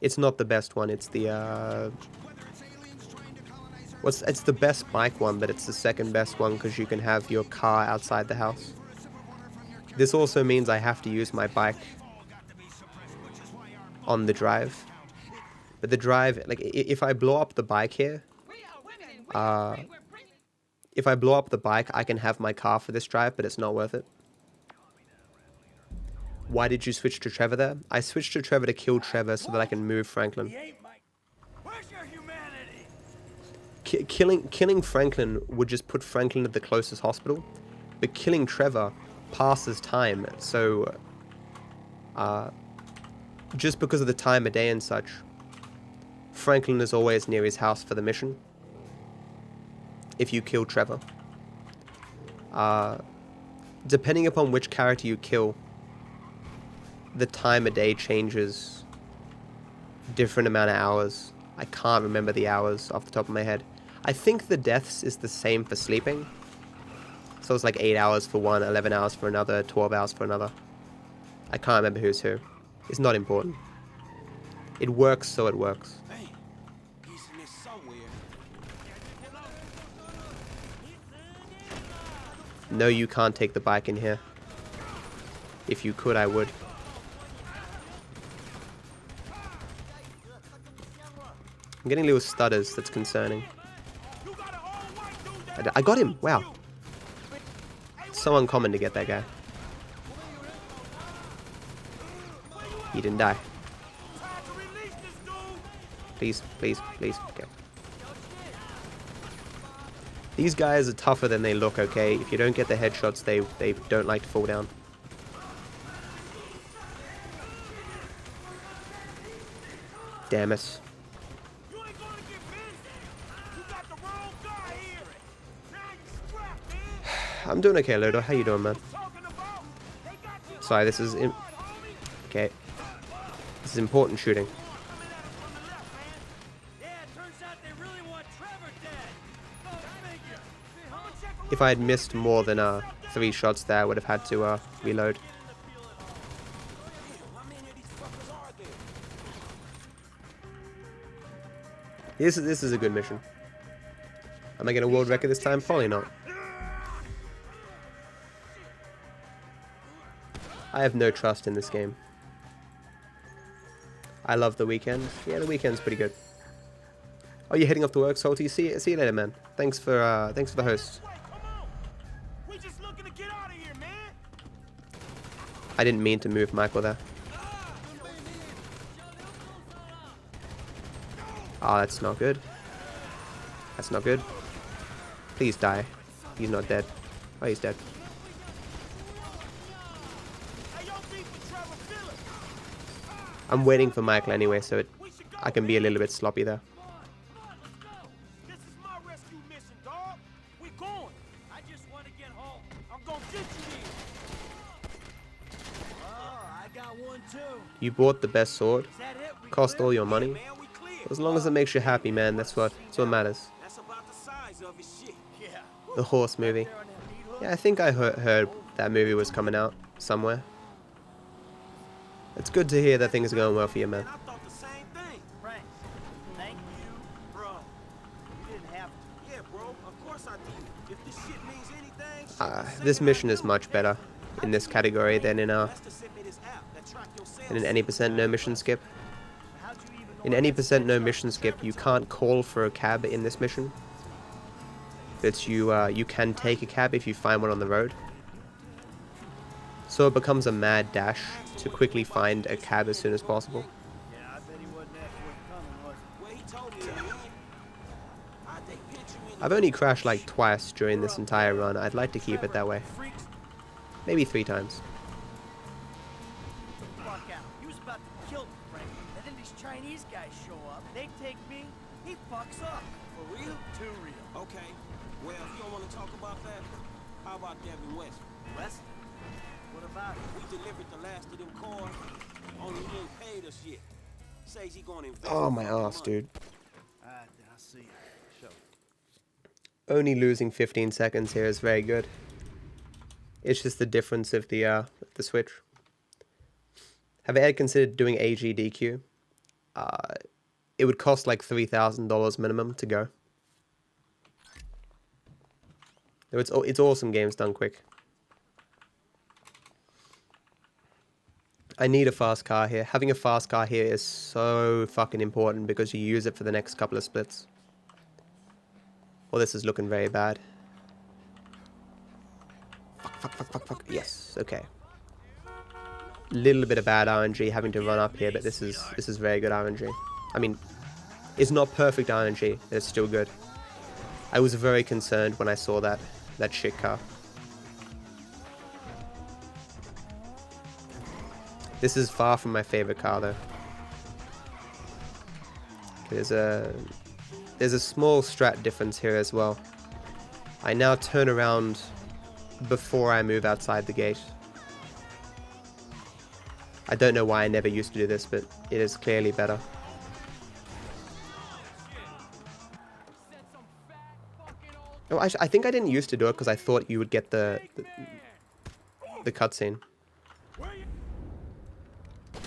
It's not the best one. It's the it's the best bike one, but it's the second best one because you can have your car outside the house. This also means I have to use my bike on the drive. But the drive, like, if I blow up the bike here, if I blow up the bike, I can have my car for this drive, but it's not worth it. Why did you switch to Trevor there? I switched to Trevor to kill Trevor so that I can move Franklin. Killing Franklin would just put Franklin at the closest hospital, but killing Trevor passes time, so just because of the time of day and such, Franklin is always near his house for the mission. If you kill Trevor. Depending upon which character you kill, the time of day changes different amount of hours. I can't remember the hours off the top of my head. I think the deaths is the same for sleeping. So it's like 8 hours for one, 11 hours for another, 12 hours for another. I can't remember who's who. It's not important. It works, so it works. No, you can't take the bike in here. If you could, I would. I'm getting little stutters, that's concerning. I got him, wow. It's so uncommon to get that guy. He didn't die. Please, please, please, okay. These guys are tougher than they look, okay? If you don't get the headshots, they don't like to fall down. Damn it. I'm doing okay, Lodo. How you doing, man? Sorry, this is Okay. This is important shooting. If I had missed more than 3 shots there, I would have had to reload. This is a good mission. Am I getting a world record this time? Probably not. I have no trust in this game. I love the weekend. Yeah, the weekend's pretty good. Oh, you're heading off to work, Salty? See you later, man. Thanks for the host. I didn't mean to move Michael there. Oh, that's not good. That's not good. Please die. He's not dead. Oh, he's dead. I'm waiting for Michael anyway, so I can be a little bit sloppy there. You bought the best sword. Cost all your money. As long as it makes you happy, man, that's what matters. The horse movie. Yeah, I think I heard that movie was coming out somewhere. It's good to hear that things are going well for you, man. This mission is much better in this category than in an any percent no mission skip. In any percent no mission skip, you can't call for a cab in this mission. But you can take a cab if you find one on the road. So it becomes a mad dash to quickly find a cab as soon as possible. I've only crashed like twice during this entire run. I'd like to keep it that way. Maybe 3 times. Chinese guys show up, they take me, he fucks up. For real? Too real. Okay. Well, if you don't want to talk about that, how about Devin West? West? What about it? We delivered the last of them cars, only he ain't paid us yet. Says he gonna invest. Oh my ass, dude. Alright, then I'll see you. Show. Only losing 15 seconds here is very good. It's just the difference of the switch. Have I ever considered doing AGDQ? It would cost like $3,000 minimum to go. It's awesome games done quick. I need a fast car here. Having a fast car here is so fucking important because you use it for the next couple of splits. Well, this is looking very bad. Fuck. Yes, okay. Little bit of bad RNG having to run up here, but this is very good RNG. I mean, it's not perfect RNG, but it's still good. I was very concerned when I saw that shit car. This is far from my favorite car though. There's a small strat difference here as well. I now turn around before I move outside the gate. I don't know why I never used to do this, but it is clearly better. Oh, I think I didn't used to do it because I thought you would get the cutscene.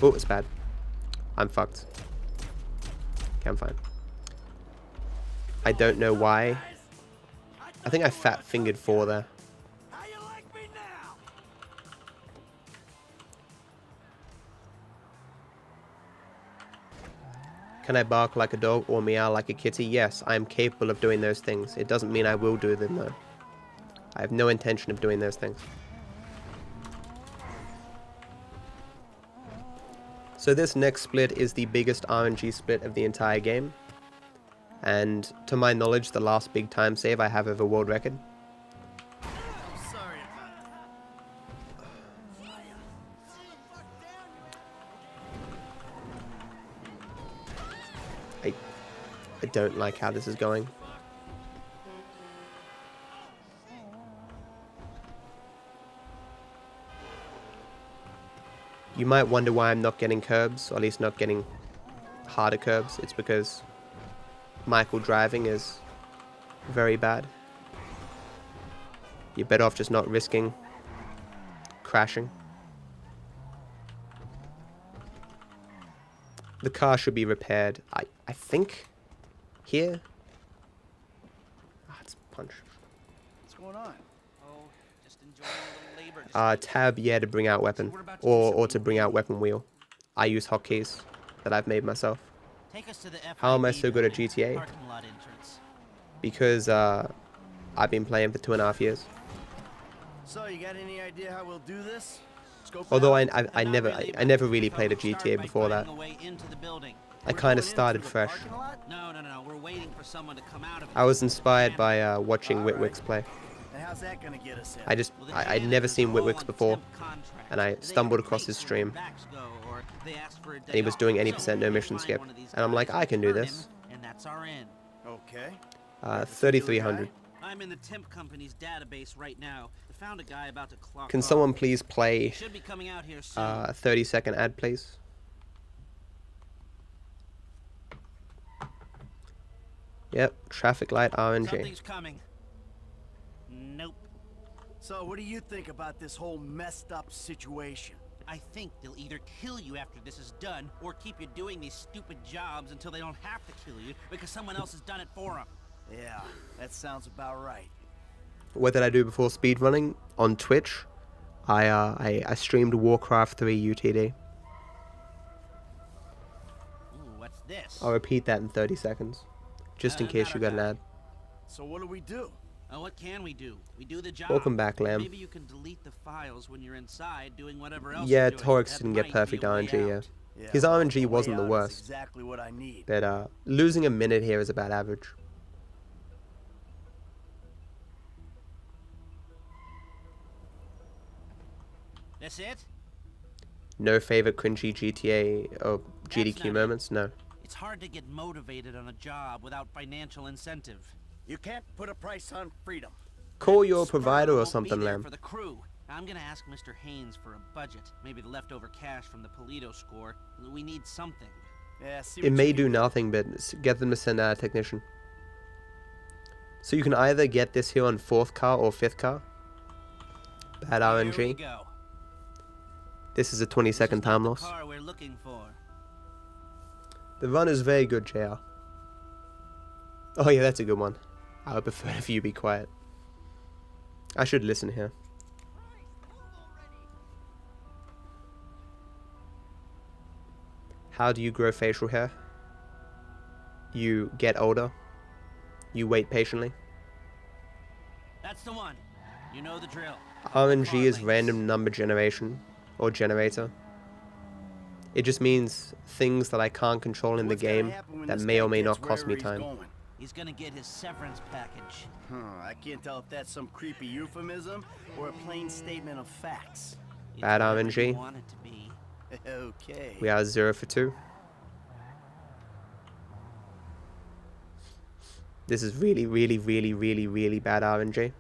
Oh, it's bad. I'm fucked. Okay, I'm fine. I don't know why. I think I fat-fingered 4 there. Can I bark like a dog or meow like a kitty? Yes, I am capable of doing those things. It doesn't mean I will do them though. I have no intention of doing those things. So this next split is the biggest RNG split of the entire game. And to my knowledge, the last big time save I have of a world record. I don't like how this is going. You might wonder why I'm not getting curbs, or at least not getting harder curbs. It's because Michael driving is very bad. You're better off just not risking crashing. The car should be repaired, I think, here. Ah, it's punch. What's going on? Oh, just enjoying a little labor. Tab, yeah, to bring out weapon, or to bring out weapon wheel. I use hotkeys that I've made myself. Take us to the How am I so good at GTA? parking lot entrance. Because I've been playing for 2.5 years. So, you got any idea how we'll do this? Scope Although out? I never really played a GTA before that. I kind of started fresh. No, we're waiting for someone to come out of it. I was inspired by watching Witwick's play. And how's that gonna get us in? I'd never seen Witwick's before, and I stumbled across his stream, and he was doing 80% no mission skip, and I'm like, I can do this. And that's our end. Okay. 3,300. I'm in the temp company's database right now. I found a guy about to clock Can off. someone please play Should be coming out here soon. a 30-second ad, please? Yep, traffic light RNG. Something's coming. Nope. So, what do you think about this whole messed up situation? I think they'll either kill you after this is done, or keep you doing these stupid jobs until they don't have to kill you because someone else has done it for them. Yeah, that sounds about right. What did I do before speedrunning? On Twitch, I streamed Warcraft 3 UTD. Ooh, what's this? I'll repeat that in 30 seconds, just in case you got an ad. So what do we do? What can we do? We do the job. Welcome back, Lamb. Maybe you can delete the files when you're inside doing whatever else Yeah, you're doing. Torx That didn't get might perfect be a way RNG, out. yeah. His RNG wasn't the worst. Exactly what I need. But losing a minute here is about average. That's it? No favorite cringy GTA or That's GDQ not moments? No. It's hard to get motivated on a job without financial incentive. You can't put a price on freedom. Call your provider or Won't be something, there Lamb. for the crew. I'm gonna ask Mr. Haynes for a budget. Maybe the leftover cash from the Polito score. We need something. Yeah, see It may do nothing, but get them to send out a technician. So you can either get this here on 4th car or 5th car. Bad RNG. Go. This is a 20-second time loss. Car we're looking for. The run is very good, JR. Oh yeah, that's a good one. I would prefer if you be quiet. I should listen here. How do you grow facial hair? You get older. You wait patiently. That's the one. You know the drill. RNG is random number generation, or generator. It just means things that I can't control in the game that may or may not cost me time. He's gonna get his severance package. I can't tell if that's some creepy euphemism or a plain statement of facts. Bad RNG. Want it to be. Okay. We are 0 for 2. This is really, really, really, really, really bad RNG.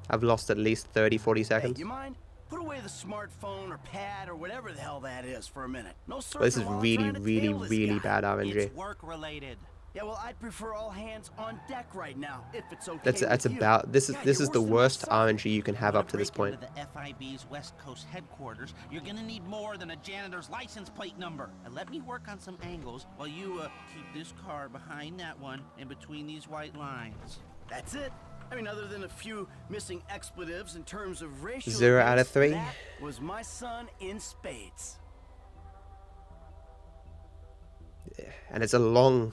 I've lost at least 30, 40 seconds. Hey, you mind? Put away the smartphone or pad or whatever the hell that is for a minute. No But this is really, really, really bad RNG. It's work related. Yeah, well, I'd prefer all hands on deck right now, if it's okay. That's about this is the worst RNG you can have up to this point. Into the FIB's West Coast headquarters, you're gonna need more than a janitor's license plate number. And let me work on some angles while you keep this car behind that one and between these white lines. That's it. I mean, other than a few missing expletives in terms of racial 0 out of 3. That was my son in spades. And it's a long.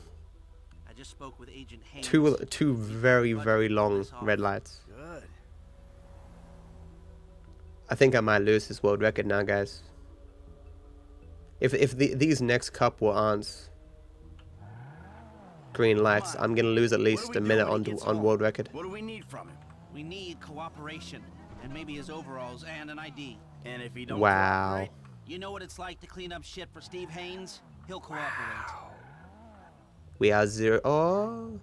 I just spoke with Agent Haynes. Two very, very long red lights. Good. I think I might lose this world record now, guys. If these next couple aren't green lights, I'm gonna lose at least a minute on world record. What do we need from him? We need cooperation, and maybe his overalls and an ID. And if he don't Wow. You know what it's like to clean up shit for Steve Haynes? He'll cooperate. We are 0. Oh.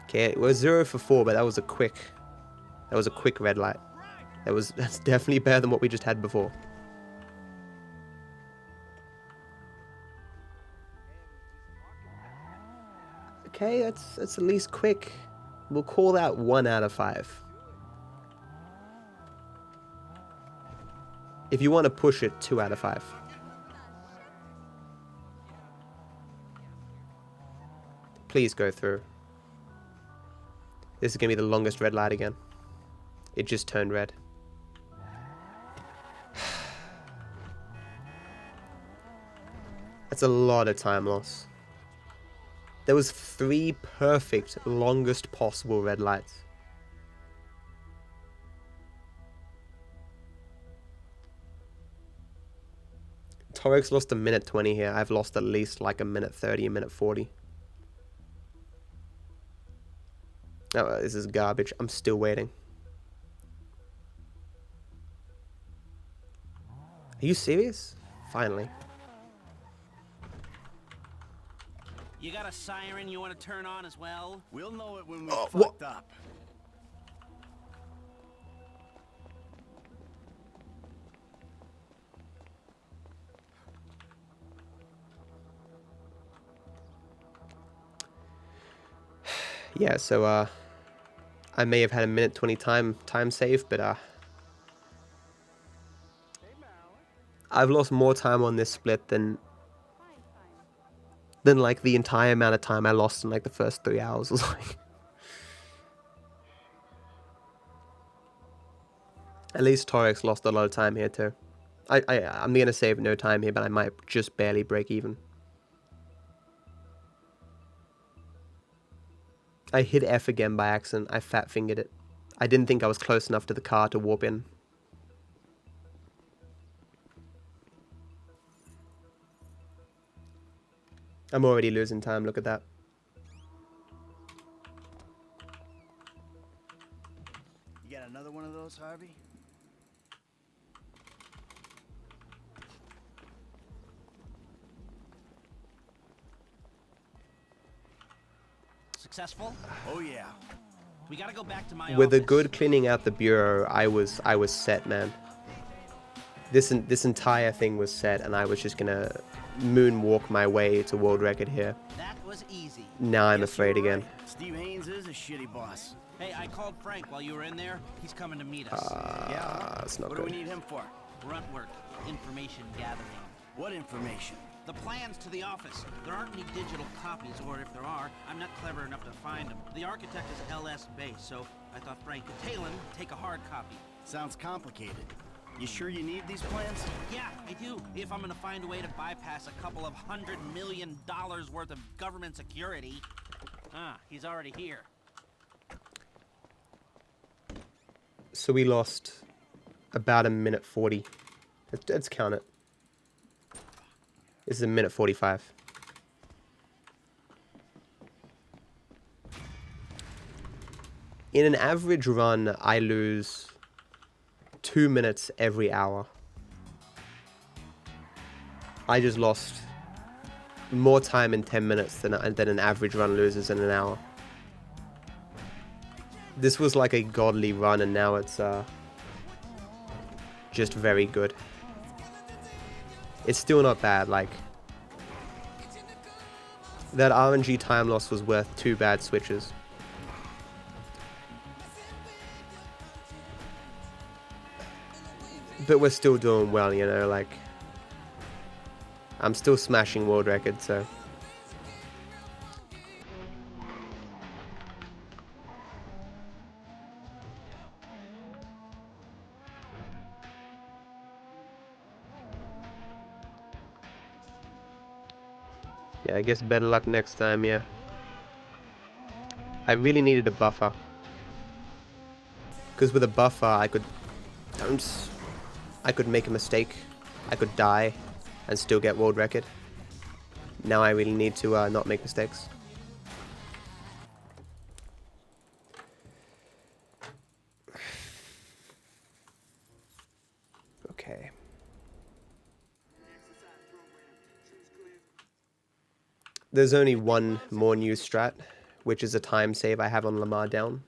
Okay, we're 0 for 4, but that was a quick red light. That's definitely better than what we just had before. Okay, that's at least quick. We'll call that 1 out of 5. If you want to push it, 2 out of 5. Please go through. This is going to be the longest red light again. It just turned red. That's a lot of time loss. There was 3 perfect, longest possible red lights. Torx lost a minute 20 here. I've lost at least like a minute 30, a minute 40. Oh, this is garbage. I'm still waiting. Are you serious? Finally. You got a siren you want to turn on as well? We'll know it when we fucked up. Yeah, so I may have had a minute 20 time save, but I've lost more time on this split than like the entire amount of time I lost in like the first 3 hours or something. At least Torx lost a lot of time here too. I'm gonna save no time here, but I might just barely break even. I hit F again by accident. I fat fingered it. I didn't think I was close enough to the car to warp in. I'm already losing time, look at that. You got another one of those, Harvey? Successful? Oh yeah. We gotta go back to my With a office. good cleaning out the bureau, I was set, man. This entire thing was set, and I was just gonna moonwalk my way to world record here. That was easy. Now I'm afraid again. Steve Haynes is a shitty boss. Hey, I called Frank while you were in there. He's coming to meet us. Yeah? That's not What good. do we need him for? Grunt work. Information gathering. What information? The plans to the office. There aren't any digital copies, or if there are, I'm not clever enough to find them. The architect is LS based, so I thought Frank could tail him, take a hard copy. Sounds complicated. You sure you need these plans? Yeah, I do. If I'm gonna find a way to bypass a couple of $100 million worth of government security. Ah, he's already here. So we lost about a minute 40. Let's count it. This is a minute 45. In an average run, I lose 2 minutes every hour. I just lost more time in 10 minutes than an average run loses in an hour. This was like a godly run, and now it's just very good. It's still not bad, like that RNG time loss was worth 2 bad switches. But we're still doing well, you know, like I'm still smashing world records, so yeah, I guess better luck next time, yeah. I really needed a buffer. Because with a buffer, I could make a mistake. I could die and still get world record. Now I really need to not make mistakes. Okay. There's only one more new strat, which is a time save I have on Lamar down.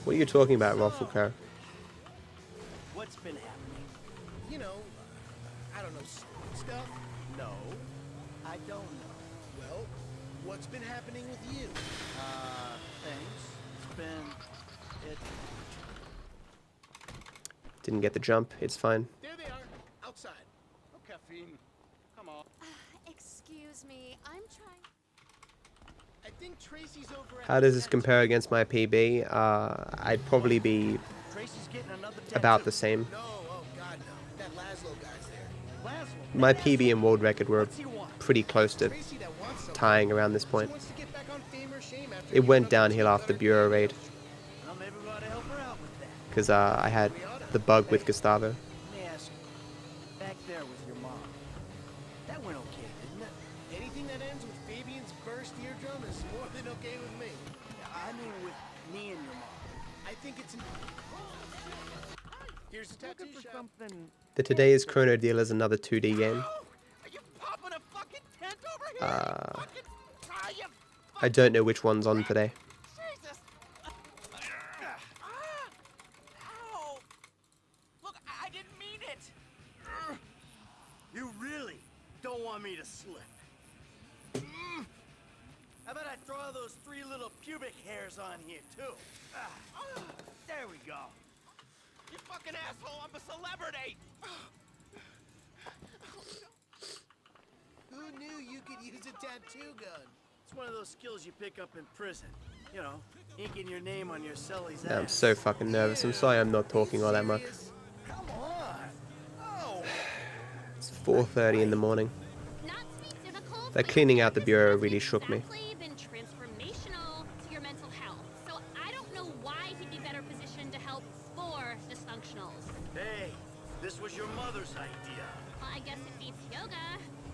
What are you talking about, Rufflecrow? What's been happening? You know, I don't know, stuff? No, I don't know. Well, what's been happening with you? Things. It's been... It... Didn't get the jump. It's fine. There they are, outside. Oh, caffeine. Come on. Excuse me, I'm trying. I think Tracy's over at How does this compare against my PB? I'd probably be Tracy's getting another about the same. No, oh god no. That Laszlo guy's there. Laszlo? My PB and world record were pretty close to tying around this point. It went downhill after the Bureau raid. Well, maybe we ought to help her out with that. Because I had the bug with Gustavo. Let me ask you, back there with your mom, that went okay, didn't it? Anything that ends with Fabian's burst eardrum is more than okay with me. I mean with me and your mom. I think it's... Here's the tattoo shop. The Today's Chrono Deal is another 2D game. I don't know which one's on today. Look, I didn't mean it. You really don't want me to slip. How about I draw those 3 little pubic hairs on here too? There we go. You fucking asshole, I'm a celebrity! Who knew you could use a tattoo gun? It's one of those skills you pick up in prison. You know, inking your name on your cellie's ass. I'm so fucking nervous. I'm sorry I'm not talking all that much. Come on. Oh. It's 4:30 in the morning. That cleaning out the Bureau really shook me. Been transformational to your mental health, so I don't know why he'd be better positioned to help 4 dysfunctionals. Hey, this was your mother's idea. Well, I guess it beats yoga.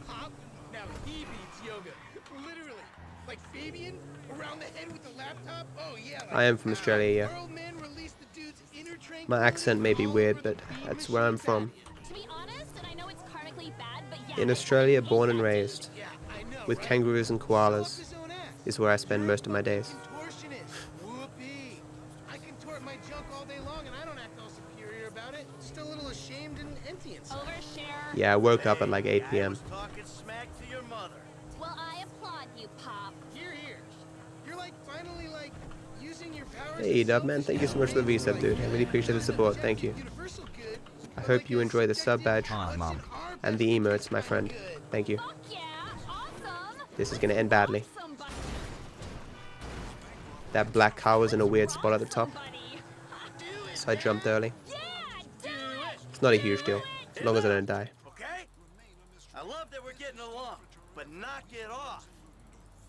Huh? Now he beats yoga. Literally. Like Fabian? Around the head with the laptop? Oh yeah. Like, I am from Australia, yeah. My accent may be weird, but that's where I'm from. To be honest, and I know it's karmically bad, but yeah. In Australia, born and raised, with kangaroos and koalas, is where I spend most of my days. Whoopee. I contort my junk all day long and I don't act all superior about it. Just a little ashamed and empty inside. Overshare. Yeah, I woke up at like 8 p.m. Talking smack to your mother. Well, I applaud you, Pop. Here. You're like finally like using your powers. Hey, Dubman, thank you so much for the resub, dude. I really appreciate the support. Thank you. I hope you enjoy the sub badge and the emotes, my friend. Thank you. This is gonna end badly. That black car was in a weird spot at the top, so I jumped early. It's not a huge deal, as long as I don't die. Okay? I love that we're getting along, but knock it off.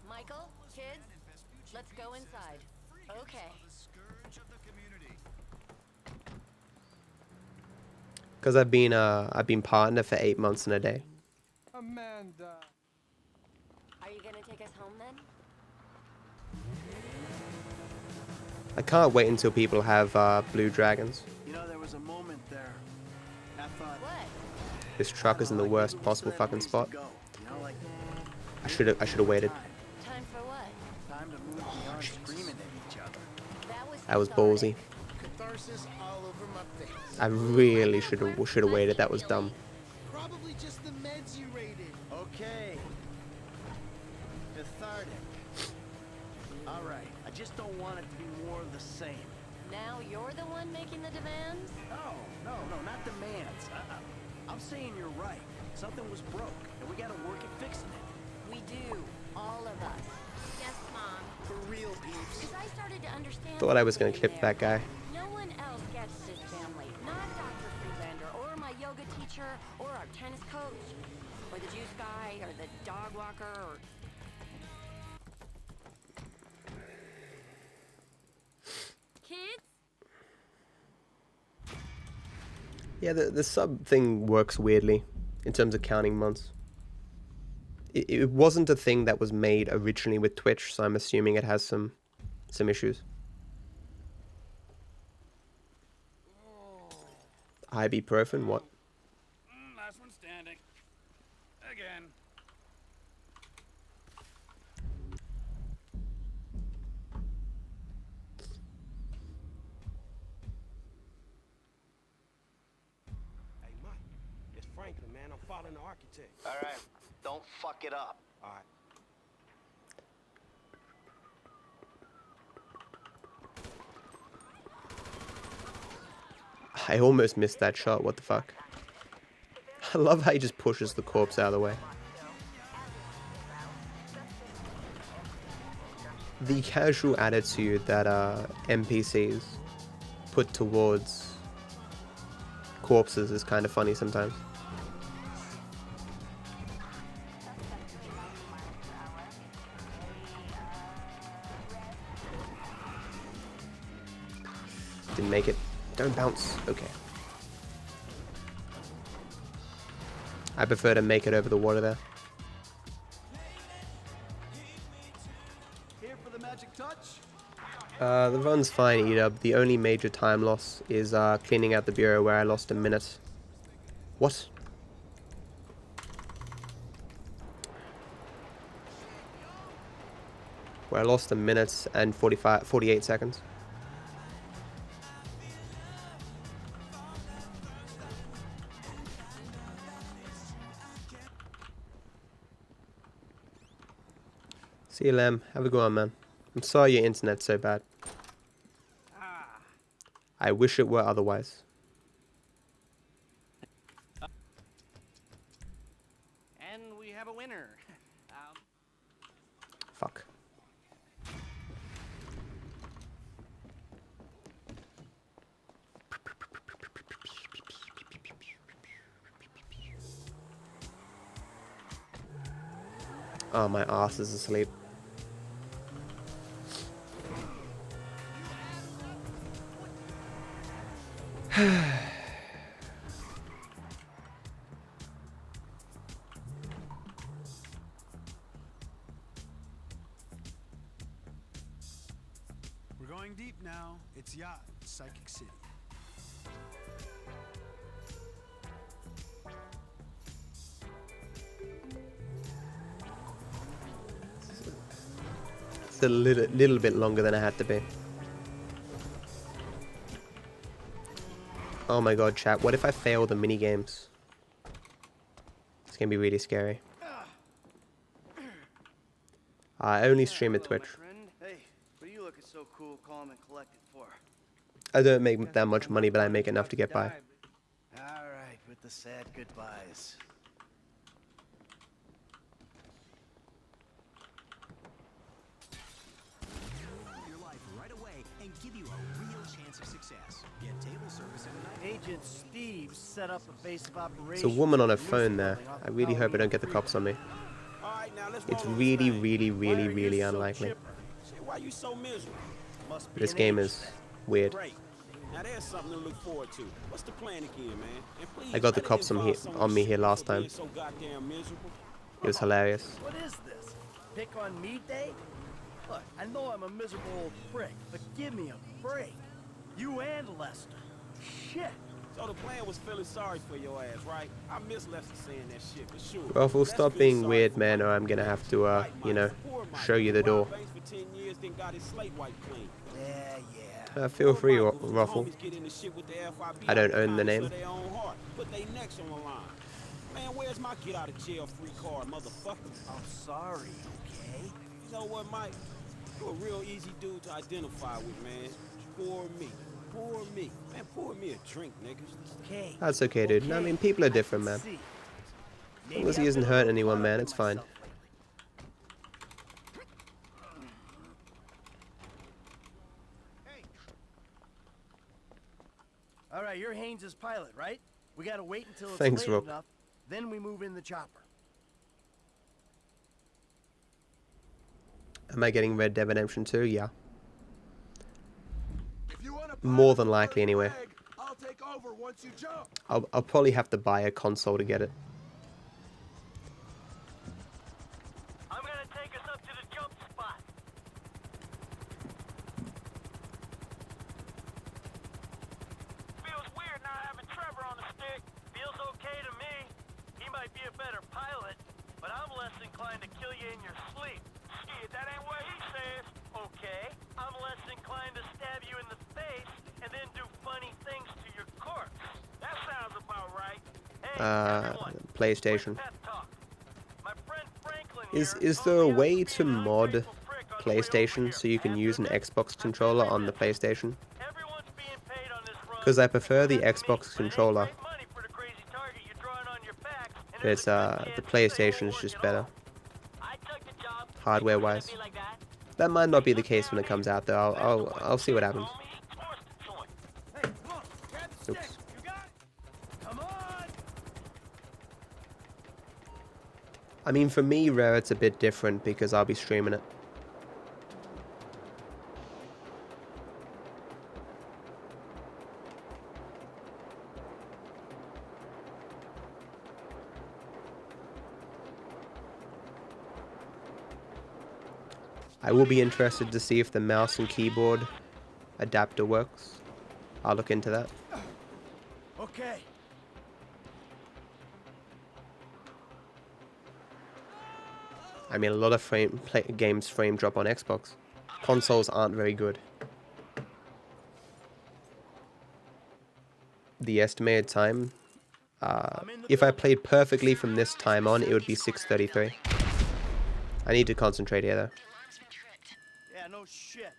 Michael, kids, let's go inside. Okay. Because I've been partner for 8 months and a day. Amanda. Are you gonna take us home then? I can't wait until people have blue dragons. You know, there was a moment there. I thought, This truck is in the worst possible fucking spot. you know, like I should have waited. Time for what? time to move beyond screaming at each other. That was ballsy. Catharsis all over my face. I really should have waited. That was dumb. Probably just the meds you rated. Okay. Cathartic. All right. I just don't want it to be more of the same. Now you're the one making the demands? No, not demands. I'm saying you're right. Something was broke, and we gotta work at fixing it. We do. All of us. Yes, Mom. For real, peeps. As I started to understand... Thought I was gonna clip that guy. No one else gets this family. Not Dr. Freelander, or my yoga teacher, or our tennis coach, or the juice guy, or the dog walker, or... Kids? Yeah, the sub thing works weirdly in terms of counting months. It wasn't a thing that was made originally with Twitch, so I'm assuming it has some issues. Ibuprofen, what? Last one standing. Again. Hey, Mike, it's Franklin, man. I'm following the architect. All right. Don't fuck it up. All right. I almost missed that shot, what the fuck. I love how he just pushes the corpse out of the way. The casual attitude that NPCs put towards corpses is kind of funny sometimes. Didn't make it. Don't bounce. Okay. I prefer to make it over the water there. Here for the magic touch? The run's fine, E-Dub. The only major time loss is cleaning out the bureau where I lost a minute. What? Where I lost a minute and 48 seconds. See you, Lem. Have a good one, man. I'm sorry your internet's so bad. I wish it were otherwise. And we have a winner. Fuck. Oh, my ass is asleep. We're going deep now. It's Yacht, Psychic City. It's a little bit longer than I had to be. Oh my god, chat. What if I fail the mini games? It's gonna be really scary. I only stream at Twitch. Hey, what are you looking so cool, calm, and collected for? I don't make that much money, but I make enough to get by. All right, with the sad goodbyes. Your life right away and give you a real chance of success. Get table service and Agent Steve set up a base of operations. There's a woman on her phone there. I really hope I don't get the cops on me. It's really, really, really, really unlikely. Why you so miserable? This game is weird. Great. Now there's something to look forward to. What's the plan again, man? And please, I got the let it cops involve on me here last stop being time. so goddamn miserable. It was hilarious. What is this? Pick on me day? Look, I know I'm a miserable old prick, but give me a break. You and Lester. Shit. So the plan was feeling sorry for your ass, right? I miss Lester saying that shit for sure. Ruffle, stop being weird, man, or I'm gonna have to, you know, show you the door. Feel free, Ruffle. I don't own the name. Man, where's my get out of jail free card, motherfucker? I'm sorry, okay? You know what, Mike? You're a real easy dude to identify with, man. Pour me. Pour me. Man, pour me a drink, niggas. Okay. That's okay, dude. I mean, people are different, man. As long as he doesn't hurt anyone, man, it's fine. All right, you're Haynes' pilot, right? We gotta wait until it's Thanks, late Rob. enough, then we move in the chopper. Am I getting Red Dead Redemption 2? Yeah. More than likely, anyway. I'll take over once you jump. I'll probably have to buy a console to get it. I'm gonna take us up to the jump spot. Feels weird not having Trevor on the stick. Feels okay to me. He might be a better pilot, but I'm less inclined to kill you in your sleep. Shit, that ain't what he says. Okay, I'm less inclined to stab you in the face and then do funny things to your corpse. That sounds about right. Hey, PlayStation. Is there a way to mod PlayStation so you can use an Xbox controller on the PlayStation? Because I prefer the Xbox controller. But it's, the PlayStation is just better. Hardware-wise. That might not be the case when it comes out though. I'll see what happens. Oops. I mean, for me, Rare, it's a bit different because I'll be streaming it. I will be interested to see if the mouse and keyboard adapter works. I'll look into that. Okay. I mean, a lot of games frame drop on Xbox. Consoles aren't very good. The estimated time, if I played perfectly from this time on, it would be 6:33. I need to concentrate here though. Yeah, no shit.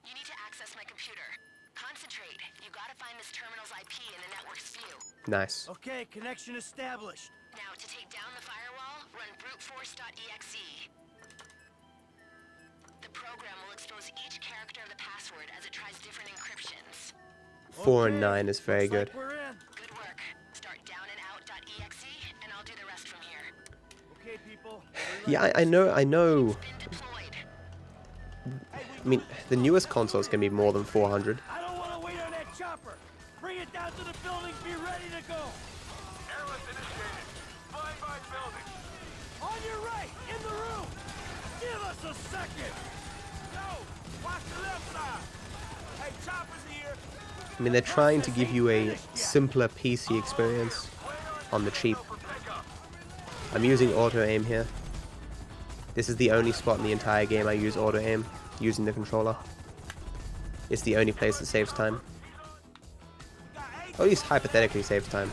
You need to access my computer. Concentrate. You gotta find this terminal's IP in the network's view. Nice. Okay, connection established. Now, to take down the firewall, run bruteforce.exe. The program will expose each character of the password as it tries different encryptions. 4 and 9 is very good. We're in. Good work. Start downandout.exe, and I'll do the rest from here. Okay, people. Yeah, I know. I mean, the newest consoles can be more than 400. I don't want to wait on that chopper. Bring it down to the building. Be ready to go. Airlift initiated. Flying by building. On your right, in the room. Give us a second. Yo, watch the left side. Hey, chopper's here. I mean, they're trying to give you a simpler PC experience on the cheap. I'm using auto-aim here. This is the only spot in the entire game I use auto-aim, using the controller. It's the only place that saves time. Or at least hypothetically saves time.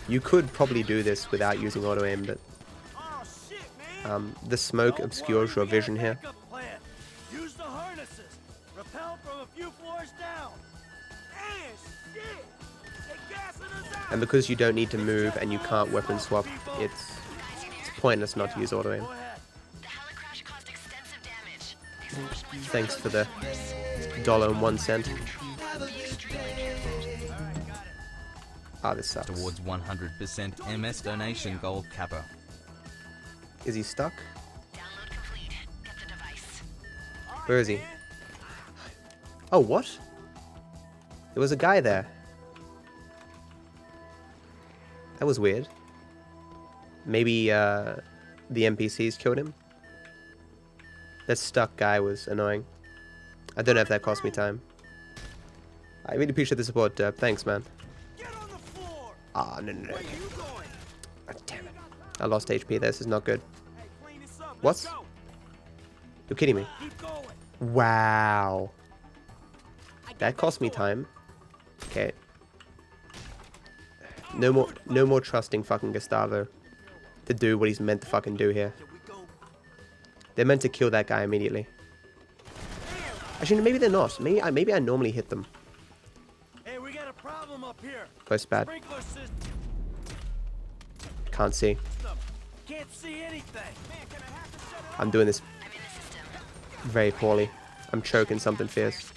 You could probably do this without using auto-aim, but the smoke obscures your vision here. Use the harnesses. Rappel from a few floors down. Shit. And because you don't need to move and you can't weapon swap, it's pointless not to use auto-aim. Thanks for the $1.01. Ah, this sucks. Towards 100% MS donation gold Kappa. Is he stuck? Where is he? Oh, what? There was a guy there. That was weird. Maybe the NPCs killed him? That stuck guy was annoying. I don't know if that cost me time. I really appreciate the support, Derp. Thanks, man. Ah, no. Oh, damn it. I lost HP. This is not good. What? You're kidding me. Wow. That cost me time. Okay. No more trusting fucking Gustavo to do what he's meant to fucking do here. They're meant to kill that guy immediately. Actually, maybe they're not. Maybe I normally hit them. Hey, we got a problem up here. Post bad. Can't see. Can't see anything. I'm doing this very poorly. I'm choking something fierce.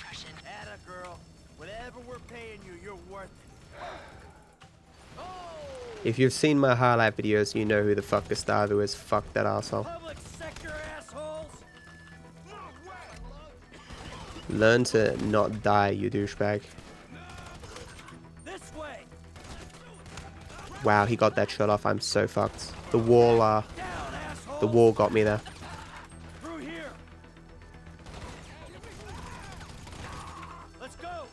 Atta girl. Whatever we're paying you, you're worth it. If you've seen my highlight videos, you know who the fuck Gustavo is. Fuck that asshole. Public sector assholes. Learn to not die, you douchebag. This way. Wow, he got that shot off. I'm so fucked. The wall got me there. Through here. Let's go.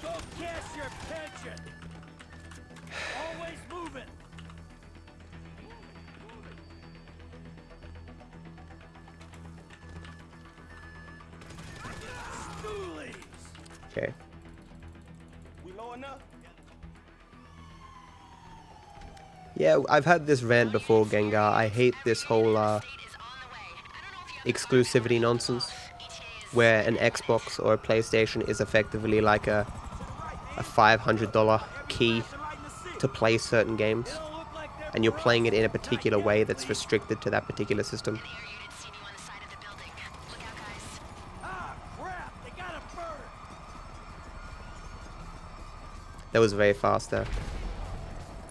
Go cash your pension. Always moving. Okay. We low enough? Yeah, I've had this rant before, Gengar. I hate this whole exclusivity nonsense, where an Xbox or a PlayStation is effectively like a $500 key to play certain games, and you're playing it in a particular way that's restricted to that particular system. That was very fast there.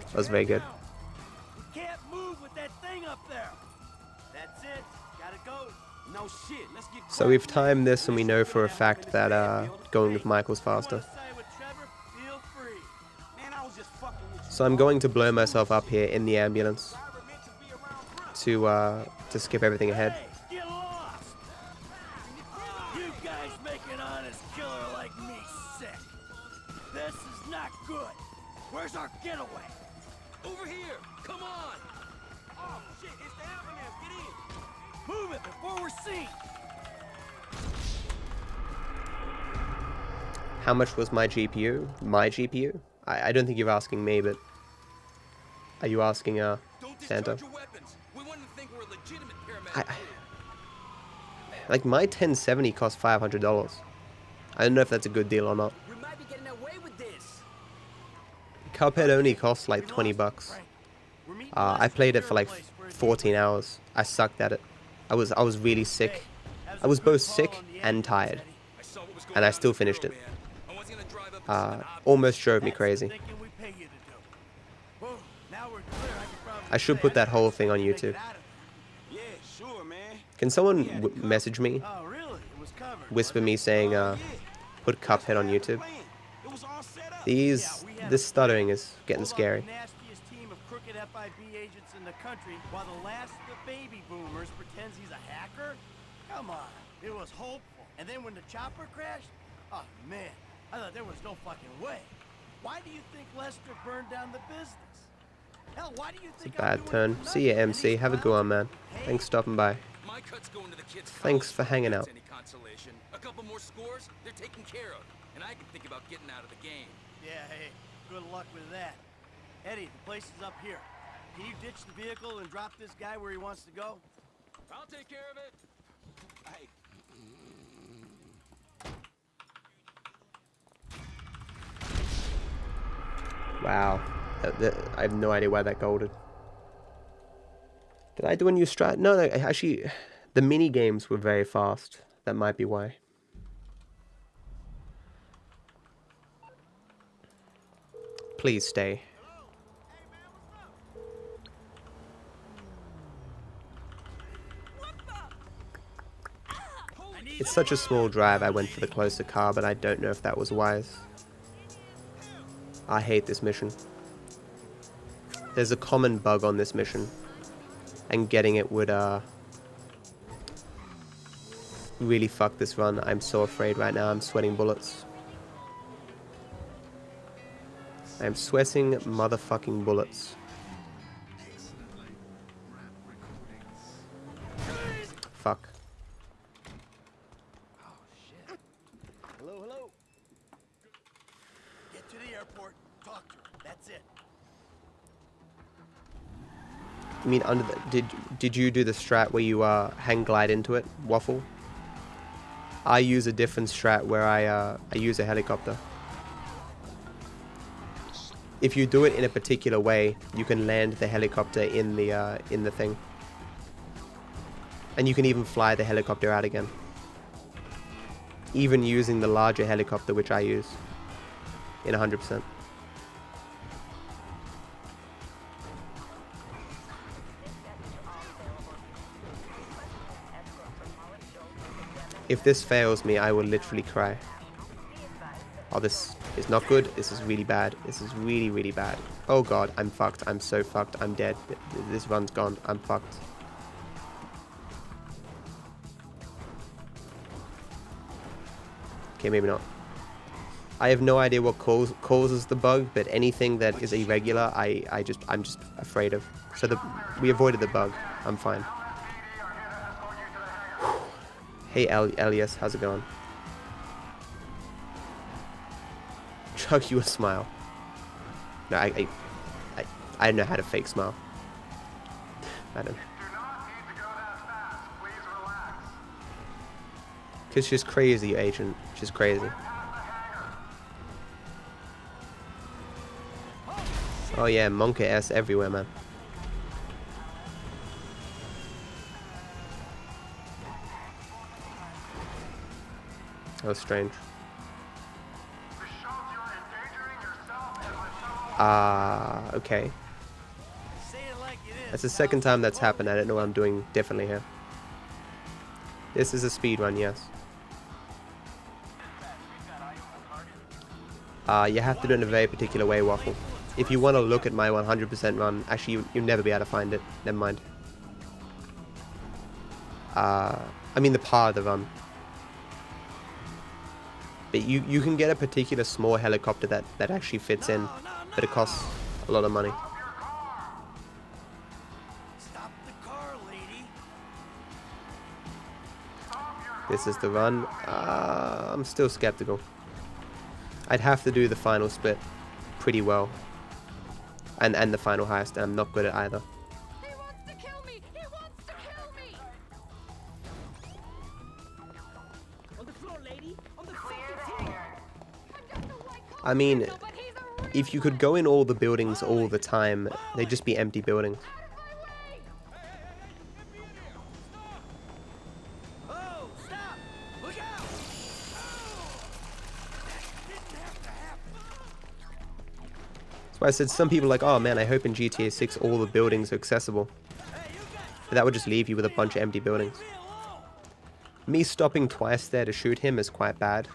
That was very good. You can't move with that thing up there. That's it. Gotta go. No shit. Let's get So we've timed this and we know for a fact that going with Michael's faster. So I'm going to blow myself up here in the ambulance to skip everything ahead. Get lost. You guys make an honest killer like me sick. This is not good. Where's our getaway? Over here! Come on! Oh shit, it's the ambulance. Get in. Move it before we're seen. How much was my GPU? My GPU? I don't think you're asking me, but are you asking Santa? Like my 1070 cost $500. I don't know if that's a good deal or not. We might be getting away with this. Cuphead only costs like 20 bucks. I played it for like 14 hours. I sucked at it. I was really sick. I was both sick and tired, and I still finished it. Almost drove me crazy. I should put that whole thing on YouTube. Can someone message me? Whisper me saying, put Cuphead on YouTube. This stuttering is getting scary. Nastiest team of crooked FIB agents in the country, while the last of the baby boomers pretends he's a hacker? Come on, it was hopeful. And then when the chopper crashed, oh man, I thought there was no fucking way. Why do you think Lester burned down the business? Hell, why do you think It's a bad turn. See ya, MC. Have a good one, man. Thanks for stopping by. Thanks for hanging out. A couple more scores, they're taken care of, and I can think about getting out of the game. Yeah, hey, good luck with that. Eddie, the place is up here. Can you ditch the vehicle and drop this guy where he wants to go? I'll take care of it. Hey. Wow. I have no idea why that golded. Did I do a new strat? No, actually, the mini games were very fast. That might be why. Please stay. It's such a small drive, I went for the closer car, but I don't know if that was wise. I hate this mission. There's a common bug on this mission, and getting it would really fuck this run. I'm so afraid right now. I'm sweating bullets. I'm sweating motherfucking bullets. Fuck. Hello? Get to the airport, talk to her, that's it. I mean, under the, did you do the strat where you hang glide into it, waffle? I use a different strat where I use a helicopter. If you do it in a particular way, you can land the helicopter in the thing, and you can even fly the helicopter out again. Even using the larger helicopter, which I use in 100%. If this fails me, I will literally cry. Oh, this is not good. This is really bad. This is really, really bad. Oh god, I'm fucked. I'm so fucked. I'm dead. This run's gone. I'm fucked. Okay, maybe not. I have no idea what causes the bug, but anything that is irregular, I'm just afraid of. So we avoided the bug. I'm fine. Hey, Elias, how's it going? Chug you a smile. No, I don't know how to fake smile. I don't. Because she's crazy, Agent. She's crazy. Oh yeah, monkey ass everywhere, man. That was strange. Okay. That's the second time that's happened. I don't know what I'm doing differently here. This is a speedrun, yes. You have to do it in a very particular way, Waffle. If you want to look at my 100% run, actually you'll never be able to find it. Never mind. I mean the part of the run. But you can get a particular small helicopter that actually fits in, but it costs a lot of money. Stop the car, lady. This is the run. I'm still skeptical. I'd have to do the final split pretty well. And the final heist, and I'm not good at either. He wants to kill me! He wants to kill me! On the floor, lady. On the fucking floor. I mean, if you could go in all the buildings all the time, they'd just be empty buildings. That's why I said some people are like, oh man, I hope in GTA 6 all the buildings are accessible. But that would just leave you with a bunch of empty buildings. Me stopping twice there to shoot him is quite bad.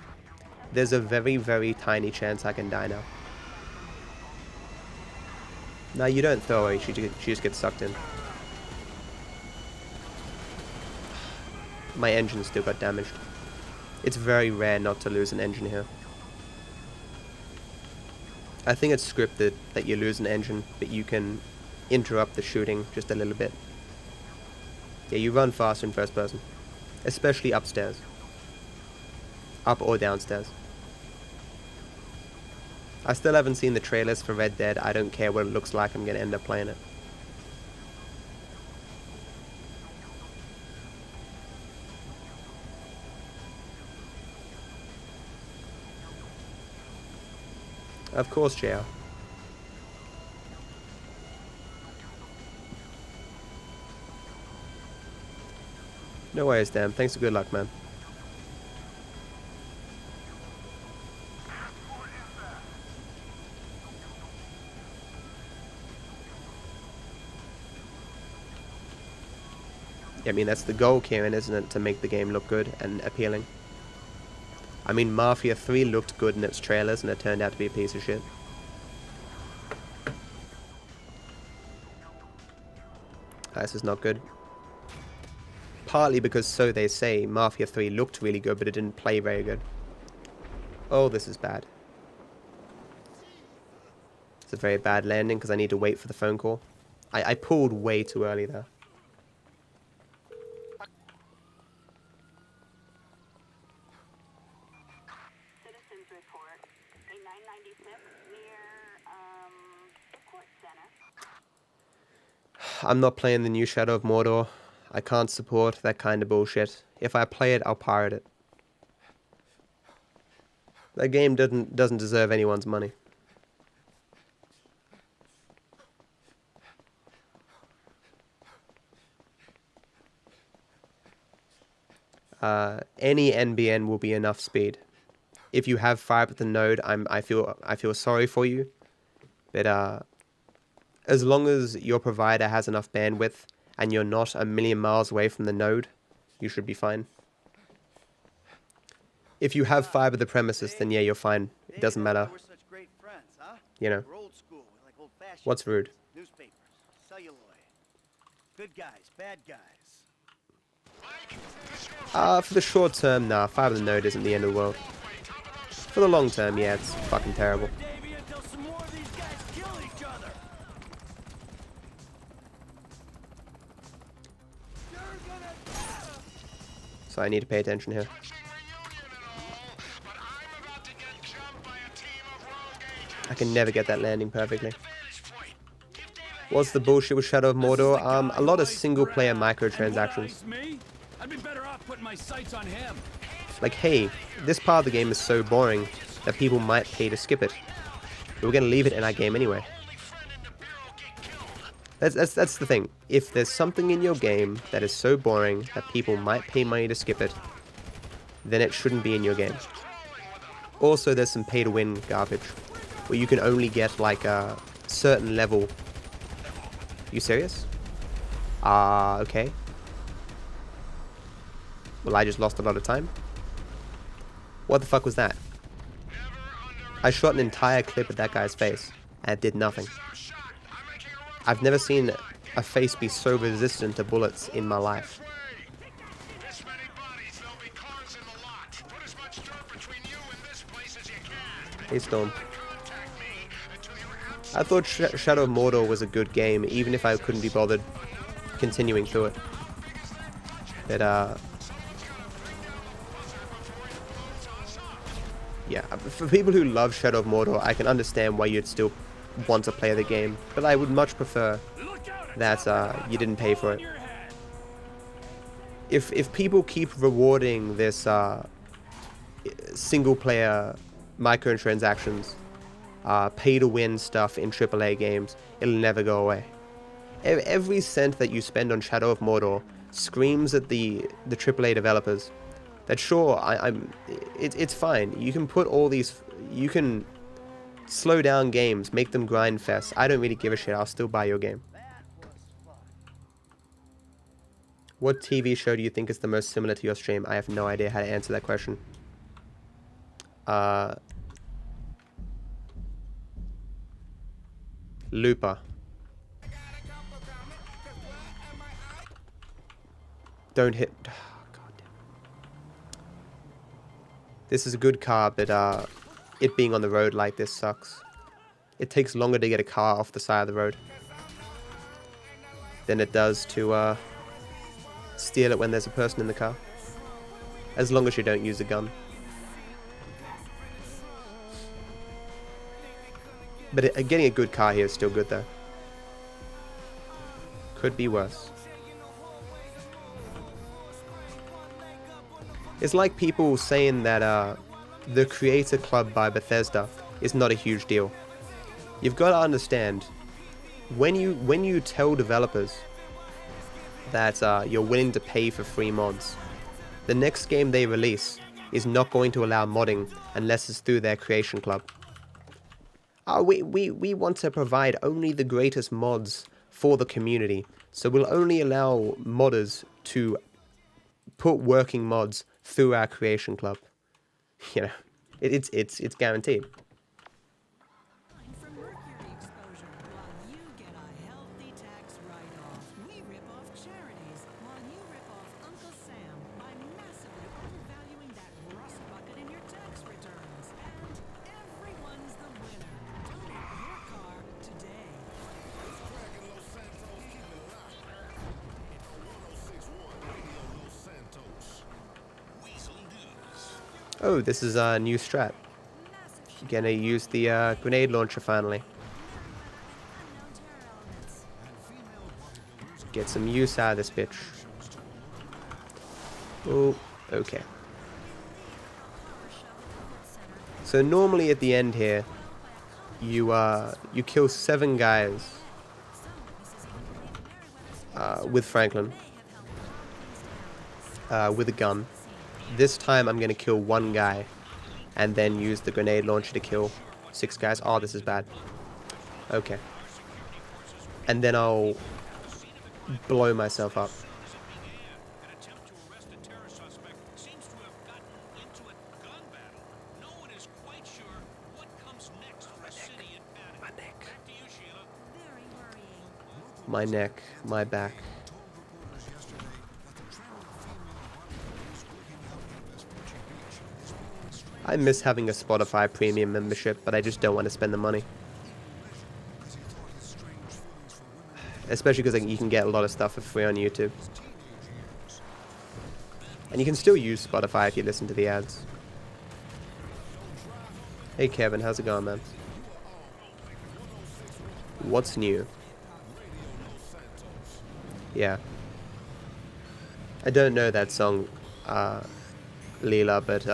There's a very, very tiny chance I can die now. No, you don't throw away, she just gets sucked in. My engine still got damaged. It's very rare not to lose an engine here. I think it's scripted that you lose an engine, but you can interrupt the shooting just a little bit. Yeah, you run faster in first person. Especially upstairs. Up or downstairs. I still haven't seen the trailers for Red Dead. I don't care what it looks like, I'm gonna end up playing it. Of course, JR. No worries, damn. Thanks for good luck, man. I mean, that's the goal, Kieran, isn't it? To make the game look good and appealing. I mean, Mafia 3 looked good in its trailers, and it turned out to be a piece of shit. This is not good. Partly because, so they say, Mafia 3 looked really good, but it didn't play very good. Oh, this is bad. It's a very bad landing, because I need to wait for the phone call. I pulled way too early there. I'm not playing the new Shadow of Mordor. I can't support that kind of bullshit. If I play it, I'll pirate it. That game doesn't deserve anyone's money. Any NBN will be enough speed. If you have fiber at the node, I feel sorry for you. But as long as your provider has enough bandwidth and you're not a million miles away from the node, you should be fine. If you have fiber the premises, then yeah, you're fine. It doesn't matter. You know. What's rude? Newspapers, celluloid. Good guys, bad guys. For the short term, nah, fiber the node isn't the end of the world. For the long term, yeah, it's fucking terrible. So I need to pay attention here. I can never get that landing perfectly. What's the bullshit with Shadow of Mordor? A lot of single-player microtransactions. I'd be better off putting my sights on him. Like, hey, this part of the game is so boring that people might pay to skip it. But we're gonna leave it in our game anyway. That's the thing. If there's something in your game that is so boring that people might pay money to skip it, then it shouldn't be in your game. Also, there's some pay-to-win garbage, where you can only get like a certain level. You serious? Okay. Well, I just lost a lot of time. What the fuck was that? I shot an entire clip at that guy's face, and it did nothing. I've never seen a face be so resistant to bullets in my life. Hey, Storm. I thought Shadow of Mordor was a good game, even if I couldn't be bothered continuing through it. But, yeah, for people who love Shadow of Mordor, I can understand why you'd still want to play the game, but I would much prefer that you didn't pay for it. If people keep rewarding this single-player microtransactions, pay-to-win stuff in AAA games, it'll never go away. Every cent that you spend on Shadow of Mordor screams at the AAA developers that sure, it's fine. You can put all these, you can slow down games, make them grind fest. I don't really give a shit. I'll still buy your game. What TV show do you think is the most similar to your stream? I have no idea how to answer that question. Looper. Don't hit. Oh, God damn. This is a good car, but it being on the road like this sucks. It takes longer to get a car off the side of the road than it does to steal it when there's a person in the car. As long as you don't use a gun. But getting a good car here is still good though. Could be worse. It's like people saying that the Creator Club by Bethesda is not a huge deal. You've got to understand, when you tell developers that you're willing to pay for free mods, the next game they release is not going to allow modding unless it's through their Creation Club. We want to provide only the greatest mods for the community, so we'll only allow modders to put working mods through our Creation Club. You know, it's guaranteed. Oh, this is a new strat. Gonna use the grenade launcher finally. Get some use out of this bitch. Oh, okay. So normally at the end here, you kill 7 guys with Franklin with a gun. This time I'm going to kill 1 guy and then use the grenade launcher to kill 6 guys. Oh, this is bad. Okay. And then I'll blow myself up. My neck, my back. I miss having a Spotify premium membership, but I just don't want to spend the money. Especially because you can get a lot of stuff for free on YouTube. And you can still use Spotify if you listen to the ads. Hey Kevin, how's it going, man? What's new? Yeah. I don't know that song, Leela, but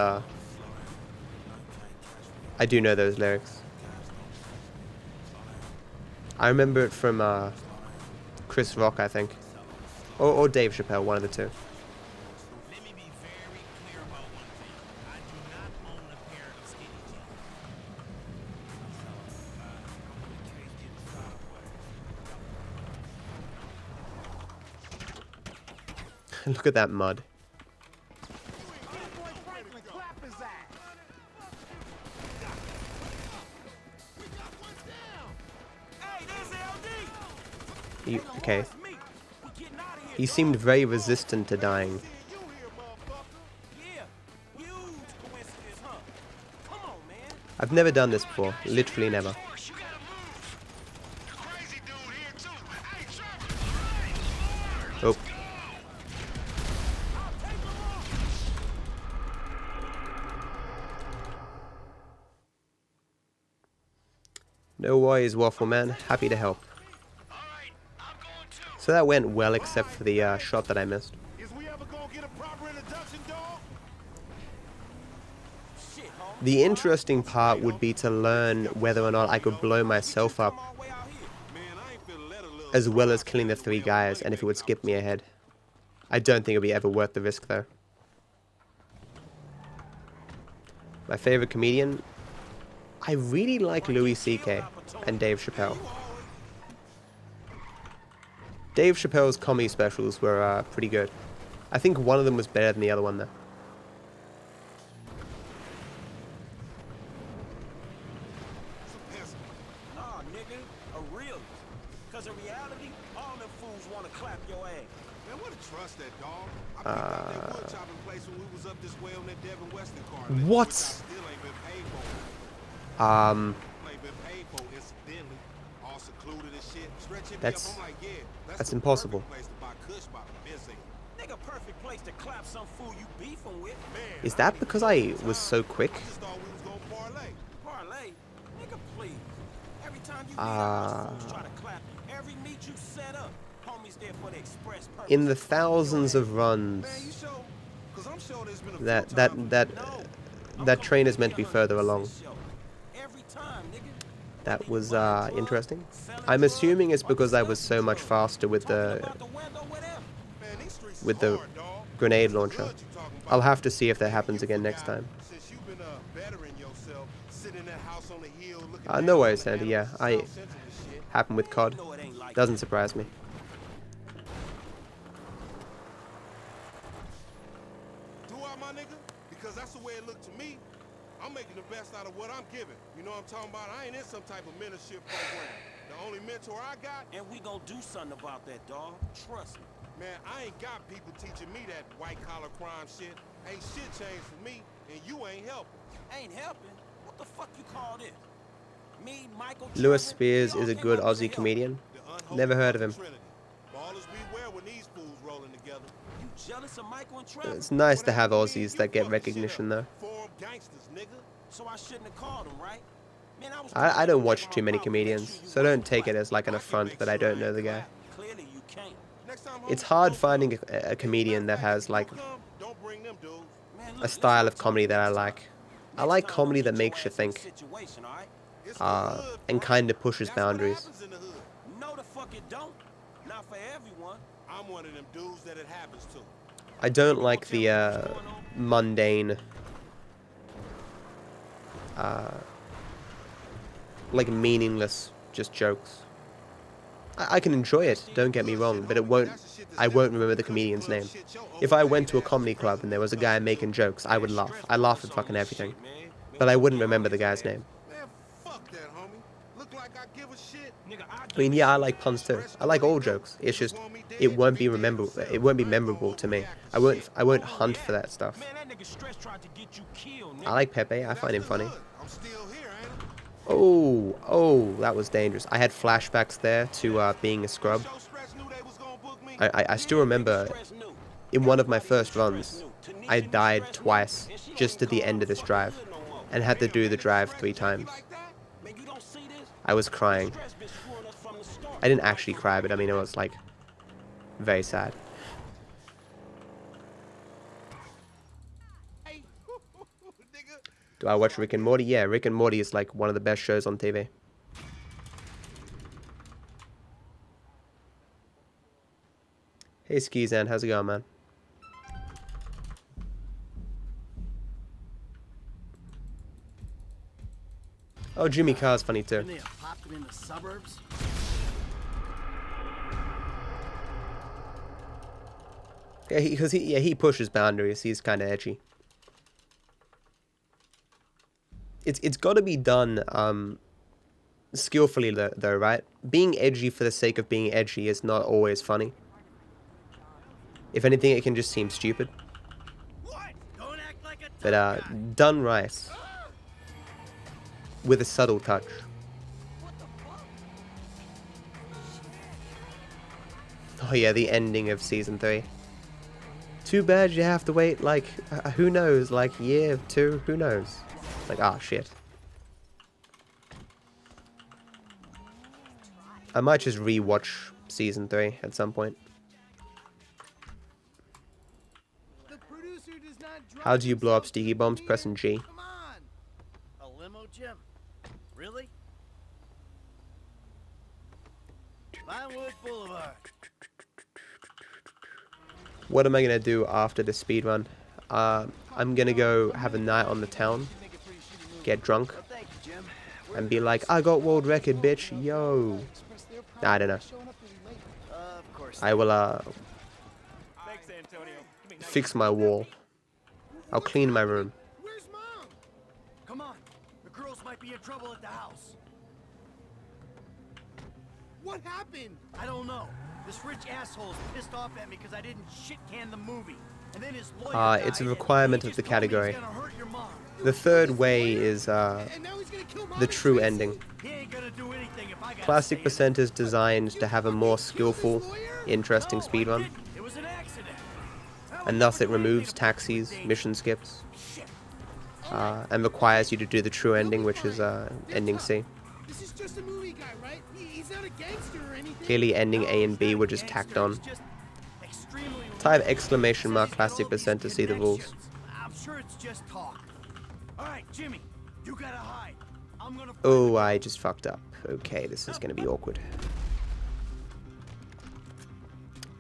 I do know those lyrics. I remember it from Chris Rock, I think. Or Dave Chappelle, one of the two. Let me be very clear about one thing. I do not own a pair of skinny jeans. Look at that mud. Okay. He seemed very resistant to dying. I've never done this before. Literally never. Oh. No worries, Waffle Man. Happy to help. So that went well, except for the shot that I missed. The interesting part would be to learn whether or not I could blow myself up, as well as killing the 3 guys, and if it would skip me ahead. I don't think it would be ever worth the risk, though. My favorite comedian? I really like Louis C.K. and Dave Chappelle. Dave Chappelle's comedy specials were pretty good. I think one of them was better than the other one, though. Nah, nigga, a realist. Cause in reality, all them fools wanna clap your ass. Man, what a trust that dog. I picked out that wood chopping place when we was up this way on that Devin Weston car. What? Still ain't been paid for. Um. Ain't been paid for incidentally. All secluded and shit. Stretching me up. That's I'm like, yeah, that's impossible. place to buy kush by busy. Nigga, perfect place to clap some fool you beefing with. Man, Is that because I was so quick? I just thought we was gonna parlay. Parlay? Nigga, please. Every time you meet us, fools try to clap. Every meet you set up, homies there for the express purpose. In the thousands of runs, that train is meant to be further along. That was interesting. I'm assuming it's because I was so much faster with the grenade launcher. I'll have to see if that happens again next time. No worries, Sandy. Yeah, I happened with COD. Doesn't surprise me. Do I, my nigga? Because that's the way it looked to me. I'm making the best out of what I'm giving. You know what I'm talking about? I ain't in some type of mentorship program. The only mentor I got... And we gonna do something about that, dog. Trust me. Man, I ain't got people teaching me that white-collar crime shit. Ain't shit changed for me, and you ain't helping. Ain't helping? What the fuck you call this? Me, Michael... Lewis Spears is a good Aussie comedian. Never heard of him. Ballers beware when these fools rolling together. You jealous of Michael and Trevor? It's nice to have Aussies that get recognition, though. Gangsters, nigga. So I shouldn't have called him, right? Man, I don't watch too many comedians, so don't take it as like an affront that I don't know the guy. Clearly you can't. It's hard finding a comedian that has like a style of comedy that I like. I like comedy that makes you think, and kind of pushes boundaries. No, the fuck it don't. Not for everyone. I'm one of them dudes that it happens to. I don't like the mundane, like meaningless just jokes. I can enjoy it, don't get me wrong, but I won't remember the comedian's name. If I went to a comedy club and there was a guy making jokes, I would laugh. I laugh at fucking everything. But I wouldn't remember the guy's name. I mean, yeah, I like puns too. I like all jokes. It's just it won't be memorable. It won't be memorable to me. I won't hunt for that stuff. I like Pepe. I find him funny. Oh, that was dangerous. I had flashbacks there to being a scrub. I still remember in one of my first runs, I died twice just at the end of this drive and had to do the drive 3 times. I was crying. I didn't actually cry, but I mean, it was like Very sad. Do I watch Rick and Morty? Yeah, Rick and Morty is like one of the best shows on TV. Hey Skizan, how's it going, man? Oh, Jimmy Carr's funny too. They have popped him in the suburbs. Yeah, he pushes boundaries. He's kind of edgy. It's got to be done skillfully though, right? Being edgy for the sake of being edgy is not always funny. If anything, it can just seem stupid. But done right, with a subtle touch. Oh yeah, the ending of season 3. Too bad you have to wait, like, who knows, like, year 2, who knows? Like, ah, shit. I might just re-watch season 3 at some point. How do you blow up sticky bombs? Pressing G. A limo, Jim? Really? Vinewood Boulevard. What am I gonna do after the speedrun? I'm gonna go have a night on the town, get drunk, and be like, I got world record, bitch, yo. Nah, I don't know. I will fix my wall. I'll clean my room. Where's Mom? Come on. The girls might be in trouble at the house. What happened? I don't know. This rich asshole's pissed off at me because I didn't shit-can the movie. And then his lawyer It's a requirement of the category. The third way is the true ending. Classic percent is designed to have a more skillful, interesting speedrun. And thus it removes taxis, mission skips, and requires you to do the true ending, which is ending C. This is just a movie guy, right? He's not a gangster or anything. Clearly ending A and B were just tacked on. Type exclamation mark classic percent to see the rules. I'm sure it's just talk. All right, Jimmy, you gotta hide. I'm gonna. Oh, I just fucked up. Okay, this is gonna be awkward.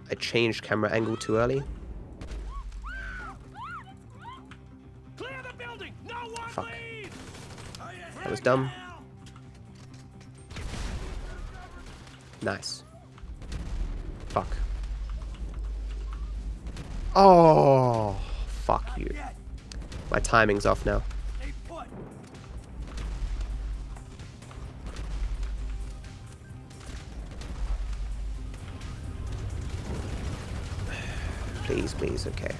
I changed camera angle too early. Fuck. That was dumb. Nice. Fuck. Oh, fuck you. My timing's off now. Please, please, okay.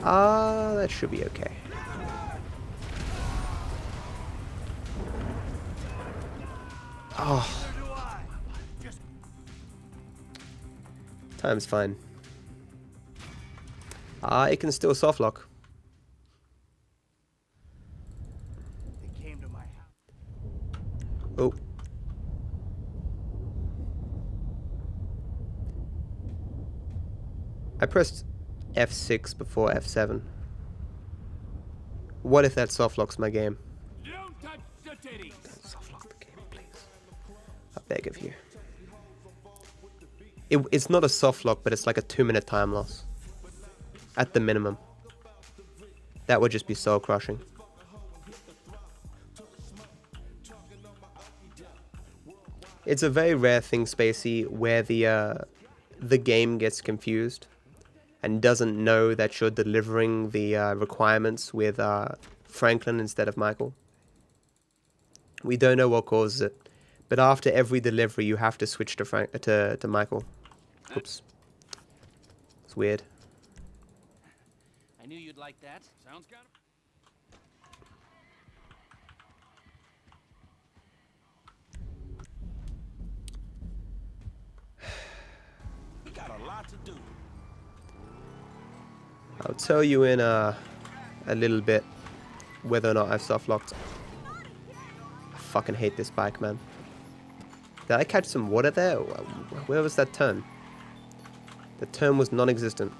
That should be okay. Oh. Time's fine. It can still soft lock. They came to my house. Oh. I pressed F6 before F7. What if that soft locks my game? Don't touch the titties. Don't soft lock the game, please. I beg of you. It's not a soft lock, but it's like a 2-minute time loss. At the minimum. That would just be soul crushing. It's a very rare thing, Spacey, where the game gets confused and doesn't know that you're delivering the requirements with Franklin instead of Michael. We don't know what causes it, but after every delivery you have to switch to Michael. Oops. It's weird. I knew you'd like that. Sounds kind of... We got a lot to do. I'll tell you in a little bit whether or not I've soft locked. I fucking hate this bike, man. Did I catch some water there? Where was that turn? The turn was non-existent.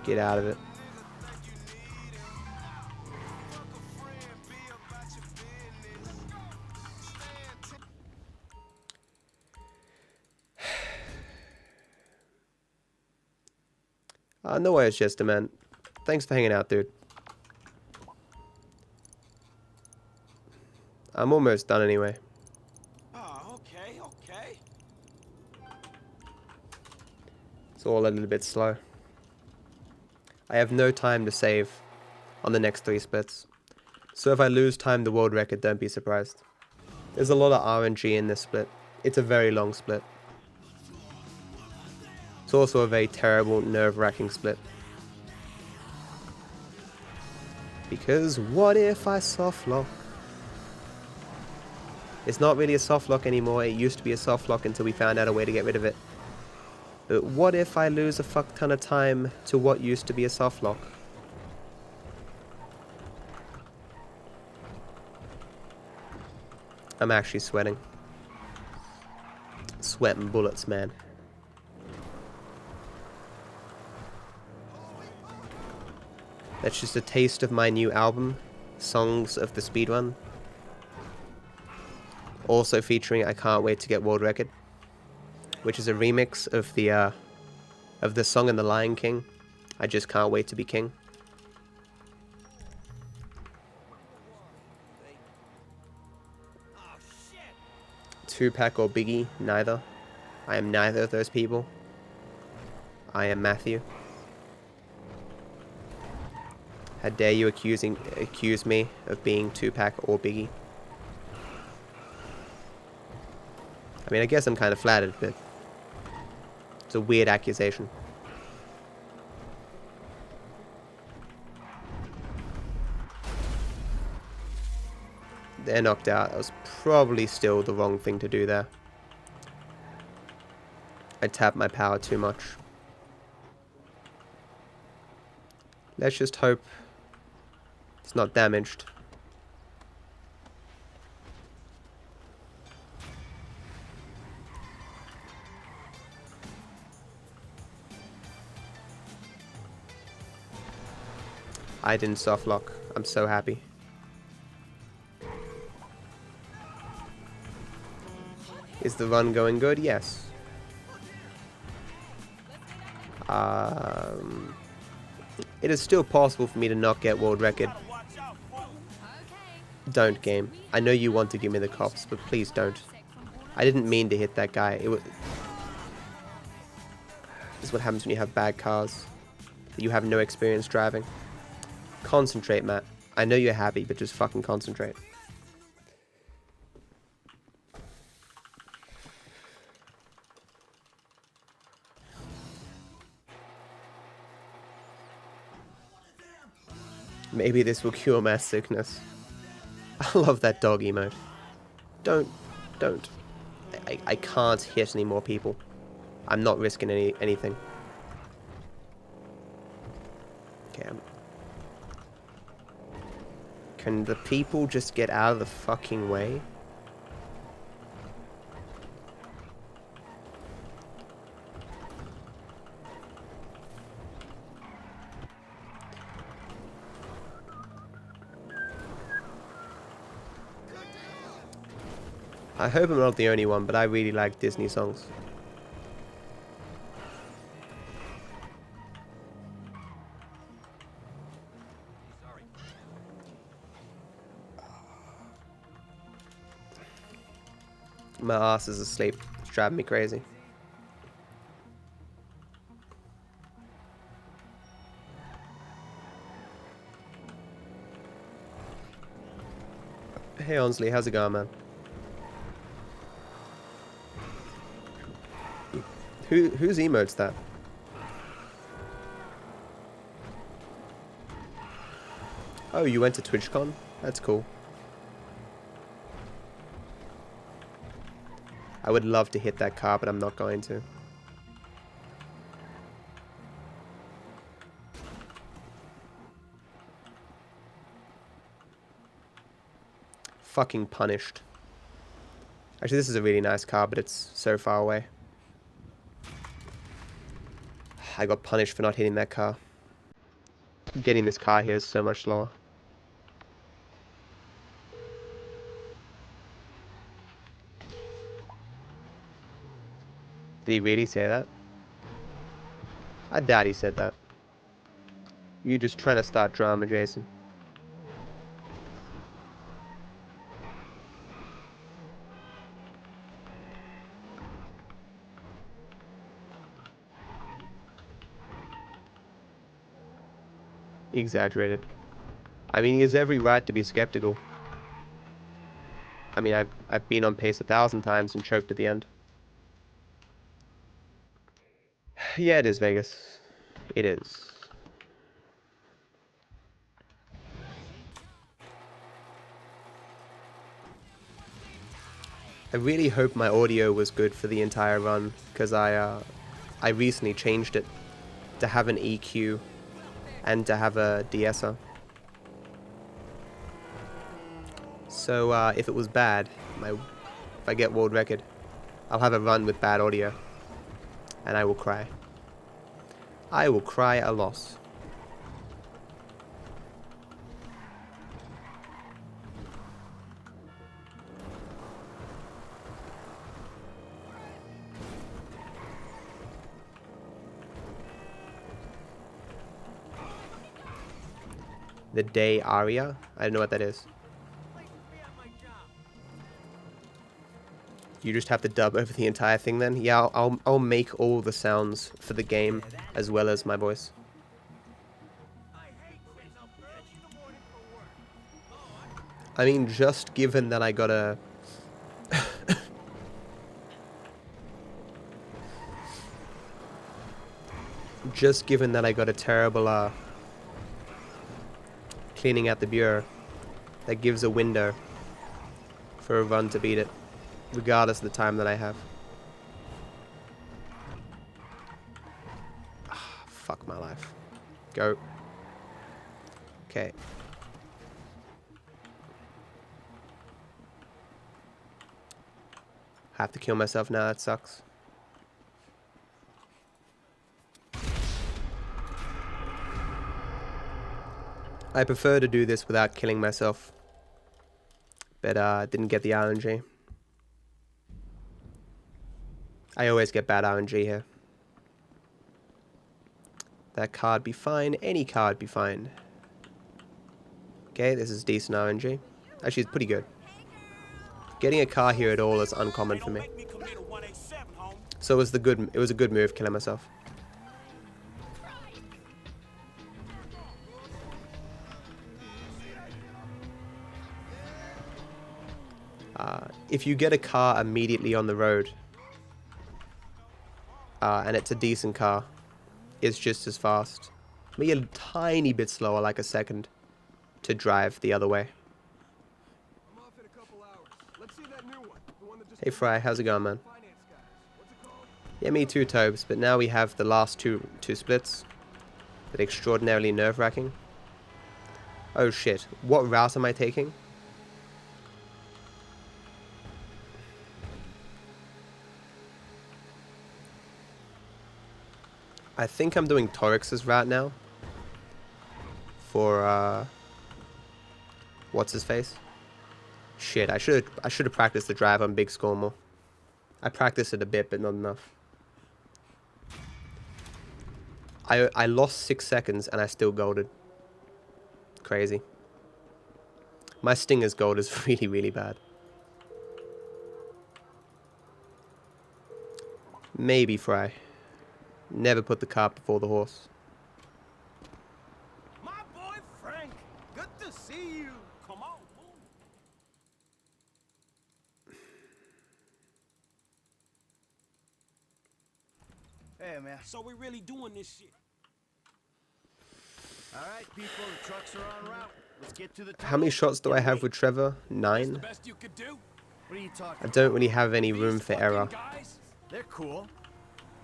Get out of it. No worries, Chester, man. Thanks for hanging out, dude. I'm almost done anyway. Oh, okay, okay. It's all a little bit slow. I have no time to save on the next 3 splits. So if I lose time the world record, don't be surprised. There's a lot of RNG in this split. It's a very long split. It's also a very terrible, nerve-wracking split. Because what if I softlock? It's not really a softlock anymore. It used to be a softlock until we found out a way to get rid of it. But what if I lose a fuck ton of time to what used to be a softlock? I'm actually sweating. Sweating bullets, man. That's just a taste of my new album, Songs of the Speedrun. Also featuring I Can't Wait to Get World Record, which is a remix of the song in The Lion King, I Just Can't Wait to Be King. Tupac or Biggie, neither. I am neither of those people. I am Matthew. How dare you accuse me of being Tupac or Biggie? I mean, I guess I'm kind of flattered, but it's a weird accusation. They're knocked out. That was probably still the wrong thing to do there. I tapped my power too much. Let's just hope it's not damaged. I didn't softlock. I'm so happy. Is the run going good? Yes. It is still possible for me to not get world record. Don't, game. I know you want to give me the cops, but please don't. I didn't mean to hit that guy. This is what happens when you have bad cars. You have no experience driving. Concentrate, Matt. I know you're happy, but just fucking concentrate. Maybe this will cure my sickness. I love that dog emote. Don't. I can't hit any more people. I'm not risking anything. Okay, can the people just get out of the fucking way? I hope I'm not the only one, but I really like Disney songs. My ass is asleep. It's driving me crazy. Hey Onsley, how's it going, man? Whose emote's that? Oh, you went to TwitchCon? That's cool. I would love to hit that car, but I'm not going to. fucking punished. Actually, this is a really nice car, but it's so far away. I got punished for not hitting that car. Getting this car here is so much slower. Did he really say that? I doubt he said that. You just trying to start drama, Jason. Exaggerated. I mean, he has every right to be skeptical. I mean, I've been on pace 1,000 times and choked at the end. Yeah, it is Vegas. It is. I really hope my audio was good for the entire run, because I recently changed it to have an EQ and to have a de-esser. So if it was bad, if I get world record, I'll have a run with bad audio, and I will cry. I will cry a loss. The day aria? I don't know what that is. You just have to dub over the entire thing then? Yeah, I'll make all the sounds for the game as well as my voice. I mean, just given that I got a... just given that I got a terrible cleaning out the bureau, that gives a window for a run to beat it, regardless of the time that I have. Fuck my life. Go. Okay. Have to kill myself now, that sucks. I prefer to do this without killing myself, but didn't get the RNG. I always get bad RNG here. That card be fine, any card be fine. Okay, this is decent RNG. Actually, it's pretty good. Getting a car here at all is uncommon for me. So it was a good move killing myself. If you get a car immediately on the road, and it's a decent car, it's just as fast. Maybe a tiny bit slower, like a second, to drive the other way. Hey Fry, how's it going, man? Yeah, me too, Tobes, but now we have the last two splits. But extraordinarily nerve-wracking. Oh shit, what route am I taking? I think I'm doing Torix's route now. For, what's his face? Shit, I should have practiced the drive on Big Score more. I practiced it a bit, but not enough. I lost 6 seconds and I still golded. Crazy. My Stinger's gold is really, really bad. Maybe Fry. Never put the cart before the horse. My boy Frank, good to see you. Come on, move. Hey, man. So we really doing this shit. All right, people, the trucks are en route. Let's get to the How many shots do I have with Trevor? 9? What are you talking I don't really have any room for error. They're cool.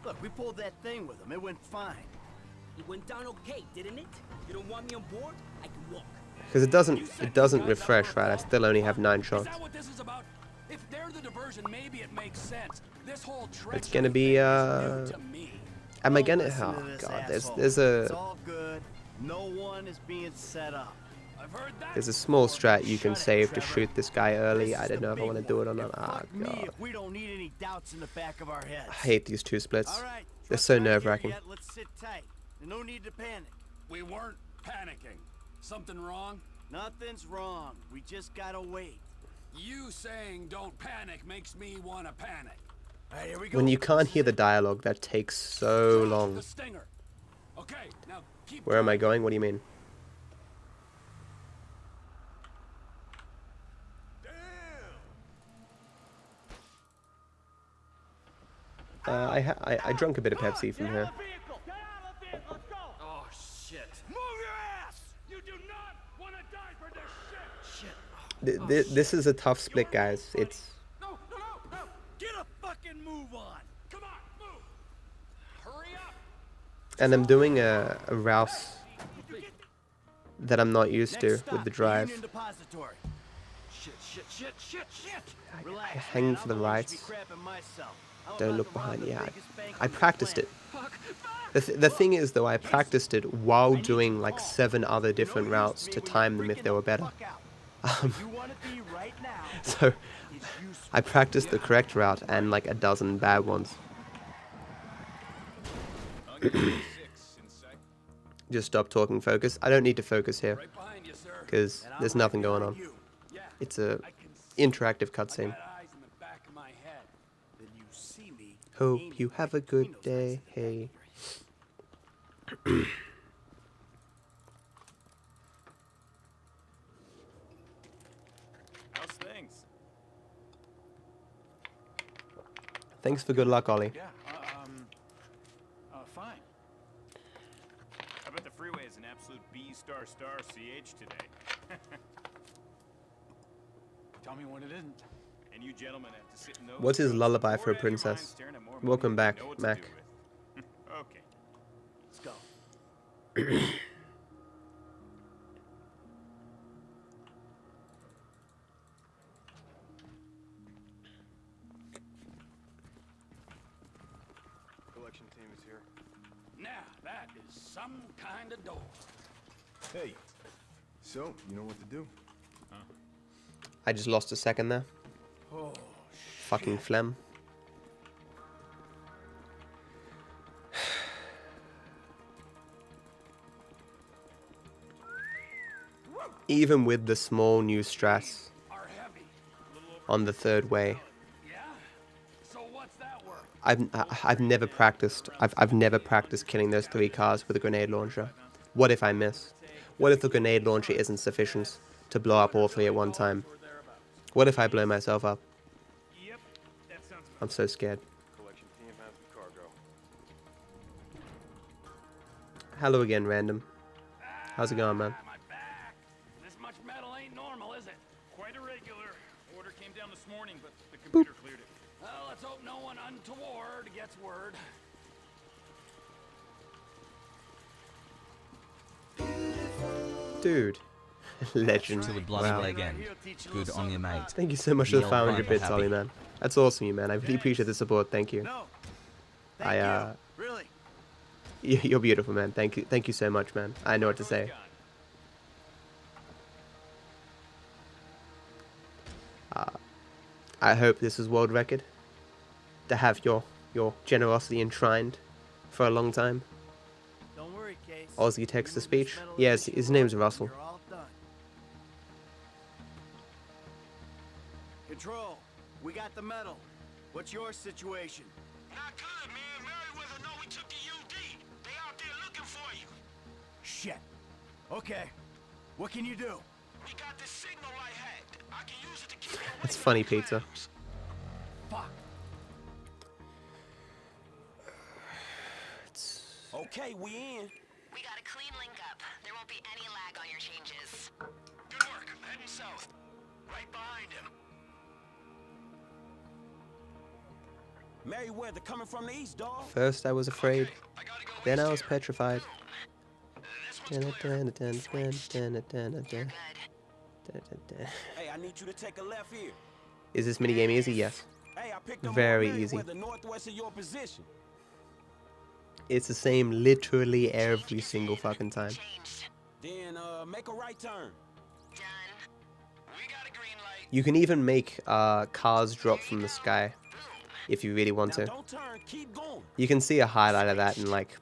Look, we pulled that thing with them. It went fine. It went down okay, didn't it? You don't want me on board? I can walk. Because it doesn't refresh, right? I still only have 9 shots. Is that what this is about? If they're the diversion, maybe it makes sense. This whole It's gonna be am I gonna? Oh god, there's It's a all good. No one is being set up. I've heard that. there's a small strat you can save to shoot this guy early. I don't know if I want to do it or not. Oh Fuck me god, if we don't need any doubts in the back of our heads. I hate these 2 splits. All right, They're so not here nerve-wracking. yet. Let's sit tight. No need to panic. We weren't panicking. Something wrong? Nothing's wrong. We just gotta wait. You saying don't panic makes me want to panic. All right, here we go. When you can't hear the dialogue, that takes so long. The stinger. Okay, now keep Where am I going? What do you mean? I drank a bit of Pepsi from here. Oh shit. Move your ass! You do not want to die for this shit. This is a tough split, guys. It's No. Get a fucking move on. Come on, move. Hurry up. and I'm doing a rouse that I'm not used to with the drive. Shit. Hanging for the rights. Don't look behind. Yeah, I practiced it. The thing is, though, I practiced it while doing like 7 other different routes to time them if they were better. So I practiced the correct route and like a dozen bad ones. Just stop talking, focus. I don't need to focus here because there's nothing going on. It's a interactive cutscene. Hope you have a good day. Hey. How's things? Thanks for good luck, Ollie. Yeah, fine. I bet the freeway is an absolute B***** CH today. Tell me when it isn't. And you gentlemen have to sit in those. What's his lullaby for a princess? Welcome back, Mac. Okay. Let's go. Collection team is here. Now that is some kind of door. Hey. So, you know what to do? I just lost a second there. Oh, Fucking phlegm. Even with the small new strats on the 3rd way, I've never practiced. I've never practiced killing those 3 cars with a grenade launcher. What if I miss? What if the grenade launcher isn't sufficient to blow up all 3 at one time? What if I blow myself up? I'm so scared. Collection team has the cargo. Hello again, random. How's it going, man? This much metal ain't normal, is it? Quite irregular. Order came down this morning, but the computer cleared it. Well, let's hope no one untoward gets word. Dude. Legend. To the bloody Wow. leg end. Good on you, mate. Thank you so much for the Neil 500 bits, Viper Ollie, happy. man. That's awesome, you man. I really appreciate the support. Thank you. Really? You're beautiful, man. Thank you so much, man. I know what to say. I hope this is world record. To have your generosity enshrined for a long time. Don't worry, Case. Aussie text to speech. Yes, his name's Russell. You're all done. Control, we got the medal. What's your situation? Not good, man. Merriweather know we took the UD. They out there looking for you. Shit. Okay. What can you do? We got this signal I hacked. I can use it to keep you away. That's funny, pizza. Fuck. Okay, we in. We got a clean link up. There won't be any lag on your changes. Good work. Heading south. Right behind him. Merriweather coming from the east, dog. First I was afraid, then I was petrified. Hey, I need you to take a left here. Is this minigame easy? Yes. Hey, I picked up Very easy. the northwest of your position. It's the same literally every single fucking time. Then make a right turn. You can even make cars drop from the sky if you really want to. Don't turn, keep going. You can see a highlight of that in like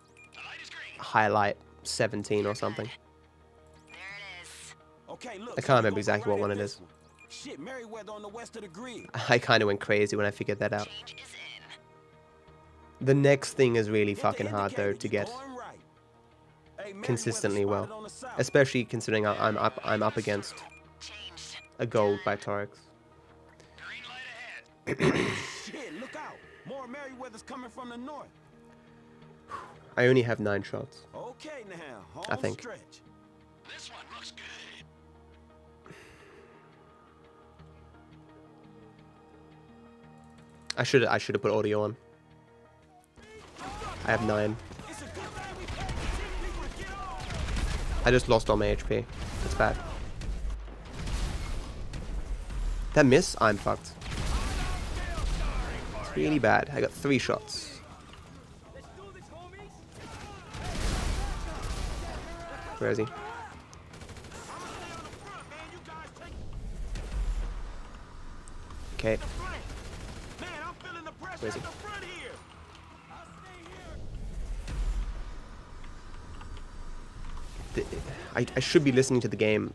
highlight 17 or something. Okay, look, I can't remember exactly what one it is. Shit, Merryweather on the west of the grid. I kind of went crazy when I figured that out. The next thing is really fucking hard though to get consistently well, especially considering I'm up against a gold by Torix. Shit, look out. More Merryweather's coming from the north. I only have 9 shots. Okay now, I think. Stretch. This one looks good. I should have put audio on. I have 9. I just lost all my HP. That's bad. That miss? I'm fucked. It's really bad. I got 3 shots. Where is he? Okay. Where is he? I should be listening to the game.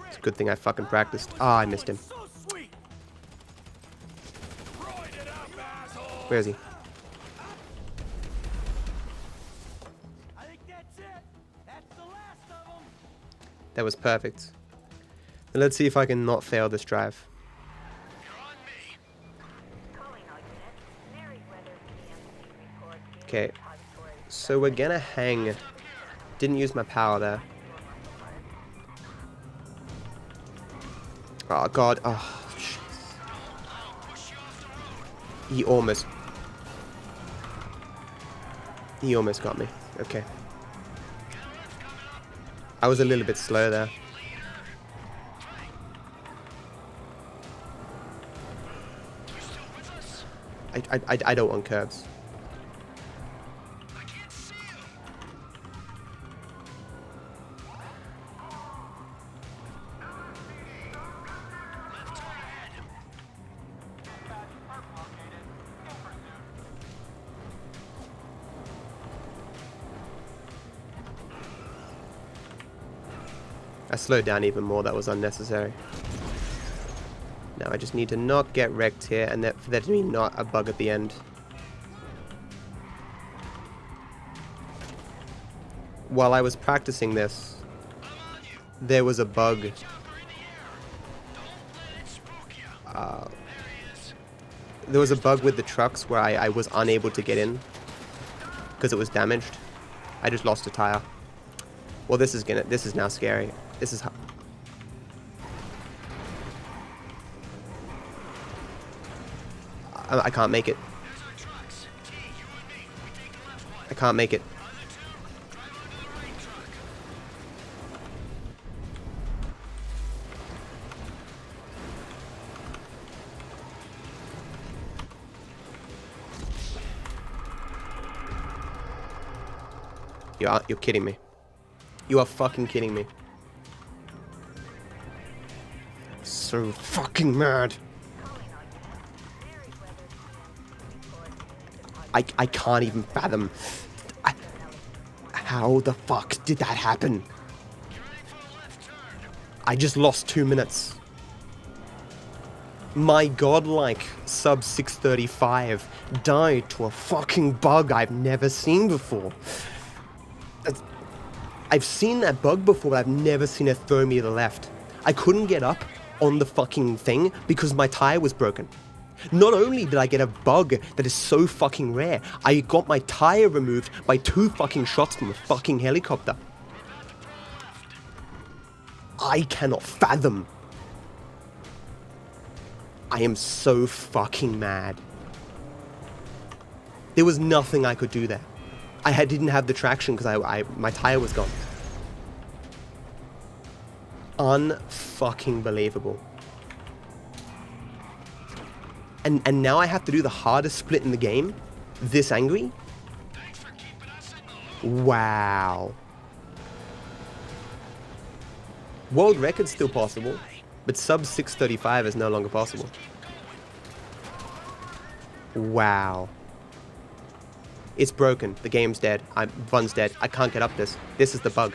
It's a good thing I fucking practiced. Ah, I missed him. Where is he? That was perfect. Now let's see if I can not fail this drive. Okay, so we're gonna hang. Didn't use my power there. Oh god, oh jeez. He almost got me. Okay. I was a little bit slow there. I don't want curbs. I slowed down even more. That was unnecessary. Now I just need to not get wrecked here, and for there to be not a bug at the end. While I was practicing this, there was a bug. There was a bug with the trucks where I was unable to get in because it was damaged. I just lost a tire. Well, this is now scary. This is I can't make it. I can't make it. You're kidding me. You are fucking kidding me. So fucking mad. I can't even fathom. How the fuck did that happen? I just lost 2 minutes. My godlike sub 635 died to a fucking bug I've never seen before. I've seen that bug before, but I've never seen it throw me to the left. I couldn't get up on the fucking thing because my tire was broken. Not only did I get a bug that is so fucking rare, I got my tire removed by 2 fucking shots from a fucking helicopter. I cannot fathom. I am so fucking mad. There was nothing I could do there. didn't have the traction because my tire was gone. Unfucking believable. And now I have to do the hardest split in the game? This angry? Wow. World record's still possible, but sub 635 is no longer possible. Wow. It's broken. The game's dead. Run's dead. I can't get up this. This is the bug.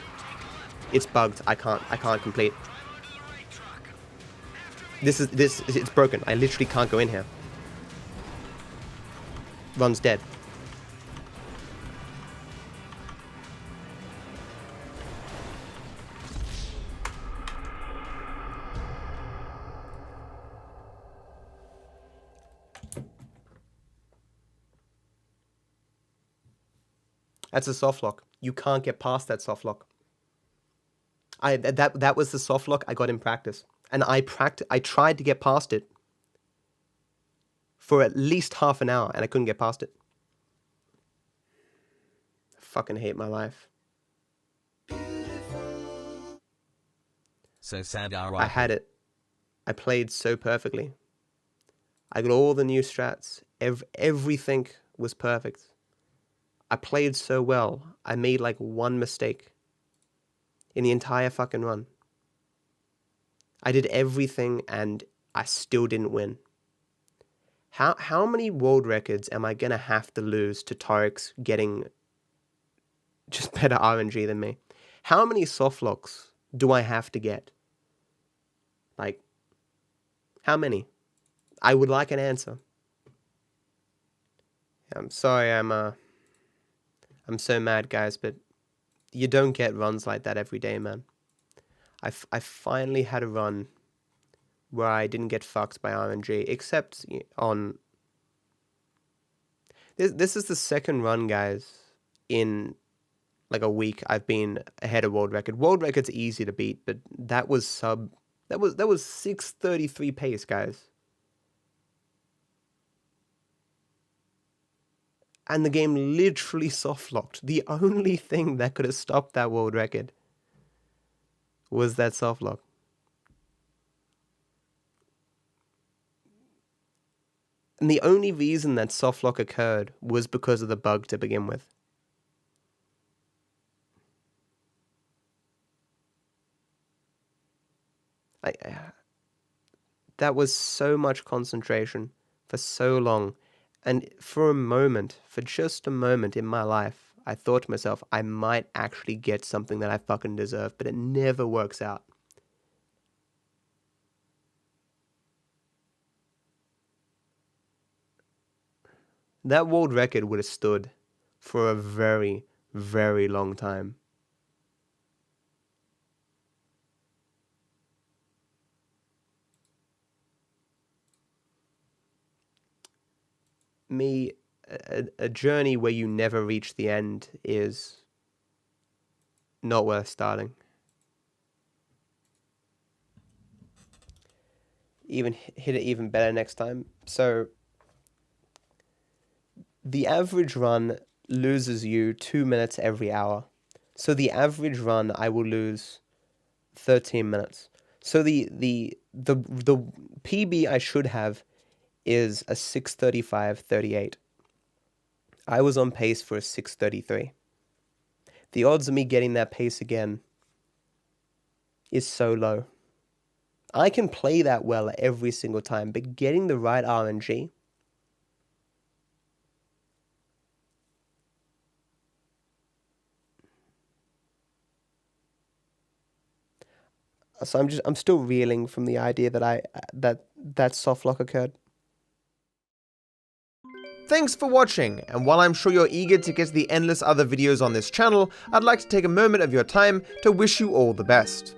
It's bugged. I can't complete. It's broken. I literally can't go in here. Run's dead. That's a soft lock. You can't get past that soft lock. That was the soft lock I got in practice. And I tried to get past it for at least half an hour and I couldn't get past it. I fucking hate my life. So sad, I had it. I played so perfectly. I got all the new strats. Everything was perfect. I played so well. I made like one mistake in the entire fucking run. I did everything and I still didn't win. How many world records am I gonna have to lose to Tarek's getting just better RNG than me? How many soft locks do I have to get? Like, how many? I would like an answer. I'm sorry, I'm so mad, guys, but you don't get runs like that every day, man. I finally had a run where I didn't get fucked by RNG, except on... This is the second run, guys, in like a week I've been ahead of world record. World record's easy to beat, but that was 6:33 pace, guys. And the game literally soft-locked. The only thing that could have stopped that world record was that soft-lock. And the only reason that soft-lock occurred was because of the bug to begin with. That was so much concentration for so long. And for a moment, for just a moment in my life, I thought to myself, I might actually get something that I fucking deserve, but it never works out. That world record would have stood for a very, very long time. A journey where you never reach the end is not worth starting. Hit it even better next time. So the average run loses you 2 minutes every hour. So the average run I will lose 13 minutes. So the PB I should have is a 6:35.38. I was on pace for a 6:33. The odds of me getting that pace again is so low. I can play that well every single time, but getting the right RNG, so I'm still reeling from the idea that that soft lock occurred. Thanks for watching, and while I'm sure you're eager to get to the endless other videos on this channel, I'd like to take a moment of your time to wish you all the best.